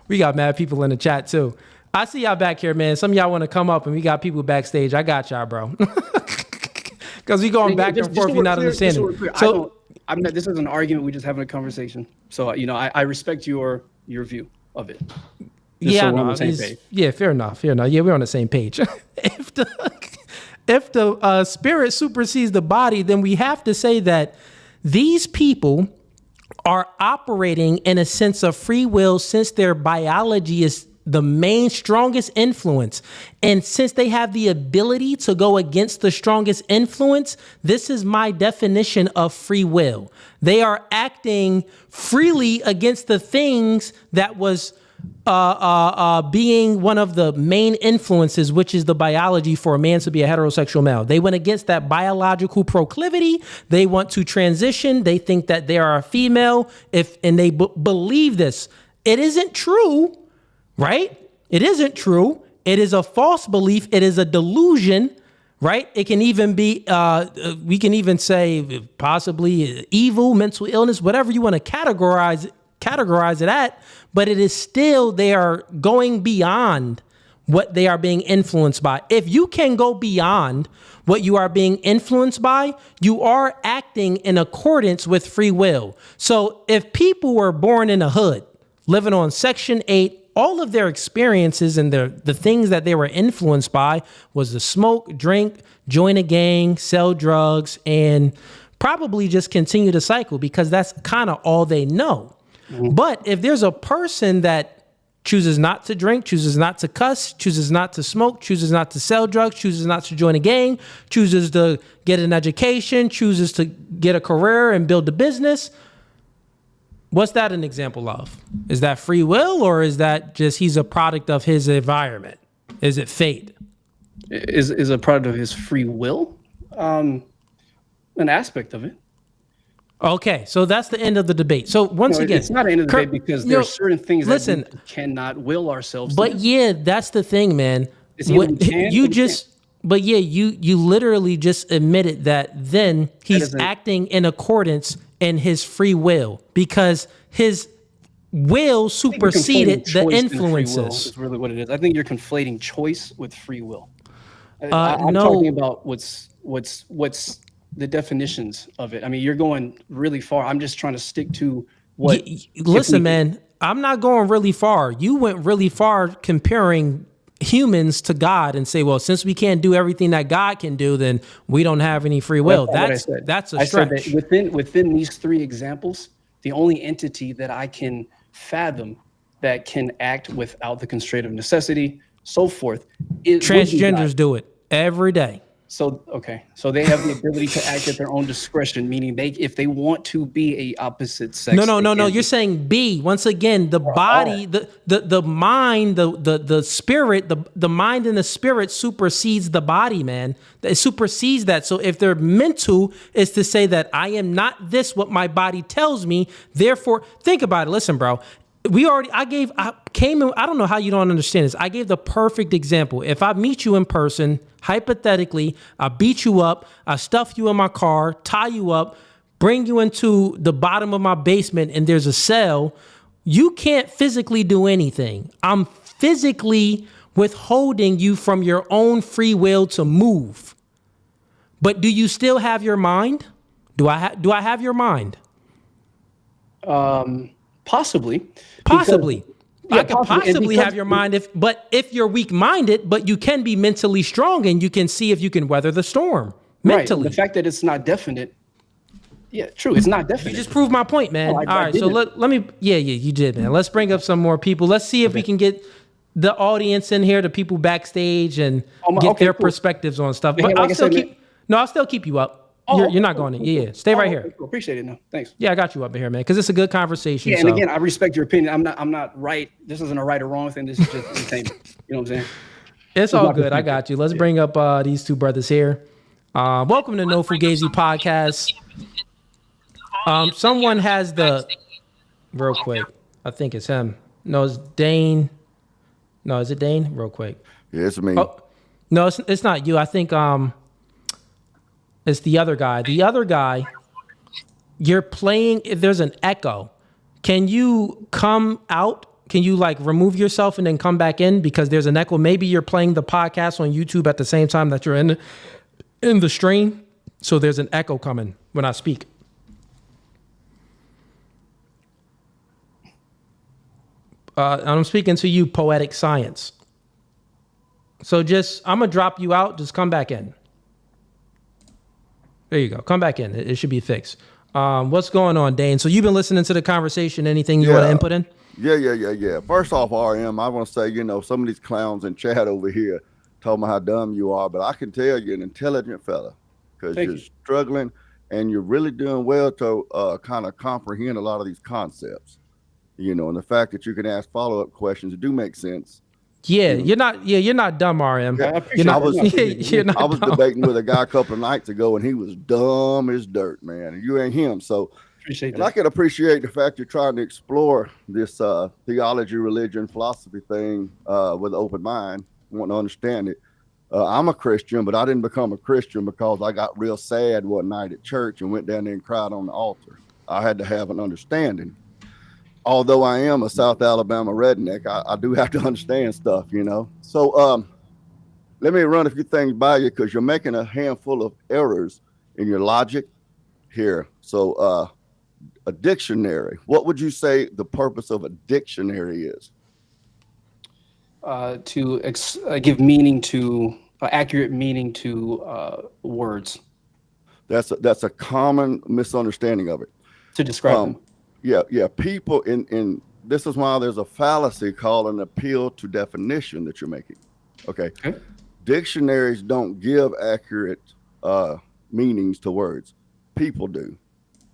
we got mad people in the chat too. I see y'all back here, man. Some of y'all want to come up, and we got people backstage. I got y'all, bro. Because we going back and forth. You're not understanding. So I'm not. This is an argument. We're just having a conversation. So I respect your view of it. Just so we're on the same page. Yeah, fair enough. Yeah, we're on the same page. If the spirit supersedes the body, then we have to say that these people are operating in a sense of free will, since their biology is the main strongest influence. And since they have the ability to go against the strongest influence, this is my definition of free will. They are acting freely against the things that was being one of the main influences, which is the biology for a man to be a heterosexual male. They went against that biological proclivity. They want to transition. They think that they are a female, and they believe this. It isn't true, right? It isn't true. It is a false belief. It is a delusion, right? It can even be, we can even say possibly evil, mental illness, whatever you want to categorize it at, but it is still, they are going beyond what they are being influenced by. If you can go beyond what you are being influenced by, you are acting in accordance with free will. So if people were born in a hood, living on Section 8, all of their experiences and the things that they were influenced by was to smoke, drink, join a gang, sell drugs, and probably just continue to cycle, because that's kind of all they know. But if there's a person that chooses not to drink, chooses not to cuss, chooses not to smoke, chooses not to sell drugs, chooses not to join a gang, chooses to get an education, chooses to get a career and build a business, what's that an example of? Is that free will, or is that just he's a product of his environment? Is it fate? Is a product of his free will? An aspect of it. Okay, so that's the end of the debate. So once again, it's not the end of the debate, because there are certain things that we cannot will ourselves to do. Yeah, that's the thing, man. But you literally just admitted that then he's acting in accordance in his free will, because his will superseded the influences. Is really what it is. I think you're conflating choice with free will. I'm no. talking about what's the definitions of it. I mean, you're going really far. I'm just trying to stick to what. Listen, man, I'm not going really far. You went really far comparing humans to God and say, well, since we can't do everything that God can do, then we don't have any free will. That's a stretch. I said that within these three examples, the only entity that I can fathom that can act without the constraint of necessity, so forth, is transgenders do it every day. So, okay. So they have the ability to act at their own discretion, meaning if they want to be a opposite sex. No. You're saying B. Once again, the body, the mind, the spirit, the mind and the spirit supersedes the body, man. It supersedes that. So if they're mental, is to say that I am not this, what my body tells me. Therefore, think about it. Listen, bro. I don't know how you don't understand this. I gave the perfect example. If I meet you in person, hypothetically, I beat you up, I stuff you in my car, tie you up, bring you into the bottom of my basement, and there's a cell, you can't physically do anything. I'm physically withholding you from your own free will to move. But do you still have your mind? Do I have your mind? Possibly. I could possibly have your mind if you're weak-minded, but you can be mentally strong and you can see if you can weather the storm mentally. Right. The fact that it's not definite. Yeah, true. It's not definite. You just proved my point, man. All right, so let me. Yeah, you did, man. Let's bring up some more people. Let's see if we can get the audience in here, the people backstage, and get their perspectives on stuff. But I'll still keep you up. You're not going in. Yeah. Stay right here. Cool. Appreciate it. No, thanks. Yeah, I got you up here, man, because it's a good conversation. Yeah, and again, I respect your opinion. I'm not right. This isn't a right or wrong thing. This is just entertainment. You know what I'm saying? It's all good. I got you. Let's bring up these two brothers here. Welcome to No Fugazee Podcast. Someone has real quick. I think it's him. No, it's Dane. No, is it Dane? Real quick. Yeah, it's me. Oh, no, it's not you. I think it's the other guy. The other guy you're playing, there's an echo. Can you come out? Can you like remove yourself and then come back in because there's an echo? Maybe you're playing the podcast on YouTube at the same time that you're in the stream. So there's an echo coming when I speak. I'm speaking to you, Poetic Science. So I'm going to drop you out. Just come back in. There you go. Come back in. It should be fixed. What's going on, Dane? So you've been listening to the conversation. Anything you want to input in? Yeah. First off, RM, I want to say, some of these clowns in chat over here told me how dumb you are, but I can tell you're an intelligent fella because you're struggling and you're really doing well to kind of comprehend a lot of these concepts, and the fact that you can ask follow-up questions do make sense. Yeah, you're not dumb, RM. I was debating with a guy a couple of nights ago, and he was dumb as dirt, man. And you ain't him, so I can appreciate the fact you're trying to explore this theology, religion, philosophy thing with an open mind, want to understand it. I'm a Christian, but I didn't become a Christian because I got real sad one night at church and went down there and cried on the altar. I had to have an understanding. Although I am a South Alabama redneck, I do have to understand stuff, So let me run a few things by you because you're making a handful of errors in your logic here. So a dictionary, what would you say the purpose of a dictionary is? To give meaning to, accurate meaning to words. That's a common misunderstanding of it. To describe them. Yeah. People in this is why there's a fallacy called an appeal to definition that you're making. Okay. Dictionaries don't give accurate meanings to words. People do.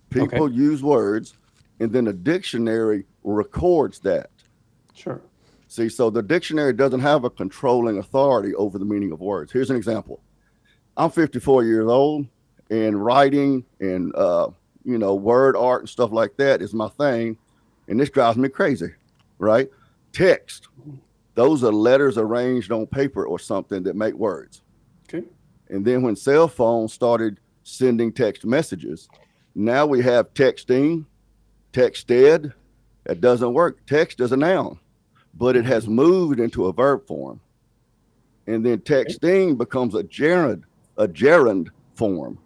People use words, and then a dictionary records that. Sure. See, so the dictionary doesn't have a controlling authority over the meaning of words. Here's an example. I'm 54 years old, and writing and word art and stuff like that is my thing. And this drives me crazy, right? Text. Those are letters arranged on paper or something that make words. Okay. And then when cell phones started sending text messages, now we have texting, texted. That doesn't work. Text is a noun, but it has moved into a verb form. And then texting becomes a gerund form.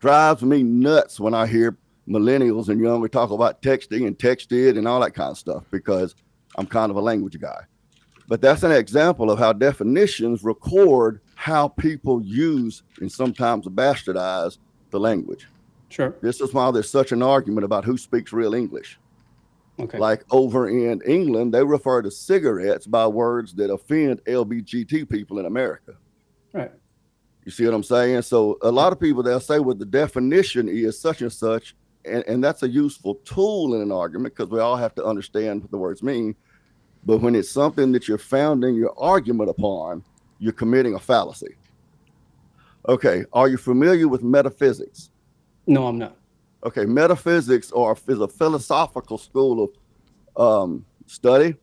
Drives me nuts when I hear millennials and younger talk about texting and texted and all that kind of stuff because I'm kind of a language guy. But that's an example of how definitions record how people use and sometimes bastardize the language. Sure. This is why there's such an argument about who speaks real English. Okay. Like over in England, they refer to cigarettes by words that offend LGBT people in America. Right. You see what I'm saying? So a lot of people, they'll say, well, the definition is such and such, and that's a useful tool in an argument because we all have to understand what the words mean. But when it's something that you're founding your argument upon, you're committing a fallacy. Okay, are you familiar with metaphysics? No, I'm not. Okay, metaphysics is a philosophical school of study,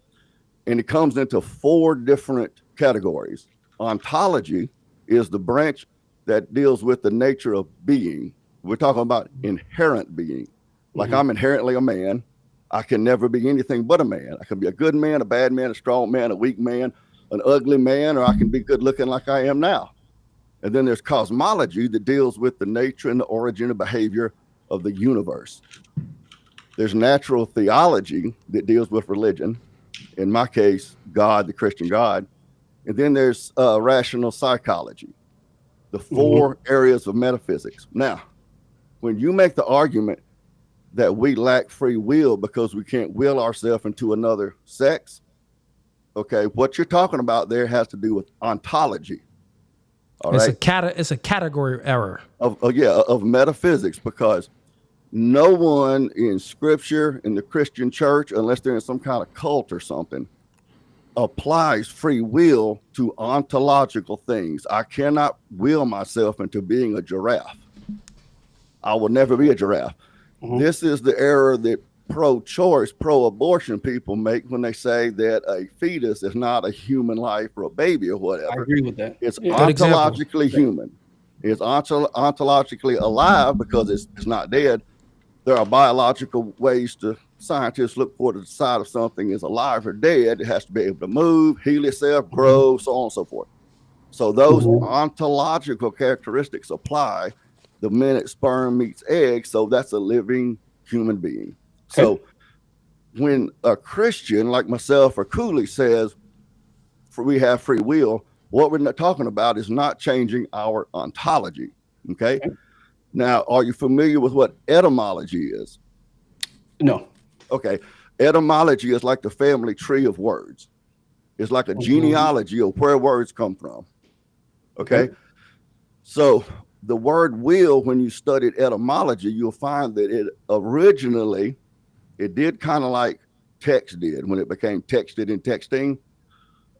and it comes into 4 different categories. Ontology is the branch that deals with the nature of being. We're talking about inherent being. Like I'm inherently a man. I can never be anything but a man. I can be a good man, a bad man, a strong man, a weak man, an ugly man, or I can be good looking like I am now. And then there's cosmology that deals with the nature and the origin and behavior of the universe. There's natural theology that deals with religion. In my case, God, the Christian God. And then there's rational psychology, the 4 areas of metaphysics. Now, when you make the argument that we lack free will because we can't will ourselves into another sex, okay, what you're talking about there has to do with ontology. All right? It's a category error. Of metaphysics, because no one in scripture, in the Christian church, unless they're in some kind of cult or something, applies free will to ontological things. I cannot will myself into being a giraffe. I will never be a giraffe. This is the error that pro-choice, pro-abortion people make when they say that a fetus is not a human life or a baby or whatever. I agree with that. It's ontologically human. It's ontologically alive because it's not dead, there are biological ways to scientists look for to decide if something is alive or dead. It has to be able to move, heal itself, grow, so on and so forth. So those ontological characteristics apply the minute sperm meets egg. So that's a living human being. Okay. So when a Christian like myself or Cooley says we have free will, what we're not talking about is not changing our ontology. Okay. Now, are you familiar with what etymology is? No. Okay. Etymology is like the family tree of words. It's like a genealogy of where words come from. Okay. So the word will, when you studied etymology, you'll find that it originally, it did kind of like text did when it became texted and texting.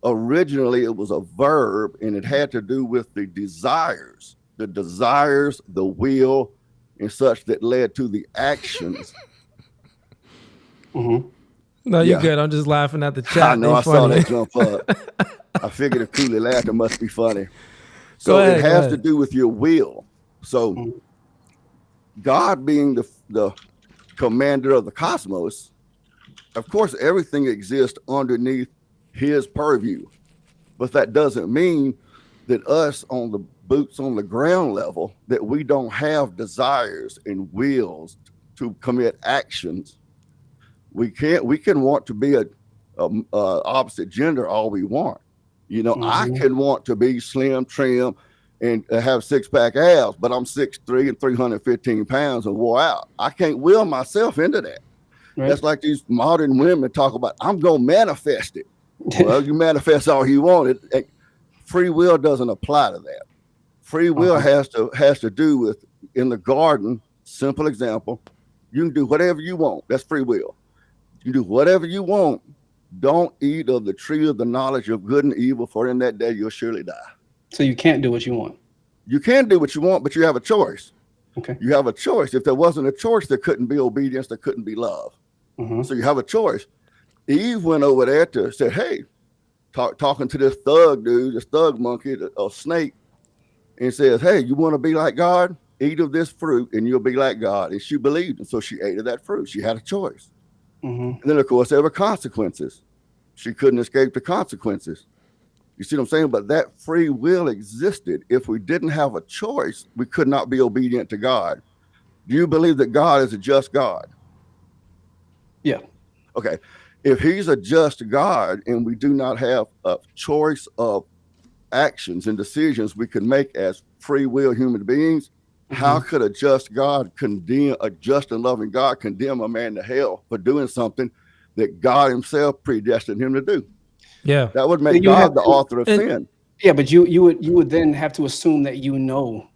Originally, it was a verb, and it had to do with the desires, the will, and such that led to the actions. No, you're good. I'm just laughing at the chat. I know. I saw that jump up. I figured if Cooley laughed, it must be funny. So ahead, it has to do with your will. So God being the commander of the cosmos, of course, everything exists underneath his purview. But that doesn't mean that us on the boots on the ground level, that we don't have desires and wills to commit actions. We can want to be a opposite gender all we want. You know, I can want to be slim, trim, and have six-pack abs, but I'm 6'3" and 315 pounds and wore out. I can't will myself into that. Right. That's like these modern women talk about, I'm going to manifest it. Well, you manifest all you want. Free will doesn't apply to that. Free will has to do with, in the garden, simple example, you can do whatever you want. That's free will. You do whatever you want. Don't eat of the tree of the knowledge of good and evil, for in that day you'll surely die. So you can't do what you want. You can do what you want, but you have a choice. Okay. You have a choice. If there wasn't a choice, there couldn't be obedience. There couldn't be love. So you have a choice. Eve went over there to say, hey, talking to this thug dude, this thug monkey, a snake, and says, hey, you want to be like God? Eat of this fruit and you'll be like God. And she believed him. So she ate of that fruit. She had a choice. And then, of course, there were consequences. She couldn't escape the consequences. You see what I'm saying? But that free will existed. If we didn't have a choice, we could not be obedient to God. Do you believe that God is a just God? Yeah. Okay. If he's a just God and we do not have a choice of actions and decisions we can make as free will human beings, how could a just God condemn, a just and loving God condemn a man to hell for doing something that God himself predestined him to do? Yeah. That would make God the author of sin. Yeah, but you would then have to assume that you know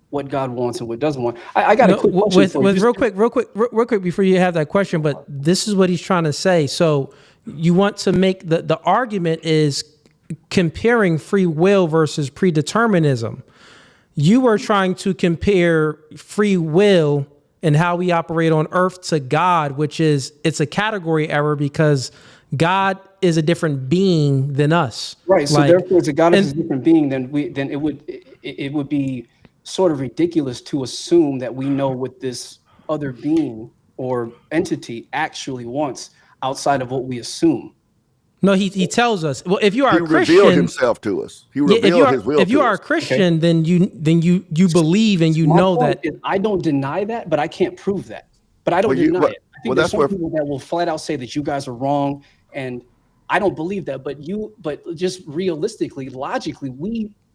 what God wants and what doesn't want. I got a quick question for you. Real quick before you have that question, but this is what he's trying to say. So you want to make the argument is comparing free will versus predeterminism. You were trying to compare free will and how we operate on earth to God, which is, it's a category error because God is a different being than us. Right. So therefore, if God is a different being, then it would be sort of ridiculous to assume that we know what this other being or entity actually wants outside of what we assume. No, he tells us. Well, if you are a Christian, he revealed himself to us. He revealed his will. If you are a Christian, then you believe and you know that. I don't deny that, but I can't prove that. But I don't deny it. I think there's some people that will flat out say that you guys are wrong, and I don't believe that. But just realistically, logically,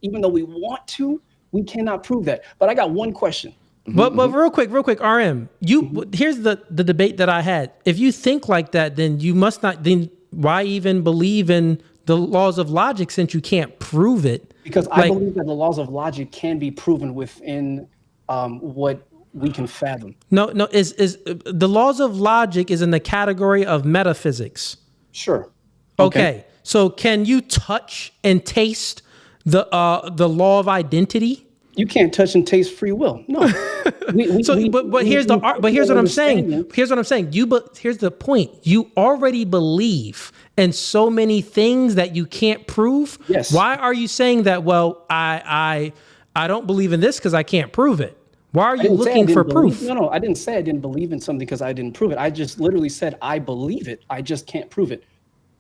even though we want to, we cannot prove that. But I got one question. But real quick, RM, here's the debate that I had. If you think like that, then you must not. Then why even believe in the laws of logic since you can't prove it? Because I believe that the laws of logic can be proven within what we can fathom. No, is the laws of logic is in the category of metaphysics. Sure. Okay. So can you touch and taste the law of identity? You can't touch and taste free will. No. But here's what I'm saying. Here's what I'm saying. Here's the point. You already believe in so many things that you can't prove. Yes. Why are you saying that? Well, I don't believe in this because I can't prove it. Why are I you didn't say I looking for didn't believe- proof? No, I didn't say I didn't believe in something because I didn't prove it. I just literally said I believe it. I just can't prove it.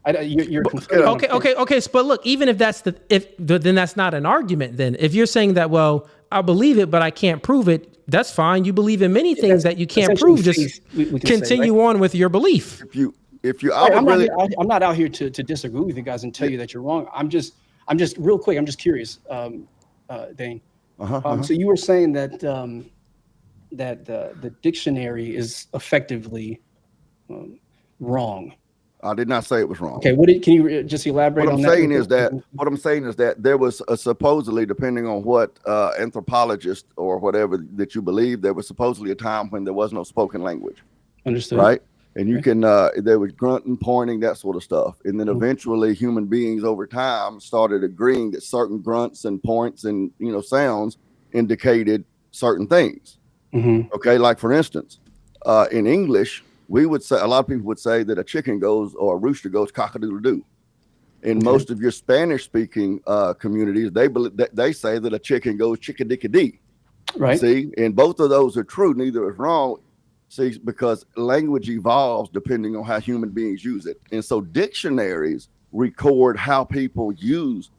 You're confirming what I'm saying. Okay. But look, even if then that's not an argument. Then if you're saying that, well, I believe it, but I can't prove it, that's fine. You believe in many things that you can't prove. Just we can continue say, right? on with your belief. If you, I'm not out here to disagree with you guys and tell you that you're wrong. I'm just real quick. I'm just curious, Dane. So you were saying that that the dictionary is effectively wrong. I did not say it was wrong. Okay, can you just elaborate on that? What I'm saying is that there was supposedly, depending on what anthropologist or whatever that you believe, there was supposedly a time when there was no spoken language. Understood. Right? And you can, there was grunting, pointing, that sort of stuff. And then eventually human beings over time started agreeing that certain grunts and points and, sounds indicated certain things. Okay. Like for instance, in English, we would say, a lot of people would say that a chicken goes or a rooster goes cock-a-doodle-doo. In most of your Spanish speaking communities, they say that a chicken goes chickadee-dee. Right. See, and both of those are true. Neither is wrong. See, because language evolves depending on how human beings use it. And so dictionaries record how people use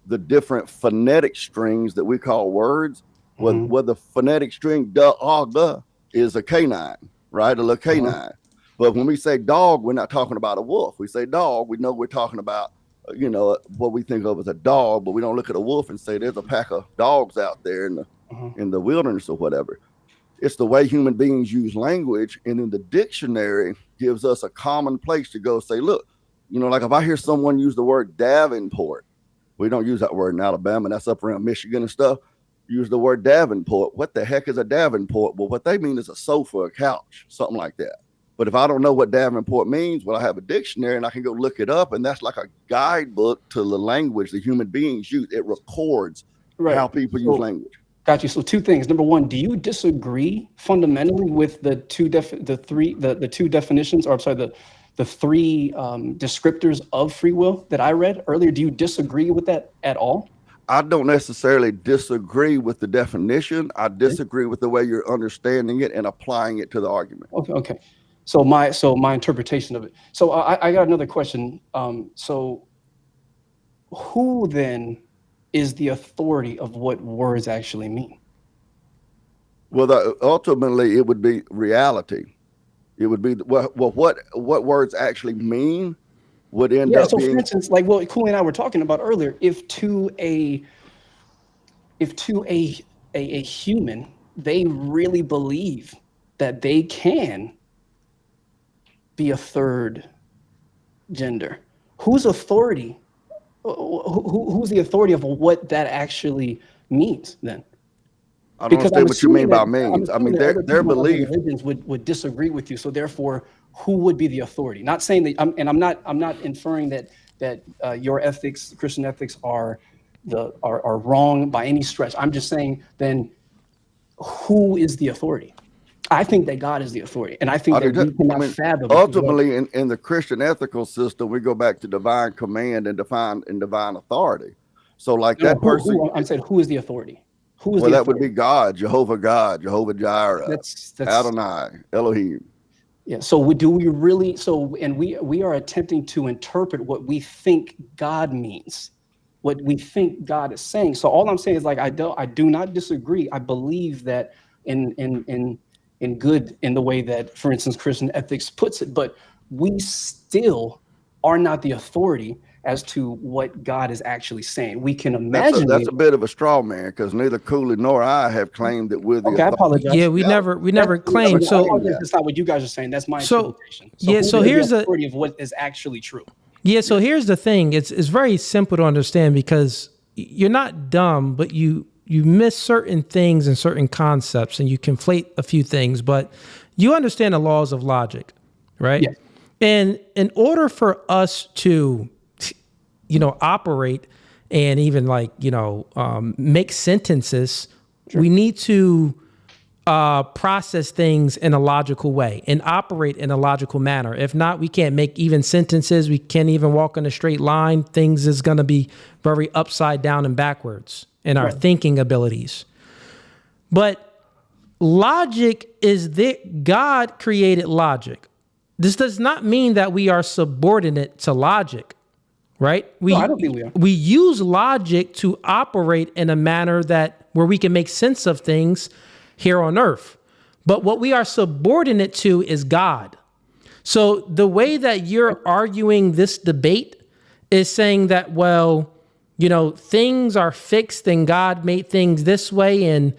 the different phonetic strings that we call words. Where the phonetic string da is a canine, right? A little canine. But when we say dog, we're not talking about a wolf. We say dog, we know we're talking about, what we think of as a dog, but we don't look at a wolf and say there's a pack of dogs out there in the wilderness or whatever. It's the way human beings use language. And then the dictionary gives us a common place to go say, look, like if I hear someone use the word Davenport, we don't use that word in Alabama. That's up around Michigan and stuff. Use the word Davenport. What the heck is a Davenport? Well, what they mean is a sofa, a couch, something like that. But if I don't know what Davenport means, well, I have a dictionary and I can go look it up. And that's like a guidebook to the language that human beings use. It records how people use language. Got you. So two things. Number one, do you disagree fundamentally with the two definitions, or I'm sorry, the three descriptors of free will that I read earlier? Do you disagree with that at all? I don't necessarily disagree with the definition. I disagree with the way you're understanding it and applying it to the argument. Okay. So my interpretation of it. So I got another question. So who then is the authority of what words actually mean? Well, ultimately it would be reality. It would be what words actually mean would end up being. For instance, like what Cooley and I were talking about earlier, if to a human, they really believe that they can be a third gender, whose authority? Who's the authority of what that actually means then? I don't understand what you mean by means. I mean, their belief religions would disagree with you. So therefore, who would be the authority? Not saying that, I'm not inferring that your ethics, Christian ethics, are wrong by any stretch. I'm just saying, then, who is the authority? I think that God is the authority, and I think that we cannot fathom. Ultimately, in the Christian ethical system, we go back to divine command and divine authority. So, like that person, I'm saying, who is the authority? Who is well, the that authority? would be God, Jehovah Jireh, That's Adonai, Elohim. Yeah. So do we really? And we are attempting to interpret what we think God means, what we think God is saying. So all I'm saying is, like, I do not disagree. I believe that in good, in the way that, for instance, Christian ethics puts it, but we still are not the authority as to what God is actually saying. We can imagine that's a bit of a straw man, because neither Cooley nor I have claimed that we're the authority. I apologize. Yeah, we never claimed. So that's not what you guys are saying. That's my interpretation. So here's the authority of what is actually true. Yeah. So here's the thing. It's very simple to understand, because you're not dumb, but you miss certain things and certain concepts, and you conflate a few things, but you understand the laws of logic, right? Yeah. And in order for us to, operate and even make sentences, we need to process things in a logical way and operate in a logical manner. If not, we can't make even sentences. We can't even walk in a straight line. Things is going to be very upside down and backwards in our thinking abilities. But logic is that God created logic. This does not mean that we are subordinate to logic, right? No, I don't think we are. We use logic to operate in a manner where we can make sense of things here on earth. But what we are subordinate to is God. So the way that you're arguing this debate is saying that, well, things are fixed and God made things this way, and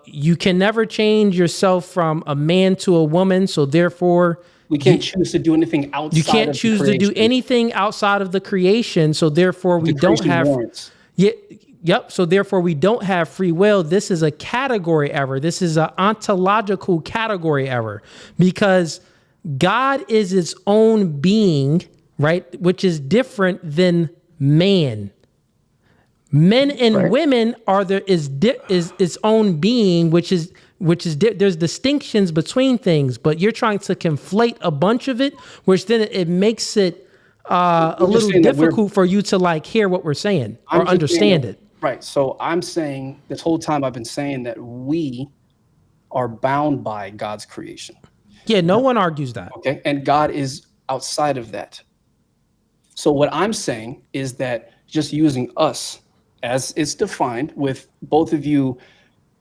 you can never change yourself from a man to a woman. So therefore, we can't choose to do anything outside. You can't choose to do anything outside of the creation. So therefore, we don't have. Yep. So therefore, we don't have free will. This is a category error. This is an ontological category error, because God is its own being, right? Which is different than man. Men and women is its own being, which is there's distinctions between things, but you're trying to conflate a bunch of it, which then it makes it a little difficult for you to hear what we're saying or understand it. Right. So I'm saying this whole time I've been saying that we are bound by God's creation. Yeah, no one argues that. Okay. And God is outside of that. So what I'm saying is that just using us as it's defined, with both of you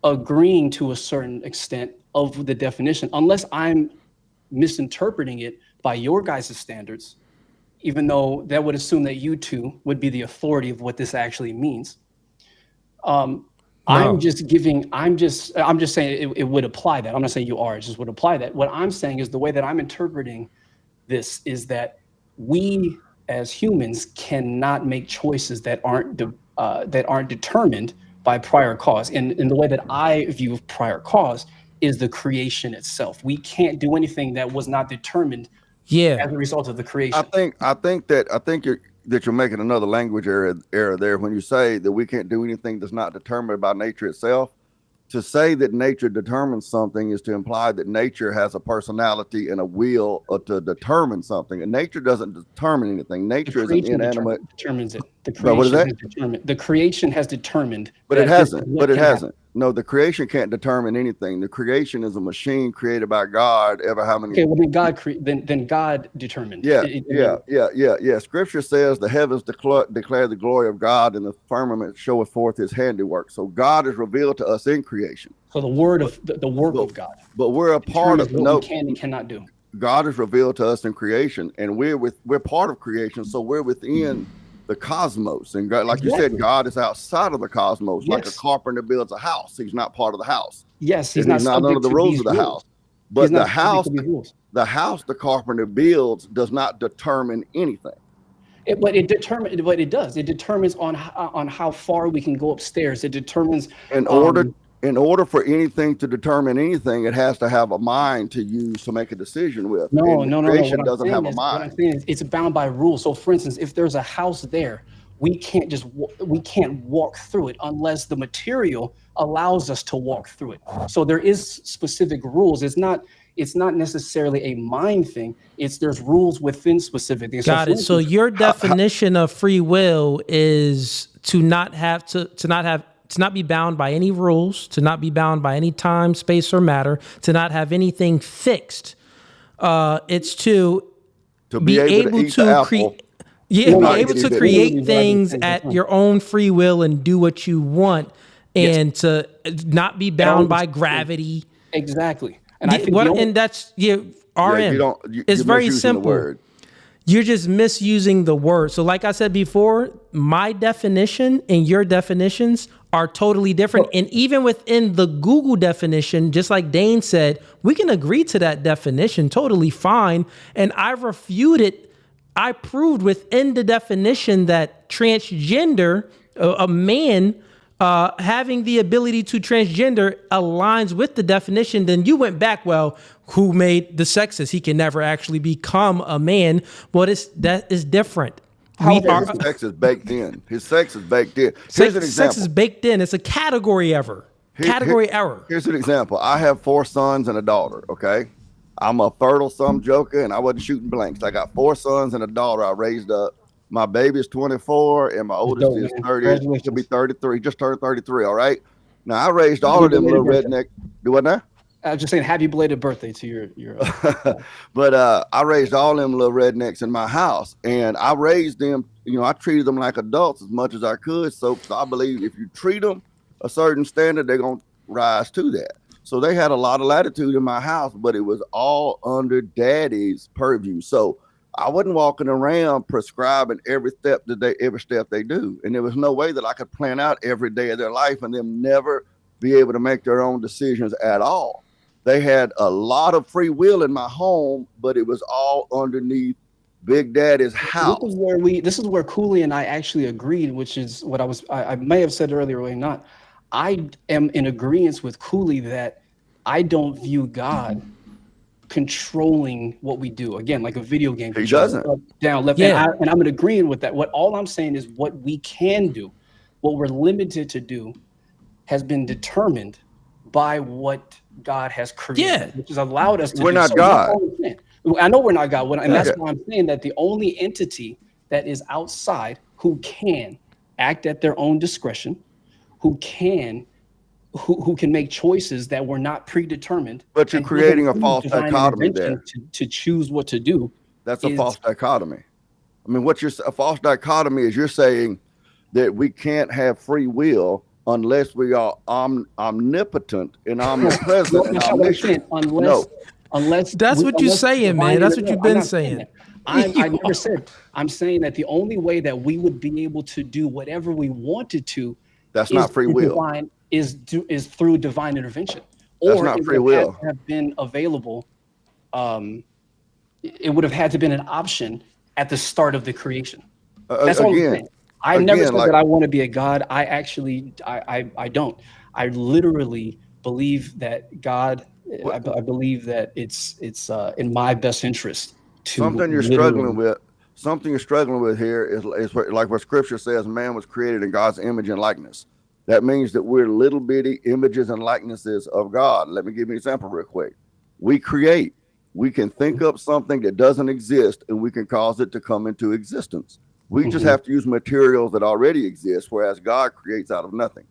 agreeing to a certain extent of the definition, unless I'm misinterpreting it by your guys' standards, even though that would assume that you two would be the authority of what this actually means. I'm just saying it would apply that. I'm not saying you are, it just would apply that. What I'm saying is the way that I'm interpreting this is that we as humans cannot make choices that aren't determined by prior cause. And the way that I view prior cause is the creation itself. We can't do anything that was not determined as a result of the creation. I think you're making another language error there when you say that we can't do anything that's not determined by nature itself. To say that nature determines something is to imply that nature has a personality and a will to determine something. And nature doesn't determine anything. Nature is an inanimate. Determines it. The creation has determined. But it hasn't. But it hasn't. No, the creation can't determine anything. The creation is a machine created by God. Okay, well then God determined. Yeah. Scripture says the heavens declare the glory of God, and the firmament showeth forth His handiwork. So God is revealed to us in creation. So the work of God. But we're a part of what we can and cannot do. God is revealed to us in creation, and we're part of creation. So we're within the cosmos, and God, like you said, God is outside of the cosmos. Like a carpenter builds a house, he's not part of the house. Yes, he's not under the rules of the house. But the house the carpenter builds does not determine anything. But it does. It determines on how far we can go upstairs. It determines in order for anything to determine anything, it has to have a mind to use to make a decision with. No. Creation doesn't have a mind. What I'm saying is it's bound by rules. So, for instance, if there's a house there, we can't walk through it unless the material allows us to walk through it. So there is specific rules. It's not necessarily a mind thing. There's rules within specific things. Got it. So your definition of free will is to not be bound by any rules, to not be bound by any time, space, or matter, to not have anything fixed. It's to be able to create. Yeah, be able to create things at your own free will and do what you want, and to not be bound by gravity. Exactly. And that's RM. It's very simple. You're just misusing the word. So like I said before, my definition and your definitions are totally different. And even within the Google definition, just like Dane said, we can agree to that definition totally fine. And I proved within the definition that transgender, a man having the ability to transgender aligns with the definition. Then you went back, well, who made the sexist? He can never actually become a man. Well, that is different. His sex is baked in. Here's an example. Sex is baked in. It's a category error. Here's an example. I have 4 sons and a daughter, okay? I'm a fertile sum joker, and I wasn't shooting blanks. I got 4 sons and a daughter I raised up. My baby is 24, and my oldest is 30. He'll be 33. Just turned 33, all right? Now I raised all of them little redneck. Do what now? I was just saying, happy belated birthday to your. But I raised all them little rednecks in my house, and I raised them. You know, I treated them like adults as much as I could. So I believe if you treat them a certain standard, they're gonna rise to that. So they had a lot of latitude in my house, but it was all under Daddy's purview. So I wasn't walking around prescribing every step they do, and there was no way that I could plan out every day of their life and them never be able to make their own decisions at all. They had a lot of free will in my home, but it was all underneath Big Daddy's house. This is where Cooley and I actually agreed, which is what I may have said earlier or not. I am in agreement with Cooley that I don't view God controlling what we do. Again, like a video game. He doesn't. Up, down, left, and I'm in agreement with that. All I'm saying is what we can do, what we're limited to do, has been determined by what God has created, which has allowed us to. We're not God. I know we're not God, and that's why I'm saying that the only entity that is outside who can act at their own discretion, who can make choices that were not predetermined. But you're creating a false dichotomy there. To choose what to do. That's a false dichotomy. I mean, a false dichotomy is you're saying that we can't have free will unless we are omnipotent and omnipresent and omniscient. Unless that's what you're saying, man. That's what you've been saying. I never said. I'm saying that the only way that we would be able to do whatever we wanted to, that's not free will. Is through divine intervention. That's not free will. Have been available. It would have had to been an option at the start of the creation. That's all I'm saying. I never said that I want to be a God. I actually, I don't. I literally believe that God. I believe that it's in my best interest to. Something you're struggling with here is like what Scripture says: man was created in God's image and likeness. That means that we're little bitty images and likenesses of God. Let me give you an example real quick. We create. We can think up something that doesn't exist, and we can cause it to come into existence. We just have to use materials that already exist, whereas God creates out of nothing.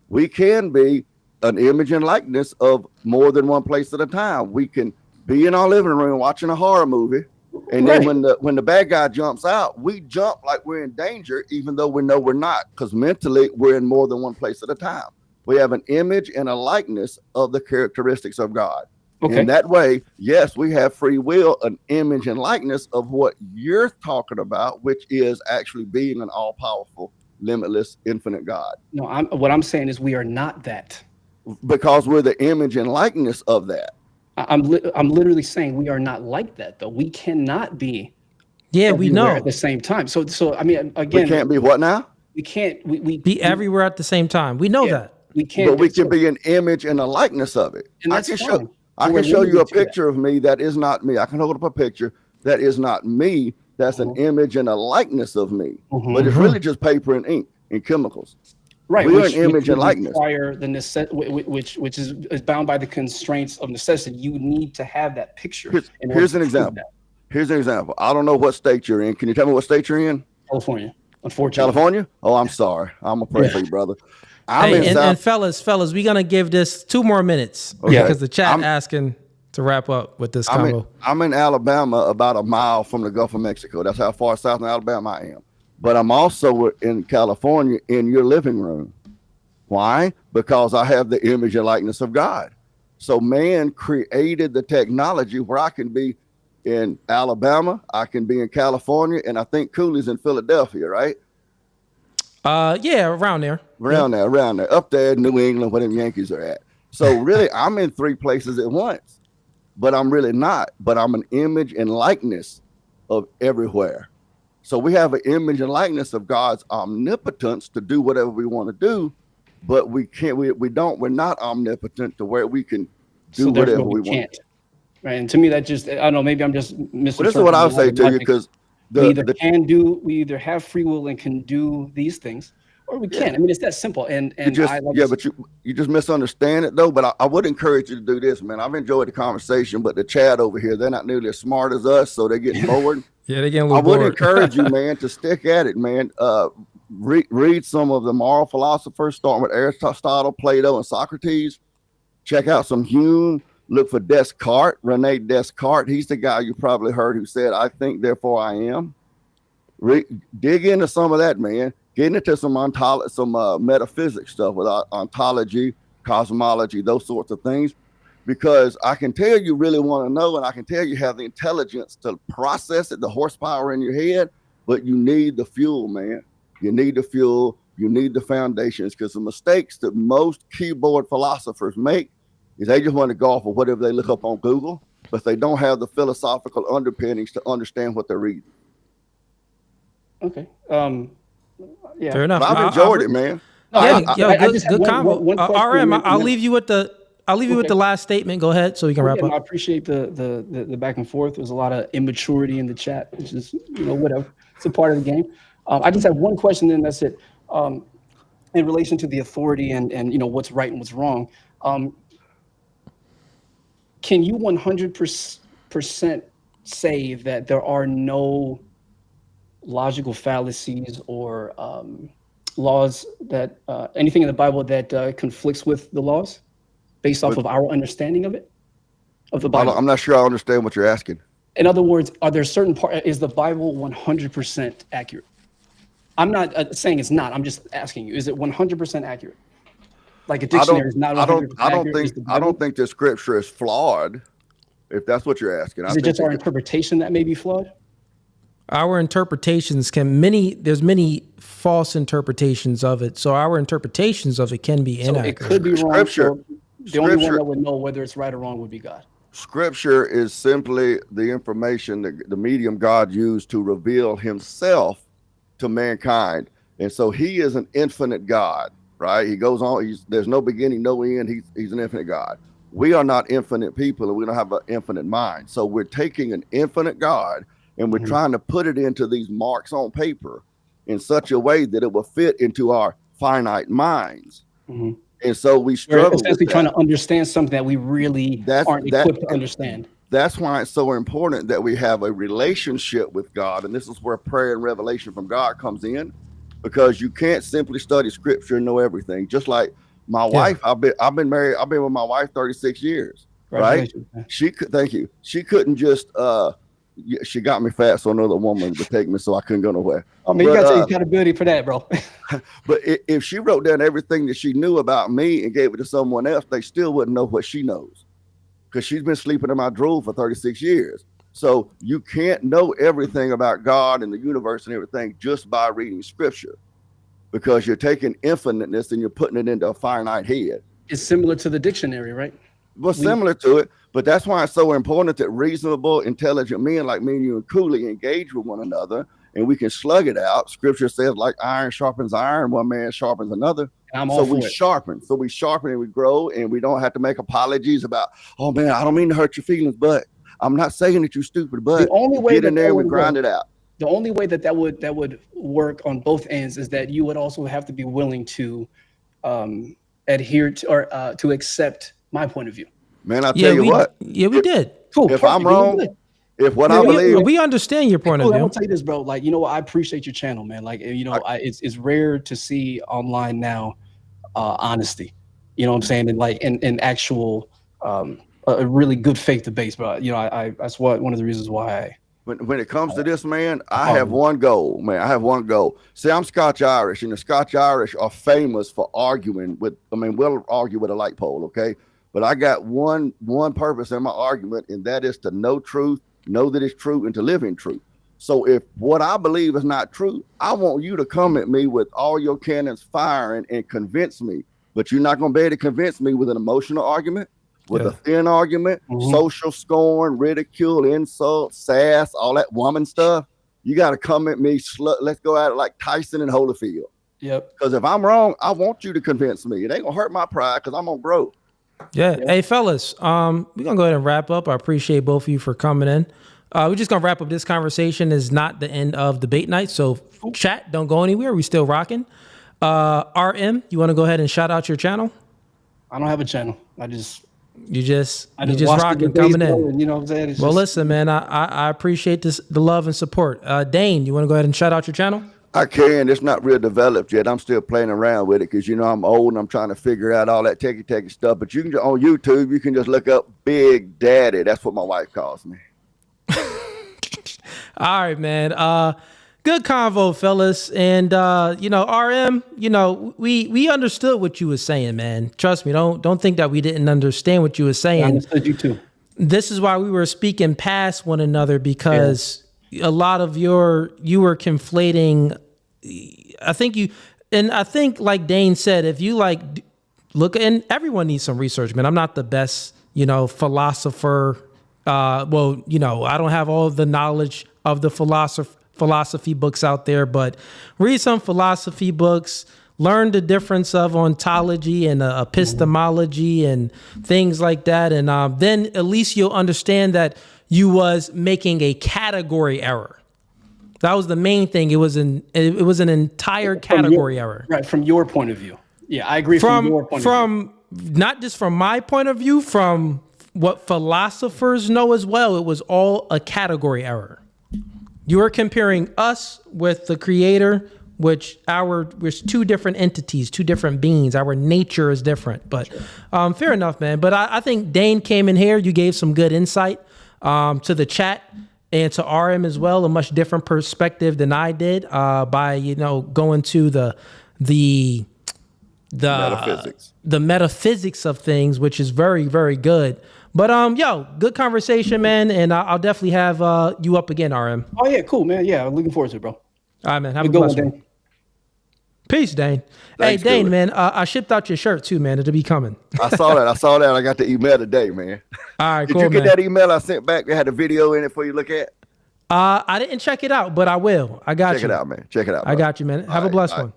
We can be an image and likeness of more than one place at a time. We can be in our living room watching a horror movie, and then when the bad guy jumps out, we jump like we're in danger, even though we know we're not, because mentally we're in more than one place at a time. We have an image and a likeness of the characteristics of God. Okay. In that way, yes, we have free will, an image and likeness of what you're talking about, which is actually being an all-powerful, limitless, infinite God. No, what I'm saying is we are not that. Because we're the image and likeness of that. I'm literally saying we are not like that, though. We cannot be. Yeah, we know at the same time. So I mean, again, we can't be what now? We can't. We be everywhere at the same time. We know that. We can't. But we can be an image and a likeness of it. And that's fine. I can show you a picture of me that is not me. I can hold up a picture that is not me. That's an image and a likeness of me. But it's really just paper and ink and chemicals. Right, we're an image and likeness. Require which is bound by the constraints of necessity. You need to have that picture. Here's an example. Here's an example. I don't know what state you're in. Can you tell me what state you're in? California. Unfortunately. California? Oh, I'm sorry. I'm a pray for you, brother. And fellas, we're gonna give this 2 more minutes because the chat asking to wrap up with this combo. I'm in Alabama, about a mile from the Gulf of Mexico. That's how far south in Alabama I am. But I'm also in California in your living room. Why? Because I have the image and likeness of God. So man created the technology where I can be in Alabama, I can be in California, and I think Cooley's in Philadelphia, right? Yeah, around there. Around there. Up there in New England, where the Yankees are at. So really, I'm in 3 places at once. But I'm really not. But I'm an image and likeness of everywhere. So we have an image and likeness of God's omnipotence to do whatever we want to do, but we can't. We're not omnipotent to where we can do whatever we want. Right, and to me, that just, I don't know. Maybe I'm just misinterpreting. Well, this is what I'll say to you, because we either have free will and can do these things, or we can't. I mean, it's that simple. But you just misunderstand it though. But I would encourage you to do this, man. I've enjoyed the conversation, but the chat over here, they're not nearly as smart as us, so they're getting bored. Yeah, they're getting a little bored. I would encourage you, man, to stick at it, man. read some of the moral philosophers, starting with Aristotle, Plato, and Socrates. Check out some Hume. Look for Descartes, Rene Descartes. He's the guy you probably heard who said, "I think, therefore I am." Dig into some of that, man. Get into some metaphysics stuff with ontology, cosmology, those sorts of things, because I can tell you really want to know, and I can tell you have the intelligence to process it, the horsepower in your head, but you need the fuel, man. You need the fuel. You need the foundations, because the mistakes that most keyboard philosophers make is they just want to go off of whatever they look up on Google, but they don't have the philosophical underpinnings to understand what they're reading. Okay. Yeah. Fair enough. I've enjoyed it, man. No, I just good have combo. one question, RM, and I'll then- leave you with the last statement. Go ahead, so we can wrap up. I appreciate the back and forth. There's a lot of immaturity in the chat, which is whatever. It's a part of the game. I just have one question, and that's it. In relation to the authority and what's right and what's wrong, can you 100% say that there are no logical fallacies or laws that anything in the Bible that conflicts with the laws based off of our understanding of it, of the Bible? I'm not sure I understand what you're asking. In other words, are there certain is the Bible 100% accurate? I'm not saying it's not. I'm just asking you, is it 100% accurate? Like a dictionary is not 100% accurate. I don't think the scripture is flawed, if that's what you're asking. Is it just our interpretation that may be flawed? Our interpretations there's many false interpretations of it. So our interpretations of it can be inaccurate. So it could be wrong. Scripture, the only one that would know whether it's right or wrong would be God. Scripture is simply the information that the medium God used to reveal himself to mankind. And so he is an infinite God, right? He goes on, there's no beginning, no end. He's an infinite God. We are not infinite people, and we don't have an infinite mind. So we're taking an infinite God and we're trying to put it into these marks on paper in such a way that it will fit into our finite minds. And so we struggle. We're essentially trying to understand something that we really aren't equipped to understand. That's why it's so important that we have a relationship with God. And this is where prayer and revelation from God comes in, because you can't simply study scripture and know everything. Just like my wife, I've been married. I've been with my wife 36 years, right? Thank you. She couldn't just, she got me fat, so another woman would take me, so I couldn't go nowhere. I mean, you got to take accountability for that, bro. But if she wrote down everything that she knew about me and gave it to someone else, they still wouldn't know what she knows, because she's been sleeping in my drool for 36 years. So you can't know everything about God and the universe and everything just by reading scripture, because you're taking infiniteness and you're putting it into a finite head. It's similar to the dictionary, right? Well, similar to it, but that's why it's so important that reasonable, intelligent men like me and you and Cooley engage with one another, and we can slug it out. Scripture says, like iron sharpens iron, one man sharpens another. So we sharpen and we grow, and we don't have to make apologies about, oh man, I don't mean to hurt your feelings, but I'm not saying that you're stupid, but the only way get in there and we grind it out. The only way that would work on both ends is that you would also have to be willing to adhere to or to accept my point of view. Man, I tell you what. Yeah, we did. Cool. If I'm wrong, if what I believe, we understand your point of view. I'm gonna tell you this, bro. Like, I appreciate your channel, man. Like, it's rare to see online now honesty. You know what I'm saying? And like in actual a really good faith debates, bro. That's one of the reasons why. When it comes to this, man, I have one goal, man. I have one goal. See, I'm Scotch Irish, and the Scotch Irish are famous for arguing with. We'll argue with a light pole, okay? But I got one purpose in my argument, and that is to know truth, know that it's true, and to live in truth. So if what I believe is not true, I want you to come at me with all your cannons firing and convince me. But you're not going to be able to convince me with an emotional argument, with a thin argument, social scorn, ridicule, insult, sass, all that woman stuff. You got to come at me. Let's go at it like Tyson and Holyfield. Yep. Because if I'm wrong, I want you to convince me. It ain't going to hurt my pride, because I'm going to grow. Yeah. Hey, fellas, we're going to go ahead and wrap up. I appreciate both of you for coming in. We're just going to wrap up this conversation. Is not the end of debate night. So chat, don't go anywhere. We still rocking. RM, you want to go ahead and shout out your channel? I don't have a channel. You just rocking, coming in. And, you know what I'm saying? Listen, man, I appreciate the love and support. Dane, you want to go ahead and shout out your channel? I can. It's not real developed yet. I'm still playing around with it because, you know, I'm old and I'm trying to figure out all that techie stuff. But you can, on YouTube, you can just look up Big Daddy. That's what my wife calls me. All right, man. Good convo, fellas. And you know, RM, you know, we understood what you were saying, man. Trust me, don't think that we didn't understand what you were saying. I understood you too. This is why we were speaking past one another, because a lot of you were conflating. I think like Dane said, if you like look, and everyone needs some research, man. I'm not the best, you know, philosopher. Well, you know, I don't have all the knowledge of the philosophy books out there, but read some philosophy books, learn the difference of ontology and epistemology and things like that. And then at least you'll understand that you was making a category error. That was the main thing. It was an entire category error. Right, from your point of view. Yeah, I agree from your point of view. Not just from my point of view, from what philosophers know as well, it was all a category error. You are comparing us with the creator, which we're two different entities, two different beings. Our nature is different, but fair enough, man. But I think Dane came in here. You gave some good insight to the chat and to RM as well, a much different perspective than I did by, you know, going to the metaphysics of things, which is very, very good. But yo, good conversation, man, and I'll definitely have you up again, RM. Oh yeah, cool, man. Yeah, I'm looking forward to it, bro. All right, man. Have a blessed one. Peace, Dane. Thanks, hey, Dane, Julie. man, I shipped out your shirt too, man. It'll be coming. I saw that. I got the email today, man. All right, Did cool, you get man. that email I sent back? They had a video in it for you to look at? I didn't check it out, but I will. I got you. Check it out, man. Check it out. I got you, man. Have a blessed one.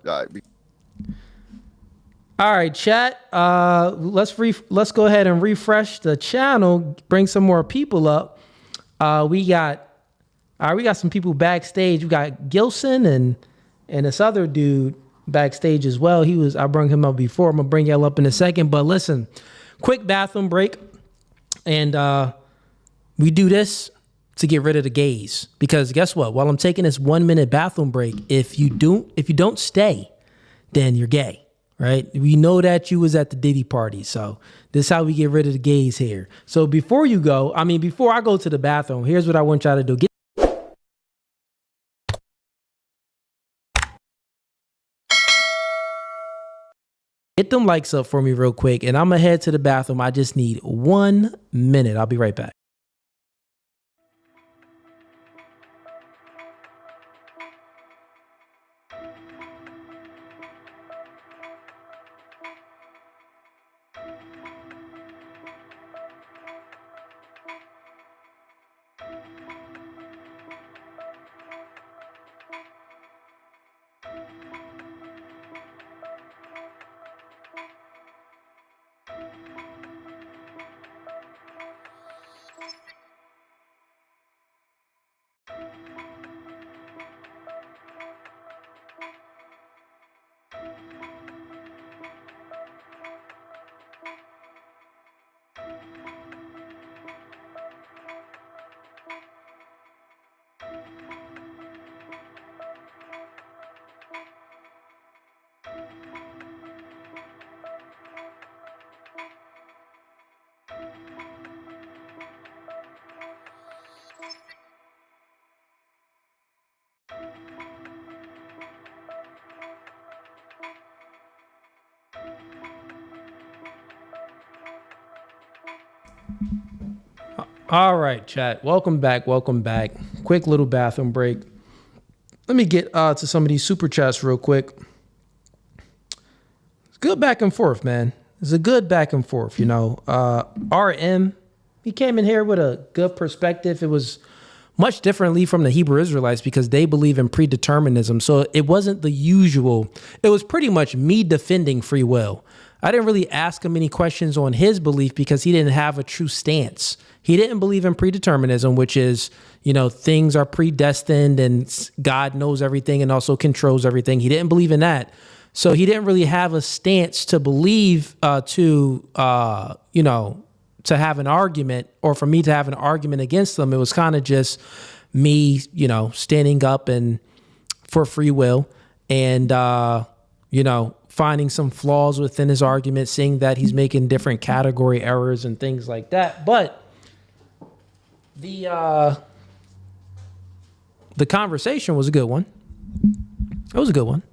All right, chat. Let's go ahead and refresh the channel. Bring some more people up. We got some people backstage. We got Gilson and this other dude backstage as well. I brought him up before. I'm gonna bring y'all up in a second. But listen, quick bathroom break, and we do this to get rid of the gays. Because guess what? While I'm taking this 1 minute bathroom break, if you don't stay, then you're gay. Right? We know that you was at the Diddy party. So this is how we get rid of the gays here. So before I go to the bathroom, here's what I want y'all to do. Get them likes up for me real quick, and I'm gonna head to the bathroom. I just need 1 minute. I'll be right back. All right, chat. Welcome back. Quick little bathroom break. Let me get to some of these super chats real quick. It's good back and forth, man. It's a good back and forth, you know. RM, he came in here with a good perspective. It was much differently from the Hebrew Israelites because they believe in predeterminism. So it wasn't the usual. It was pretty much me defending free will. I didn't really ask him any questions on his belief because he didn't have a true stance. He didn't believe in predeterminism, which is, you know, things are predestined and God knows everything and also controls everything. He didn't believe in that. So he didn't really have a stance to believe to have an argument, or for me to have an argument against them. It was kind of just me, you know, standing up and for free will and, finding some flaws within his argument, saying that he's making different category errors and things like that. But the conversation was a good one. It was a good one.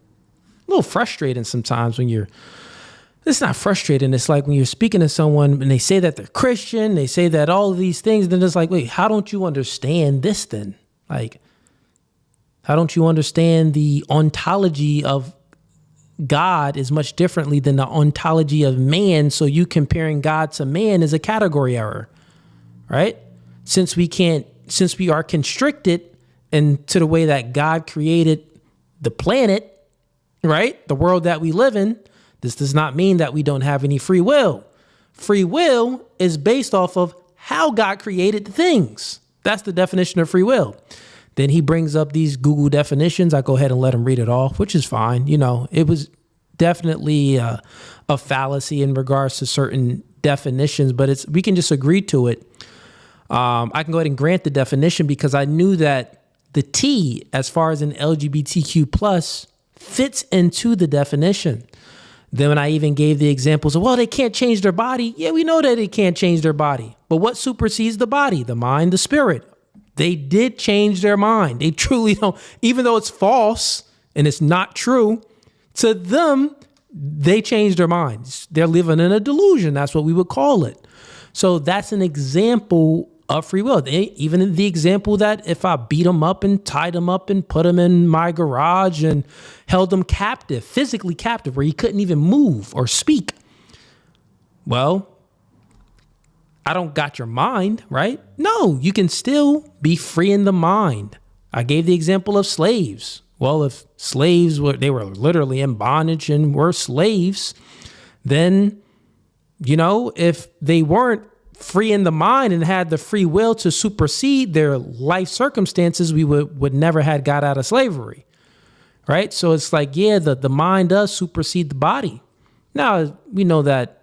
A little frustrating sometimes when it's not frustrating. It's like when you're speaking to someone and they say that they're Christian, they say that all of these things, then it's like, wait, how don't you understand this then? Like, how don't you understand the ontology of God is much differently than the ontology of man? So you comparing God to man is a category error, right? Since we are constricted into the way that God created the planet, right? The world that we live in, this does not mean that we don't have any free will. Free will is based off of how God created the things. That's the definition of free will. Then he brings up these Google definitions. I go ahead and let him read it off, which is fine. It was definitely a fallacy in regards to certain definitions, but we can just agree to it. I can go ahead and grant the definition because I knew that the T, as far as an LGBTQ plus, fits into the definition. Then when I even gave the examples of, well, they can't change their body. Yeah, we know that they can't change their body. But what supersedes the body? The mind, the spirit. They did change their mind. They truly don't. Even though it's false and it's not true, to them, they changed their minds. They're living in a delusion. That's what we would call it. So that's an example of free will. Even the example that if I beat them up and tied them up and put them in my garage and held them captive, physically captive, where he couldn't even move or speak. Well, I don't got your mind, right? No, you can still be free in the mind. I gave the example of slaves. Well, if slaves they were literally in bondage and were slaves, then, if they weren't free in the mind and had the free will to supersede their life circumstances, we would never had got out of slavery, right? So it's like, yeah, the mind does supersede the body. Now, we know that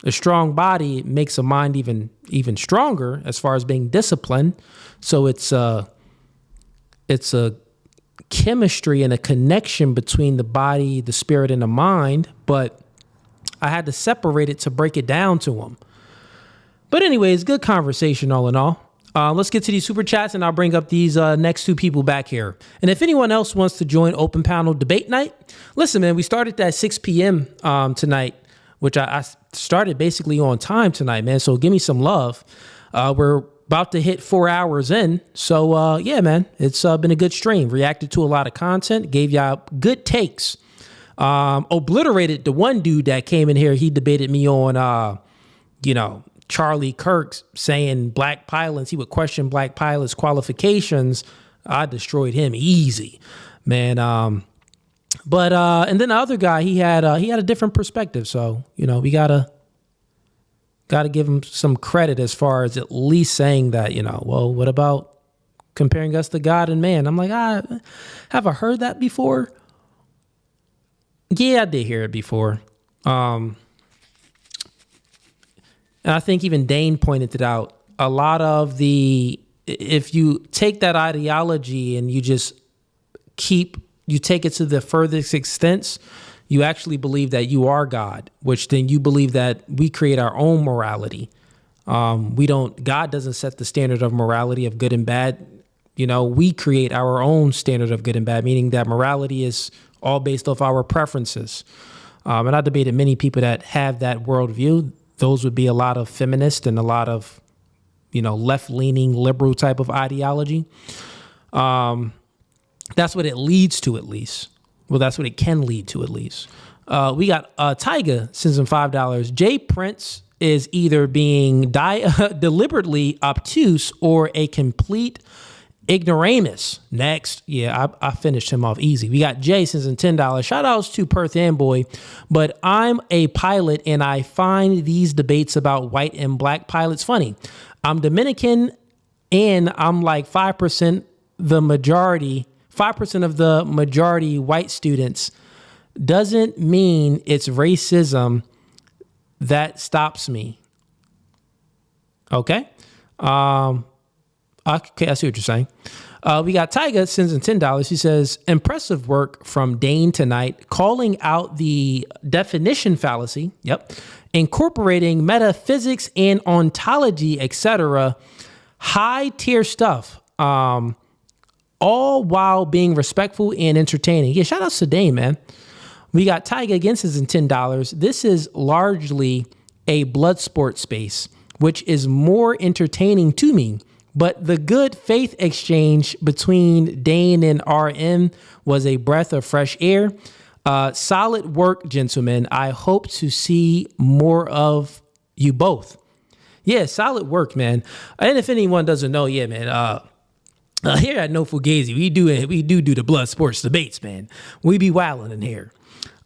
a strong body makes a mind even stronger as far as being disciplined. So it's a chemistry and a connection between the body, the spirit, and the mind, but I had to separate it to break it down to them. But anyways, good conversation all in all. Let's get to these super chats and I'll bring up these next two people back here. And if anyone else wants to join Open Panel Debate Night, listen, man, we started at 6 p.m. Tonight, which I started basically on time tonight, man. So give me some love. We're about to hit 4 hours in. So yeah, man, it's been a good stream. Reacted to a lot of content, gave y'all good takes. Obliterated the one dude that came in here. He debated me on, Charlie Kirk saying black pilots, he would question black pilots' qualifications. I destroyed him easy, man. And then the other guy, he had a different perspective. So, we gotta give him some credit as far as at least saying that, well, what about comparing us to God and man? I'm like, have I heard that before? Yeah, I did hear it before. And I think even Dane pointed it out. A lot of if you take that ideology and you take it to the furthest extents, you actually believe that you are God, which then you believe that we create our own morality. God doesn't set the standard of morality of good and bad. We create our own standard of good and bad, meaning that morality is all based off our preferences. And I debated many people that have that worldview. Those would be a lot of feminists and a lot of, left-leaning liberal type of ideology. That's what it leads to, at least. Well, that's what it can lead to, at least. We got Tyga sends him $5. Jay Prince is either being deliberately obtuse or a complete ignoramus. Next. Yeah, I finished him off easy. We got Jay sends him $10. Shout outs to Perth Amboy. But I'm a pilot and I find these debates about white and black pilots funny. I'm Dominican and I'm like 5% the majority, 5% of the majority white students. Doesn't mean it's racism that stops me. Okay. Okay, I see what you're saying. We got Tyga sends in $10. He says, impressive work from Dane tonight, calling out the definition fallacy. Yep. Incorporating metaphysics and ontology, etc. High tier stuff. All while being respectful and entertaining. Yeah, shout out to Dane, man. We got Tyga against us in $10. This is largely a blood sport space, which is more entertaining to me. But the good faith exchange between Dane and RM was a breath of fresh air. Solid work, gentlemen. I hope to see more of you both. Yeah, solid work, man. And if anyone doesn't know, yeah, man, here at No Fugazi, we do the blood sports debates, man. We be wilding in here.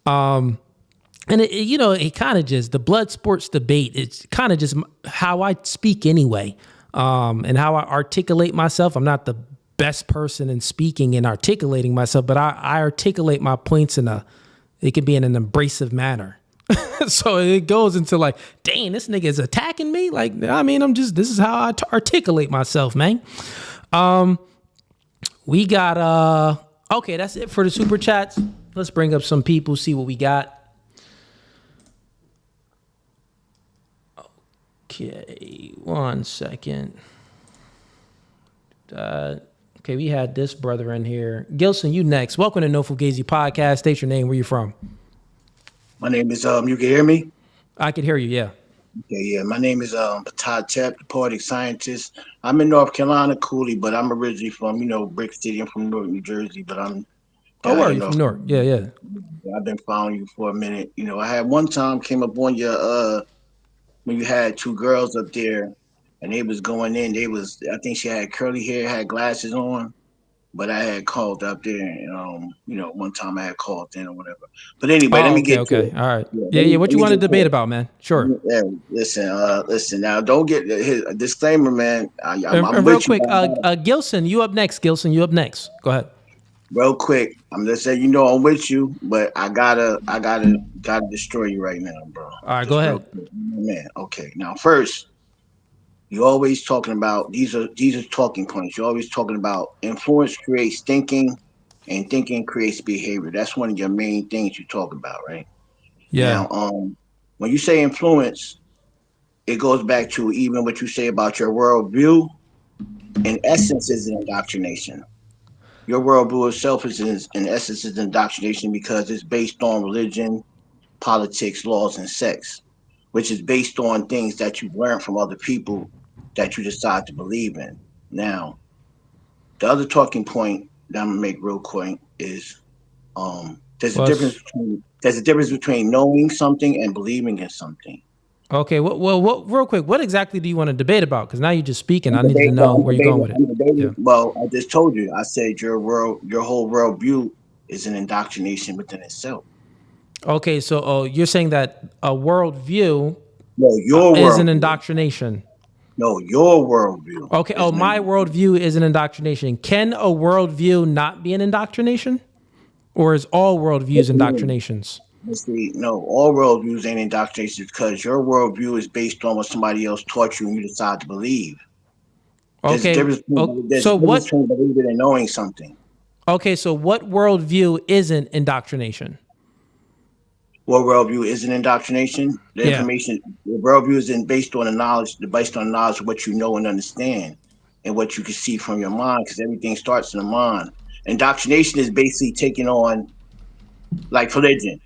And it kind of just, the blood sports debate, it's kind of just how I speak anyway. And how I articulate myself. I'm not the best person in speaking and articulating myself, but I articulate my points it can be in an abrasive manner. So it goes into like, dang, this nigga is attacking me. Like, I mean, this is how I articulate myself, man. We got, okay, that's it for the super chats. Let's bring up some people, see what we got. Okay, 1 second. Okay, we had this brother in here. Gilson, you next. Welcome to No Fugazi Podcast. State your name. Where you from? My name is, you can hear me? I can hear you, yeah. Okay, yeah. My name is Patad Tep, the poetic scientist. I'm in North Carolina, Cooley, but I'm originally from, Brick City. I'm from Newark, New Jersey, but I'm... Oh, where are you from Newark? Yeah. I've been following you for a minute. I had one time came up on your... when you had two girls up there and they was going in, I think she had curly hair, had glasses on, but I had called up there and, one time I had called in or whatever. But anyway, let me get to it. All right. Yeah. What you want to debate about, man? Sure. Yeah, listen, now don't get a disclaimer, man. I'm real quick, Gilson, you up next. Go ahead. Real quick, I'm just saying, I'm with you, but I gotta destroy you right now, bro. All right, go ahead. Man, okay. Now, first, you're always talking about these are talking points. You're always talking about influence creates thinking, and thinking creates behavior. That's one of your main things you talk about, right? Yeah. Now, when you say influence, it goes back to even what you say about your worldview. In essence, is an indoctrination. Your worldview itself is, in essence, is indoctrination because it's based on religion, politics, laws, and sex, which is based on things that you've learned from other people that you decide to believe in. Now, the other talking point that I'm gonna make real quick is there's a difference between knowing something and believing in something. Okay, well, real quick, what exactly do you want to debate about? Because now you're just speaking. I need to know where you're going with it. Yeah. Well, I just told you. I said your whole worldview is an indoctrination within itself. Okay, so you're saying that a worldview is an indoctrination. No, your worldview. Okay, my worldview is an indoctrination. Can a worldview not be an indoctrination? Or is all worldviews indoctrinations? No, all worldviews ain't indoctrinations because your worldview is based on what somebody else taught you and you decide to believe. There's a difference between believing and knowing something. Okay, so what worldview isn't indoctrination? What worldview is an indoctrination? The information, the worldview is based on the knowledge of what you know and understand and what you can see from your mind, because everything starts in the mind. Indoctrination is basically taking on, like religion.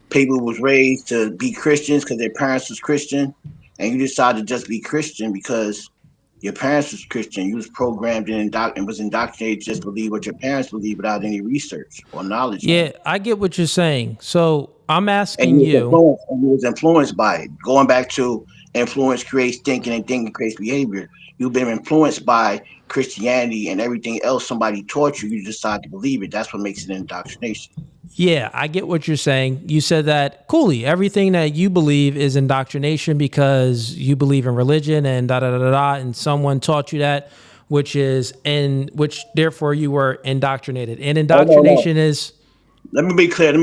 People was raised to be Christians because their parents was Christian, and you decided to just be Christian because your parents was Christian. You was programmed and was indoctrinated to just believe what your parents believe without any research or knowledge. Yeah, I get what you're saying. So I'm asking you. And you was influenced by it. Going back to influence creates thinking and thinking creates behavior. You've been influenced by Christianity and everything else somebody taught you. You decide to believe it. That's what makes it indoctrination. Yeah, I get what you're saying. You said that, coolly, everything that you believe is indoctrination because you believe in religion and da-da-da-da-da, and someone taught you that, which therefore you were indoctrinated. And indoctrination is... Let me be clear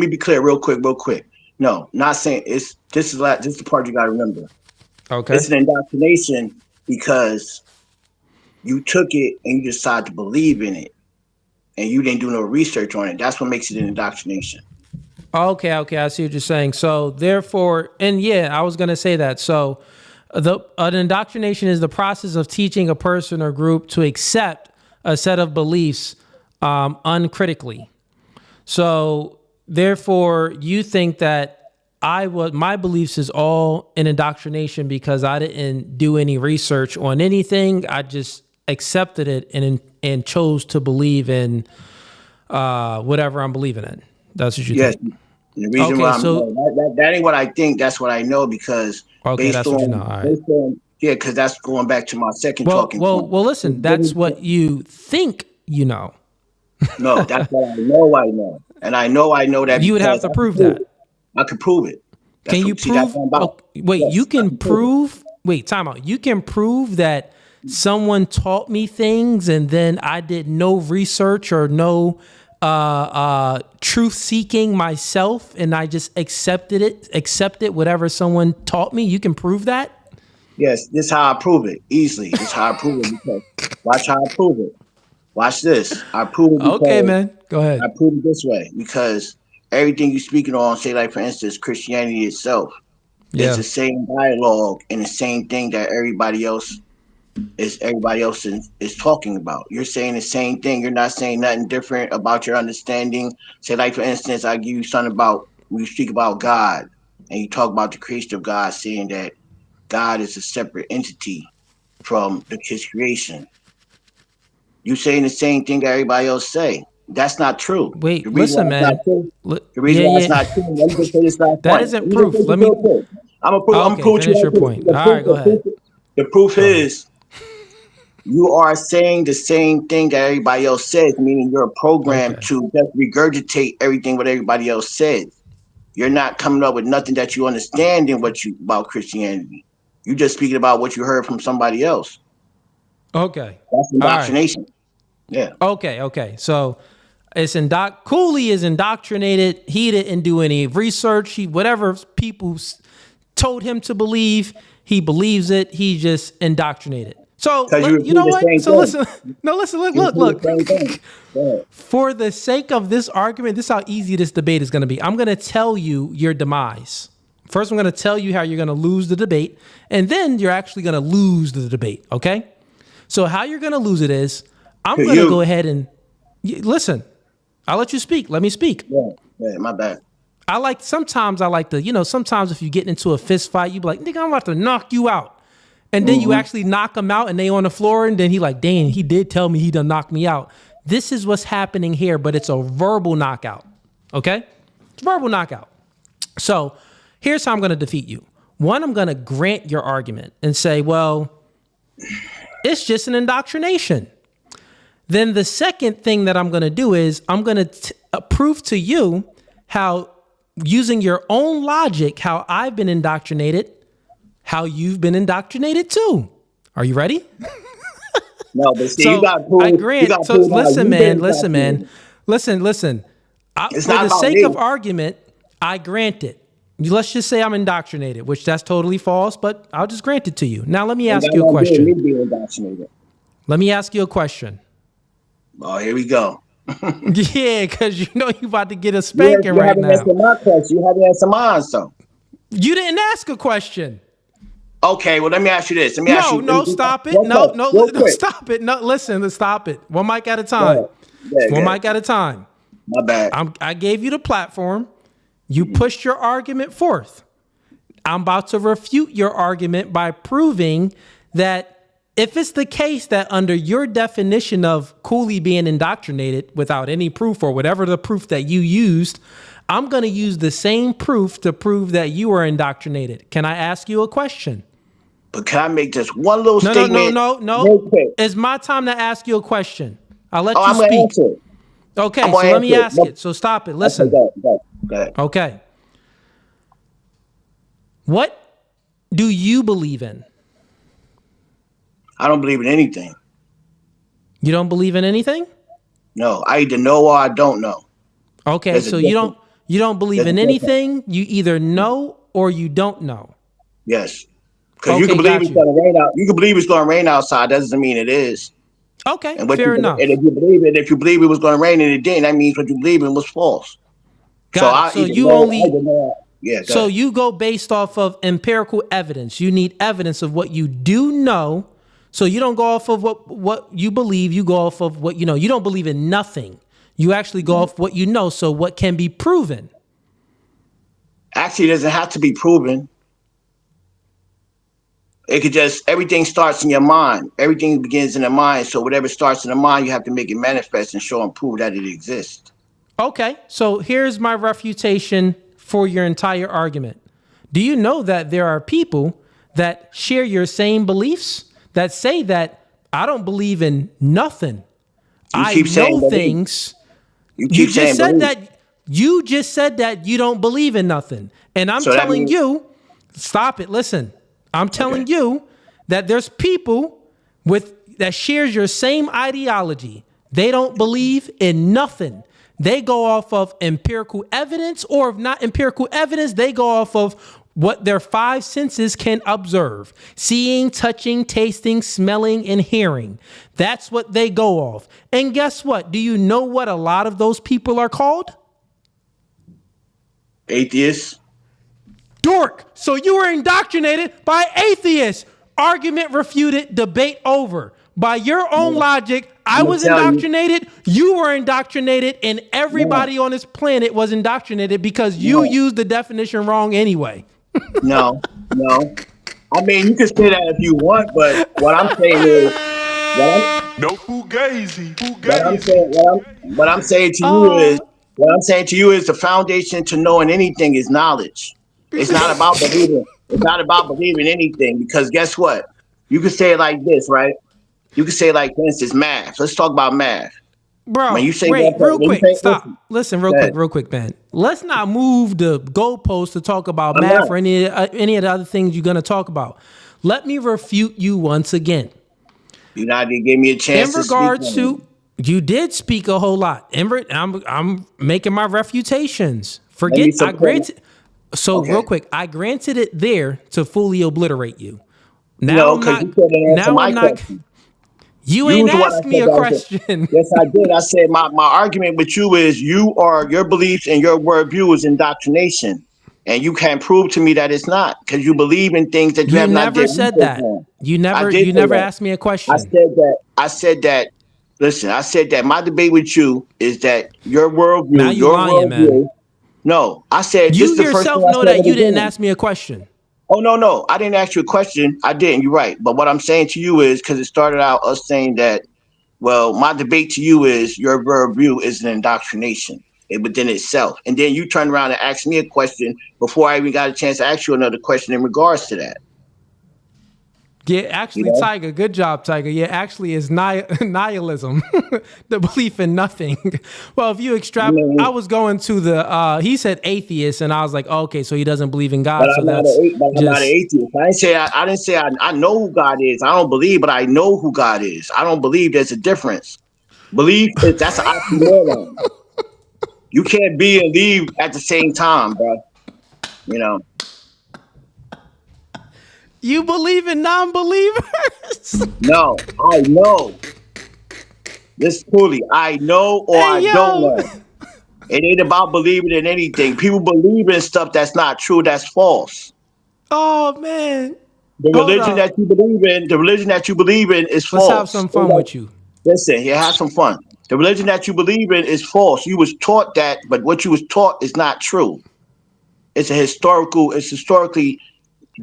real quick. No, not saying this is the part you got to remember. Okay. It's an indoctrination because you took it and you decided to believe in it, and you didn't do no research on it. That's what makes it an indoctrination. Okay, I see what you're saying. So therefore, and yeah, I was going to say that. So an indoctrination is the process of teaching a person or group to accept a set of beliefs uncritically. So therefore, you think that my beliefs is all an indoctrination because I didn't do any research on anything. I just accepted it and chose to believe in whatever I'm believing in. That's what you think. And the reason why that ain't what I think. That's what I know because that's what you know. All right. Because that's going back to my second talking point. Well, listen, that's what you think you know. No, that's what I know. I know, and I know that you would have to prove that. I could prove it. Can you prove? Wait, you can prove. Wait, time out. You can prove that someone taught me things, and then I did no research or no truth seeking myself, and I just accepted whatever someone taught me. You can prove that. Yes, this is how I prove it easily. This is how I prove it. Because watch how I prove it. Watch this. I prove it. Okay, man. Go ahead. I prove it this way because everything you're speaking on, say like for instance, Christianity itself, is the same dialogue and the same thing that everybody else is talking about. You're saying the same thing. You're not saying nothing different about your understanding. Say like for instance, I give you something about when you speak about God and you talk about the creation of God, saying that God is a separate entity from his creation. You saying the same thing that everybody else say. That's not true. Wait, listen, man. The reason why it's not true. Let me just say this last that isn't proof. Let me. I'm gonna prove finish your point. All right, go ahead. The proof is you are saying the same thing that everybody else says, meaning you're programmed to just regurgitate everything what everybody else says. You're not coming up with nothing that you understand in about Christianity. You're just speaking about what you heard from somebody else. Okay. That's indoctrination. Right. Yeah. Okay. So it's Cooley is indoctrinated. He didn't do any research. Whatever people told him to believe, he believes it. He just indoctrinated. So you know what? So listen. No, listen. Look. For the sake of this argument, this is how easy this debate is going to be. I'm going to tell you your demise. First, I'm going to tell you how you're going to lose the debate, and then you're actually going to lose the debate. Okay? So how you're going to lose it is I'm going to go ahead and listen. I'll let you speak. Let me speak. Yeah, my bad. Sometimes if you get into a fist fight, you be like, nigga, I'm about to knock you out. And then you actually knock him out and they on the floor. And then he like, dang, he did tell me he done knocked me out. This is what's happening here, but it's a verbal knockout. Okay? It's a verbal knockout. So here's how I'm going to defeat you. One, I'm going to grant your argument and say, well, it's just an indoctrination. Then the second thing that I'm going to do is I'm going to prove to you how, using your own logic, how I've been indoctrinated, how you've been indoctrinated too. Are you ready? No, but see, you got to prove. I grant. So listen, man. Listen. For the sake of argument, I grant it. Let's just say I'm indoctrinated, which that's totally false, but I'll just grant it to you. Now, let me ask you a question. Let me ask you a question. Oh, here we go. Yeah, because you know you about to get a spanking right now. You haven't answered mine, so. You didn't ask a question. Okay, well, let me ask you this. Stop it. No, stop it. No, listen, stop it. One mic at a time. One mic at a time. My bad. I gave you the platform. You pushed your argument forth. I'm about to refute your argument by proving that if it's the case that under your definition of Cooley being indoctrinated without any proof or whatever the proof that you used, I'm going to use the same proof to prove that you are indoctrinated. Can I ask you a question? But can I make just one little statement? No. It's my time to ask you a question. I'll let you speak. Answer. Okay, so let me ask it. So stop it. Listen. Go ahead. Okay. What do you believe in? I don't believe in anything. You don't believe in anything? No, I either know or I don't know. Okay, so you don't believe in anything. You either know or you don't know. Yes, because you can believe it's going to rain out. You can believe it's going to rain outside. That doesn't mean it is. Okay, And fair enough. And if you believe it was going to rain and it didn't, that means what you believe in was false. Got it. So you go based off of empirical evidence. You need evidence of what you do know. So you don't go off of what you believe. You go off of what you know. You don't believe in nothing. You actually go off what you know. So what can be proven? Actually, it doesn't have to be proven. It could everything starts in your mind. Everything begins in the mind. So whatever starts in the mind, you have to make it manifest and show and prove that it exists. Okay, so here's my refutation for your entire argument. Do you know that there are people that share your same beliefs that say that I don't believe in nothing? I know things. You just said that you don't believe in nothing. And I'm telling you, stop it. Listen, I'm telling you that there's people that shares your same ideology. They don't believe in nothing. They go off of empirical evidence, or if not empirical evidence, they go off of what their five senses can observe: seeing, touching, tasting, smelling, and hearing. That's what they go off. And guess what? Do you know what a lot of those people are called? Atheists. Dork. So you were indoctrinated by atheists. Argument refuted, debate over. By your own logic, I was indoctrinated, you were indoctrinated, and everybody on this planet was indoctrinated because you used the definition wrong anyway. No. I mean, you can say that if you want, but what I'm saying is, no Fugazee. What I'm saying to you is the foundation to knowing anything is knowledge. It's not about believing. It's not about believing anything, because guess what? You can say it like this, right? You can say, like, for instance, math. Let's talk about math. Bro, when you say wait, that, real quick, stop. Listen, real quick, man. Let's not move the goalpost to talk about math or any of the other things you're going to talk about. Let me refute you once again. You not gonna give me a chance. In regards to, you did speak a whole lot. I'm making my refutations. I granted. So real quick, I granted it there to fully obliterate you. Now I'm not. You ain't asked me a question. Yes, I did. I said my argument with you is your beliefs and your worldview is indoctrination. And you can't prove to me that it's not, because you believe in things that you have not never said that. You never asked me a question. I said that. Listen, I said that my debate with you is that your worldview, now you lying, man. No, I said you yourself know that you didn't ask me a question. Oh, no. I didn't ask you a question. I didn't. You're right. But what I'm saying to you is, because it started out us saying that, well, my debate to you is your worldview is an indoctrination within itself. And then you turn around and ask me a question before I even got a chance to ask you another question in regards to that. Yeah, actually, Tiger, good job, Tiger. Yeah, actually, it's nihilism, the belief in nothing. Well, if you extrapolate, I was going to he said atheist, and I was like, oh, okay, so he doesn't believe in God. But I'm not an atheist. I didn't say I know who God is. I don't believe, but I know who God is. I don't believe there's a difference. Belief, that's an oxymoron. You can't be and leave at the same time, bro. You know. You believe in non-believers? No, I know. This fully, I know or I don't know. It ain't about believing in anything. People believe in stuff that's not true, that's false. Oh, man. The religion that you believe in is false. Let's have some fun with you. Listen, here, have some fun. The religion that you believe in is false. You was taught that, but what you was taught is not true. It's historically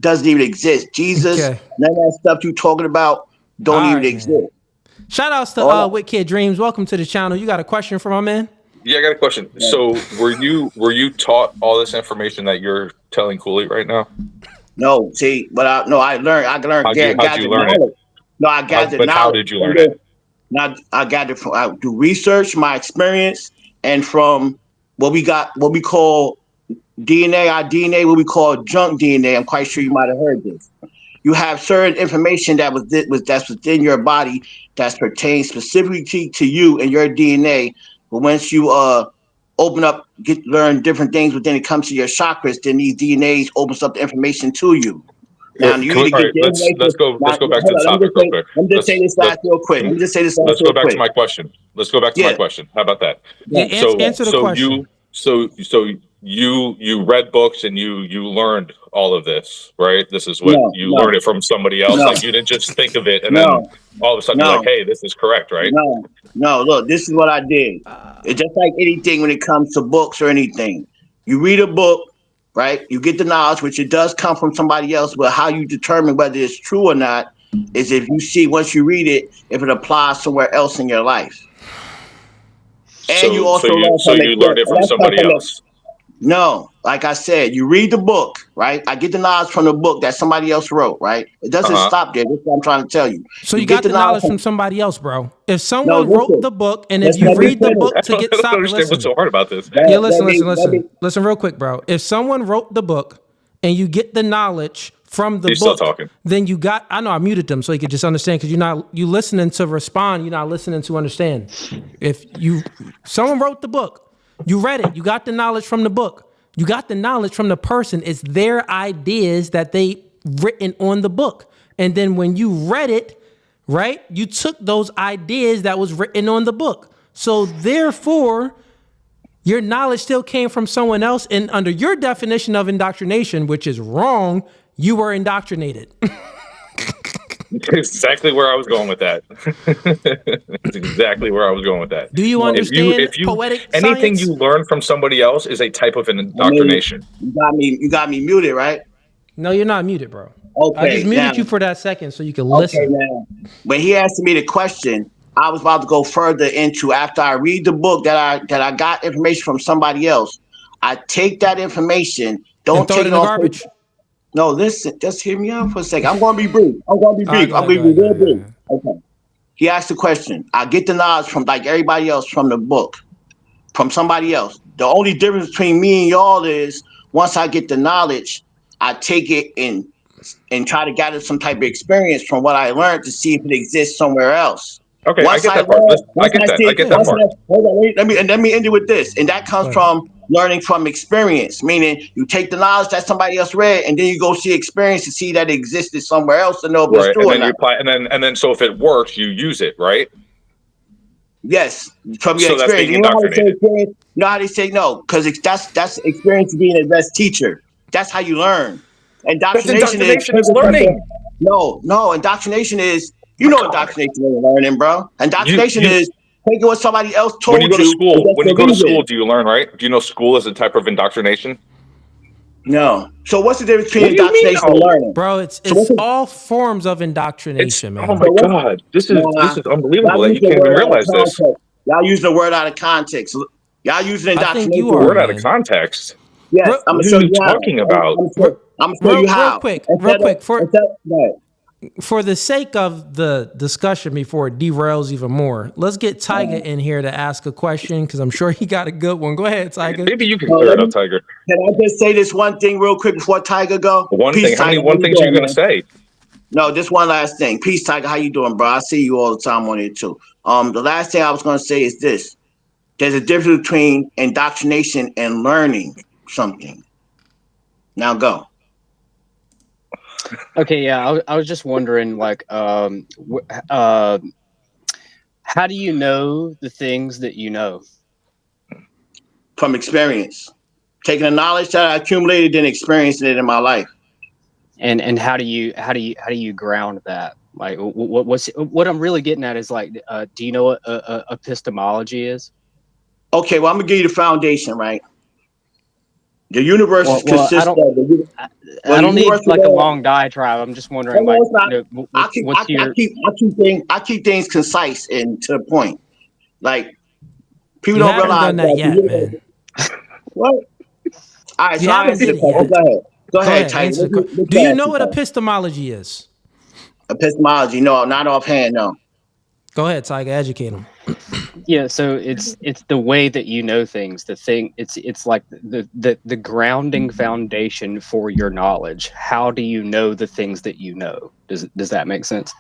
doesn't even exist. Jesus, none of that stuff you talking about don't even exist. Man. Shout outs to With Kid Dreams. Welcome to the channel. You got a question for my man? Yeah, I got a question. So were you taught all this information that you're telling Cooley right now? No, see, but I learned. How'd you learn it? No, I gathered knowledge. How did you learn it? Now I gathered from I do research, my experience, and from what we call DNA, our DNA, what we call junk DNA. I'm quite sure you might have heard this. You have certain information that's within your body that pertains specifically to you and your DNA. But once you open up, learn different things, but then it comes to your chakras, then these DNAs opens up the information to you. Now you either All get right, the let's information. go back to Hold the on, topic real quick. let me just say this last real quick. Let me just say this last Let's real go back quick. to my question. Let's go back to my Yeah. question. How about that? Yeah, answer the question. You read books and you learned all of this, right? This is what No, you no, learned it from somebody else. no, Like you didn't just think of it and then no, all of a sudden you're like, no, hey, this is correct, right? no, no. Look, this is what I did. It's just like anything when it comes to books or anything. You read a book, right? You get the knowledge, which it does come from somebody else, but how you determine whether it's true or not is if you see once you read it, if it applies somewhere else in your life. And you also learn so from you learned it from somebody else. No, like I said, you read the book, right? I get the knowledge from the book that somebody else wrote, right? It doesn't stop there. That's what I'm trying to tell you. So you got the knowledge from somebody else, bro. If someone No, wrote listen. the book, and if Let's you let me read the finish. book to I get don't stop, understand listen. what's so hard about this. Yeah, listen real quick, bro. If someone wrote the book and you get the knowledge from the He's still book, talking. then you got. I know I muted them so you could just understand because you listening to respond. You're not listening to understand. If someone wrote the book, you read it, you got the knowledge from the book. You got the knowledge from the person. It's their ideas that they written on the book. And then when you read it, right, you took those ideas that was written on the book. So therefore, your knowledge still came from someone else. And under your definition of indoctrination, which is wrong, you were indoctrinated. Exactly where I was going with that. That's exactly where I was going with that. Do you understand if you poetic anything science? you learn from somebody else is a type of an indoctrination. You got me muted, right? No, you're not muted, bro. Okay, I just muted now- you for that second so you can Okay, listen. now when he asked me the question, I was about to go further into after I read the book that I got information from somebody else. I take that information, don't And throw take it in it the off. garbage? No, listen, just hear me out for a second. I'm going to be brief. I'm going to be All right, brief. go I'm ahead, going to be go real ahead, brief. Okay. He asked the question. I get the knowledge from like everybody else from the book, from somebody else. The only difference between me and y'all is once I get the knowledge, I take it and try to gather some type of experience from what I learned to see if it exists somewhere else. Okay, Once I get that part. I get that part. Hold on, let me end it with this. And that comes from learning from experience, meaning you take the knowledge that somebody else read and then you go see experience to see that it existed somewhere else to know if it's Right. true And or then you not. apply and then so if it works, you use it, right? Yes, from your So that's experience. being You know how they say indoctrinated. experience? You know how they say no, because that's experience being the best teacher. That's how you learn. Indoctrination is It's learning. No, indoctrination is indoctrination is learning, bro. Indoctrination is taking what somebody else told When you go to and school, just believe it. do you learn, right? Do you know school is a type of indoctrination? No. So what's the difference between What do you mean, indoctrination and no? learning? Bro, it's what's the- all forms of indoctrination, man. Oh my God, this is unbelievable that you can't even realize this. Y'all use the word out of context. Y'all using indoctrination. think you are, Word out of man. context. Yes, I'm What gonna show are you you how. talking about? I'm gonna show you how. Real quick, for the sake of the discussion before it derails even more, let's get Tyga in here to ask a question because I'm sure he got a good one. Go ahead, Tyga. Maybe you can clear it up, Tiger. Can I just say this one thing real quick before Tiger go? One Peace, thing. How many Tiger. one you things are you doing, going to man? say? No, just one last thing. Peace, Tiger. How you doing, bro? I see you all the time on it too. The last thing I was gonna say is this: there's a difference between indoctrination and learning something. Now go. Okay, yeah, I was just wondering, like, how do you know the things that you know? From experience, taking the knowledge that I accumulated and experiencing it in my life. And how do you ground that? Like, what I'm really getting at is like, do you know what epistemology is? Okay, well, I'm gonna give you the foundation, right? The universe consists I don't, of the. I don't need like a long diatribe. I'm just wondering, like, I keep things concise and to the point. Like people You don't haven't realize done that yet, man. What? All right, You so I haven't answer did the it yet. question. Go ahead, Tiger. answer the question. Do you know what epistemology is? Epistemology? No, not offhand. No. Go ahead, Tiger. Educate him. Yeah, so it's the way that you know things. The thing it's like the grounding foundation for your knowledge. How do you know the things that you know? Does that make sense?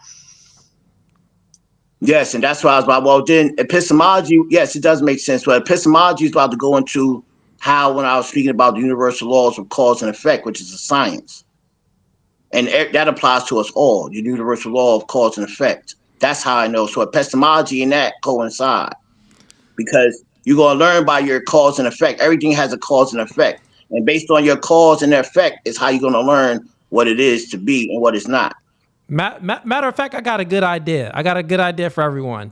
Yes, and that's why I was about. Well, then epistemology. Yes, it does make sense. But epistemology is about to go into how when I was speaking about the universal laws of cause and effect, which is a science. And that applies to us all. The universal law of cause and effect. That's how I know. So epistemology and that coincide, because you're going to learn by your cause and effect. Everything has a cause and effect. And based on your cause and effect is how you're going to learn what it is to be and what it's not. Matter of fact, I got a good idea. I got a good idea for everyone.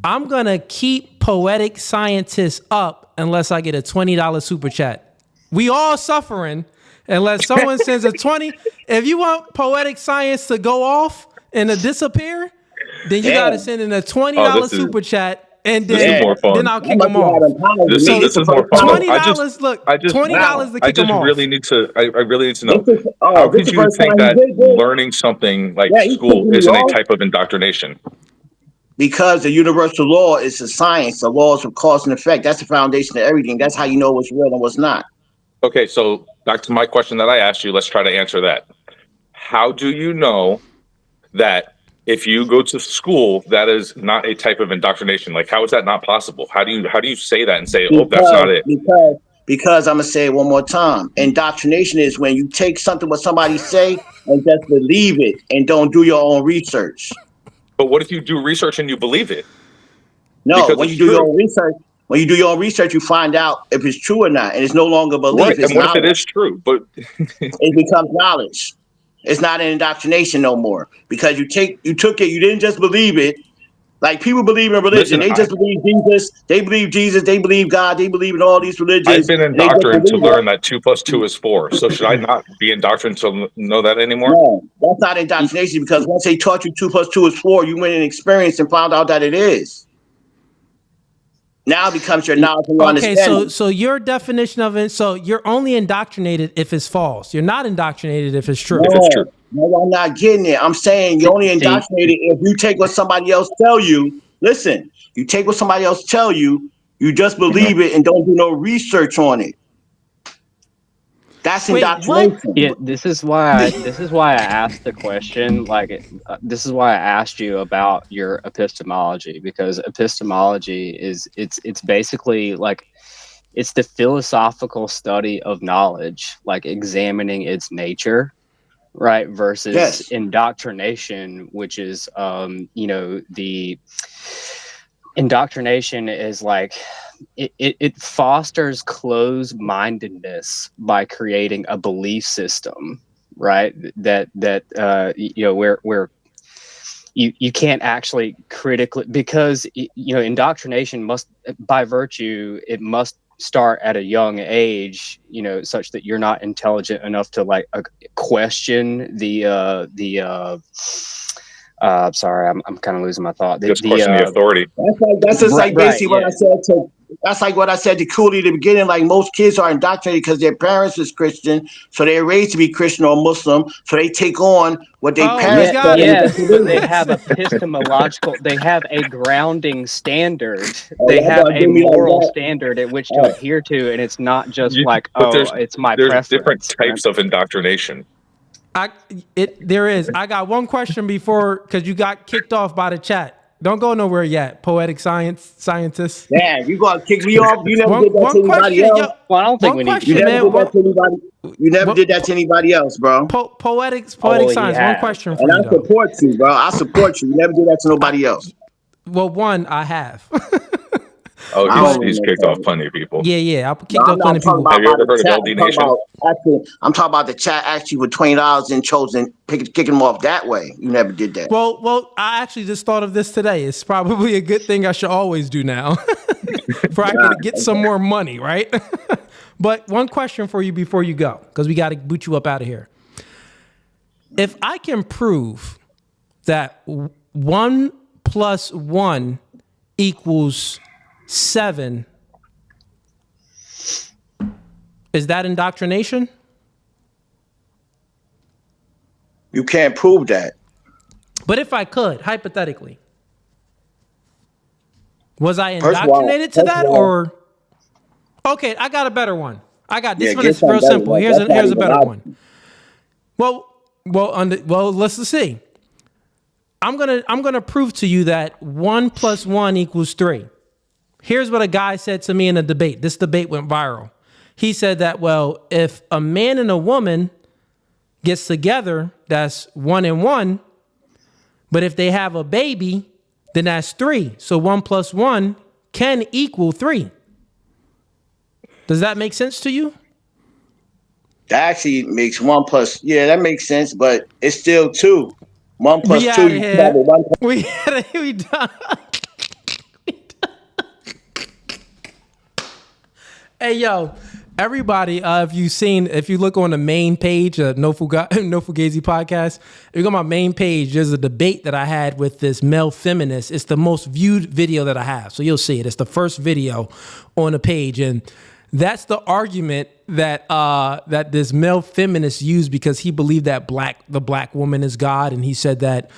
I'm going to keep poetic scientists up unless I get a $20 super chat. We all suffering unless someone sends a 20. If you want poetic science to go off and to disappear, then you got to send in a $20 super chat. And then I'll kick them off. This is more fun. $20. Look, $20 to kick them off. I really need to know. How could you think that learning something like school isn't a type of indoctrination? Because the universal law is a science, the laws of cause and effect. That's the foundation of everything. That's how you know what's real and what's not. Okay, so back to my question that I asked you. Let's try to answer that. How do you know that if you go to school, that is not a type of indoctrination? Like, how is that not possible? How do you say that and say, that's not it? Because I'm gonna say it one more time. Indoctrination is when you take something what somebody say and just believe it and don't do your own research. But what if you do research and you believe it? No, when you do your own research, you find out if it's true or not, and it's no longer belief. Right. And what if it is true? But it becomes knowledge. It's not an indoctrination no more, because you took it. You didn't just believe it. Like people believe in religion. They just believe Jesus. They believe Jesus. They believe God. They believe in all these religions. I've been indoctrinated to learn that 2 + 2 is 4. So should I not be indoctrinated to know that anymore? No, that's not indoctrination, because once they taught you 2 + 2 is 4, you went and experienced and found out that it is. Now it becomes your knowledge and understanding. Okay, so your definition of it, so you're only indoctrinated if it's false. You're not indoctrinated if it's true. No, no, I'm not getting it. I'm saying you're only indoctrinated if you take what somebody else tell you. Listen, you take what somebody else tell you, you just believe it and don't do no research on it. That's indoctrination. Yeah, this is why I asked the question. This is why I asked you about your epistemology, because epistemology it's basically like it's the philosophical study of knowledge, like examining its nature, right? Versus indoctrination, which is the indoctrination is like it fosters closed-mindedness by creating a belief system, right? That where you can't actually critically, because indoctrination must, by virtue, it must start at a young age, such that you're not intelligent enough to question sorry, I'm kind of losing my thought. Just question the authority. That's just basically what I said to. That's like what I said to Cooley at the beginning. Like, most kids are indoctrinated because their parents is Christian, so they're raised to be Christian or Muslim, so they take on what their parents. They have epistemological. They have a grounding standard. They have a moral standard at which to adhere to, and it's not just it's my preference. There's different types of indoctrination. There is. I got one question because you got kicked off by the chat. Don't go nowhere yet, poetic scientist. Yeah, you gonna kick me off? You never did that to anybody else. Well, I don't think we need to. You never did that to anybody else, bro. Poetic science. One question for you. And I support you, bro. I support you. You never did that to nobody else. Well, one, I have. Oh, he's kicked off plenty of people. Yeah. I kicked off plenty of people. Have you ever heard of LD Nation? I'm talking about the chat actually with $20 and chosen kicking them off that way. You never did that. Well, I actually just thought of this today. It's probably a good thing I should always do now, for I can get some more money, right? But one question for you before you go, because we got to boot you up out of here. If I can prove that 1 + 1 = 7, is that indoctrination? You can't prove that. But if I could, hypothetically, was I indoctrinated to that, or? Okay, I got a better one. I got this one. Is real simple. Here's a better one. Well, let's see. I'm gonna prove to you that 1 + 1 = 3. Here's what a guy said to me in a debate. This debate went viral. He said that, well, if a man and a woman gets together, that's 1 and 1. But if they have a baby, then that's 3. So 1 plus 1 can equal 3. Does that make sense to you? That actually makes 1 plus. Yeah, that makes sense, but it's still 2. 1 plus We 2. out of here. We done. Hey, yo, everybody, if you look on the main page of No Fugazi podcast, if you go on my main page, there's a debate that I had with this male feminist. It's the most viewed video that I have. So you'll see it. It's the first video on the page. And that's the argument that that this male feminist used, because he believed that the black woman is God. And he said that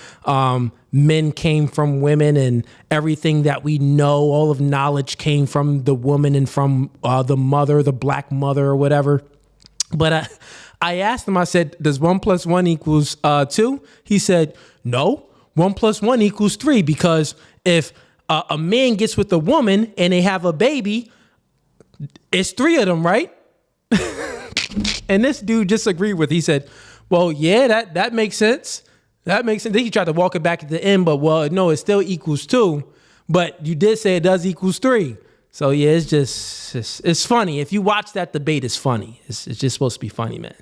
men came from women, and everything that we know, all of knowledge came from the woman and from the mother, the black mother or whatever. But I asked him, I said, does 1 plus 1 equals 2? He said, no, 1 plus 1 equals 3, because if a man gets with a woman and they have a baby, it's 3 of them, right? And this dude disagreed with. He said, well, yeah, that makes sense. That makes sense. Then he tried to walk it back at the end, but well, no, it still equals 2. But you did say it does equals 3. So yeah, it's funny. If you watch that debate, it's funny. It's just supposed to be funny, man.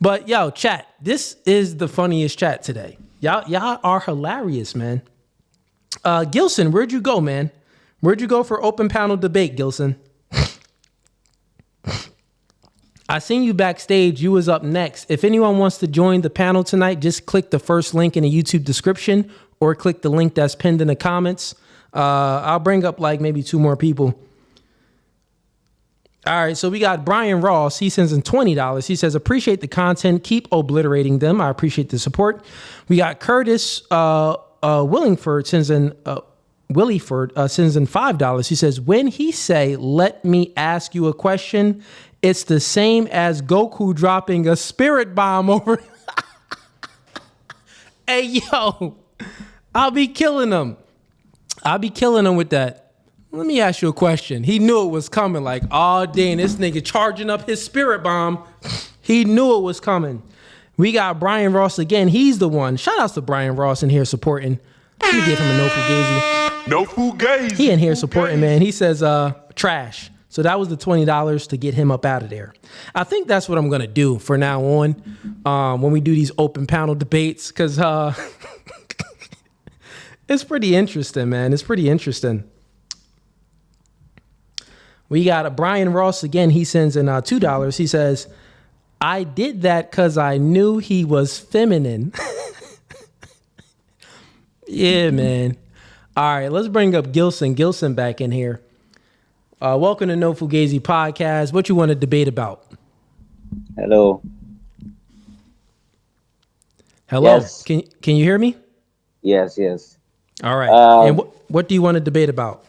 But yo, chat, this is the funniest chat today. Y'all are hilarious, man. Gilson, where'd you go, man? Where'd you go for open panel debate, Gilson? I seen you backstage. You was up next. If anyone wants to join the panel tonight, just click the first link in the YouTube description or click the link that's pinned in the comments. I'll bring up like maybe 2 more people. All right, so we got Brian Ross. He sends in $20. He says, appreciate the content. Keep obliterating them. I appreciate the support. We got Curtis Willingford sends in $5. He says, when he say, let me ask you a question, it's the same as Goku dropping a spirit bomb over. Hey, yo, I'll be killing him. With that. Let me ask you a question. He knew it was coming. Like, oh, dang, this nigga charging up his spirit bomb. He knew it was coming. We got Brian Ross again. He's the one. Shout outs to Brian Ross in here supporting. Let me give him a no fugazi. No fugazi. He in here supporting, man. He says, trash. So that was the $20 to get him up out of there. I think that's what I'm going to do for now on when we do these open panel debates, because it's pretty interesting, man. It's pretty interesting. We got a Brian Ross again. He sends in $2. He says, I did that because I knew he was feminine. Yeah, man. All right, let's bring up Gilson back in here. Welcome to No Fugazi Podcast. What you want to debate about? Hello. Yes. Can you hear me? Yes. All right. And what do you want to debate about?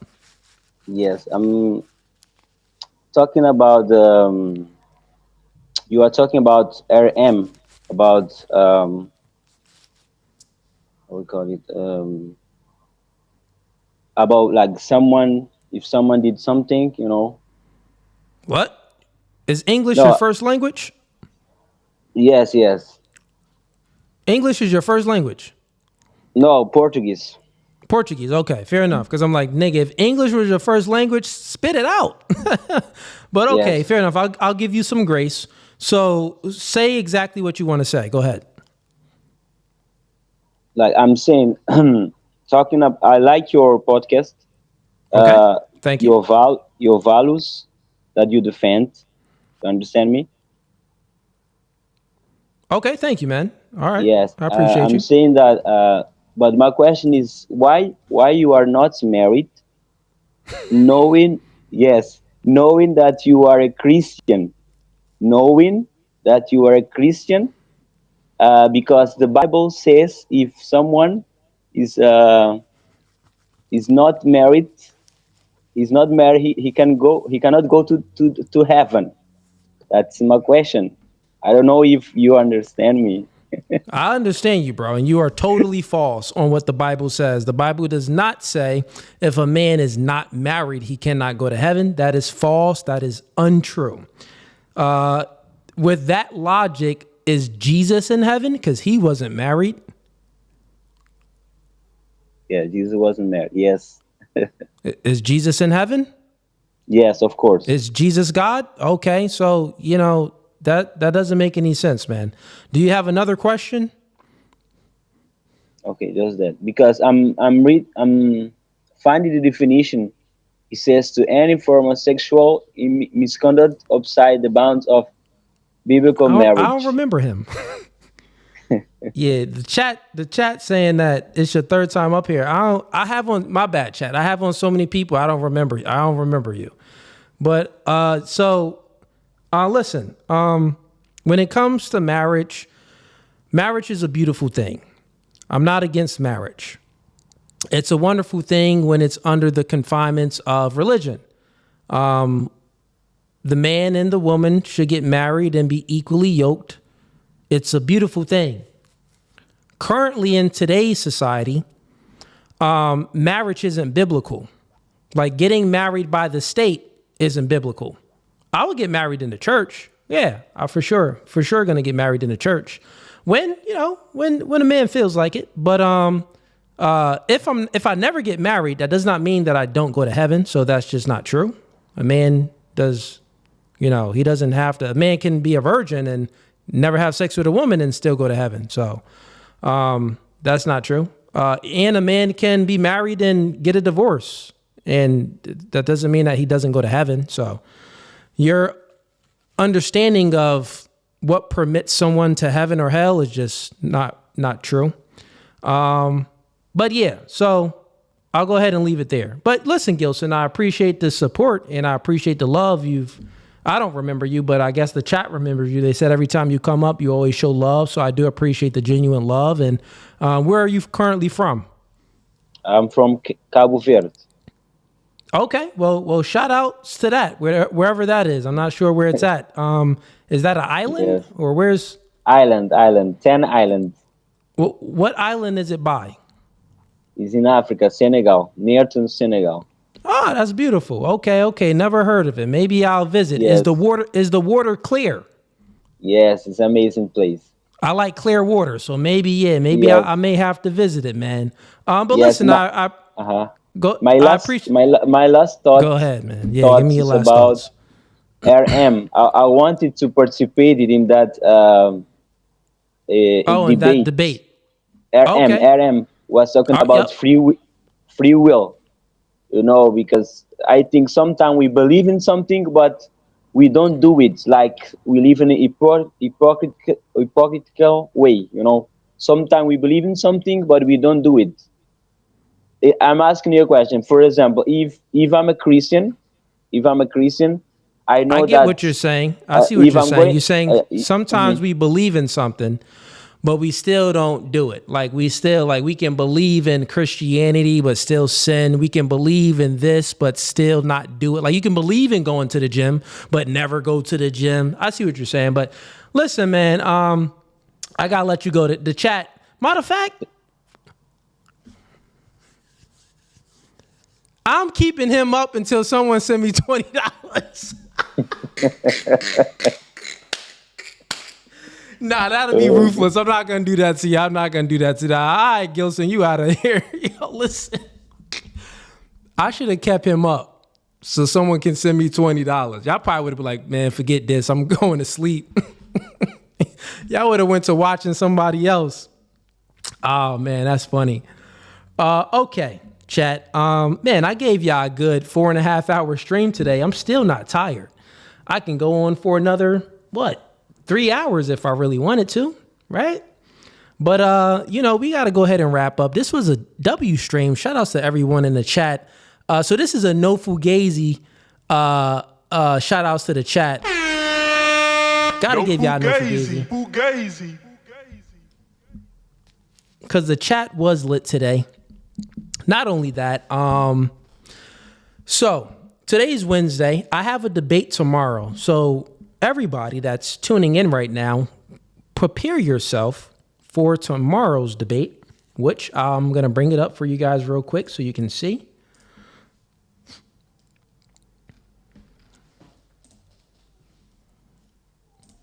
Yes, I'm talking about you are talking about RM, about what we call it, about like someone, if someone did something, you know. What? Is English your first language? Yes. English is your first language? No, Portuguese. Portuguese, okay, fair enough. Because I'm like, nigga, if English was your first language, spit it out. But okay, yes. Fair enough. I'll give you some grace. So say exactly what you want to say. Go ahead. Like I'm saying, I like your podcast. Okay, thank you. Your values that you defend. You understand me? Okay, thank you, man. All right. Yes, I appreciate you. I'm saying that, but my question is why you are not married, knowing that you are a Christian, because the Bible says if someone is not married, he cannot go to heaven. That's my question. I don't know if you understand me. I understand you, bro, and you are totally false on what the Bible says. The Bible does not say if a man is not married, he cannot go to heaven. That is false. That is untrue. With that logic, is Jesus in heaven? Because he wasn't married. Yeah, Jesus wasn't married. Yes. Is Jesus in heaven? Yes, of course. Is Jesus God? Okay, so that doesn't make any sense, man. Do you have another question? Okay, just that. Because I'm finding the definition. It says to any form of sexual misconduct outside the bounds of biblical marriage. I don't remember him. Yeah, the chat saying that it's your third time up here. I have on my bad chat. I have on so many people. I don't remember you. But listen. When it comes to marriage is a beautiful thing. I'm not against marriage. It's a wonderful thing when it's under the confinements of religion. The man and the woman should get married and be equally yoked. It's a beautiful thing. Currently in today's society, marriage isn't biblical. Like getting married by the state isn't biblical. I would get married in the church. Yeah, I for sure going to get married in the church when a man feels like it. But if I never get married, that does not mean that I don't go to heaven. So that's just not true. A man does, he doesn't have to. A man can be a virgin and never have sex with a woman and still go to heaven. So that's not true. And a man can be married and get a divorce, and that doesn't mean that he doesn't go to heaven. So your understanding of what permits someone to heaven or hell is just not true. But yeah, so I'll go ahead and leave it there. But listen, Gilson, I appreciate the support and I appreciate the love I don't remember you, but I guess the chat remembers you. They said every time you come up, you always show love. So I do appreciate the genuine love. And where are you currently from? I'm from Cabo Verde. Okay. Well, shout outs to that, wherever that is. I'm not sure where it's at. Is that an island? Yes. Or where's? Island, 10 islands. Well, what island is it by? It's in Africa, Senegal, near to Senegal. Oh, that's beautiful. Okay. Never heard of it. Maybe I'll visit. Yes. Is the water clear? Yes, it's an amazing place. I like clear water, so maybe yes. I may have to visit it, man. But yes, listen, go. My last thought. Go ahead, man. Yeah, give me your last about thoughts. RM. I wanted to participate in that. In that debate. RM was talking about free will. Because I think sometimes we believe in something, but we don't do it. Like we live in a hypocritical way. Sometimes we believe in something, but we don't do it. I'm asking you a question. For example, if I'm a Christian, I know I get what you're saying. I see what you're saying. You're saying sometimes we believe in something, but we still don't do it. Like we can believe in Christianity, but still sin. We can believe in this, but still not do it. Like you can believe in going to the gym, but never go to the gym. I see what you're saying. But listen, man, I gotta let you go to the chat. Matter of fact, I'm keeping him up until someone send me $20. Nah, that'll be ruthless. I'm not going to do that to you. All right, Gilson, you out of here. Yo, listen. I should have kept him up so someone can send me $20. Y'all probably would have been like, man, forget this. I'm going to sleep. Y'all would have went to watching somebody else. Oh, man, that's funny. Okay, chat. Man, I gave y'all a good 4.5 hour stream today. I'm still not tired. I can go on for another, 3 hours if I really wanted to, right? But, we got to go ahead and wrap up. This was a W stream. Shout outs to everyone in the chat. So this is a no Fugazi. Shout outs to the chat. Got to give y'all no Fugazi. Because the chat was lit today. Not only that, so today's Wednesday. I have a debate tomorrow. So everybody that's tuning in right now, prepare yourself for tomorrow's debate, which I'm going to bring it up for you guys real quick so you can see.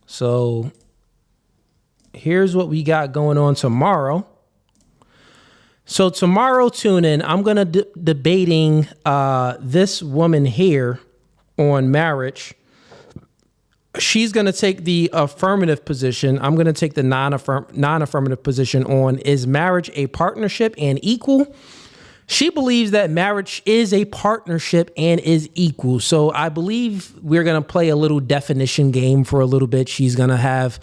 So here's what we got going on tomorrow. So tomorrow, tune in. I'm going to debating this woman here on marriage. She's going to take the affirmative position. I'm going to take the non-affirmative position on, is marriage a partnership and equal? She believes that marriage is a partnership and is equal. So I believe we're going to play a little definition game for a little bit. She's going to have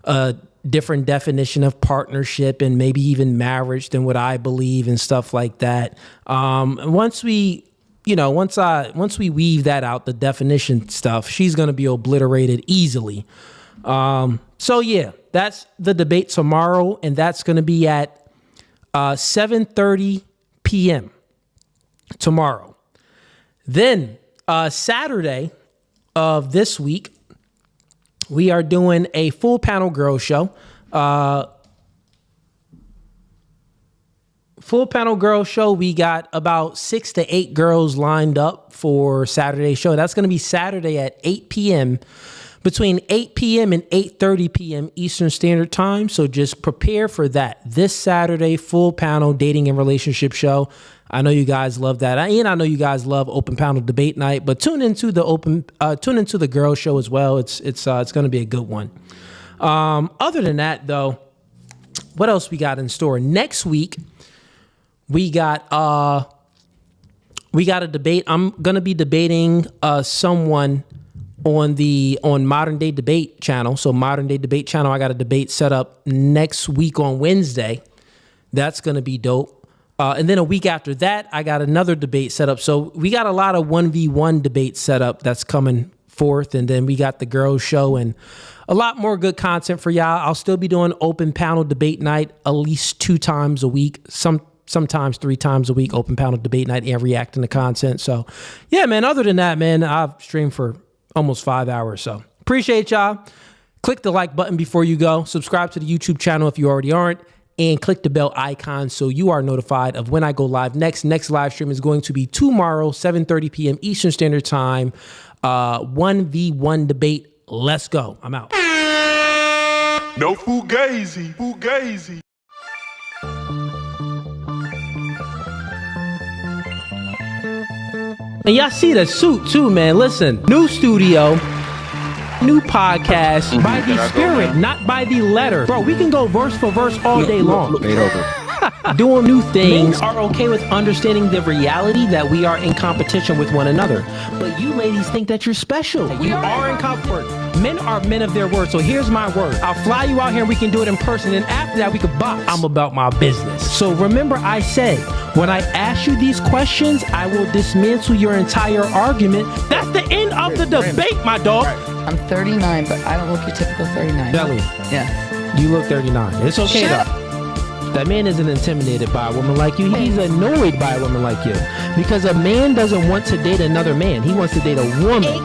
a different definition of partnership and maybe even marriage than what I believe and stuff like that. Once we weave that out, the definition stuff, she's going to be obliterated easily. So yeah, that's the debate tomorrow, and that's going to be at 7:30 p.m. tomorrow. Then Saturday of this week, we are doing a full panel girl show. Full panel girl show. We got about 6 to 8 girls lined up for Saturday's show. That's going to be Saturday at 8 p.m. between 8 p.m. and 8:30 p.m. Eastern Standard Time. So just prepare for that. This Saturday, full panel dating and relationship show. I know you guys love that. And I know you guys love open panel debate night, but tune into the girl show as well. It's going to be a good one. Other than that though, what else we got in store? Next week, we got a debate. I'm going to be debating someone on Modern Day Debate channel. So Modern Day Debate channel, I got a debate set up next week on Wednesday. That's going to be dope. And then a week after that, I got another debate set up. So we got a lot of 1v1 debates set up that's coming forth. And then we got the girls show and a lot more good content for y'all. I'll still be doing open panel debate night at least 2 times a week. Sometimes 3 times a week, open panel debate night and reacting to content. So yeah, man, other than that, man, I've streamed for almost 5 hours. So appreciate y'all. Click the like button before you go. Subscribe to the YouTube channel if you already aren't. And click the bell icon so you are notified of when I go live next. Next live stream is going to be tomorrow, 7:30 p.m. Eastern Standard Time. 1v1 debate. Let's go. I'm out. No Fugazee. Fugazee. And y'all see the suit too, man. Listen, new studio, new podcast by the spirit, not by the letter. Bro, we can go verse for verse all day long. Doing new things. Men are okay with understanding the reality that we are in competition with one another. But you ladies think that you're special. You are in comfort. Men are men of their word. So here's my word. I'll fly you out here and we can do it in person. And after that, we could box. I'm about my business. So remember I said, when I ask you these questions, I will dismantle your entire argument. That's the end of the debate, my dog. I'm 39, but I don't look your typical 39. Belly. Yeah. You look 39. It's okay though. That man isn't intimidated by a woman like you. He's annoyed by a woman like you. Because a man doesn't want to date another man. He wants to date a woman.